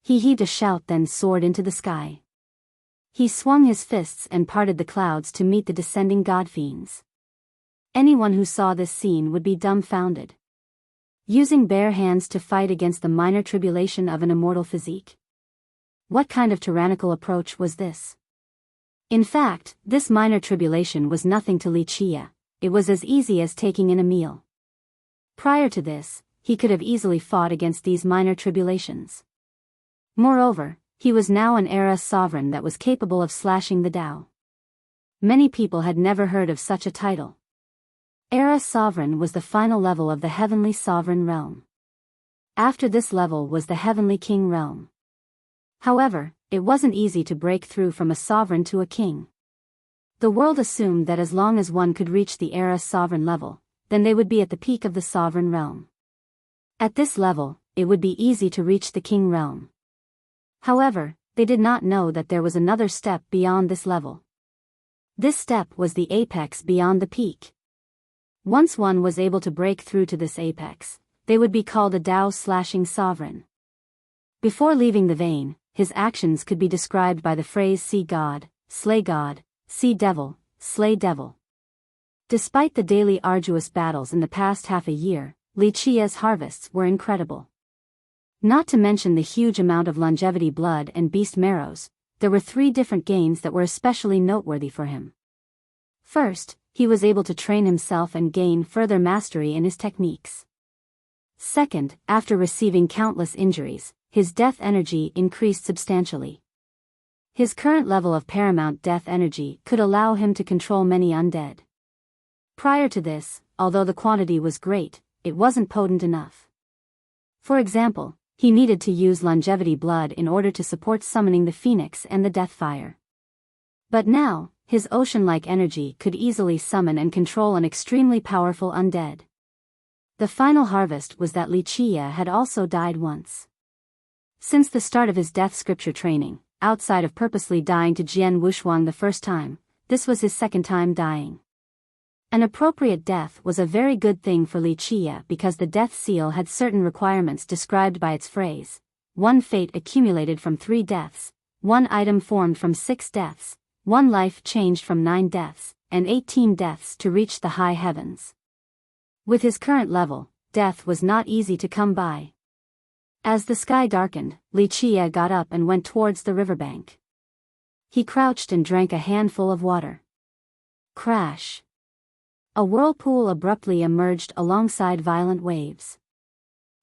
He heaved a shout, then soared into the sky. He swung his fists and parted the clouds to meet the descending god-fiends. Anyone who saw this scene would be dumbfounded. Using bare hands to fight against the minor tribulation of an immortal physique? What kind of tyrannical approach was this? In fact, this minor tribulation was nothing to Li Qie. It was as easy as taking in a meal. Prior to this, he could have easily fought against these minor tribulations. Moreover, he was now an era sovereign that was capable of slashing the Tao. Many people had never heard of such a title. Era sovereign was the final level of the heavenly sovereign realm. After this level was the heavenly king realm. However, it wasn't easy to break through from a sovereign to a king. The world assumed that as long as one could reach the era sovereign level, then they would be at the peak of the sovereign realm. At this level, it would be easy to reach the king realm. However, they did not know that there was another step beyond this level. This step was the apex beyond the peak. Once one was able to break through to this apex, they would be called a Tao-slashing sovereign. Before leaving the vein, his actions could be described by the phrase see God, see devil, slay devil. Despite the daily arduous battles in the past half a year, Li Qie's harvests were incredible. Not to mention the huge amount of longevity blood and beast marrows, there were 3 different gains that were especially noteworthy for him. First, he was able to train himself and gain further mastery in his techniques. Second, after receiving countless injuries, his death energy increased substantially. His current level of paramount death energy could allow him to control many undead. Prior to this, although the quantity was great, it wasn't potent enough. For example, he needed to use longevity blood in order to support summoning the phoenix and the death fire. But now, his ocean-like energy could easily summon and control an extremely powerful undead. The final harvest was that Li Qie had also died once. Since the start of his death scripture training, outside of purposely dying to Jian Wushuang the first time, this was his second time dying. An appropriate death was a very good thing for Li Qie because the death seal had certain requirements described by its phrase: 1 fate accumulated from 3 deaths, 1 item formed from 6 deaths, 1 life changed from 9 deaths, and 18 deaths to reach the high heavens. With his current level, death was not easy to come by. As the sky darkened, Li Qie got up and went towards the riverbank. He crouched and drank a handful of water. Crash! A whirlpool abruptly emerged alongside violent waves.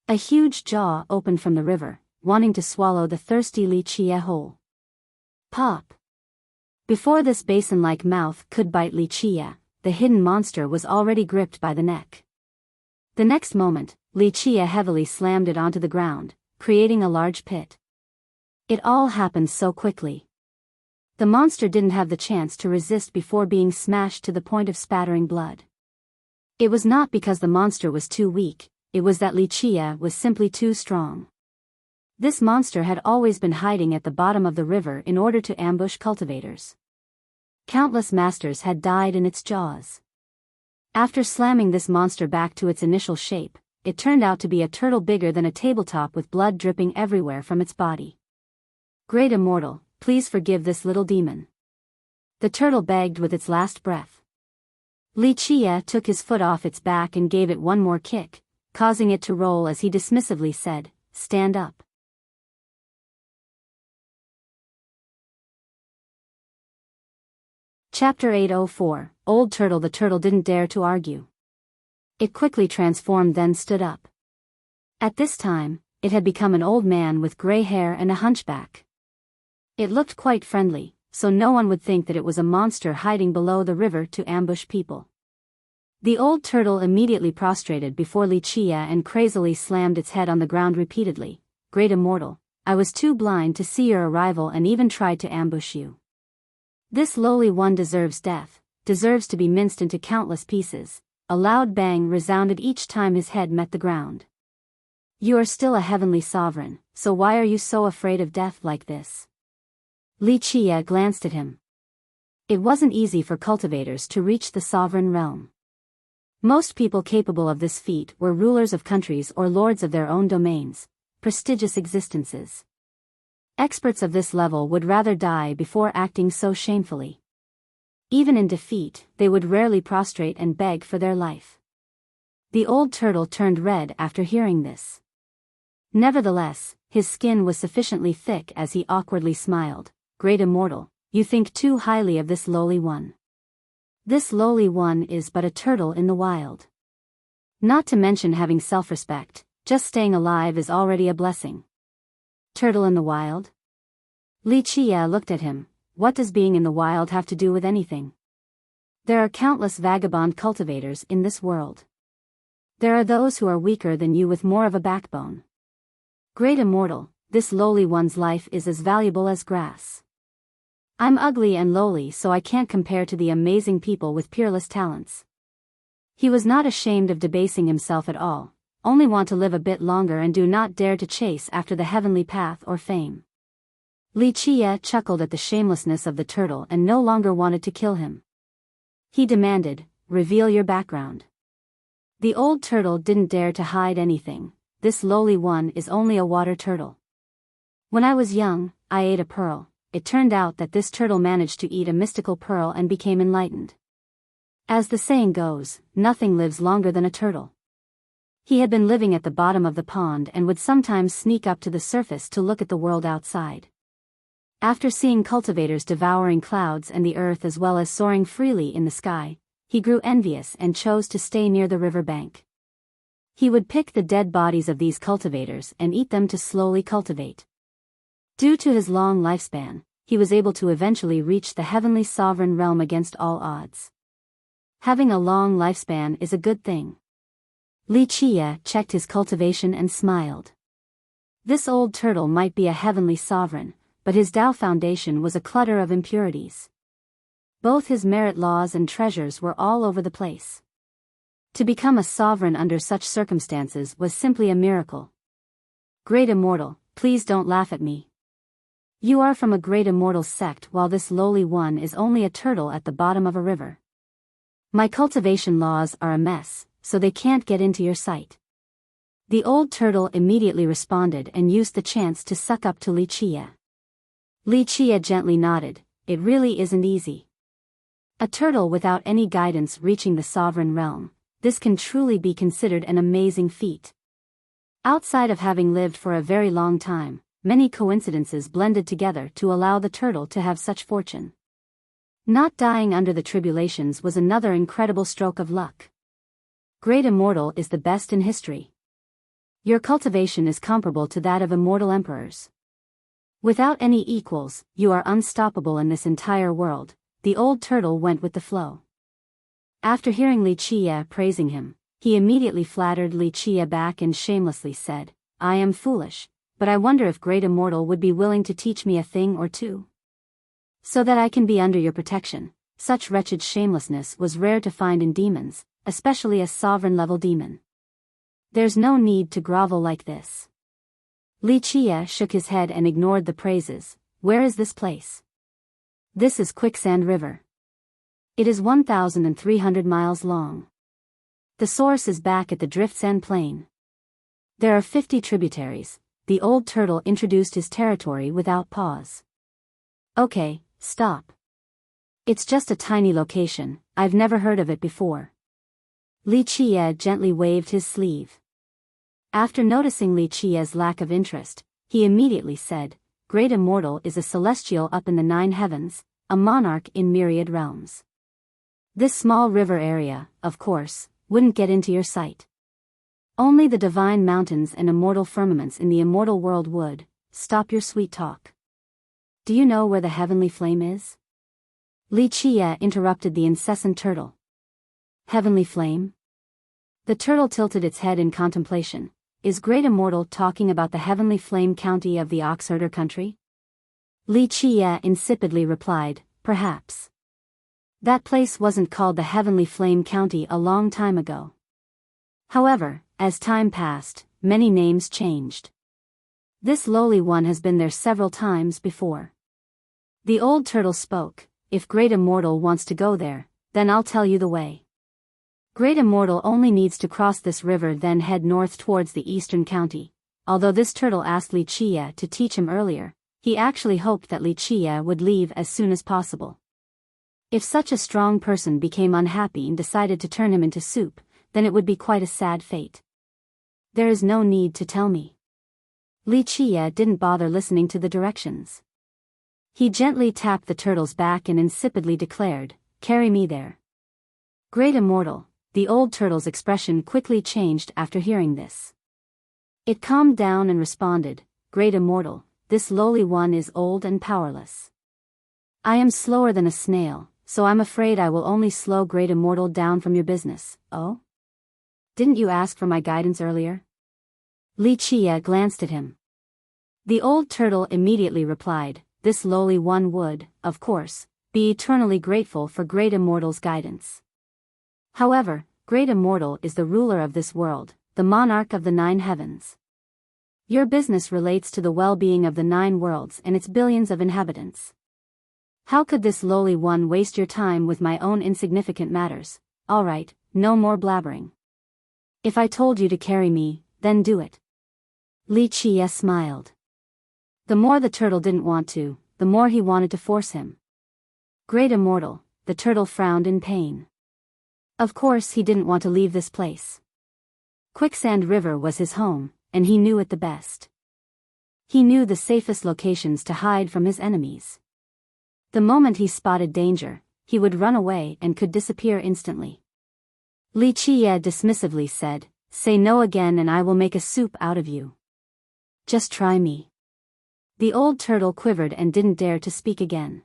A huge jaw opened from the river, wanting to swallow the thirsty Li Qie whole. Pop! Before this basin-like mouth could bite Li Qie, the hidden monster was already gripped by the neck. The next moment, Li Qie heavily slammed it onto the ground, creating a large pit. It all happened so quickly. The monster didn't have the chance to resist before being smashed to the point of spattering blood. It was not because the monster was too weak, it was that Li Qie was simply too strong. This monster had always been hiding at the bottom of the river in order to ambush cultivators. Countless masters had died in its jaws. After slamming this monster back to its initial shape, it turned out to be a turtle bigger than a tabletop with blood dripping everywhere from its body. Great Immortal, please forgive this little demon. The turtle begged with its last breath. Li Qie took his foot off its back and gave it one more kick, causing it to roll as he dismissively said, "Stand up." Chapter 804, Old Turtle. The turtle didn't dare to argue. It quickly transformed, then stood up. At this time, it had become an old man with gray hair and a hunchback. It looked quite friendly, so no one would think that it was a monster hiding below the river to ambush people. The old turtle immediately prostrated before Wuxia and crazily slammed its head on the ground repeatedly. Great immortal, I was too blind to see your arrival and even tried to ambush you. This lowly one deserves death, deserves to be minced into countless pieces. A loud bang resounded each time his head met the ground. You are still a heavenly sovereign, so why are you so afraid of death like this? Wuxia glanced at him. It wasn't easy for cultivators to reach the sovereign realm. Most people capable of this feat were rulers of countries or lords of their own domains, prestigious existences. Experts of this level would rather die before acting so shamefully. Even in defeat, they would rarely prostrate and beg for their life. The old turtle turned red after hearing this. Nevertheless, his skin was sufficiently thick as he awkwardly smiled. Great immortal, you think too highly of this lowly one. This lowly one is but a turtle in the wild. Not to mention having self-respect, just staying alive is already a blessing. Turtle in the wild? Wuxia looked at him. What does being in the wild have to do with anything? There are countless vagabond cultivators in this world. There are those who are weaker than you with more of a backbone. Great immortal, this lowly one's life is as valuable as grass. I'm ugly and lowly, so I can't compare to the amazing people with peerless talents. He was not ashamed of debasing himself at all, only want to live a bit longer and do not dare to chase after the heavenly path or fame. Wuxia chuckled at the shamelessness of the turtle and no longer wanted to kill him. He demanded, reveal your background. The old turtle didn't dare to hide anything. This lowly one is only a water turtle. When I was young, I ate a pearl. It turned out that this turtle managed to eat a mystical pearl and became enlightened. As the saying goes, nothing lives longer than a turtle. He had been living at the bottom of the pond and would sometimes sneak up to the surface to look at the world outside. After seeing cultivators devouring clouds and the earth as well as soaring freely in the sky, he grew envious and chose to stay near the river bank. He would pick the dead bodies of these cultivators and eat them to slowly cultivate. Due to his long lifespan, he was able to eventually reach the heavenly sovereign realm against all odds. Having a long lifespan is a good thing. Wuxia checked his cultivation and smiled. This old turtle might be a heavenly sovereign, but his Tao foundation was a clutter of impurities. Both his merit laws and treasures were all over the place. To become a sovereign under such circumstances was simply a miracle. Great immortal, please don't laugh at me. You are from a great immortal sect while this lowly one is only a turtle at the bottom of a river. My cultivation laws are a mess, so they can't get into your sight. The old turtle immediately responded and used the chance to suck up to Wuxia. Wuxia gently nodded, it really isn't easy. A turtle without any guidance reaching the sovereign realm, this can truly be considered an amazing feat. Outside of having lived for a very long time, many coincidences blended together to allow the turtle to have such fortune. Not dying under the tribulations was another incredible stroke of luck. Great immortal is the best in history. Your cultivation is comparable to that of immortal emperors. Without any equals, you are unstoppable in this entire world. The old turtle went with the flow. After hearing Wuxia praising him, he immediately flattered Wuxia back and shamelessly said, I am foolish, but I wonder if Great Immortal would be willing to teach me a thing or two. So that I can be under your protection. Such wretched shamelessness was rare to find in demons, especially a sovereign-level demon. There's no need to grovel like this. Wuxia shook his head and ignored the praises. Where is this place? This is Quicksand River. It is 1,300 miles long. The source is back at the Drift's End Plain. There are 50 tributaries. The old turtle introduced his territory without pause. Okay, stop. It's just a tiny location, I've never heard of it before. Wuxia gently waved his sleeve. After noticing Wuxia's lack of interest, he immediately said, Great Immortal is a celestial up in the 9 heavens, a monarch in myriad realms. This small river area, of course, wouldn't get into your sight. Only the divine mountains and immortal firmaments in the immortal world would. Stop your sweet talk. Do you know where the heavenly flame is? Li Qie interrupted the incessant turtle. Heavenly flame? The turtle tilted its head in contemplation. Is Great Immortal talking about the heavenly flame county of the oxherder country? Li Qie insipidly replied, perhaps. That place wasn't called the heavenly flame county a long time ago. However, as time passed, many names changed. This lowly one has been there several times before. The old turtle spoke. If Great Immortal wants to go there, then I'll tell you the way. Great Immortal only needs to cross this river, then head north towards the eastern county. Although this turtle asked Li Qie to teach him earlier, he actually hoped that Li Qie would leave as soon as possible. If such a strong person became unhappy and decided to turn him into soup, then it would be quite a sad fate. There is no need to tell me. Li Qie didn't bother listening to the directions. He gently tapped the turtle's back and insipidly declared, carry me there. Great Immortal, the old turtle's expression quickly changed after hearing this. It calmed down and responded, Great Immortal, this lowly one is old and powerless. I am slower than a snail, so I'm afraid I will only slow Great Immortal down from your business. Oh? Didn't you ask for my guidance earlier? Li Qie glanced at him. The old turtle immediately replied, this lowly one would, of course, be eternally grateful for Great Immortal's guidance. However, Great Immortal is the ruler of this world, the monarch of the 9 heavens. Your business relates to the well-being of the 9 worlds and its billions of inhabitants. How could this lowly one waste your time with my own insignificant matters? All right, no more blabbering. If I told you to carry me, then do it. Li Qie smiled. The more the turtle didn't want to, the more he wanted to force him. Great Immortal, the turtle frowned in pain. Of course he didn't want to leave this place. Quicksand River was his home, and he knew it the best. He knew the safest locations to hide from his enemies. The moment he spotted danger, he would run away and could disappear instantly. Li Qie dismissively said, say no again and I will make a soup out of you. Just try me. The old turtle quivered and didn't dare to speak again.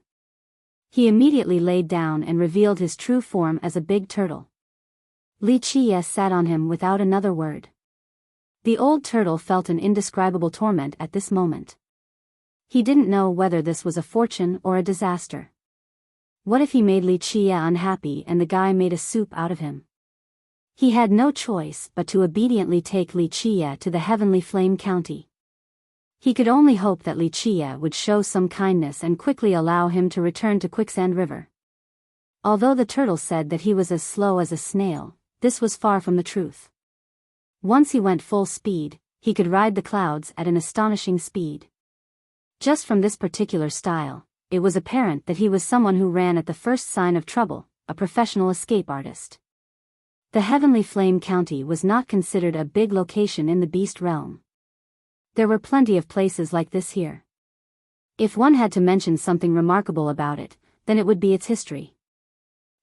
He immediately laid down and revealed his true form as a big turtle. Li Qie sat on him without another word. The old turtle felt an indescribable torment at this moment. He didn't know whether this was a fortune or a disaster. What if he made Li Qie unhappy and the guy made a soup out of him? He had no choice but to obediently take Li Qie to the heavenly flame county. He could only hope that Li Qie would show some kindness and quickly allow him to return to Quicksand River. Although the turtle said that he was as slow as a snail, this was far from the truth. Once he went full speed, he could ride the clouds at an astonishing speed. Just from this particular style, it was apparent that he was someone who ran at the first sign of trouble, a professional escape artist. The Heavenly Flame County was not considered a big location in the beast realm. There were plenty of places like this here. If one had to mention something remarkable about it, then it would be its history.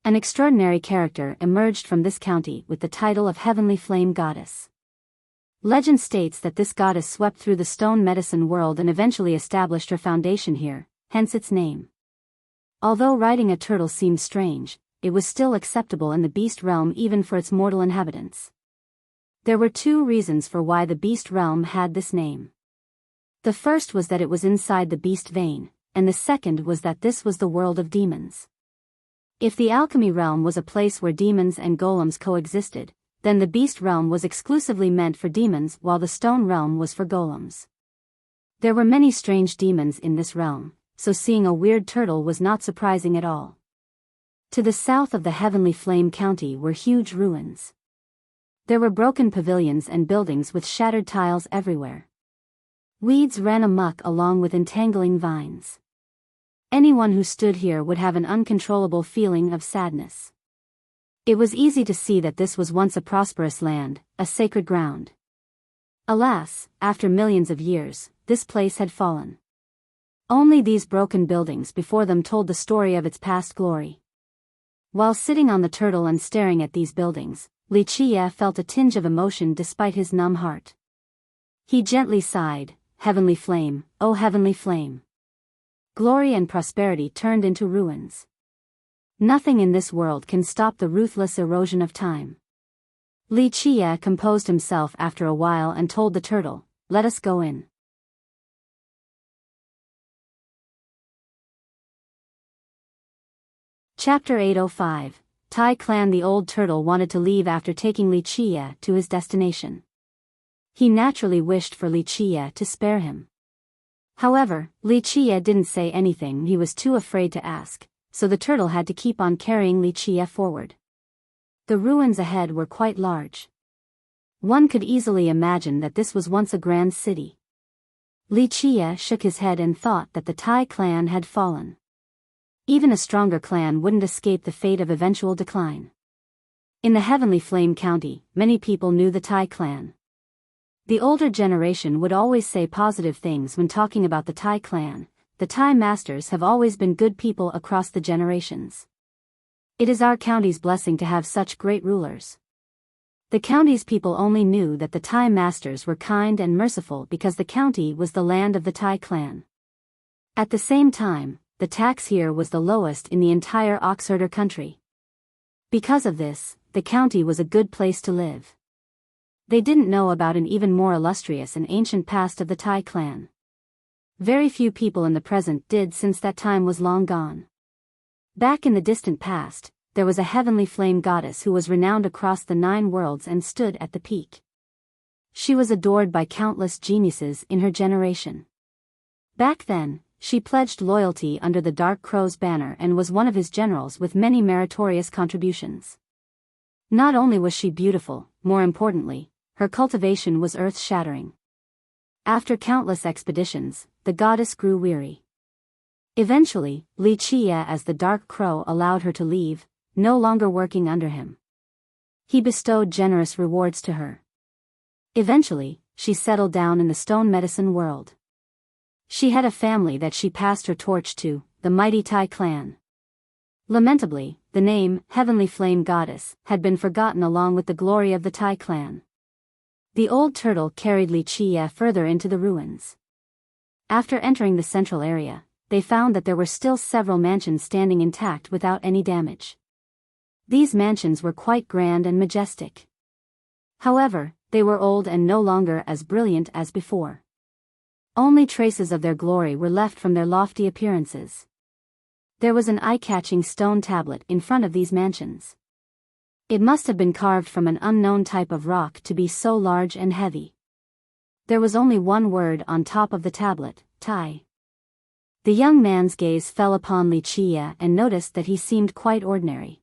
An extraordinary character emerged from this county with the title of Heavenly Flame Goddess. Legend states that this goddess swept through the stone medicine world and eventually established her foundation here, hence its name. Although riding a turtle seemed strange, it was still acceptable in the beast realm even for its mortal inhabitants. There were 2 reasons for why the beast realm had this name. The first was that it was inside the beast vein, and the second was that this was the world of demons. If the alchemy realm was a place where demons and golems coexisted, then the beast realm was exclusively meant for demons while the stone realm was for golems. There were many strange demons in this realm, so seeing a weird turtle was not surprising at all. To the south of the Heavenly Flame County were huge ruins. There were broken pavilions and buildings with shattered tiles everywhere. Weeds ran amok along with entangling vines. Anyone who stood here would have an uncontrollable feeling of sadness. It was easy to see that this was once a prosperous land, a sacred ground. Alas, after millions of years, this place had fallen. Only these broken buildings before them told the story of its past glory. While sitting on the turtle and staring at these buildings, Li Qie felt a tinge of emotion despite his numb heart. He gently sighed, "Heavenly flame, oh heavenly flame." Glory and prosperity turned into ruins. Nothing in this world can stop the ruthless erosion of time. Li Qie composed himself after a while and told the turtle, "Let us go in." Chapter 805, Tai Clan. The old turtle wanted to leave after taking Li Qie to his destination. He naturally wished for Li Qie to spare him. However, Li Qie didn't say anything. He was too afraid to ask, so the turtle had to keep on carrying Li Qie forward. The ruins ahead were quite large. One could easily imagine that this was once a grand city. Li Qie shook his head and thought that the Tai clan had fallen. Even a stronger clan wouldn't escape the fate of eventual decline. In the Heavenly Flame County, many people knew the Tai clan. The older generation would always say positive things when talking about the Tai clan. The Tai masters have always been good people across the generations. It is our county's blessing to have such great rulers. The county's people only knew that the Tai masters were kind and merciful because the county was the land of the Tai clan. At the same time, the tax here was the lowest in the entire oxherder country. Because of this, the county was a good place to live. They didn't know about an even more illustrious and ancient past of the Tai clan. Very few people in the present did, since that time was long gone. Back in the distant past, there was a heavenly flame goddess who was renowned across the 9 worlds and stood at the peak. She was adored by countless geniuses in her generation. Back then, she pledged loyalty under the Dark Crow's banner and was one of his generals with many meritorious contributions. Not only was she beautiful, more importantly, her cultivation was earth-shattering. After countless expeditions, the goddess grew weary. Eventually, Li Qie as the Dark Crow allowed her to leave, no longer working under him. He bestowed generous rewards to her. Eventually, she settled down in the stone medicine world. She had a family that she passed her torch to, the mighty Tai clan. Lamentably, the name, Heavenly Flame Goddess, had been forgotten along with the glory of the Tai clan. The old turtle carried Li Qie further into the ruins. After entering the central area, they found that there were still several mansions standing intact without any damage. These mansions were quite grand and majestic. However, they were old and no longer as brilliant as before. Only traces of their glory were left from their lofty appearances. There was an eye-catching stone tablet in front of these mansions. It must have been carved from an unknown type of rock to be so large and heavy. There was only one word on top of the tablet, Tai. The young man's gaze fell upon Li Qie and noticed that he seemed quite ordinary.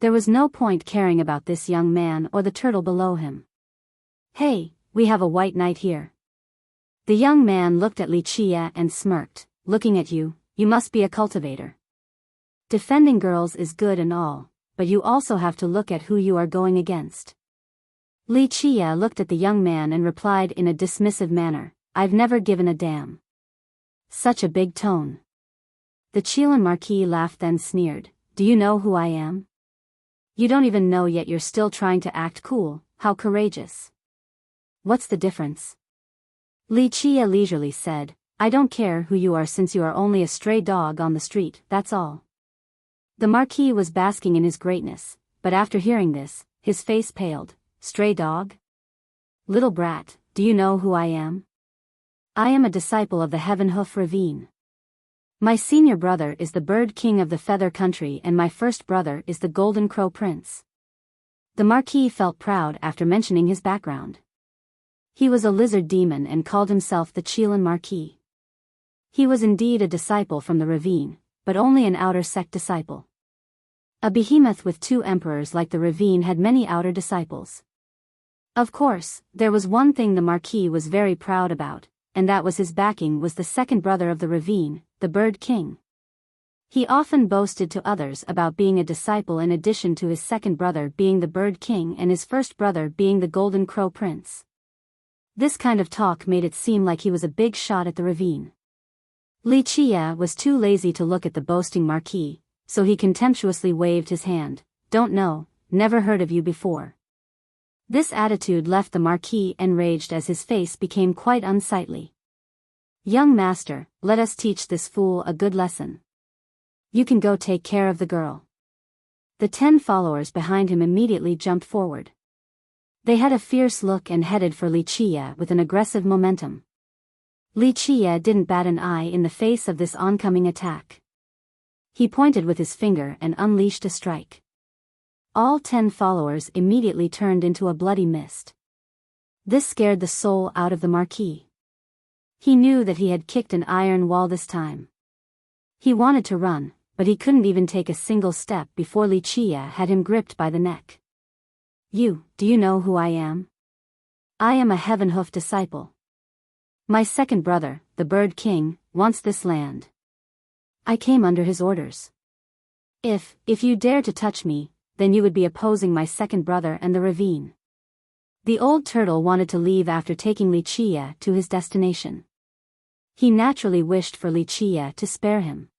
There was no point caring about this young man or the turtle below him. "Hey, we have a white knight here." The young man looked at Li Qie and smirked, "Looking at you, you must be a cultivator. Defending girls is good and all, but you also have to look at who you are going against." Li Qie looked at the young man and replied in a dismissive manner, "I've never given a damn." Such a big tone. The Qilin Marquis laughed then sneered, "Do you know who I am? You don't even know yet, you're still trying to act cool, how courageous." "What's the difference?" Li Qie leisurely said, "I don't care who you are since you are only a stray dog on the street, that's all." The Marquis was basking in his greatness, but after hearing this, his face paled. "Stray dog? Little brat, do you know who I am? I am a disciple of the Heaven Hoof Ravine. My senior brother is the Bird King of the Feather Country and my first brother is the Golden Crow Prince." The Marquis felt proud after mentioning his background. He was a lizard demon and called himself the Qilin Marquis. He was indeed a disciple from the ravine, but only an outer sect disciple. A behemoth with 2 emperors like the ravine had many outer disciples. Of course, there was one thing the Marquis was very proud about, and that was his backing was the second brother of the ravine, the Bird King. He often boasted to others about being a disciple in addition to his second brother being the Bird King and his first brother being the Golden Crow Prince. This kind of talk made it seem like he was a big shot at the ravine. Li Chia was too lazy to look at the boasting marquis, so he contemptuously waved his hand. Don't know, never heard of you before. This attitude left the marquis enraged as his face became quite unsightly. Young master, let us teach this fool a good lesson. You can go take care of the girl. The 10 followers behind him immediately jumped forward. They had a fierce look and headed for Li Chia with an aggressive momentum. Li Chia didn't bat an eye in the face of this oncoming attack. He pointed with his finger and unleashed a strike. All 10 followers immediately turned into a bloody mist. This scared the soul out of the marquis. He knew that he had kicked an iron wall this time. He wanted to run, but he couldn't even take a single step before Li Chia had him gripped by the neck. Do you know who I am? I am a Heavenhoof disciple. My second brother, the Bird King, wants this land. I came under his orders. If you dare to touch me, then you would be opposing my second brother and the ravine. The old turtle wanted to leave after taking Li Chia to his destination. He naturally wished for Li Chia to spare him.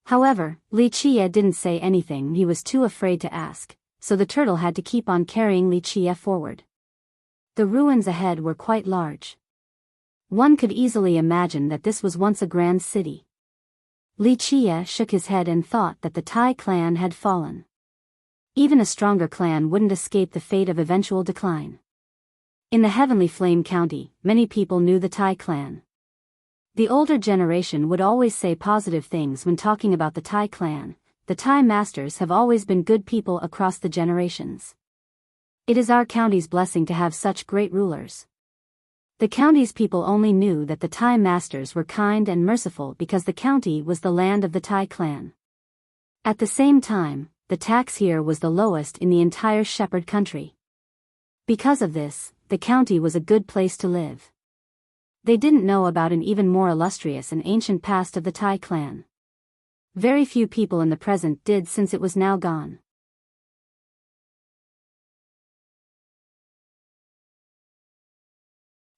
However, Li Chia didn't say anything. He was too afraid to ask, so the turtle had to keep on carrying Li Chia forward. The ruins ahead were quite large. One could easily imagine that this was once a grand city. Li Chia shook his head and thought that the Tai clan had fallen. Even a stronger clan wouldn't escape the fate of eventual decline. In the Heavenly Flame County, many people knew the Tai clan. The older generation would always say positive things when talking about the Tai clan. The Tai masters have always been good people across the generations. It is our county's blessing to have such great rulers. The county's people only knew that the Tai masters were kind and merciful because the county was the land of the Tai clan. At the same time, the tax here was the lowest in the entire shepherd country. Because of this, the county was a good place to live. They didn't know about an even more illustrious and ancient past of the Tai clan. Very few people in the present did, since it was now gone.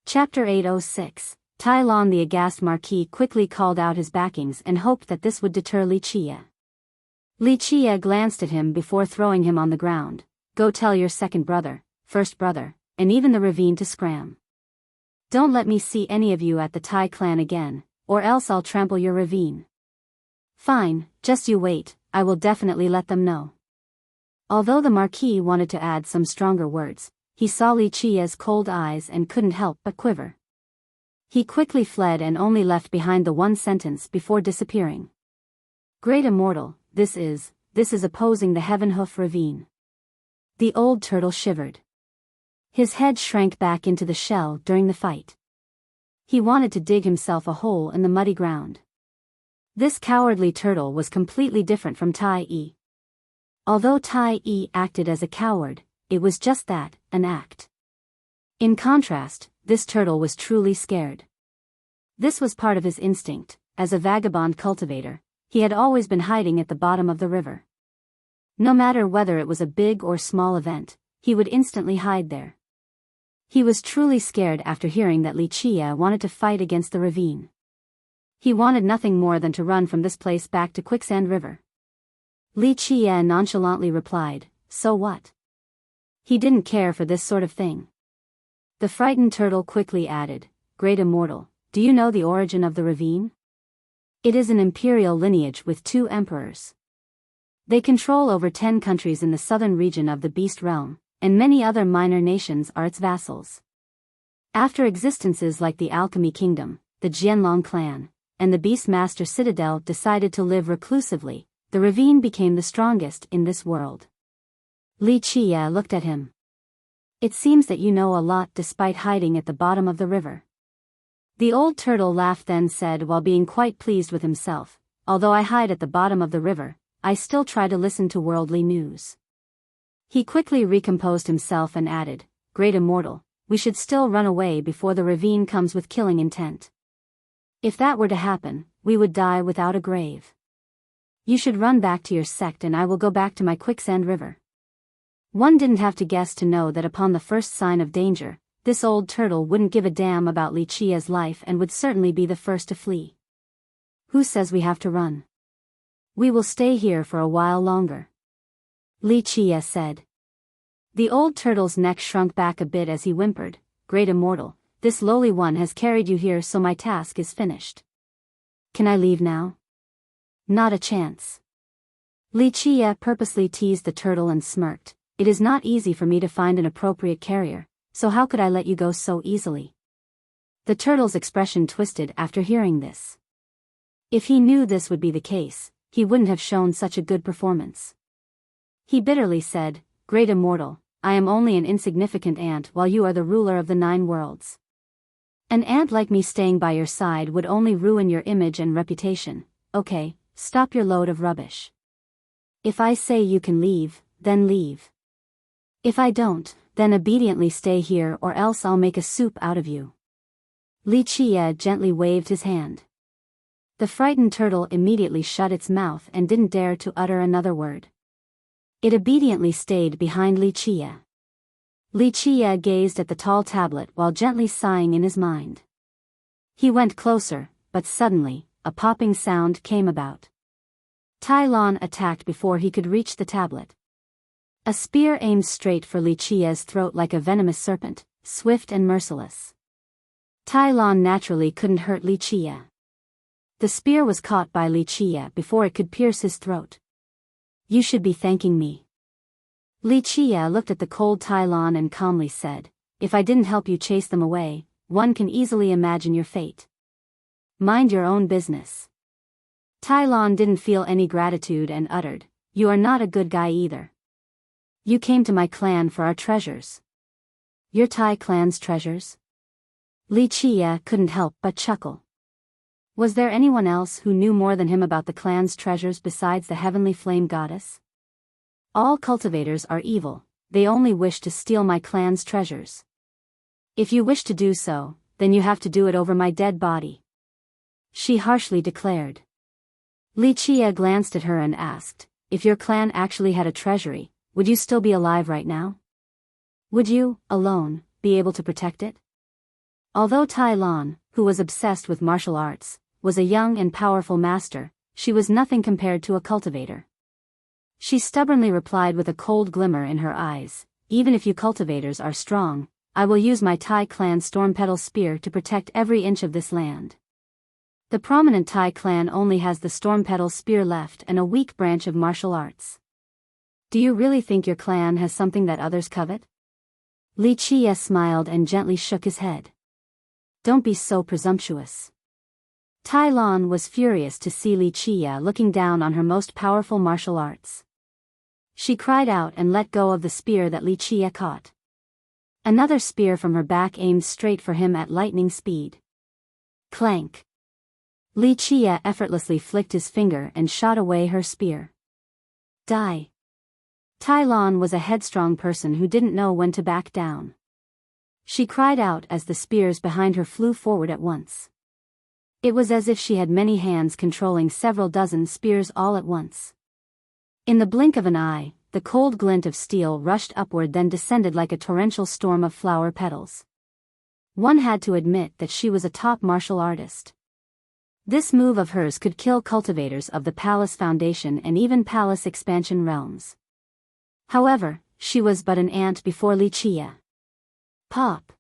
Chapter 806. Tai Lon. The aghast marquis quickly called out his backings and hoped that this would deter Li Chia. Li Chia glanced at him before throwing him on the ground. Go tell your second brother, first brother, and even the ravine to scram. Don't let me see any of you at the Tai clan again, or else I'll trample your ravine. Fine, just you wait, I will definitely let them know. Although the marquis wanted to add some stronger words, he saw Li Chia's cold eyes and couldn't help but quiver. He quickly fled and only left behind the one sentence before disappearing. Great Immortal, this is opposing the Heavenhoof ravine. The old turtle shivered. His head shrank back into the shell during the fight. He wanted to dig himself a hole in the muddy ground. This cowardly turtle was completely different from Tai E. Although Tai E acted as a coward, it was just that, an act. In contrast, this turtle was truly scared. This was part of his instinct. As a vagabond cultivator, he had always been hiding at the bottom of the river. No matter whether it was a big or small event, he would instantly hide there. He was truly scared after hearing that Li Chia wanted to fight against the ravine. He wanted nothing more than to run from this place back to Quicksand River. Li Chia nonchalantly replied, so what? He didn't care for this sort of thing. The frightened turtle quickly added, Great Immortal, do you know the origin of the ravine? It is an imperial lineage with 2 emperors. They control over 10 countries in the southern region of the Beast Realm, and many other minor nations are its vassals. After existences like the Alchemy Kingdom, the Jianlong clan, and the Beastmaster Citadel decided to live reclusively, the ravine became the strongest in this world. Li Chia looked at him. It seems that you know a lot despite hiding at the bottom of the river. The old turtle laughed, then said while being quite pleased with himself, although I hide at the bottom of the river, I still try to listen to worldly news. He quickly recomposed himself and added, Great Immortal, we should still run away before the ravine comes with killing intent. If that were to happen, we would die without a grave. You should run back to your sect and I will go back to my Quicksand River. One didn't have to guess to know that upon the first sign of danger, this old turtle wouldn't give a damn about Li Chia's life and would certainly be the first to flee. Who says we have to run? We will stay here for a while longer. Li Chia said. The old turtle's neck shrunk back a bit as he whimpered, Great Immortal, this lowly one has carried you here, so my task is finished. Can I leave now? Not a chance. Li Chia purposely teased the turtle and smirked. It is not easy for me to find an appropriate carrier, so how could I let you go so easily? The turtle's expression twisted after hearing this. If he knew this would be the case, he wouldn't have shown such a good performance. He bitterly said, Great Immortal, I am only an insignificant ant while you are the ruler of the 9 worlds. An ant like me staying by your side would only ruin your image and reputation. Okay, stop your load of rubbish. If I say you can leave, then leave. If I don't, then obediently stay here or else I'll make a soup out of you. Li Chia gently waved his hand. The frightened turtle immediately shut its mouth and didn't dare to utter another word. It obediently stayed behind Li Chia. Li Chia gazed at the tall tablet while gently sighing in his mind. He went closer, but suddenly, a popping sound came about. Tai Lon attacked before he could reach the tablet. A spear aimed straight for Li Chia's throat like a venomous serpent, swift and merciless. Tai Lon naturally couldn't hurt Li Chia. The spear was caught by Li Chia before it could pierce his throat. You should be thanking me. Li Chia looked at the cold Tai Lon and calmly said, If I didn't help you chase them away, one can easily imagine your fate. Mind your own business. Tai Lon didn't feel any gratitude and uttered, You are not a good guy either. You came to my clan for our treasures. Your Tai clan's treasures? Li Chia couldn't help but chuckle. Was there anyone else who knew more than him about the clan's treasures besides the heavenly flame goddess? All cultivators are evil, they only wish to steal my clan's treasures. If you wish to do so, then you have to do it over my dead body. She harshly declared. Li Chia glanced at her and asked, If your clan actually had a treasury, would you still be alive right now? Would you, alone, be able to protect it? Although Tai Lon, who was obsessed with martial arts, was a young and powerful master, she was nothing compared to a cultivator. She stubbornly replied with a cold glimmer in her eyes, Even if you cultivators are strong, I will use my Tai clan storm petal spear to protect every inch of this land. The prominent Tai clan only has the storm petal spear left and a weak branch of martial arts. Do you really think your clan has something that others covet? Li Chia smiled and gently shook his head. Don't be so presumptuous. Tai Lon was furious to see Li Chia looking down on her most powerful martial arts. She cried out and let go of the spear that Li Chia caught. Another spear from her back aimed straight for him at lightning speed. Clank! Li Chia effortlessly flicked his finger and shot away her spear. Die! Tai Lon was a headstrong person who didn't know when to back down. She cried out as the spears behind her flew forward at once. It was as if she had many hands controlling several dozen spears all at once. In the blink of an eye, the cold glint of steel rushed upward then descended like a torrential storm of flower petals. One had to admit that she was a top martial artist. This move of hers could kill cultivators of the Palace Foundation and even Palace Expansion realms. However, she was but an ant before Li Chia. Pop!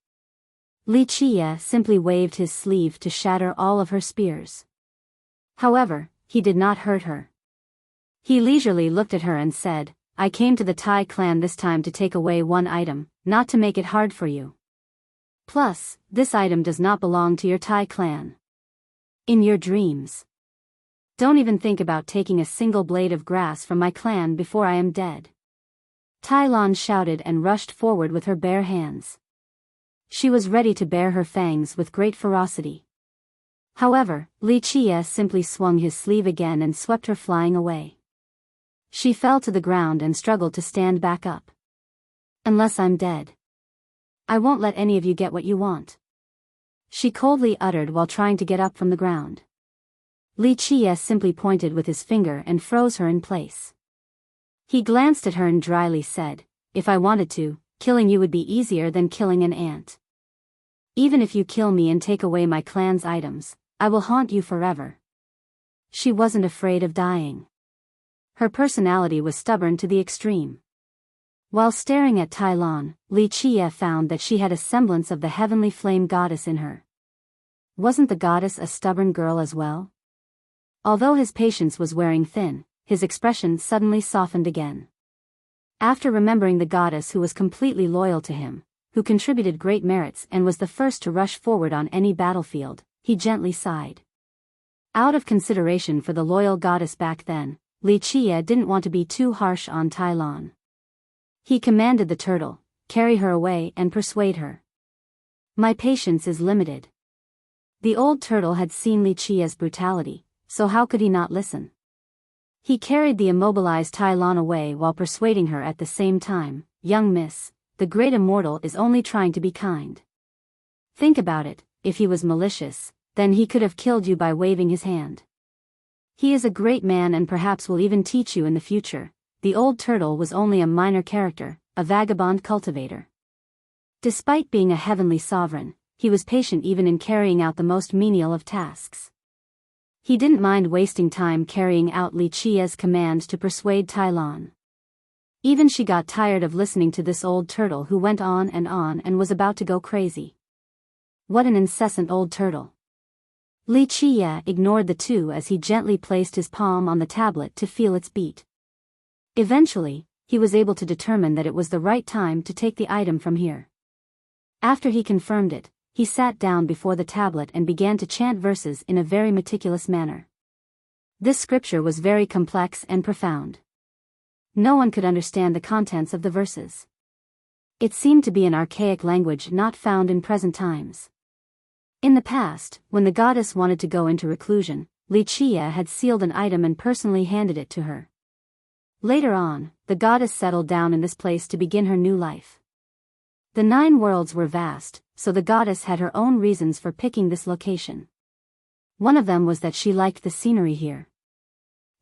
Li Chia simply waved his sleeve to shatter all of her spears. However, he did not hurt her. He leisurely looked at her and said, I came to the Tai clan this time to take away one item, not to make it hard for you. Plus, this item does not belong to your Tai clan. In your dreams. Don't even think about taking a single blade of grass from my clan before I am dead. Tai Lon shouted and rushed forward with her bare hands. She was ready to bare her fangs with great ferocity. However, Li Chia simply swung his sleeve again and swept her flying away. She fell to the ground and struggled to stand back up. Unless I'm dead, I won't let any of you get what you want. She coldly uttered while trying to get up from the ground. Li Chia simply pointed with his finger and froze her in place. He glanced at her and dryly said, If I wanted to, killing you would be easier than killing an ant. Even if you kill me and take away my clan's items, I will haunt you forever. She wasn't afraid of dying. Her personality was stubborn to the extreme. While staring at Tai Lan, Li Qie found that she had a semblance of the heavenly flame goddess in her. Wasn't the goddess a stubborn girl as well? Although his patience was wearing thin, his expression suddenly softened again. After remembering the goddess who was completely loyal to him, who contributed great merits and was the first to rush forward on any battlefield, he gently sighed. Out of consideration for the loyal goddess back then, Li Qie didn't want to be too harsh on Tai Lan. He commanded the turtle, carry her away and persuade her. My patience is limited. The old turtle had seen Li Qie's brutality, so how could he not listen? He carried the immobilized Tai Lan away while persuading her at the same time, young miss, the great immortal is only trying to be kind. Think about it, if he was malicious, then he could have killed you by waving his hand. He is a great man and perhaps will even teach you in the future. The old turtle was only a minor character, a vagabond cultivator. Despite being a heavenly sovereign, he was patient even in carrying out the most menial of tasks. He didn't mind wasting time carrying out Li Qie's commands to persuade Tai Lan. Even she got tired of listening to this old turtle who went on and was about to go crazy. What an incessant old turtle. Li Qie ignored the two as he gently placed his palm on the tablet to feel its beat. Eventually, he was able to determine that it was the right time to take the item from here. After he confirmed it, he sat down before the tablet and began to chant verses in a very meticulous manner. This scripture was very complex and profound. No one could understand the contents of the verses. It seemed to be an archaic language not found in present times. In the past, when the goddess wanted to go into reclusion, Li Qie had sealed an item and personally handed it to her. Later on, the goddess settled down in this place to begin her new life. The 9 worlds were vast, so the goddess had her own reasons for picking this location. One of them was that she liked the scenery here.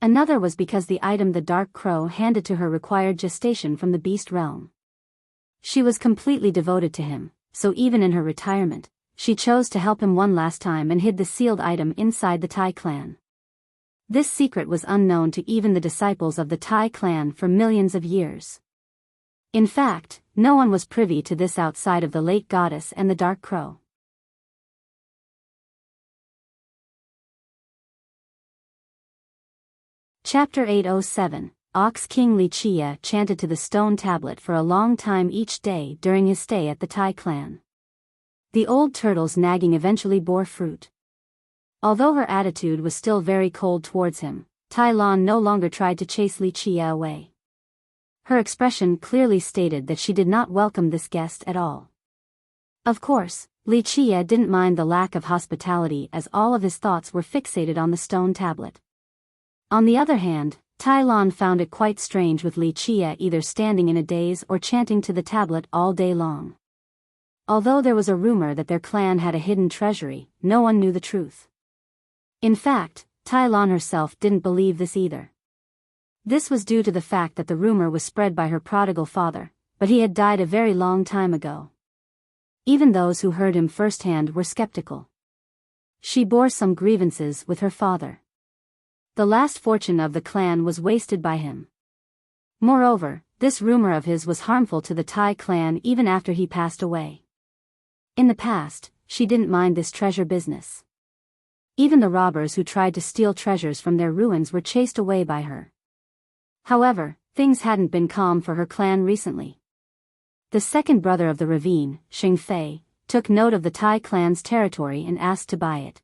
Another was because the item the dark crow handed to her required gestation from the beast realm. She was completely devoted to him, so even in her retirement, she chose to help him one last time and hid the sealed item inside the Tai clan. This secret was unknown to even the disciples of the Tai clan for millions of years. In fact, no one was privy to this outside of the late goddess and the dark crow. Chapter 807, Ox King Li Qie chanted to the stone tablet for a long time each day during his stay at the Tai clan. The old turtle's nagging eventually bore fruit. Although her attitude was still very cold towards him, Tai Lan no longer tried to chase Li Qie away. Her expression clearly stated that she did not welcome this guest at all. Of course, Li Qie didn't mind the lack of hospitality as all of his thoughts were fixated on the stone tablet. On the other hand, Tai Lan found it quite strange with Li Qie either standing in a daze or chanting to the tablet all day long. Although there was a rumor that their clan had a hidden treasury, no one knew the truth. In fact, Tai Lan herself didn't believe this either. This was due to the fact that the rumor was spread by her prodigal father, but he had died a very long time ago. Even those who heard him firsthand were skeptical. She bore some grievances with her father. The last fortune of the clan was wasted by him. Moreover, this rumor of his was harmful to the Tai clan even after he passed away. In the past, she didn't mind this treasure business. Even the robbers who tried to steal treasures from their ruins were chased away by her. However, things hadn't been calm for her clan recently. The second brother of the ravine, Xing Fei, took note of the Tai clan's territory and asked to buy it.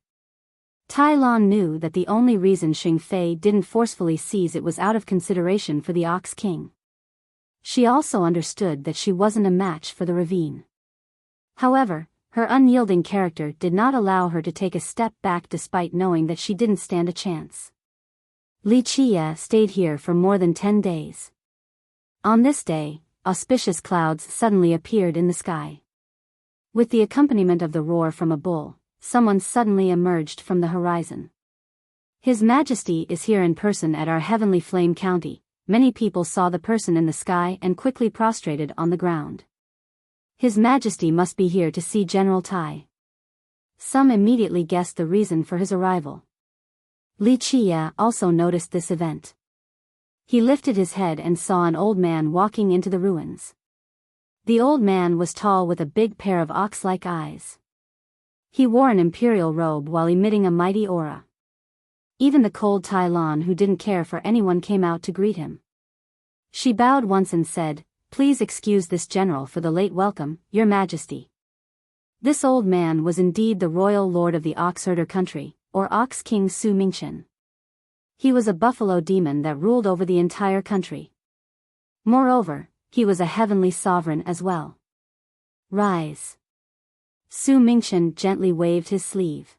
Tai Lan knew that the only reason Xing Fei didn't forcefully seize it was out of consideration for the Ox King. She also understood that she wasn't a match for the ravine. However, her unyielding character did not allow her to take a step back despite knowing that she didn't stand a chance. Li Qie stayed here for more than 10 days. On this day, auspicious clouds suddenly appeared in the sky. With the accompaniment of the roar from a bull, someone suddenly emerged from the horizon. His Majesty is here in person at our heavenly flame county. Many people saw the person in the sky and quickly prostrated on the ground. His Majesty must be here to see General Tai. Some immediately guessed the reason for his arrival. Li Chia also noticed this event. He lifted his head and saw an old man walking into the ruins. The old man was tall with a big pair of ox-like eyes. He wore an imperial robe while emitting a mighty aura. Even the cold Tai Lon, who didn't care for anyone, came out to greet him. She bowed once and said, "Please excuse this general for the late welcome, Your Majesty." This old man was indeed the royal lord of the Oxherder country, or Ox King Su Mingchen. He was a buffalo demon that ruled over the entire country. Moreover, he was a heavenly sovereign as well. "Rise." Su Mingchen gently waved his sleeve.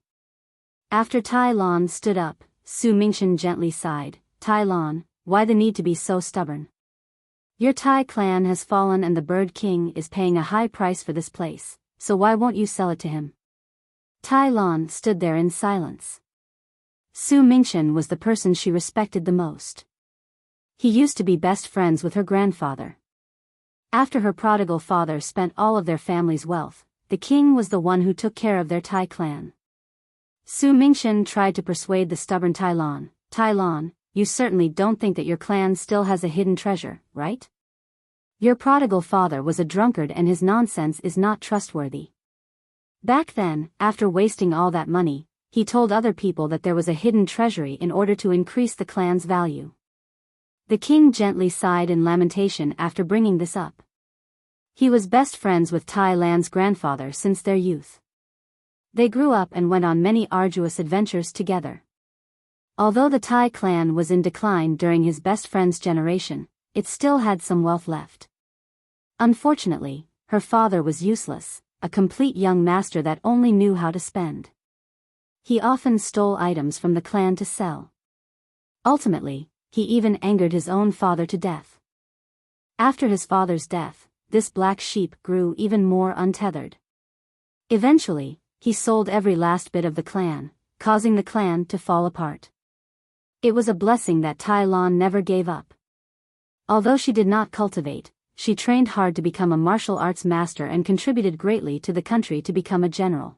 After Tai Lon stood up, Su Mingchen gently sighed, "Tai Lon, why the need to be so stubborn? Your Tai clan has fallen and the Bird King is paying a high price for this place, so why won't you sell it to him?" Tai Lon stood there in silence. Su Mingchen was the person she respected the most. He used to be best friends with her grandfather. After her prodigal father spent all of their family's wealth, the king was the one who took care of their Tai clan. Su Mingchen tried to persuade the stubborn Tai Lon. "Tai Lon, you certainly don't think that your clan still has a hidden treasure, right? Your prodigal father was a drunkard and his nonsense is not trustworthy. Back then, after wasting all that money, he told other people that there was a hidden treasury in order to increase the clan's value." The king gently sighed in lamentation after bringing this up. He was best friends with Tai Lan's grandfather since their youth. They grew up and went on many arduous adventures together. Although the Tai clan was in decline during his best friend's generation, it still had some wealth left. Unfortunately, her father was useless, a complete young master that only knew how to spend. He often stole items from the clan to sell. Ultimately, he even angered his own father to death. After his father's death, this black sheep grew even more untethered. Eventually, he sold every last bit of the clan, causing the clan to fall apart. It was a blessing that Tai Lon never gave up. Although she did not cultivate, she trained hard to become a martial arts master and contributed greatly to the country to become a general.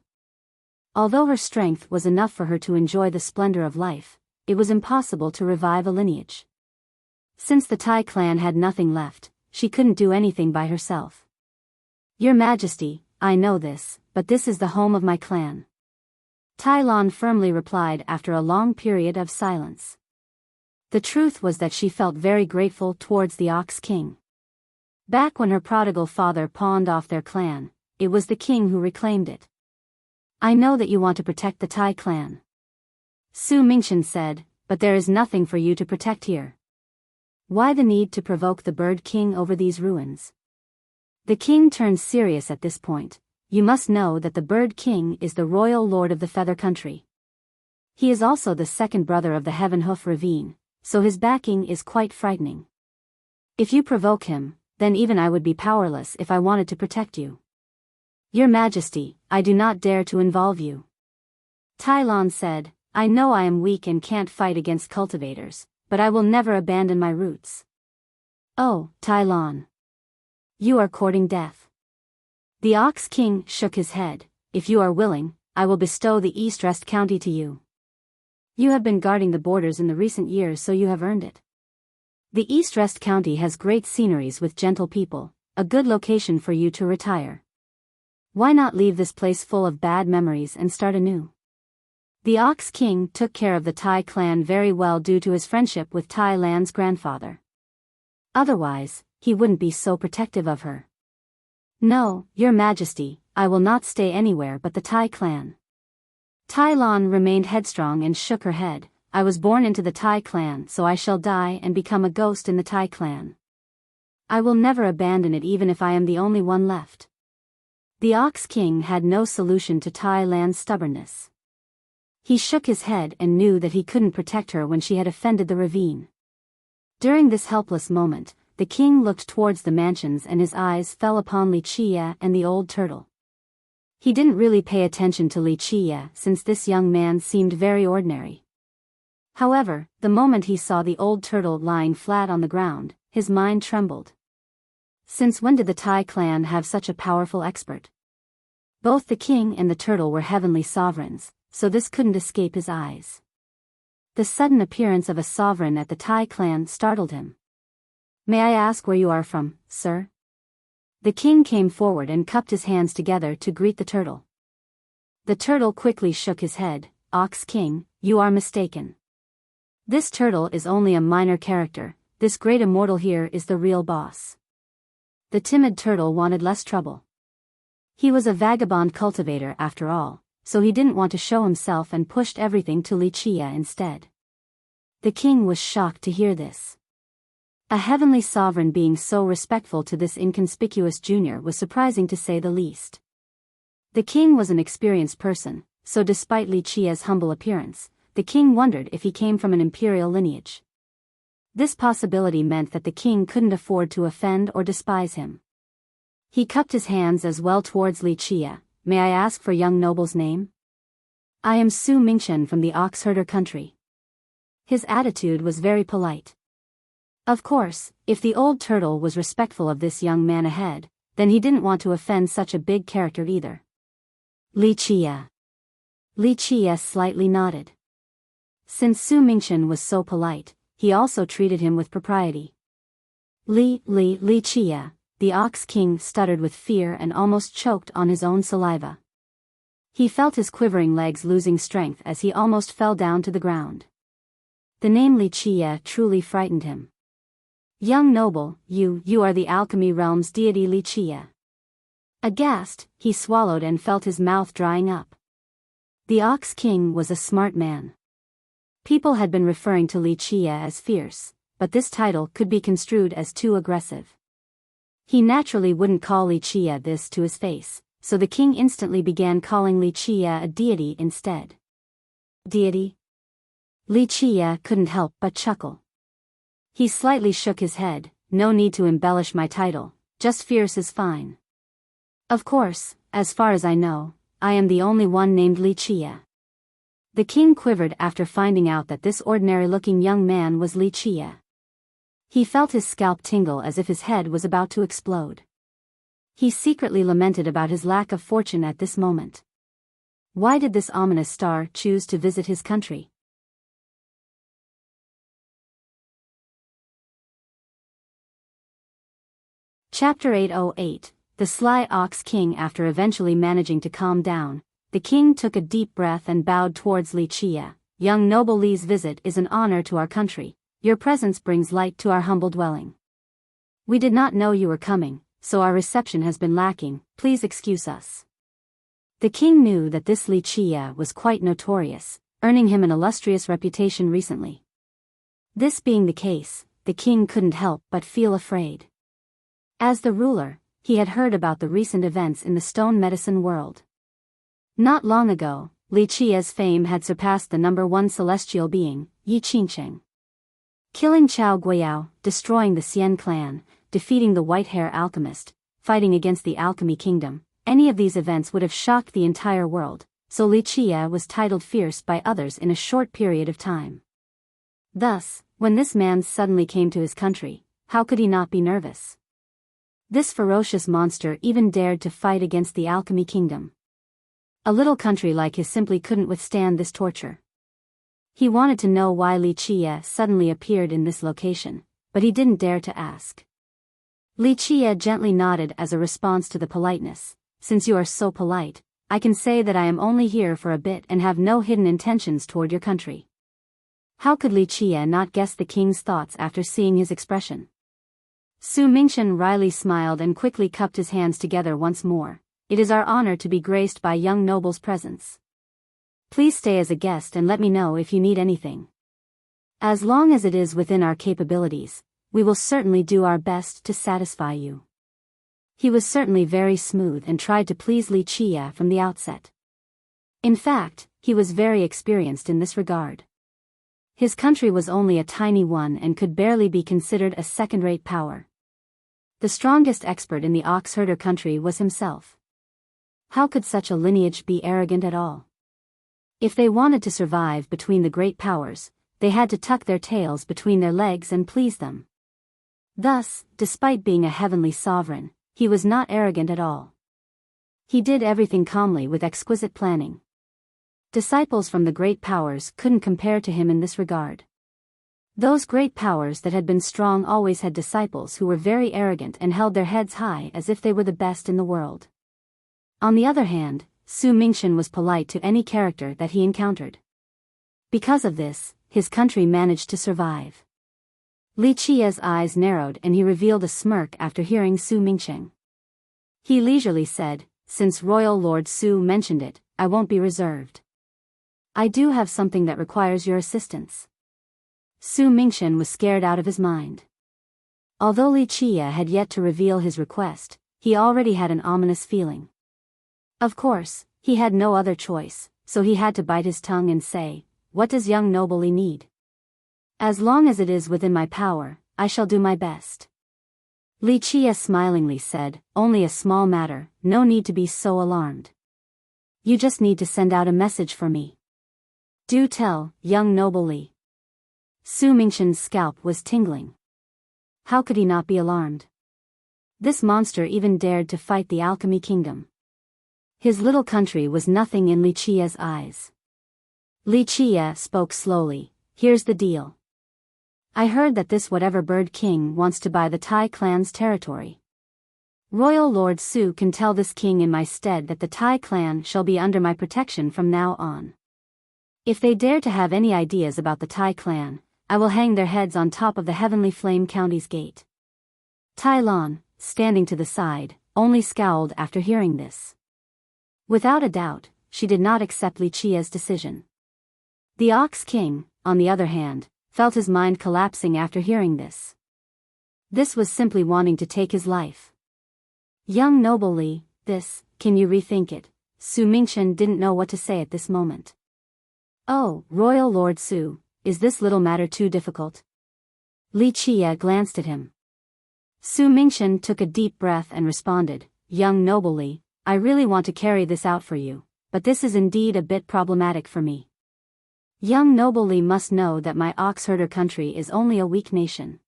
Although her strength was enough for her to enjoy the splendor of life, it was impossible to revive a lineage. Since the Tai clan had nothing left, she couldn't do anything by herself. "Your Majesty, I know this, but this is the home of my clan," Tai Lon firmly replied after a long period of silence. The truth was that she felt very grateful towards the Ox King. Back when her prodigal father pawned off their clan, it was the king who reclaimed it. "I know that you want to protect the Tai clan," Su Mingchen said, "but there is nothing for you to protect here. Why the need to provoke the Bird King over these ruins?" The king turned serious at this point. "You must know that the Bird King is the royal lord of the Feather Country. He is also the second brother of the Heaven Hoof Ravine, so his backing is quite frightening. If you provoke him, then even I would be powerless if I wanted to protect you. Your Majesty, I do not dare to involve you." Tai Lon said, "I know I am weak and can't fight against cultivators, but I will never abandon my roots." "Oh, Tai Lon. You are courting death." The Ox King shook his head. "If you are willing, I will bestow the East Rest County to you. You have been guarding the borders in the recent years, so you have earned it. The East Rest County has great sceneries with gentle people, a good location for you to retire. Why not leave this place full of bad memories and start anew?" The Ox King took care of the Tai clan very well due to his friendship with Tai Lan's grandfather. Otherwise, he wouldn't be so protective of her. "No, Your Majesty, I will not stay anywhere but the Tai clan." Tai Lon remained headstrong and shook her head. "I was born into the Tai clan, so I shall die and become a ghost in the Tai clan. I will never abandon it even if I am the only one left." The Ox King had no solution to Tai Lan's stubbornness. He shook his head and knew that he couldn't protect her when she had offended the ravine. During this helpless moment, the king looked towards the mansions and his eyes fell upon Li Chia and the old turtle. He didn't really pay attention to Li Chia since this young man seemed very ordinary. However, the moment he saw the old turtle lying flat on the ground, his mind trembled. Since when did the Tai clan have such a powerful expert? Both the king and the turtle were heavenly sovereigns, so this couldn't escape his eyes. The sudden appearance of a sovereign at the Tai clan startled him. "May I ask where you are from, sir?" The king came forward and cupped his hands together to greet the turtle. The turtle quickly shook his head. "Ox King, you are mistaken. This turtle is only a minor character, this great immortal here is the real boss." The timid turtle wanted less trouble. He was a vagabond cultivator after all, so he didn't want to show himself and pushed everything to Wuxia instead. The king was shocked to hear this. A heavenly sovereign being so respectful to this inconspicuous junior was surprising to say the least. The king was an experienced person, so despite Wuxia's humble appearance, the king wondered if he came from an imperial lineage. This possibility meant that the king couldn't afford to offend or despise him. He cupped his hands as well towards Wuxia. "May I ask for young noble's name?" "I am Su Mingchen from the Oxherder country." His attitude was very polite. Of course, if the old turtle was respectful of this young man ahead, then he didn't want to offend such a big character either. "Wuxia." Wuxia slightly nodded. Since Su Mingchen was so polite, he also treated him with propriety. Wuxia," the Ox King stuttered with fear and almost choked on his own saliva. He felt his quivering legs losing strength as he almost fell down to the ground. The name Wuxia truly frightened him. "Young noble, you are the alchemy realm's deity Wuxia." Aghast, he swallowed and felt his mouth drying up. The Ox King was a smart man. People had been referring to Wuxia as fierce, but this title could be construed as too aggressive. He naturally wouldn't call Wuxia this to his face, so the king instantly began calling Wuxia a deity instead. "Deity?" Wuxia couldn't help but chuckle. He slightly shook his head. "No need to embellish my title, just fierce is fine. Of course, as far as I know, I am the only one named Wuxia." The king quivered after finding out that this ordinary-looking young man was Wuxia. He felt his scalp tingle as if his head was about to explode. He secretly lamented about his lack of fortune at this moment. Why did this ominous star choose to visit his country? Chapter 808, The Sly Ox King. After eventually managing to calm down, the king took a deep breath and bowed towards Wuxia. "Young noble, Li's visit is an honor to our country. Your presence brings light to our humble dwelling. We did not know you were coming, so our reception has been lacking, please excuse us." The king knew that this Wuxia was quite notorious, earning him an illustrious reputation recently. This being the case, the king couldn't help but feel afraid. As the ruler, he had heard about the recent events in the stone medicine world. Not long ago, Wuxia's fame had surpassed the #1 celestial being, Yi Qingcheng. Killing Chao Guiyao, destroying the Xian clan, defeating the white-hair alchemist, fighting against the alchemy kingdom, any of these events would have shocked the entire world, so Wuxia was titled fierce by others in a short period of time. Thus, when this man suddenly came to his country, how could he not be nervous? This ferocious monster even dared to fight against the alchemy kingdom. A little country like his simply couldn't withstand this torture. He wanted to know why Wuxia suddenly appeared in this location, but he didn't dare to ask. Wuxia gently nodded as a response to the politeness. "Since you are so polite, I can say that I am only here for a bit and have no hidden intentions toward your country." How could Wuxia not guess the king's thoughts after seeing his expression? Su Mingchen wryly smiled and quickly cupped his hands together once more. "It is our honor to be graced by young noble's presence. Please stay as a guest and let me know if you need anything. As long as it is within our capabilities, we will certainly do our best to satisfy you." He was certainly very smooth and tried to please Wuxia from the outset. In fact, he was very experienced in this regard. His country was only a tiny one and could barely be considered a second-rate power. The strongest expert in the Oxherder country was himself. How could such a lineage be arrogant at all? If they wanted to survive between the great powers, they had to tuck their tails between their legs and please them. Thus, despite being a heavenly sovereign, he was not arrogant at all. He did everything calmly with exquisite planning. Disciples from the great powers couldn't compare to him in this regard. Those great powers that had been strong always had disciples who were very arrogant and held their heads high as if they were the best in the world. On the other hand, Su Mingchen was polite to any character that he encountered. Because of this, his country managed to survive. Li Qia's eyes narrowed and he revealed a smirk after hearing Su Mingchen. He leisurely said, "Since Royal Lord Su mentioned it, I won't be reserved. I do have something that requires your assistance." Su Mingchen was scared out of his mind. Although Li Qia had yet to reveal his request, he already had an ominous feeling. Of course, he had no other choice, so he had to bite his tongue and say, "What does young noble Li need? As long as it is within my power, I shall do my best." Li Qia smilingly said, "Only a small matter, no need to be so alarmed. You just need to send out a message for me. Do tell, young noble Li." Su Mingchen's scalp was tingling. How could he not be alarmed? This monster even dared to fight the alchemy kingdom. His little country was nothing in Li Qia's eyes. Li Qia spoke slowly, "Here's the deal. I heard that this whatever bird king wants to buy the Tai clan's territory. Royal Lord Su can tell this king in my stead that the Tai clan shall be under my protection from now on. If they dare to have any ideas about the Tai clan, I will hang their heads on top of the Heavenly Flame County's gate." Tai Lan, standing to the side, only scowled after hearing this. Without a doubt, she did not accept Li Qia's decision. The Ox King, on the other hand, felt his mind collapsing after hearing this. This was simply wanting to take his life. "Young noble Li, can you rethink it?" Su Mingchen didn't know what to say at this moment. "Oh, Royal Lord Su, is this little matter too difficult?" Li Qia glanced at him. Su Mingchen took a deep breath and responded, "Young noble Li, I really want to carry this out for you, but this is indeed a bit problematic for me. Young noble Li must know that my ox-herder country is only a weak nation."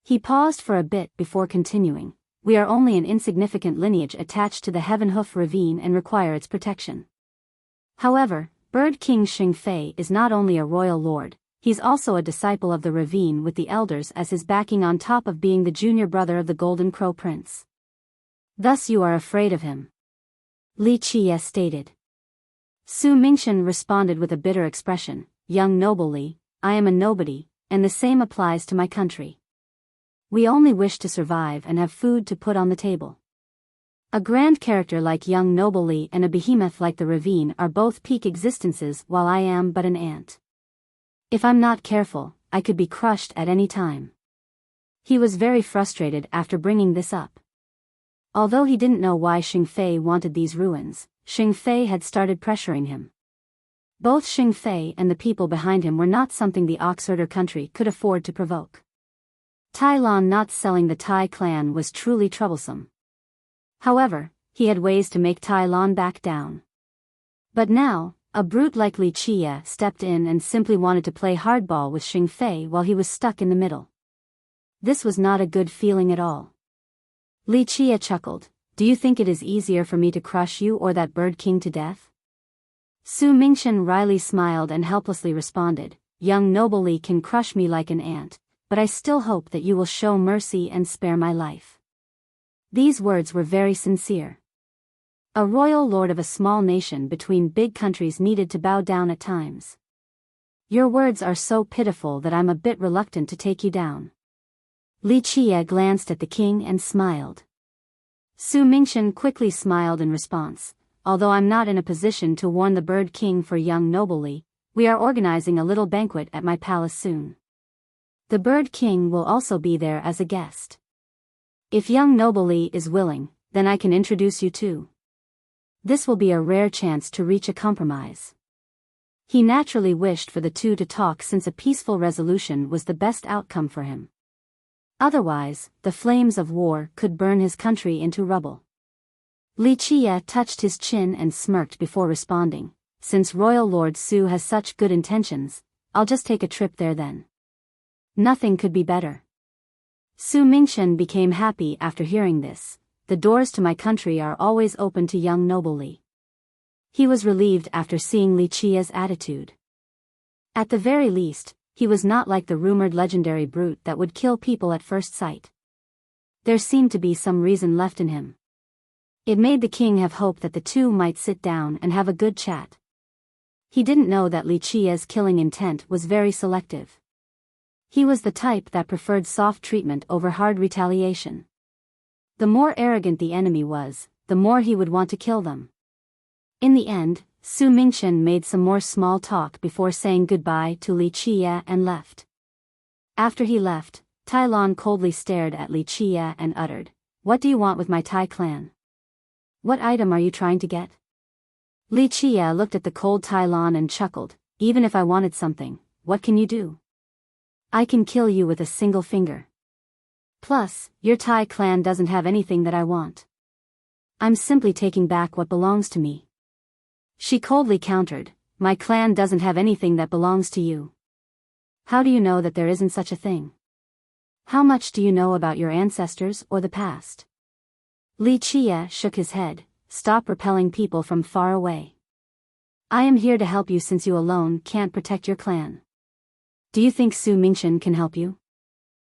He paused for a bit before continuing, "We are only an insignificant lineage attached to the Heaven Hoof Ravine and require its protection. However, Bird King Xingfei is not only a royal lord, he's also a disciple of the ravine with the elders as his backing on top of being the junior brother of the Golden Crow Prince. Thus you are afraid of him," Li Qia stated. Su Mingchen responded with a bitter expression, "Young noble Li, I am a nobody, and the same applies to my country. We only wish to survive and have food to put on the table. A grand character like young noble Li and a behemoth like the ravine are both peak existences while I am but an ant. If I'm not careful, I could be crushed at any time." He was very frustrated after bringing this up. Although he didn't know why Xingfei wanted these ruins, Xingfei had started pressuring him. Both Xingfei and the people behind him were not something the ox-herder country could afford to provoke. Tai Lan not selling the Tai clan was truly troublesome. However, he had ways to make Tai Lan back down. But now, a brute like Li Qia stepped in and simply wanted to play hardball with Xingfei while he was stuck in the middle. This was not a good feeling at all. Li Qia chuckled, "Do you think it is easier for me to crush you or that bird king to death?" Su Mingchen wryly smiled and helplessly responded, "Young noble Li can crush me like an ant, but I still hope that you will show mercy and spare my life." These words were very sincere. A royal lord of a small nation between big countries needed to bow down at times. "Your words are so pitiful that I'm a bit reluctant to take you down." Li Qia glanced at the king and smiled. Su Mingchen quickly smiled in response, "Although I'm not in a position to warn the bird king for young noble Li, we are organizing a little banquet at my palace soon. The bird king will also be there as a guest. If young noble Li is willing, then I can introduce you too. This will be a rare chance to reach a compromise." He naturally wished for the two to talk since a peaceful resolution was the best outcome for him. Otherwise, the flames of war could burn his country into rubble. Li Qia touched his chin and smirked before responding, "Since Royal Lord Su has such good intentions, I'll just take a trip there then. Nothing could be better." Su Mingchen became happy after hearing this. "The doors to my country are always open to young noble Li." He was relieved after seeing Li Qia's attitude. At the very least, he was not like the rumored legendary brute that would kill people at first sight. There seemed to be some reason left in him. It made the king have hope that the two might sit down and have a good chat. He didn't know that Li Qia's killing intent was very selective. He was the type that preferred soft treatment over hard retaliation. The more arrogant the enemy was, the more he would want to kill them. In the end, Su Mingchen made some more small talk before saying goodbye to Li Qia and left. After he left, Tai Lon coldly stared at Li Qia and uttered, "What do you want with my Tai clan? What item are you trying to get?" Li Qia looked at the cold Tai Lon and chuckled, "Even if I wanted something, what can you do? I can kill you with a single finger. Plus, your Tai clan doesn't have anything that I want. I'm simply taking back what belongs to me." She coldly countered, "My clan doesn't have anything that belongs to you. How do you know that there isn't such a thing? How much do you know about your ancestors or the past?" Li Qia shook his head, "Stop repelling people from far away. I am here to help you since you alone can't protect your clan. Do you think Su Mingchen can help you?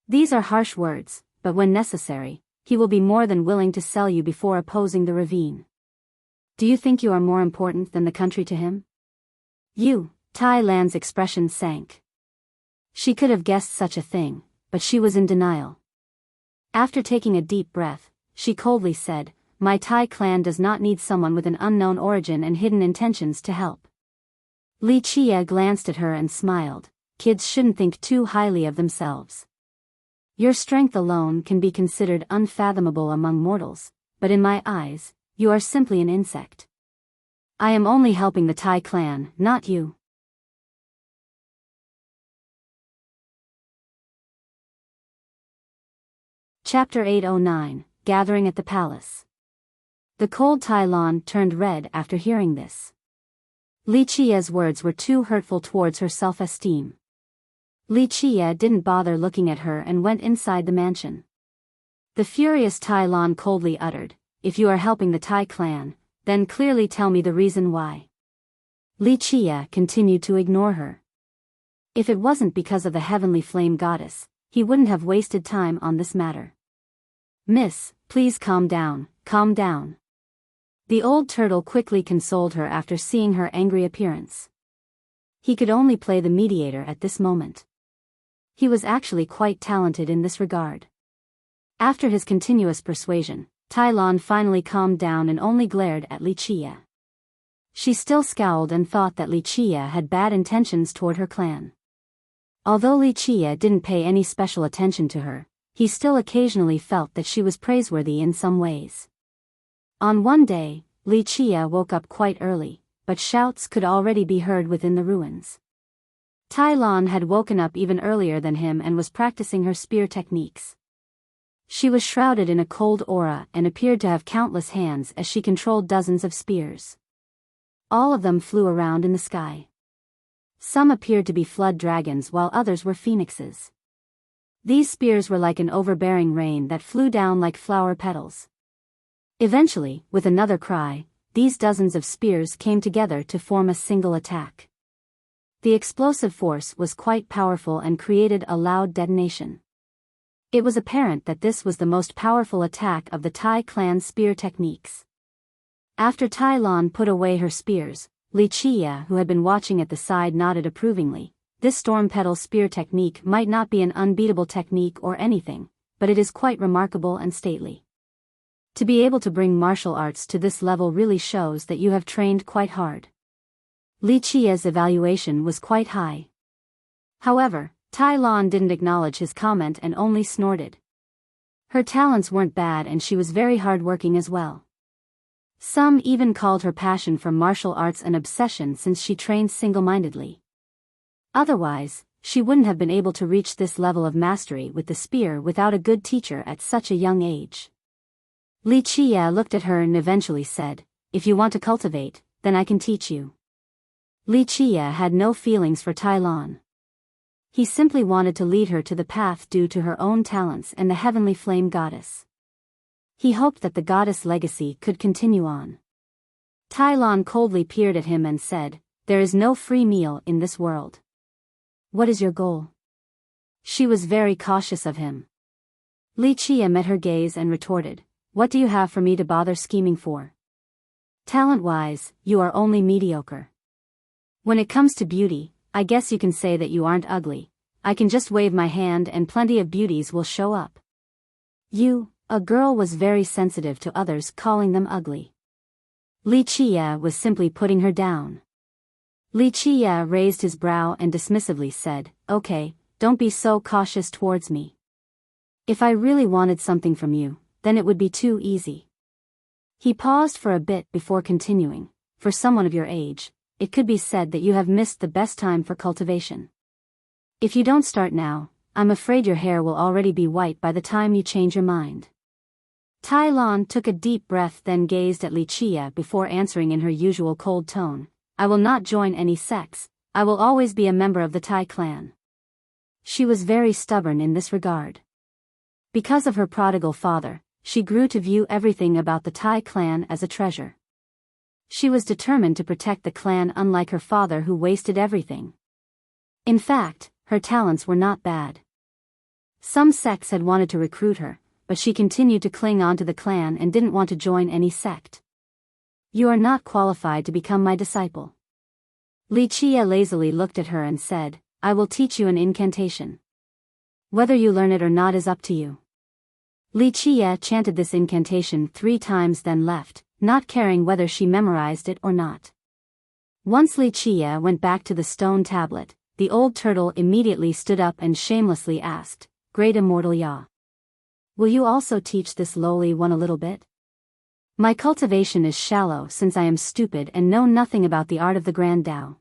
These are harsh words, but when necessary, he will be more than willing to sell you before opposing the ravine. Do you think you are more important than the country to him?" Tai Lan's expression sank. She could have guessed such a thing, but she was in denial. After taking a deep breath, she coldly said, "My Tai clan does not need someone with an unknown origin and hidden intentions to help." Li Qia glanced at her and smiled. "Kids shouldn't think too highly of themselves. Your strength alone can be considered unfathomable among mortals, but in my eyes, you are simply an insect. I am only helping the Tai clan, not you." Chapter 809, Gathering at the Palace. The cold Tai Lon turned red after hearing this. Li Qia's words were too hurtful towards her self-esteem. Li Qia didn't bother looking at her and went inside the mansion. The furious Tai Lon coldly uttered, "If you are helping the Tai clan, then clearly tell me the reason why." Li Qia continued to ignore her. If it wasn't because of the heavenly flame goddess, he wouldn't have wasted time on this matter. "Miss, please calm down, calm down." The old turtle quickly consoled her after seeing her angry appearance. He could only play the mediator at this moment. He was actually quite talented in this regard. After his continuous persuasion, Tai Lon finally calmed down and only glared at Li Qia. She still scowled and thought that Li Qia had bad intentions toward her clan. Although Li Qia didn't pay any special attention to her, he still occasionally felt that she was praiseworthy in some ways. On one day, Li Qia woke up quite early, but shouts could already be heard within the ruins. Tai Lon had woken up even earlier than him and was practicing her spear techniques. She was shrouded in a cold aura and appeared to have countless hands as she controlled dozens of spears. All of them flew around in the sky. Some appeared to be flood dragons while others were phoenixes. These spears were like an overbearing rain that flew down like flower petals. Eventually, with another cry, these dozens of spears came together to form a single attack. The explosive force was quite powerful and created a loud detonation. It was apparent that this was the most powerful attack of the Tai clan's spear techniques. After Tai Lon put away her spears, Li Qia, who had been watching at the side, nodded approvingly. "This storm petal spear technique might not be an unbeatable technique or anything, but it is quite remarkable and stately. To be able to bring martial arts to this level really shows that you have trained quite hard." Li Qia's evaluation was quite high. However, Tai Lon didn't acknowledge his comment and only snorted. Her talents weren't bad and she was very hardworking as well. Some even called her passion for martial arts an obsession since she trained single-mindedly. Otherwise, she wouldn't have been able to reach this level of mastery with the spear without a good teacher at such a young age. Li Qia looked at her and eventually said, "If you want to cultivate, then I can teach you." Li Qia had no feelings for Tai Lon. He simply wanted to lead her to the path due to her own talents and the heavenly flame goddess. He hoped that the goddess legacy could continue on. Tai Lon coldly peered at him and said, "There is no free meal in this world. What is your goal?" She was very cautious of him. Li Chia met her gaze and retorted, "What do you have for me to bother scheming for? Talent-wise, you are only mediocre. When it comes to beauty, I guess you can say that you aren't ugly. I can just wave my hand and plenty of beauties will show up." A girl was very sensitive to others calling them ugly. Li Chia was simply putting her down. Li Chia raised his brow and dismissively said, "Okay, don't be so cautious towards me. If I really wanted something from you, then it would be too easy." He paused for a bit before continuing, "For someone of your age, it could be said that you have missed the best time for cultivation. If you don't start now, I'm afraid your hair will already be white by the time you change your mind." Tai Lon took a deep breath, then gazed at Li Chia before answering in her usual cold tone, "I will not join any sects. I will always be a member of the Tai clan." She was very stubborn in this regard. Because of her prodigal father, she grew to view everything about the Tai clan as a treasure. She was determined to protect the clan, unlike her father who wasted everything. In fact, her talents were not bad. Some sects had wanted to recruit her, but she continued to cling on to the clan and didn't want to join any sect. "You are not qualified to become my disciple." Li Chia lazily looked at her and said, "I will teach you an incantation. Whether you learn it or not is up to you." Li Chia chanted this incantation 3 times then left, not caring whether she memorized it or not. Once Li Chia went back to the stone tablet, the old turtle immediately stood up and shamelessly asked, "Great Immortal Ya, will you also teach this lowly one a little bit? My cultivation is shallow since I am stupid and know nothing about the art of the Grand Tao.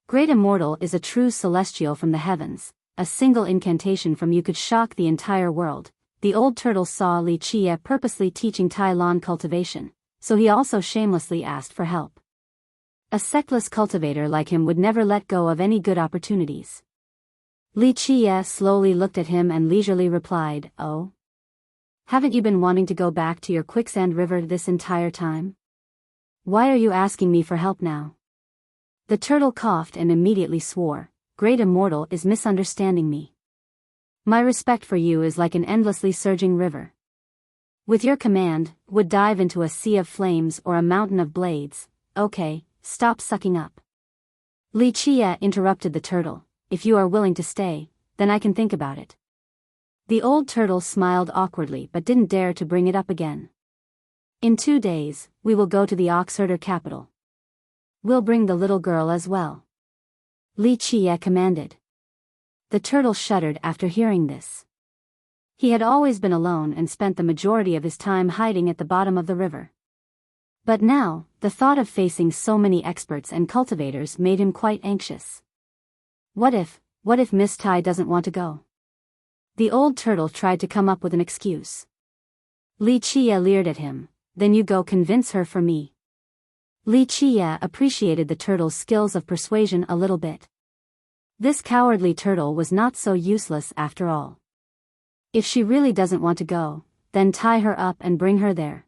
Great Immortal is a true celestial from the heavens, a single incantation from you could shock the entire world." The old turtle saw Li Chia purposely teaching Tai Lon cultivation, so he also shamelessly asked for help. A sectless cultivator like him would never let go of any good opportunities. Li Chia slowly looked at him and leisurely replied, "Oh? Haven't you been wanting to go back to your quicksand river this entire time? Why are you asking me for help now?" The turtle coughed and immediately swore, "Great Immortal is misunderstanding me. My respect for you is like an endlessly surging river. With your command, would dive into a sea of flames or a mountain of blades. Okay, stop sucking up." Li Chia interrupted the turtle, "If you are willing to stay, then I can think about it." The old turtle smiled awkwardly but didn't dare to bring it up again. "In 2 days, we will go to the oxherder capital. We'll bring the little girl as well," Li Chia commanded. The turtle shuddered after hearing this. He had always been alone and spent the majority of his time hiding at the bottom of the river. But now, the thought of facing so many experts and cultivators made him quite anxious. What if Miss Tai doesn't want to go? The old turtle tried to come up with an excuse. Li Chia leered at him, "Then you go convince her for me." Li Chia appreciated the turtle's skills of persuasion a little bit. This cowardly turtle was not so useless after all. If she really doesn't want to go, then tie her up and bring her there.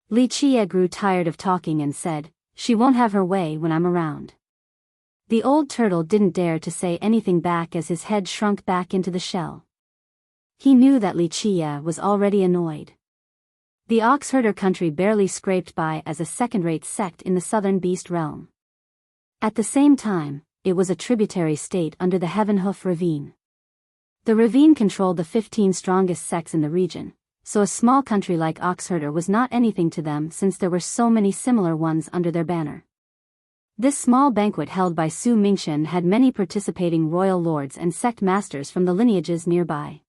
Li Chia grew tired of talking and said, "She won't have her way when I'm around." The old turtle didn't dare to say anything back as his head shrunk back into the shell. He knew that Li Chia was already annoyed. The oxherder country barely scraped by as a second-rate sect in the southern beast realm. At the same time, it was a tributary state under the Heaven Hoof Ravine. The ravine controlled the 15 strongest sects in the region, so a small country like Oxherder was not anything to them since there were so many similar ones under their banner. This small banquet held by Su Mingshan had many participating royal lords and sect masters from the lineages nearby.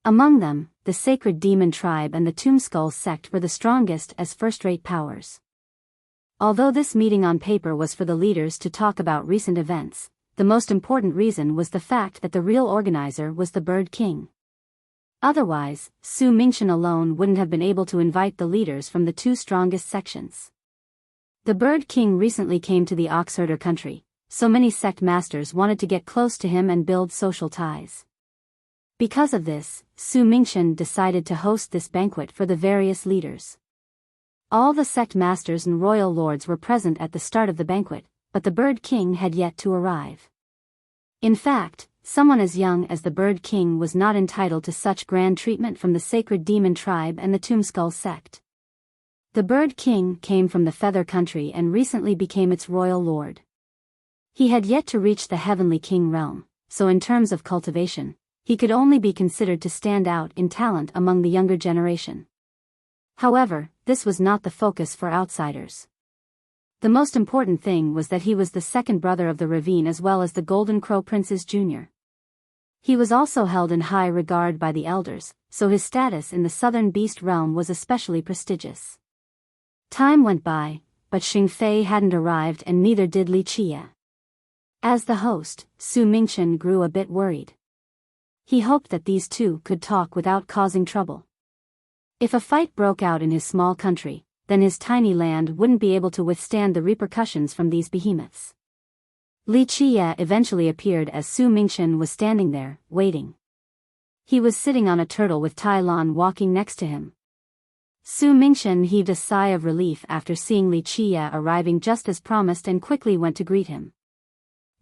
Among them, the Sacred Demon Tribe and the Tombskull sect were the strongest as first-rate powers. Although this meeting on paper was for the leaders to talk about recent events, the most important reason was the fact that the real organizer was the Bird King. Otherwise, Su Mingshan alone wouldn't have been able to invite the leaders from the 2 strongest sections. The Bird King recently came to the Oxherder country, so many sect masters wanted to get close to him and build social ties. Because of this, Su Mingshan decided to host this banquet for the various leaders. All the sect masters and royal lords were present at the start of the banquet, but the Bird King had yet to arrive. In fact, someone as young as the Bird King was not entitled to such grand treatment from the sacred demon tribe and the Tombskull sect. The Bird King came from the Feather Country and recently became its royal lord. He had yet to reach the Heavenly King realm, so in terms of cultivation, he could only be considered to stand out in talent among the younger generation. However, this was not the focus for outsiders. The most important thing was that he was the second brother of the Ravine as well as the Golden Crow Princes Jr. He was also held in high regard by the elders, so his status in the Southern Beast realm was especially prestigious. Time went by, but Xing Fei hadn't arrived and neither did Li Qia. As the host, Su Mingchen grew a bit worried. He hoped that these two could talk without causing trouble. If a fight broke out in his small country, then his tiny land wouldn't be able to withstand the repercussions from these behemoths. Li Qia eventually appeared as Su Mingchen was standing there, waiting. He was sitting on a turtle with Tai Lan walking next to him. Su Mingchen heaved a sigh of relief after seeing Li Qia arriving just as promised and quickly went to greet him.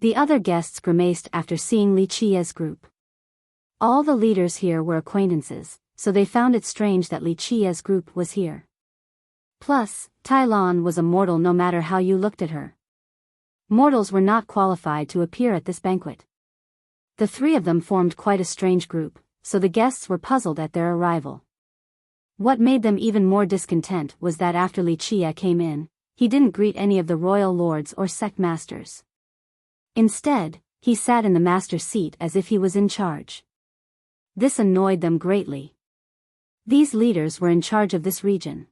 The other guests grimaced after seeing Li Qia's group. All the leaders here were acquaintances, so they found it strange that Li Qia's group was here. Plus, Tai Lan was a mortal no matter how you looked at her. Mortals were not qualified to appear at this banquet. The three of them formed quite a strange group, so the guests were puzzled at their arrival. What made them even more discontent was that after Li Qia came in, he didn't greet any of the royal lords or sect masters. Instead, he sat in the master's seat as if he was in charge. This annoyed them greatly. These leaders were in charge of this region.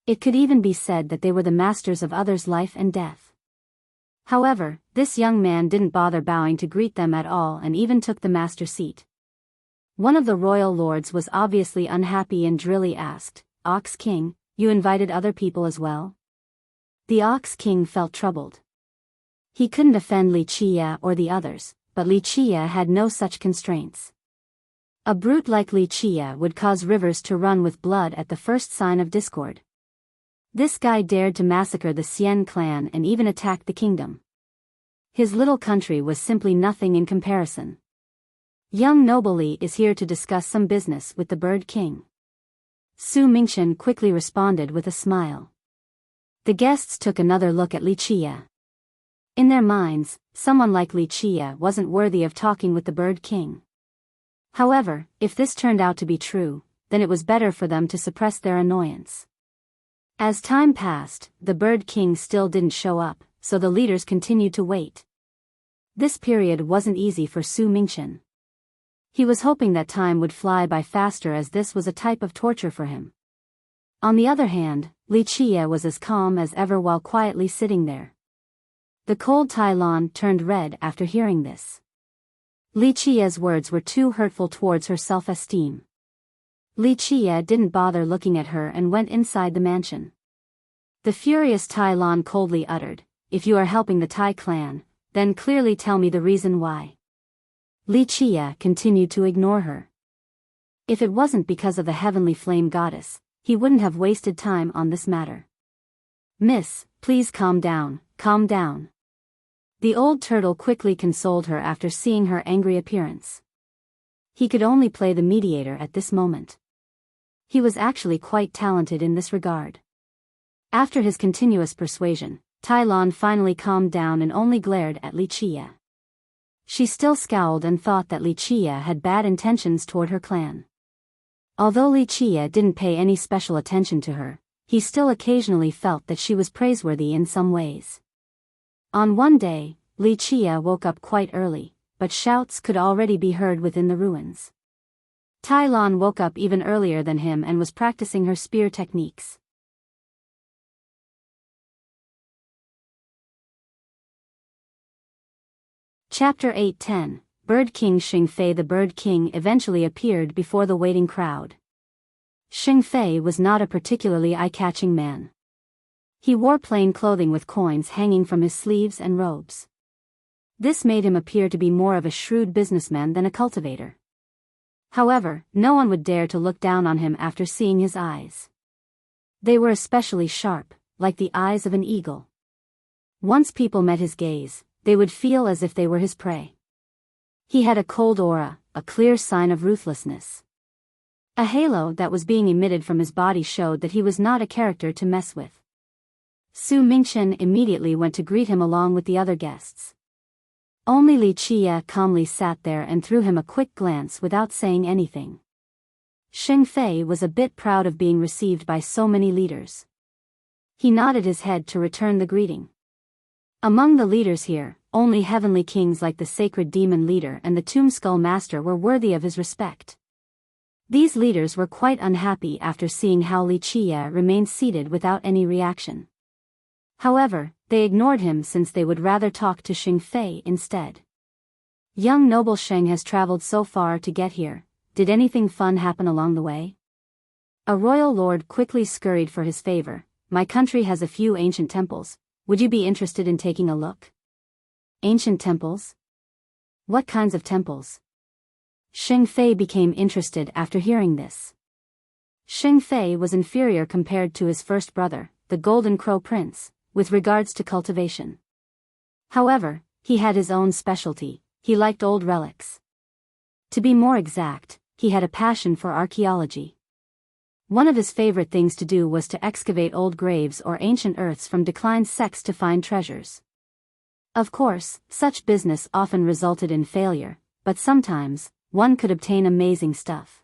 It could even be said that they were the masters of others' life and death. However, this young man didn't bother bowing to greet them at all and even took the master seat. One of the royal lords was obviously unhappy and drily asked, "Ox King, you invited other people as well?" The Ox King felt troubled. He couldn't offend Li Qia or the others, but Li Qia had no such constraints. A brute like Li Qia would cause rivers to run with blood at the first sign of discord. This guy dared to massacre the Xian clan and even attack the kingdom. His little country was simply nothing in comparison. Young Noble Li is here to discuss some business with the Bird King. Su Mingchen quickly responded with a smile. The guests took another look at Li Qia. In their minds, someone like Li Qia wasn't worthy of talking with the Bird King. However, if this turned out to be true, then it was better for them to suppress their annoyance. As time passed, the Bird King still didn't show up, so the leaders continued to wait. This period wasn't easy for Su Mingchen. He was hoping that time would fly by faster as this was a type of torture for him. On the other hand, Li Qia was as calm as ever while quietly sitting there. The cold Tai Lan turned red after hearing this. Li Qia's words were too hurtful towards her self-esteem. Li Qia didn't bother looking at her and went inside the mansion. The furious Tai Lan coldly uttered, "If you are helping the Tai clan, then clearly tell me the reason why." Li Qia continued to ignore her. If it wasn't because of the heavenly flame goddess, he wouldn't have wasted time on this matter. "Miss, please calm down, calm down." The old turtle quickly consoled her after seeing her angry appearance. He could only play the mediator at this moment. He was actually quite talented in this regard. After his continuous persuasion, Tai Lan finally calmed down and only glared at Li Qia. She still scowled and thought that Li Qia had bad intentions toward her clan. Although Li Qia didn't pay any special attention to her, he still occasionally felt that she was praiseworthy in some ways. On one day, Li Qia woke up quite early, but shouts could already be heard within the ruins. Tai Lan woke up even earlier than him and was practicing her spear techniques. Chapter 8:10 Bird King Xing Fei. The Bird King eventually appeared before the waiting crowd. Xing Fei was not a particularly eye-catching man. He wore plain clothing with coins hanging from his sleeves and robes. This made him appear to be more of a shrewd businessman than a cultivator. However, no one would dare to look down on him after seeing his eyes. They were especially sharp, like the eyes of an eagle. Once people met his gaze, they would feel as if they were his prey. He had a cold aura, a clear sign of ruthlessness. A halo that was being emitted from his body showed that he was not a character to mess with. Su Mingchen immediately went to greet him along with the other guests. Only Li Qie calmly sat there and threw him a quick glance without saying anything. Xing Fei was a bit proud of being received by so many leaders. He nodded his head to return the greeting. Among the leaders here, only heavenly kings like the sacred demon leader and the tomb skull master were worthy of his respect. These leaders were quite unhappy after seeing how Li Qie remained seated without any reaction. However, they ignored him since they would rather talk to Xing Fei instead. Young noble Sheng has traveled so far to get here. Did anything fun happen along the way? A royal lord quickly scurried for his favor. My country has a few ancient temples. Would you be interested in taking a look? Ancient temples? What kinds of temples? Xing Fei became interested after hearing this. Xing Fei was inferior compared to his first brother, the Golden Crow Prince, with regards to cultivation. However, he had his own specialty. He liked old relics. To be more exact, he had a passion for archaeology. One of his favorite things to do was to excavate old graves or ancient earths from declined sects to find treasures. Of course, such business often resulted in failure, but sometimes, one could obtain amazing stuff.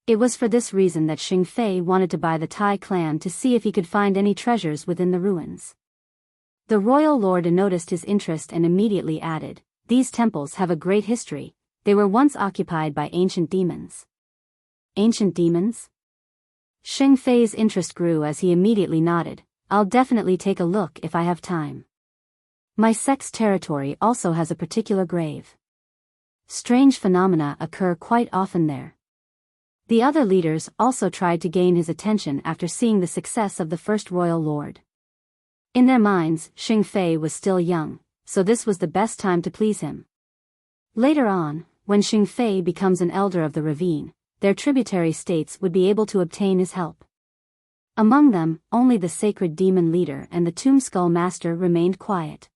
It was for this reason that Xing Fei wanted to buy the Tai clan to see if he could find any treasures within the ruins. The royal lord noticed his interest and immediately added, "These temples have a great history. They were once occupied by ancient demons." Ancient demons? Xing Fei's interest grew as he immediately nodded. "I'll definitely take a look if I have time. My sect's territory also has a particular grave. Strange phenomena occur quite often there." The other leaders also tried to gain his attention after seeing the success of the first royal lord. In their minds, Xing Fei was still young, so this was the best time to please him. Later on, when Xing Fei becomes an elder of the ravine, their tributary states would be able to obtain his help. Among them, only the sacred demon leader and the tomb skull master remained quiet.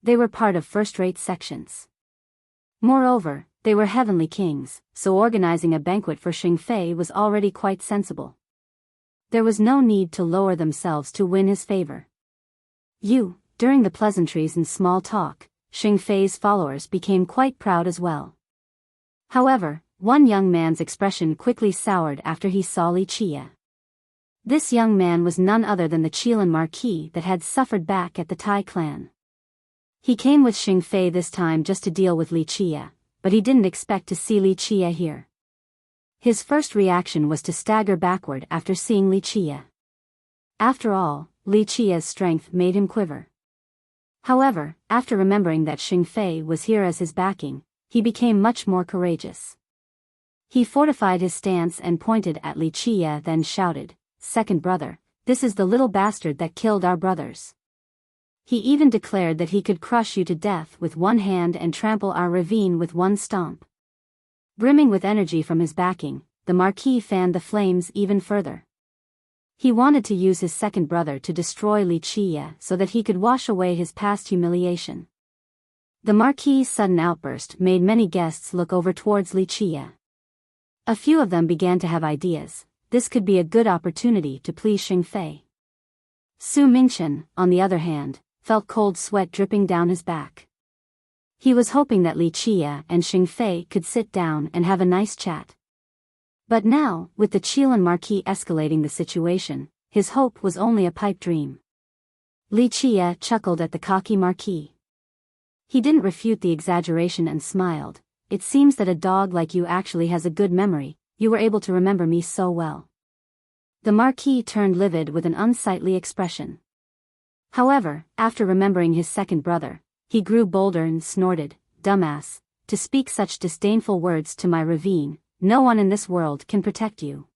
They were part of first-rate sections. Moreover, they were heavenly kings, so organizing a banquet for Xing Fei was already quite sensible. There was no need to lower themselves to win his favor. During the pleasantries and small talk, Xing Fei's followers became quite proud as well. However, one young man's expression quickly soured after he saw Li Qie. This young man was none other than the Qilin Marquis that had suffered back at the Tai clan. He came with Xing Fei this time just to deal with Li Qie, but he didn't expect to see Li Qie here. His first reaction was to stagger backward after seeing Li Qie. After all, Li Qie's strength made him quiver. However, after remembering that Xing Fei was here as his backing, he became much more courageous. He fortified his stance and pointed at Li Qie, then shouted, "Second brother, this is the little bastard that killed our brothers. He even declared that he could crush you to death with one hand and trample our ravine with one stomp." Brimming with energy from his backing, the Marquis fanned the flames even further. He wanted to use his second brother to destroy Li Qie so that he could wash away his past humiliation. The Marquis' sudden outburst made many guests look over towards Li Qie. A few of them began to have ideas. This could be a good opportunity to please Xing Fei. Su Mingchen, on the other hand, felt cold sweat dripping down his back. He was hoping that Li Qie and Xing Fei could sit down and have a nice chat. But now, with the Qilin Marquis escalating the situation, his hope was only a pipe dream. Li Qie chuckled at the cocky Marquis. He didn't refute the exaggeration and smiled. "It seems that a dog like you actually has a good memory. You were able to remember me so well." The Marquis turned livid with an unsightly expression. However, after remembering his second brother, he grew bolder and snorted, "Dumbass, to speak such disdainful words to my ravine. No one in this world can protect you."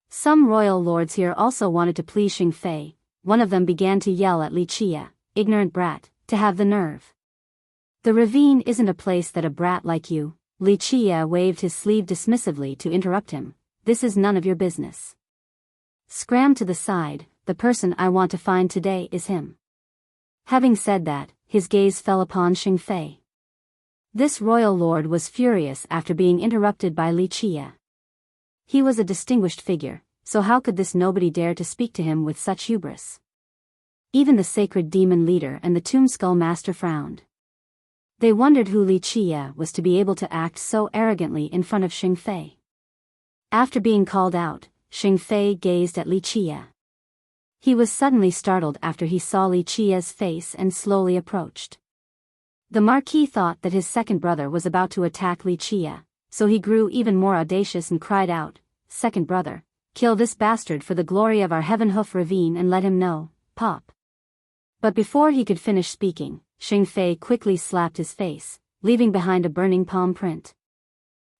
Some royal lords here also wanted to please Xing Fei. One of them began to yell at Li Qie, "Ignorant brat, to have the nerve. The ravine isn't a place that a brat like you." Li Qie waved his sleeve dismissively to interrupt him. "This is none of your business." Scram to the side, the person I want to find today is him. Having said that, his gaze fell upon Xing Fei. This royal lord was furious after being interrupted by Li Chia. He was a distinguished figure, so how could this nobody dare to speak to him with such hubris? Even the sacred demon leader and the Tomb Skull Master frowned. They wondered who Li Chia was to be able to act so arrogantly in front of Xing Fei. After being called out, Xing Fei gazed at Li Chia. He was suddenly startled after he saw Li Chia's face and slowly approached. The Marquis thought that his second brother was about to attack Li Chia, so he grew even more audacious and cried out, "Second brother, kill this bastard for the glory of our Heavenhoof Ravine and let him know, pop." But before he could finish speaking, Xing Fei quickly slapped his face, leaving behind a burning palm print.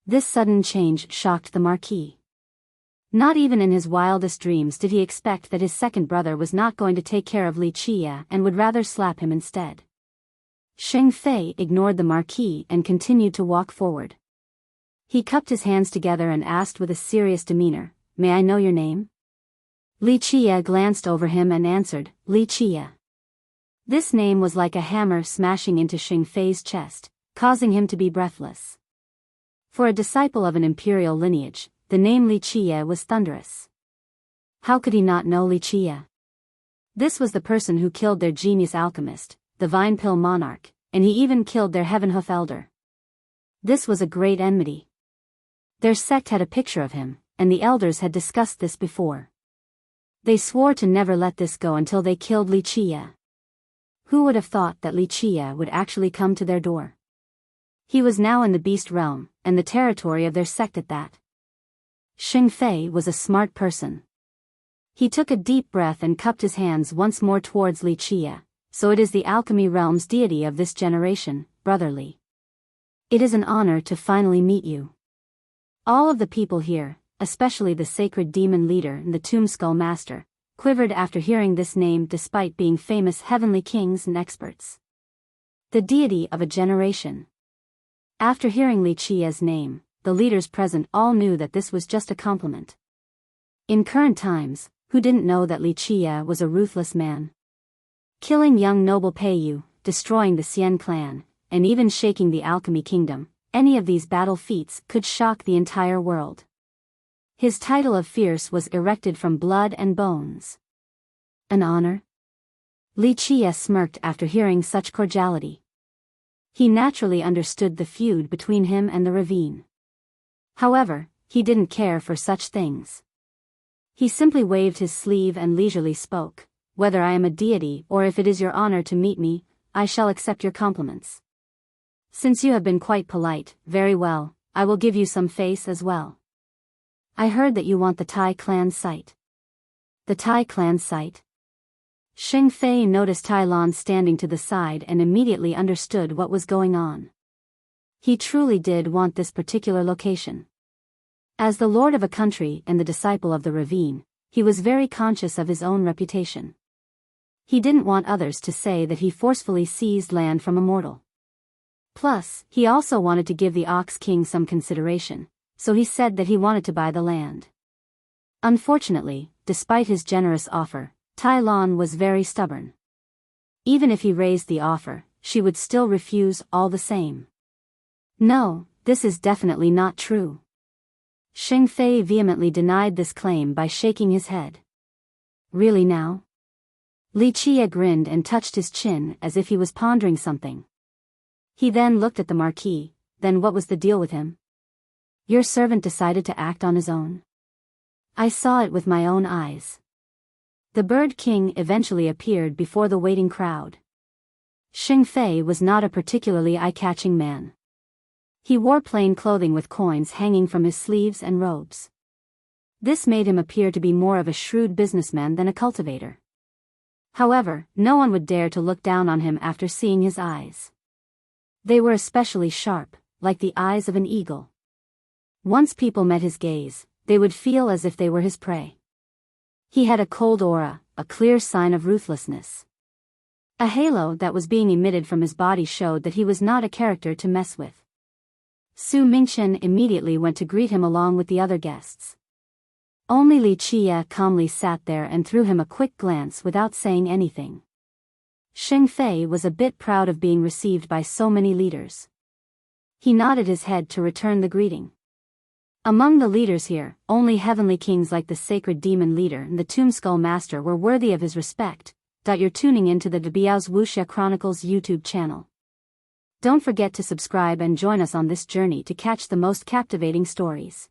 This sudden change shocked the Marquis. Not even in his wildest dreams did he expect that his second brother was not going to take care of Li Chia and would rather slap him instead. Xing Fei ignored the Marquis and continued to walk forward. He cupped his hands together and asked with a serious demeanor, "May I know your name?" Li Chia glanced over him and answered, "Li Chia." This name was like a hammer smashing into Xing Fei's chest, causing him to be breathless. For a disciple of an imperial lineage, the name Li Chia was thunderous. How could he not know Li Chia? This was the person who killed their genius alchemist, the Vine Pill Monarch, and he even killed their Heavenhoof Elder. This was a great enmity. Their sect had a picture of him, and the elders had discussed this before. They swore to never let this go until they killed Li Chia. Who would have thought that Li Chia would actually come to their door? He was now in the beast realm, and the territory of their sect at that. Xing Fei was a smart person. He took a deep breath and cupped his hands once more towards Li Chia. "So it is the alchemy realm's deity of this generation, brotherly. It is an honor to finally meet you." All of the people here, especially the sacred demon leader and the Tomb Skull Master, quivered after hearing this name despite being famous heavenly kings and experts. The deity of a generation. After hearing Li Chia's name, the leaders present all knew that this was just a compliment. In current times, who didn't know that Li Chia was a ruthless man? Killing young noble Peiyu, destroying the Xian clan, and even shaking the alchemy kingdom, any of these battle feats could shock the entire world. His title of fierce was erected from blood and bones. An honor? Li Chia smirked after hearing such cordiality. He naturally understood the feud between him and the ravine. However, he didn't care for such things. He simply waved his sleeve and leisurely spoke, "Whether I am a deity or if it is your honor to meet me, I shall accept your compliments. Since you have been quite polite, very well, I will give you some face as well. I heard that you want the Tai clan site." The Tai clan site? Xing Fei noticed Tai Lan standing to the side and immediately understood what was going on. He truly did want this particular location. As the lord of a country and the disciple of the ravine, he was very conscious of his own reputation. He didn't want others to say that he forcefully seized land from a mortal. Plus, he also wanted to give the Ox King some consideration, so he said that he wanted to buy the land. Unfortunately, despite his generous offer, Tai Lan was very stubborn. Even if he raised the offer, she would still refuse all the same. "No, this is definitely not true." Xing Fei vehemently denied this claim by shaking his head. "Really now?" Li Chia grinned and touched his chin as if he was pondering something. He then looked at the Marquis. "Then what was the deal with him? Your servant decided to act on his own. I saw it with my own eyes." The Bird King eventually appeared before the waiting crowd. Xing Fei was not a particularly eye-catching man. He wore plain clothing with coins hanging from his sleeves and robes. This made him appear to be more of a shrewd businessman than a cultivator. However, no one would dare to look down on him after seeing his eyes. They were especially sharp, like the eyes of an eagle. Once people met his gaze, they would feel as if they were his prey. He had a cold aura, a clear sign of ruthlessness. A halo that was being emitted from his body showed that he was not a character to mess with. Su Mingchen immediately went to greet him along with the other guests. Only Li Qie calmly sat there and threw him a quick glance without saying anything. Xing Fei was a bit proud of being received by so many leaders. He nodded his head to return the greeting. Among the leaders here, only heavenly kings like the sacred demon leader and the Tombskull Master were worthy of his respect. You're tuning into the Biyao's Wuxia Chronicles YouTube channel. Don't forget to subscribe and join us on this journey to catch the most captivating stories.